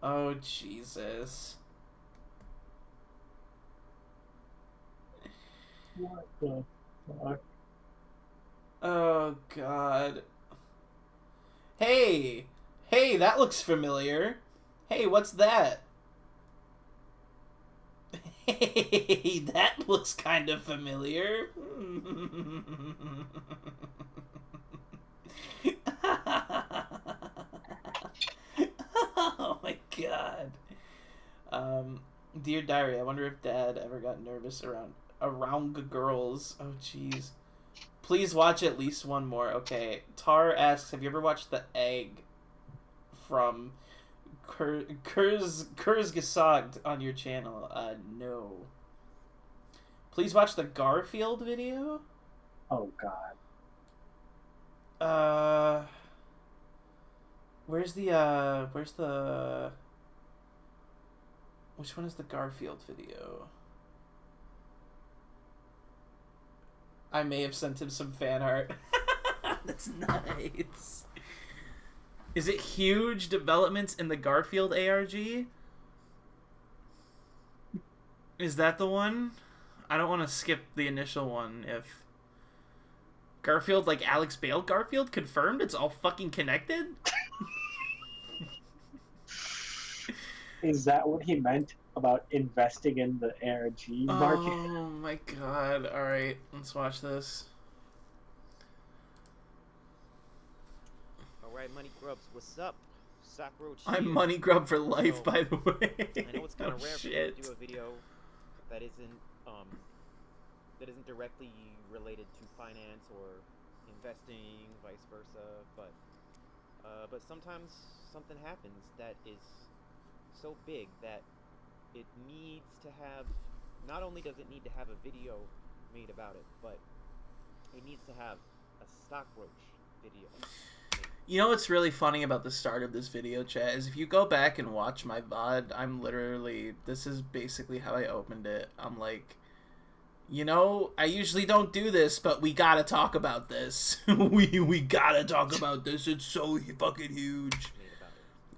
Oh, Jesus. What the fuck? Oh, God. Hey! Hey, that looks familiar. Hey, what's that? Hey, that looks kind of familiar. Oh my god. Dear Diary, I wonder if Dad ever got nervous around girls. Oh jeez. Please watch at least one more. Okay. Tar asks, have you ever watched The Egg from Kurzgesagt on your channel? No. Please watch the Garfield video. Oh god. Where's the which one is the Garfield video? I may have sent him some fan art. That's nice. Is it huge developments in the Garfield ARG? Is that the one? I don't want to skip the initial one. If Garfield, like Alex Bale Garfield, confirmed it's all fucking connected? Is that what he meant about investing in the ARG market? Oh my god. Alright, let's watch this. Alright, Money Grubs, what's up? Sockroach I'm here. Money Grub for life, So, by the way. I know it's kind of Oh, rare for me shit. to do a video that isn't directly related to finance or investing, vice versa, but sometimes something happens that is so big that it needs to have, not only does it need to have a video made about it, but it needs to have a Stockroach video. You know what's really funny about the start of this video, chat, is if you go back and watch my VOD, I'm literally, this is basically how I opened it. I'm like, you know, I usually don't do this, but we gotta talk about this. we gotta talk about this. It's so fucking huge.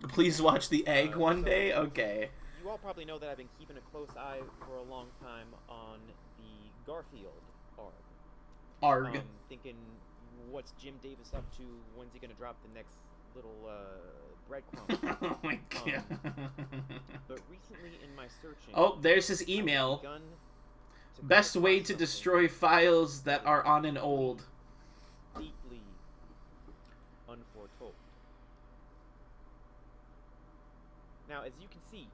Please watch The Egg one day? Okay. You all probably know that I've been keeping a close eye for a long time on the Garfield ARG. Thinking, what's Jim Davis up to? When's he gonna drop the next little breadcrumb? Oh my god. But recently in my searching... Oh, there's his email. Best way to destroy files that are on an old. Deeply unforetold. Now, as you can see,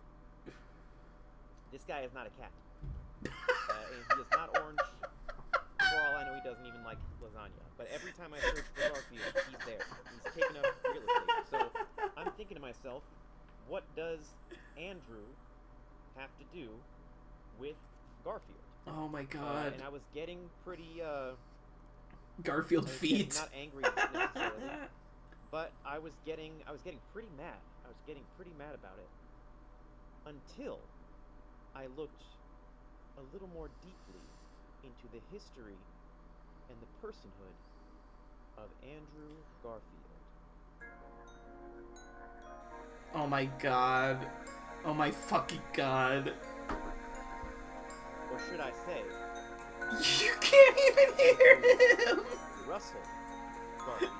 this guy is not a cat. And he is not orange. For all I know, he doesn't even like lasagna. But every time I search for Garfield, he's there. He's taken up real estate. So I'm thinking to myself, what does Andrew have to do with Garfield? Oh my god. And I was getting pretty Garfield feet. Not angry necessarily, but I was getting pretty mad. I was getting pretty mad about it until I looked a little more deeply into the history and the personhood of Andrew Garfield. Oh my god. Oh my fucking god. Or should I say, you can't even hear him! Russell Garfield.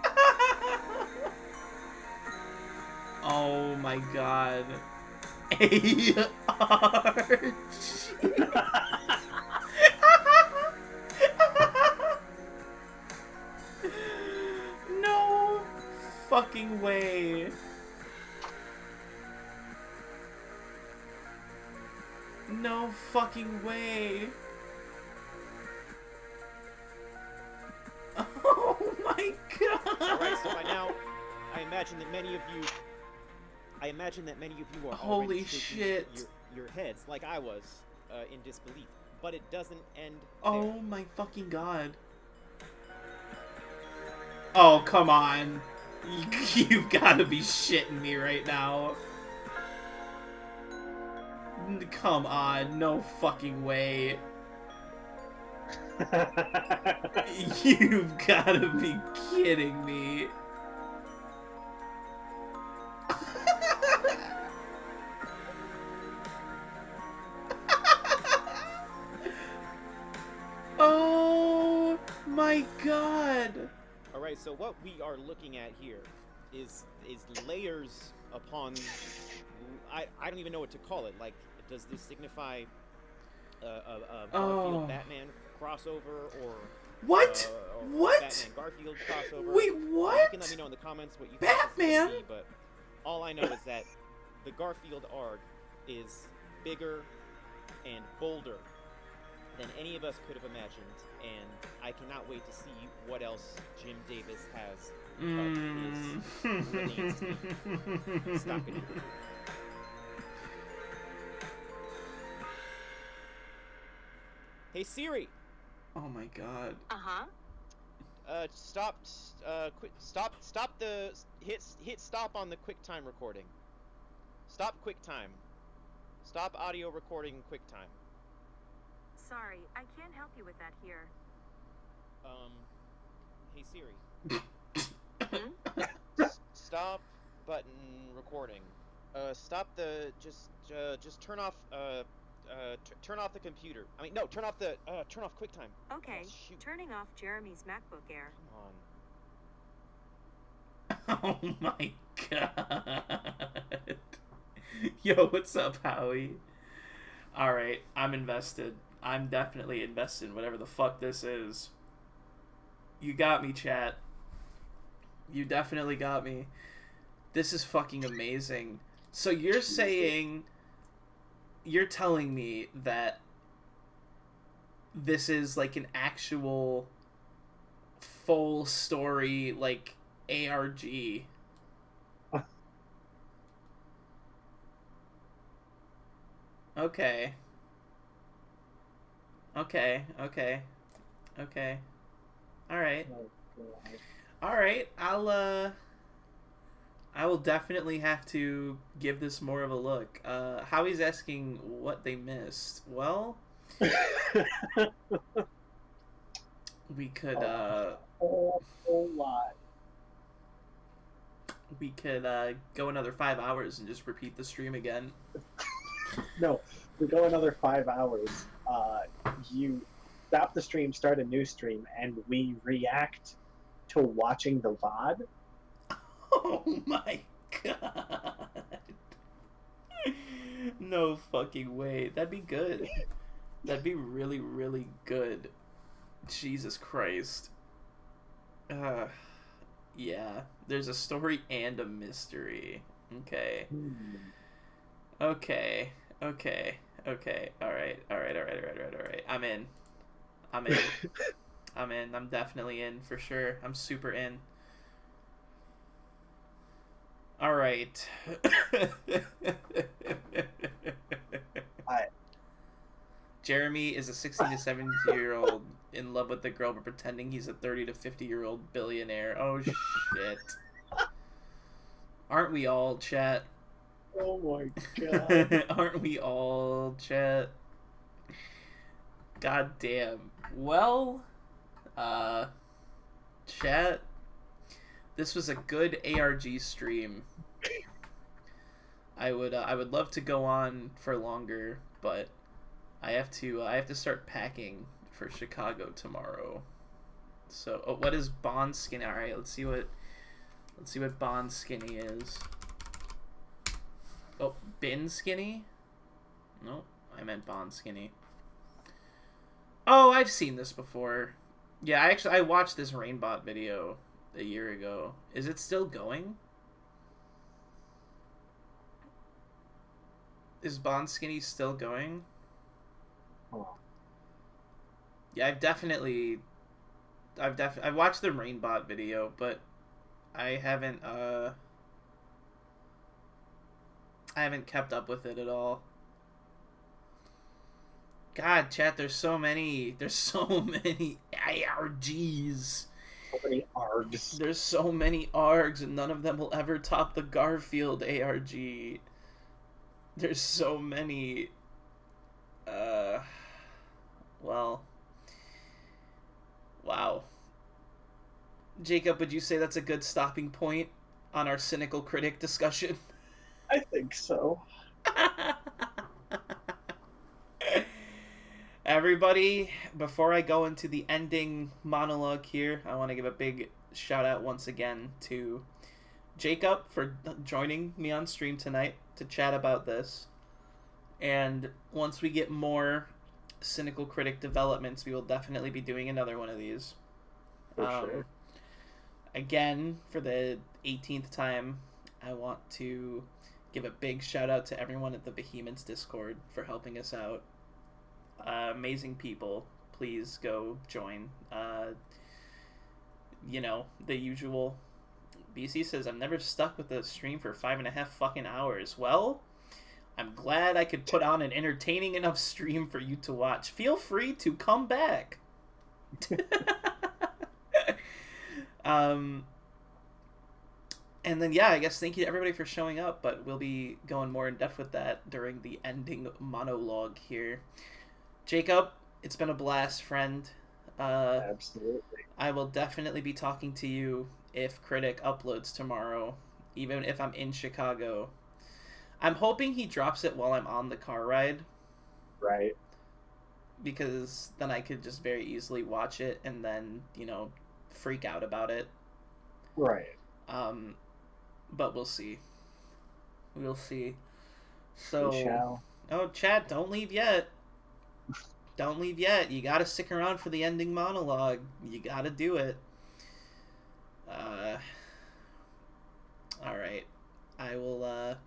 Oh my god. ARG. No fucking way. No fucking way. Oh my god. Alright, so by now, I imagine that many of you are Holy already shaking shit. your heads like I was in disbelief. But it doesn't end Oh there. my fucking god. Oh, come on. You've gotta be shitting me right now. Come on, no fucking way. You've gotta be kidding me. Oh my god. Alright, so what we are looking at here is layers upon. I don't even know what to call it. Like, does this signify a Garfield Batman crossover or what? or What? Batman Garfield crossover? Wait, You what? can let me know in the comments what you Batman? think this is gonna be, but all I know is that the Garfield arc is bigger and bolder than any of us could have imagined, and I cannot wait to see what else Jim Davis has up his grenade sleeve. Stocking. Hey Siri. Oh my god. Stop the hit stop on the QuickTime recording. Stop QuickTime. Stop audio recording QuickTime. Sorry, I can't help you with that here. Hey Siri. Stop button recording. Stop the just turn off turn off the computer. I mean, no, turn off QuickTime. Okay, Oh, shoot. turning off Jeremy's MacBook Air. Come on. Oh my god. Yo, what's up, Howie? Alright, I'm invested. I'm definitely invested in whatever the fuck this is. You got me, chat. You definitely got me. This is fucking amazing. So you're saying... You're telling me that this is like an actual full story, like, ARG. Okay. Okay. Alright. Alright, I will definitely have to give this more of a look. Howie's asking what they missed. Well, we could, a whole lot. We could, go another 5 hours and just repeat the stream again. No, we go another 5 hours. You stop the stream, start a new stream, and we react to watching the VOD. Oh my god. No fucking way. That'd be good. That'd be really, really good. Jesus Christ. Yeah. There's a story and a mystery. Okay. Okay. Alright. I'm in. I'm definitely in for sure. I'm super in. Alright. Jeremy is a 16 to 17-year-old in love with a girl but pretending he's a 30 to 50-year-old billionaire. Oh shit. Aren't we all, chat? Oh my god. Aren't we all, chat? God damn. Well, chat, this was a good ARG stream. I would love to go on for longer, but I have to start packing for Chicago tomorrow. So, what is Bond Skinny? All right, let's see what Bond Skinny is. Oh, Bin Skinny? No, I meant Bond Skinny. Oh, I've seen this before. Yeah, I watched this Rainbot video a year ago. Is it still going? Is Bond Skinny still going? Oh. Yeah, I've watched the Rainbot video, but I haven't kept up with it at all. God, chat, there's so many ARGs. So many ARGs. There's so many ARGs, and none of them will ever top the Garfield ARG. There's so many. Well. Wow. Jacob, would you say that's a good stopping point on our cynical critic discussion? I think so. Everybody, before I go into the ending monologue here, I want to give a big shout out once again to Jacob for joining me on stream tonight to chat about this. And once we get more Cynical Critic developments, we will definitely be doing another one of these. For sure. Again, for the 18th time, I want to give a big shout out to everyone at the Behemoths Discord for helping us out. Amazing people. Please go join. You know, the usual. BC says, I'm never stuck with a stream for 5.5 fucking hours. Well, I'm glad I could put on an entertaining enough stream for you to watch. Feel free to come back. And then, yeah, I guess thank you to everybody for showing up, but we'll be going more in depth with that during the ending monologue here. Jacob, it's been a blast, friend. Absolutely. I will definitely be talking to you if Critic uploads tomorrow, even if I'm in Chicago. I'm hoping he drops it while I'm on the car ride. Right. Because then I could just very easily watch it and then, you know, freak out about it. Right. But we'll see. We'll see. So, we shall. Oh, chat, don't leave yet. Don't leave yet. You gotta stick around for the ending monologue. You gotta do it. Alright. I will,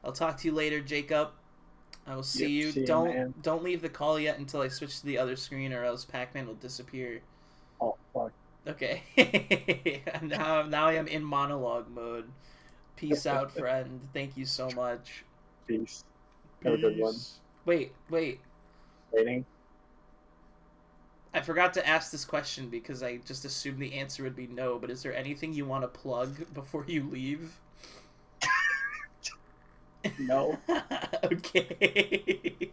I'll talk to you later, Jacob. I will see you. Don't leave the call yet until I switch to the other screen, or else Pac-Man will disappear. Oh, fuck. Okay. now I am in monologue mode. Peace out, friend. Thank you so much. Peace. Have a good one. Wait. Waiting. I forgot to ask this question because I just assumed the answer would be no, but is there anything you want to plug before you leave? No. Okay.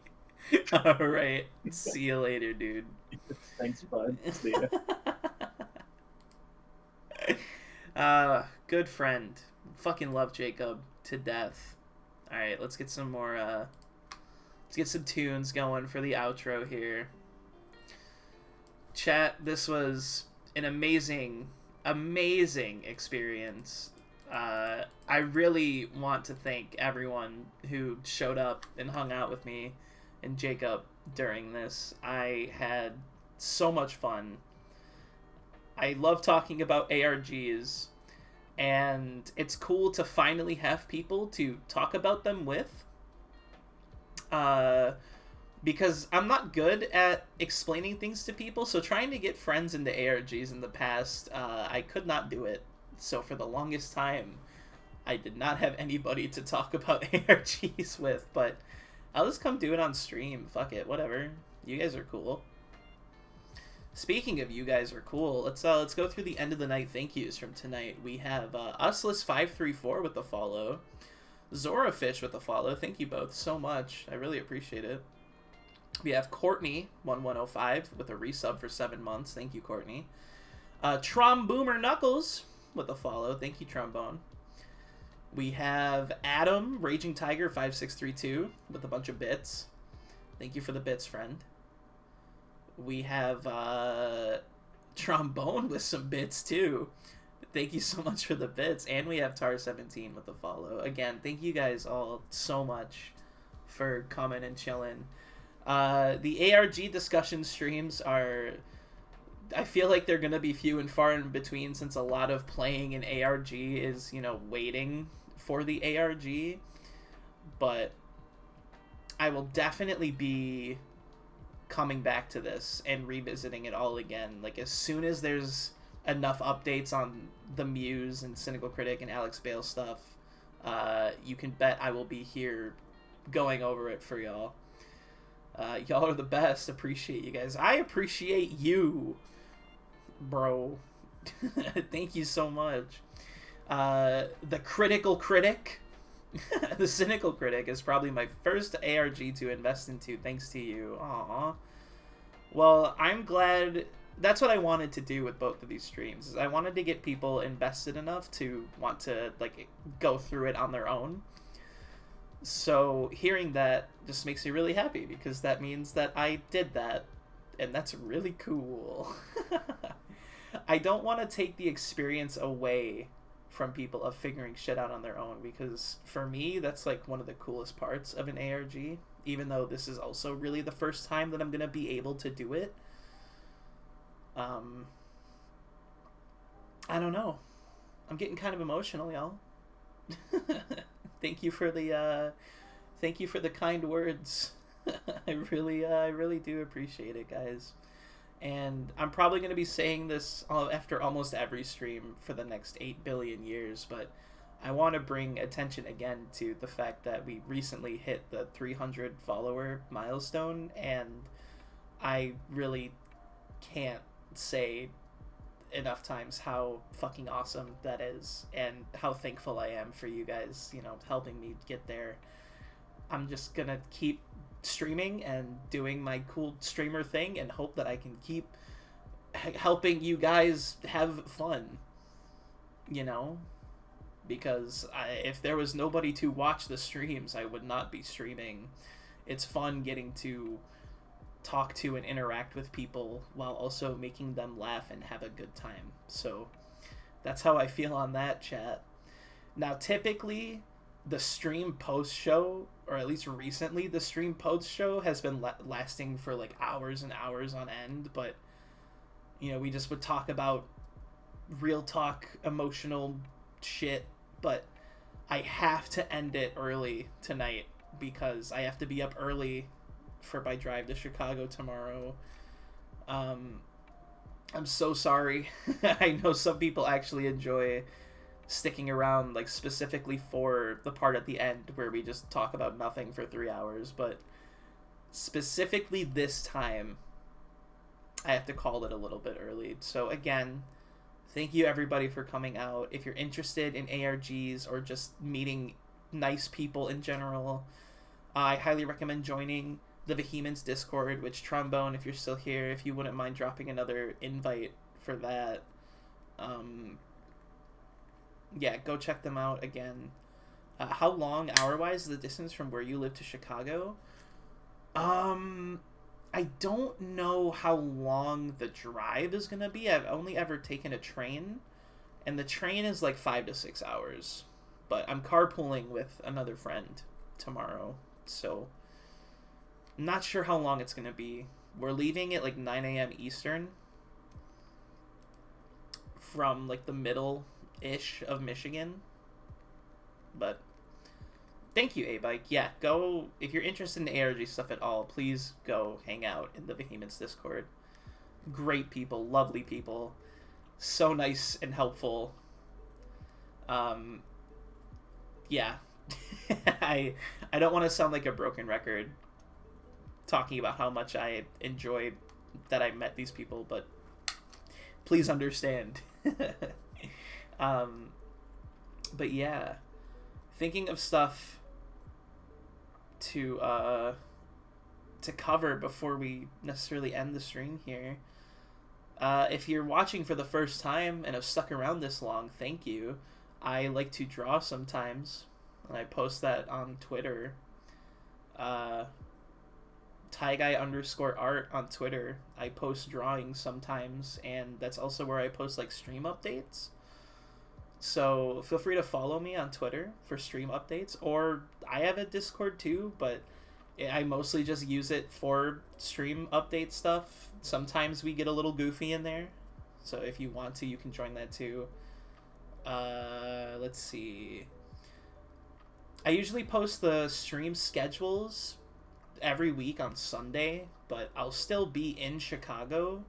Alright. See you later, dude. Thanks, bud. See ya. Good friend. Fucking love Jacob to death. Alright, let's get some more, let's get some tunes going for the outro here. Chat, this was an amazing experience. I really want to thank everyone who showed up and hung out with me and Jacob during this. I had so much fun. I love talking about ARGs, and it's cool to finally have people to talk about them with. Because I'm not good at explaining things to people, so trying to get friends into ARGs in the past, I could not do it. So for the longest time, I did not have anybody to talk about ARGs with, but I'll just come do it on stream. Fuck it, whatever. You guys are cool. Speaking of you guys are cool, let's go through the end of the night thank yous from tonight. We have Usless534 with the follow, Zorafish with the follow. Thank you both so much. I really appreciate it. We have Courtney1105 with a resub for 7 months. Thank you, Courtney. Tromboomer Knuckles with a follow. Thank you, Trombone. We have Adam Raging Tiger 5632 with a bunch of bits. Thank you for the bits, friend. We have Trombone with some bits too. Thank you so much for the bits. And we have Tar17 with the follow. Again, thank you guys all so much for coming and chilling. The ARG discussion streams are, I feel like they're going to be few and far in between, since a lot of playing in ARG is, you know, waiting for the ARG. But I will definitely be coming back to this and revisiting it all again. Like, as soon as there's enough updates on the Muse and Cynical Critic and Alex Bale stuff, you can bet I will be here going over it for y'all. Y'all are the best. Appreciate you guys. I appreciate you, bro. Thank you so much. The Critical Critic, the Cynical Critic, is probably my first ARG to invest into, thanks to you. Aww. Well, I'm glad. That's what I wanted to do with both of these streams. Is I wanted to get people invested enough to want to, like, go through it on their own. So hearing that just makes me really happy, because that means that I did that, and that's really cool. I don't want to take the experience away from people of figuring shit out on their own, because for me that's like one of the coolest parts of an ARG, even though this is also really the first time that I'm gonna be able to do it. I don't know. I'm getting kind of emotional, y'all. Thank you for the kind words. I really do appreciate it, guys. And I'm probably going to be saying this after almost every stream for the next 8 billion years, but I want to bring attention again to the fact that we recently hit the 300 follower milestone, and I really can't say enough times how fucking awesome that is, and how thankful I am for you guys, you know, helping me get there. I'm just gonna keep streaming and doing my cool streamer thing and hope that I can keep helping you guys have fun, you know, because if there was nobody to watch the streams, I would not be streaming. It's fun getting to talk to and interact with people while also making them laugh and have a good time. So that's how I feel on that, chat. Now, typically the stream post show, or at least recently the stream post show, has been lasting for like hours and hours on end, but you know, we just would talk about real talk emotional shit. But I have to end it early tonight because I have to be up early for my drive to Chicago tomorrow. I'm so sorry. I know some people actually enjoy sticking around, like specifically for the part at the end where we just talk about nothing for 3 hours, but specifically this time I have to call it a little bit early. So again, thank you everybody for coming out. If you're interested in ARGs or just meeting nice people in general, I highly recommend joining the Vehemence Discord, which Trombone, if you're still here, if you wouldn't mind dropping another invite for that. Yeah, go check them out again. How long, hour-wise, is the distance from where you live to Chicago? I don't know how long the drive is gonna be. I've only ever taken a train, and the train is like 5 to 6 hours. But I'm carpooling with another friend tomorrow, so I'm not sure how long it's gonna be. We're leaving at like 9 a.m. Eastern from like the middle-ish of Michigan. But thank you, A-Bike. Yeah, go, if you're interested in ARG stuff at all, please go hang out in the Vehemence Discord. Great people, lovely people, so nice and helpful. Yeah. I don't want to sound like a broken record talking about how much I enjoyed that I met these people, but please understand. But yeah, thinking of stuff to cover before we necessarily end the stream here. If you're watching for the first time and have stuck around this long, thank you. I like to draw sometimes, and I post that on Twitter. TieGuy_art on Twitter. I post drawings sometimes, and that's also where I post like stream updates. So feel free to follow me on Twitter for stream updates, or I have a Discord too, but I mostly just use it for stream update stuff. Sometimes we get a little goofy in there, so if you want to, you can join that too. Let's see. I usually post the stream schedules every week on Sunday, but I'll still be in Chicago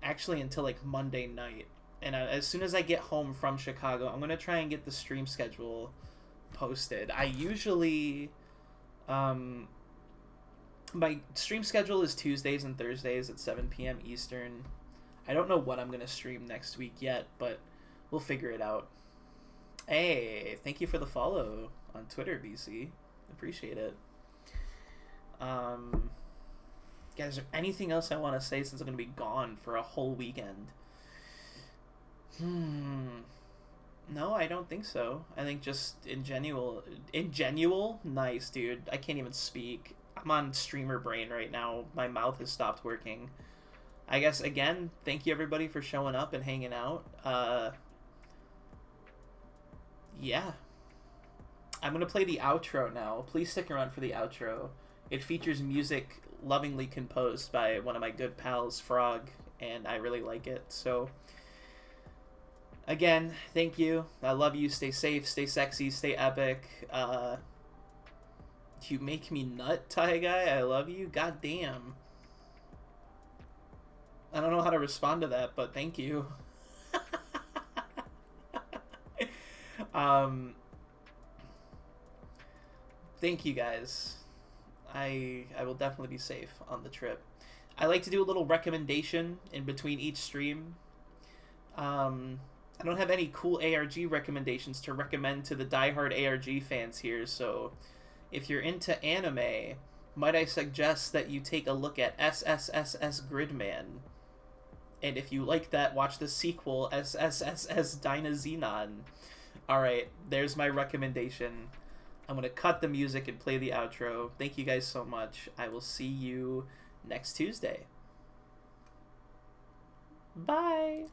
actually until like Monday night. And as soon as I get home from Chicago, I'm going to try and get the stream schedule posted. I usually... my stream schedule is Tuesdays and Thursdays at 7 p.m. Eastern. I don't know what I'm going to stream next week yet, but we'll figure it out. Hey, thank you for the follow on Twitter, BC. Appreciate it. Guys, is there anything else I want to say since I'm going to be gone for a whole weekend? No, I don't think so. I think just in general, nice, dude. I can't even speak. I'm on streamer brain right now. My mouth has stopped working. I guess, again, thank you everybody for showing up and hanging out. Yeah. I'm going to play the outro now. Please stick around for the outro. It features music lovingly composed by one of my good pals, Frog, and I really like it. So, again, thank you. I love you. Stay safe, stay sexy, stay epic. You make me nut, Tie Guy. I love you. God damn. I don't know how to respond to that, but thank you. Thank you guys. I will definitely be safe on the trip. I like to do a little recommendation in between each stream. I don't have any cool ARG recommendations to recommend to the diehard ARG fans here, so if you're into anime, might I suggest that you take a look at SSSS Gridman. And if you like that, watch the sequel, SSSS Dynazenon. Alright, there's my recommendation. I'm going to cut the music and play the outro. Thank you guys so much. I will see you next Tuesday. Bye!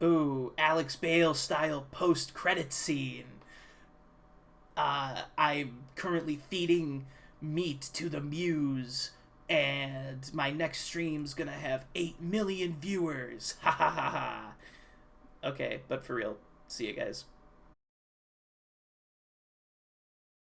Ooh, Alex Bale style post-credit scene. I'm currently feeding meat to the muse, and my next stream's gonna have 8 million viewers. Ha ha ha ha. Okay, but for real, see you guys.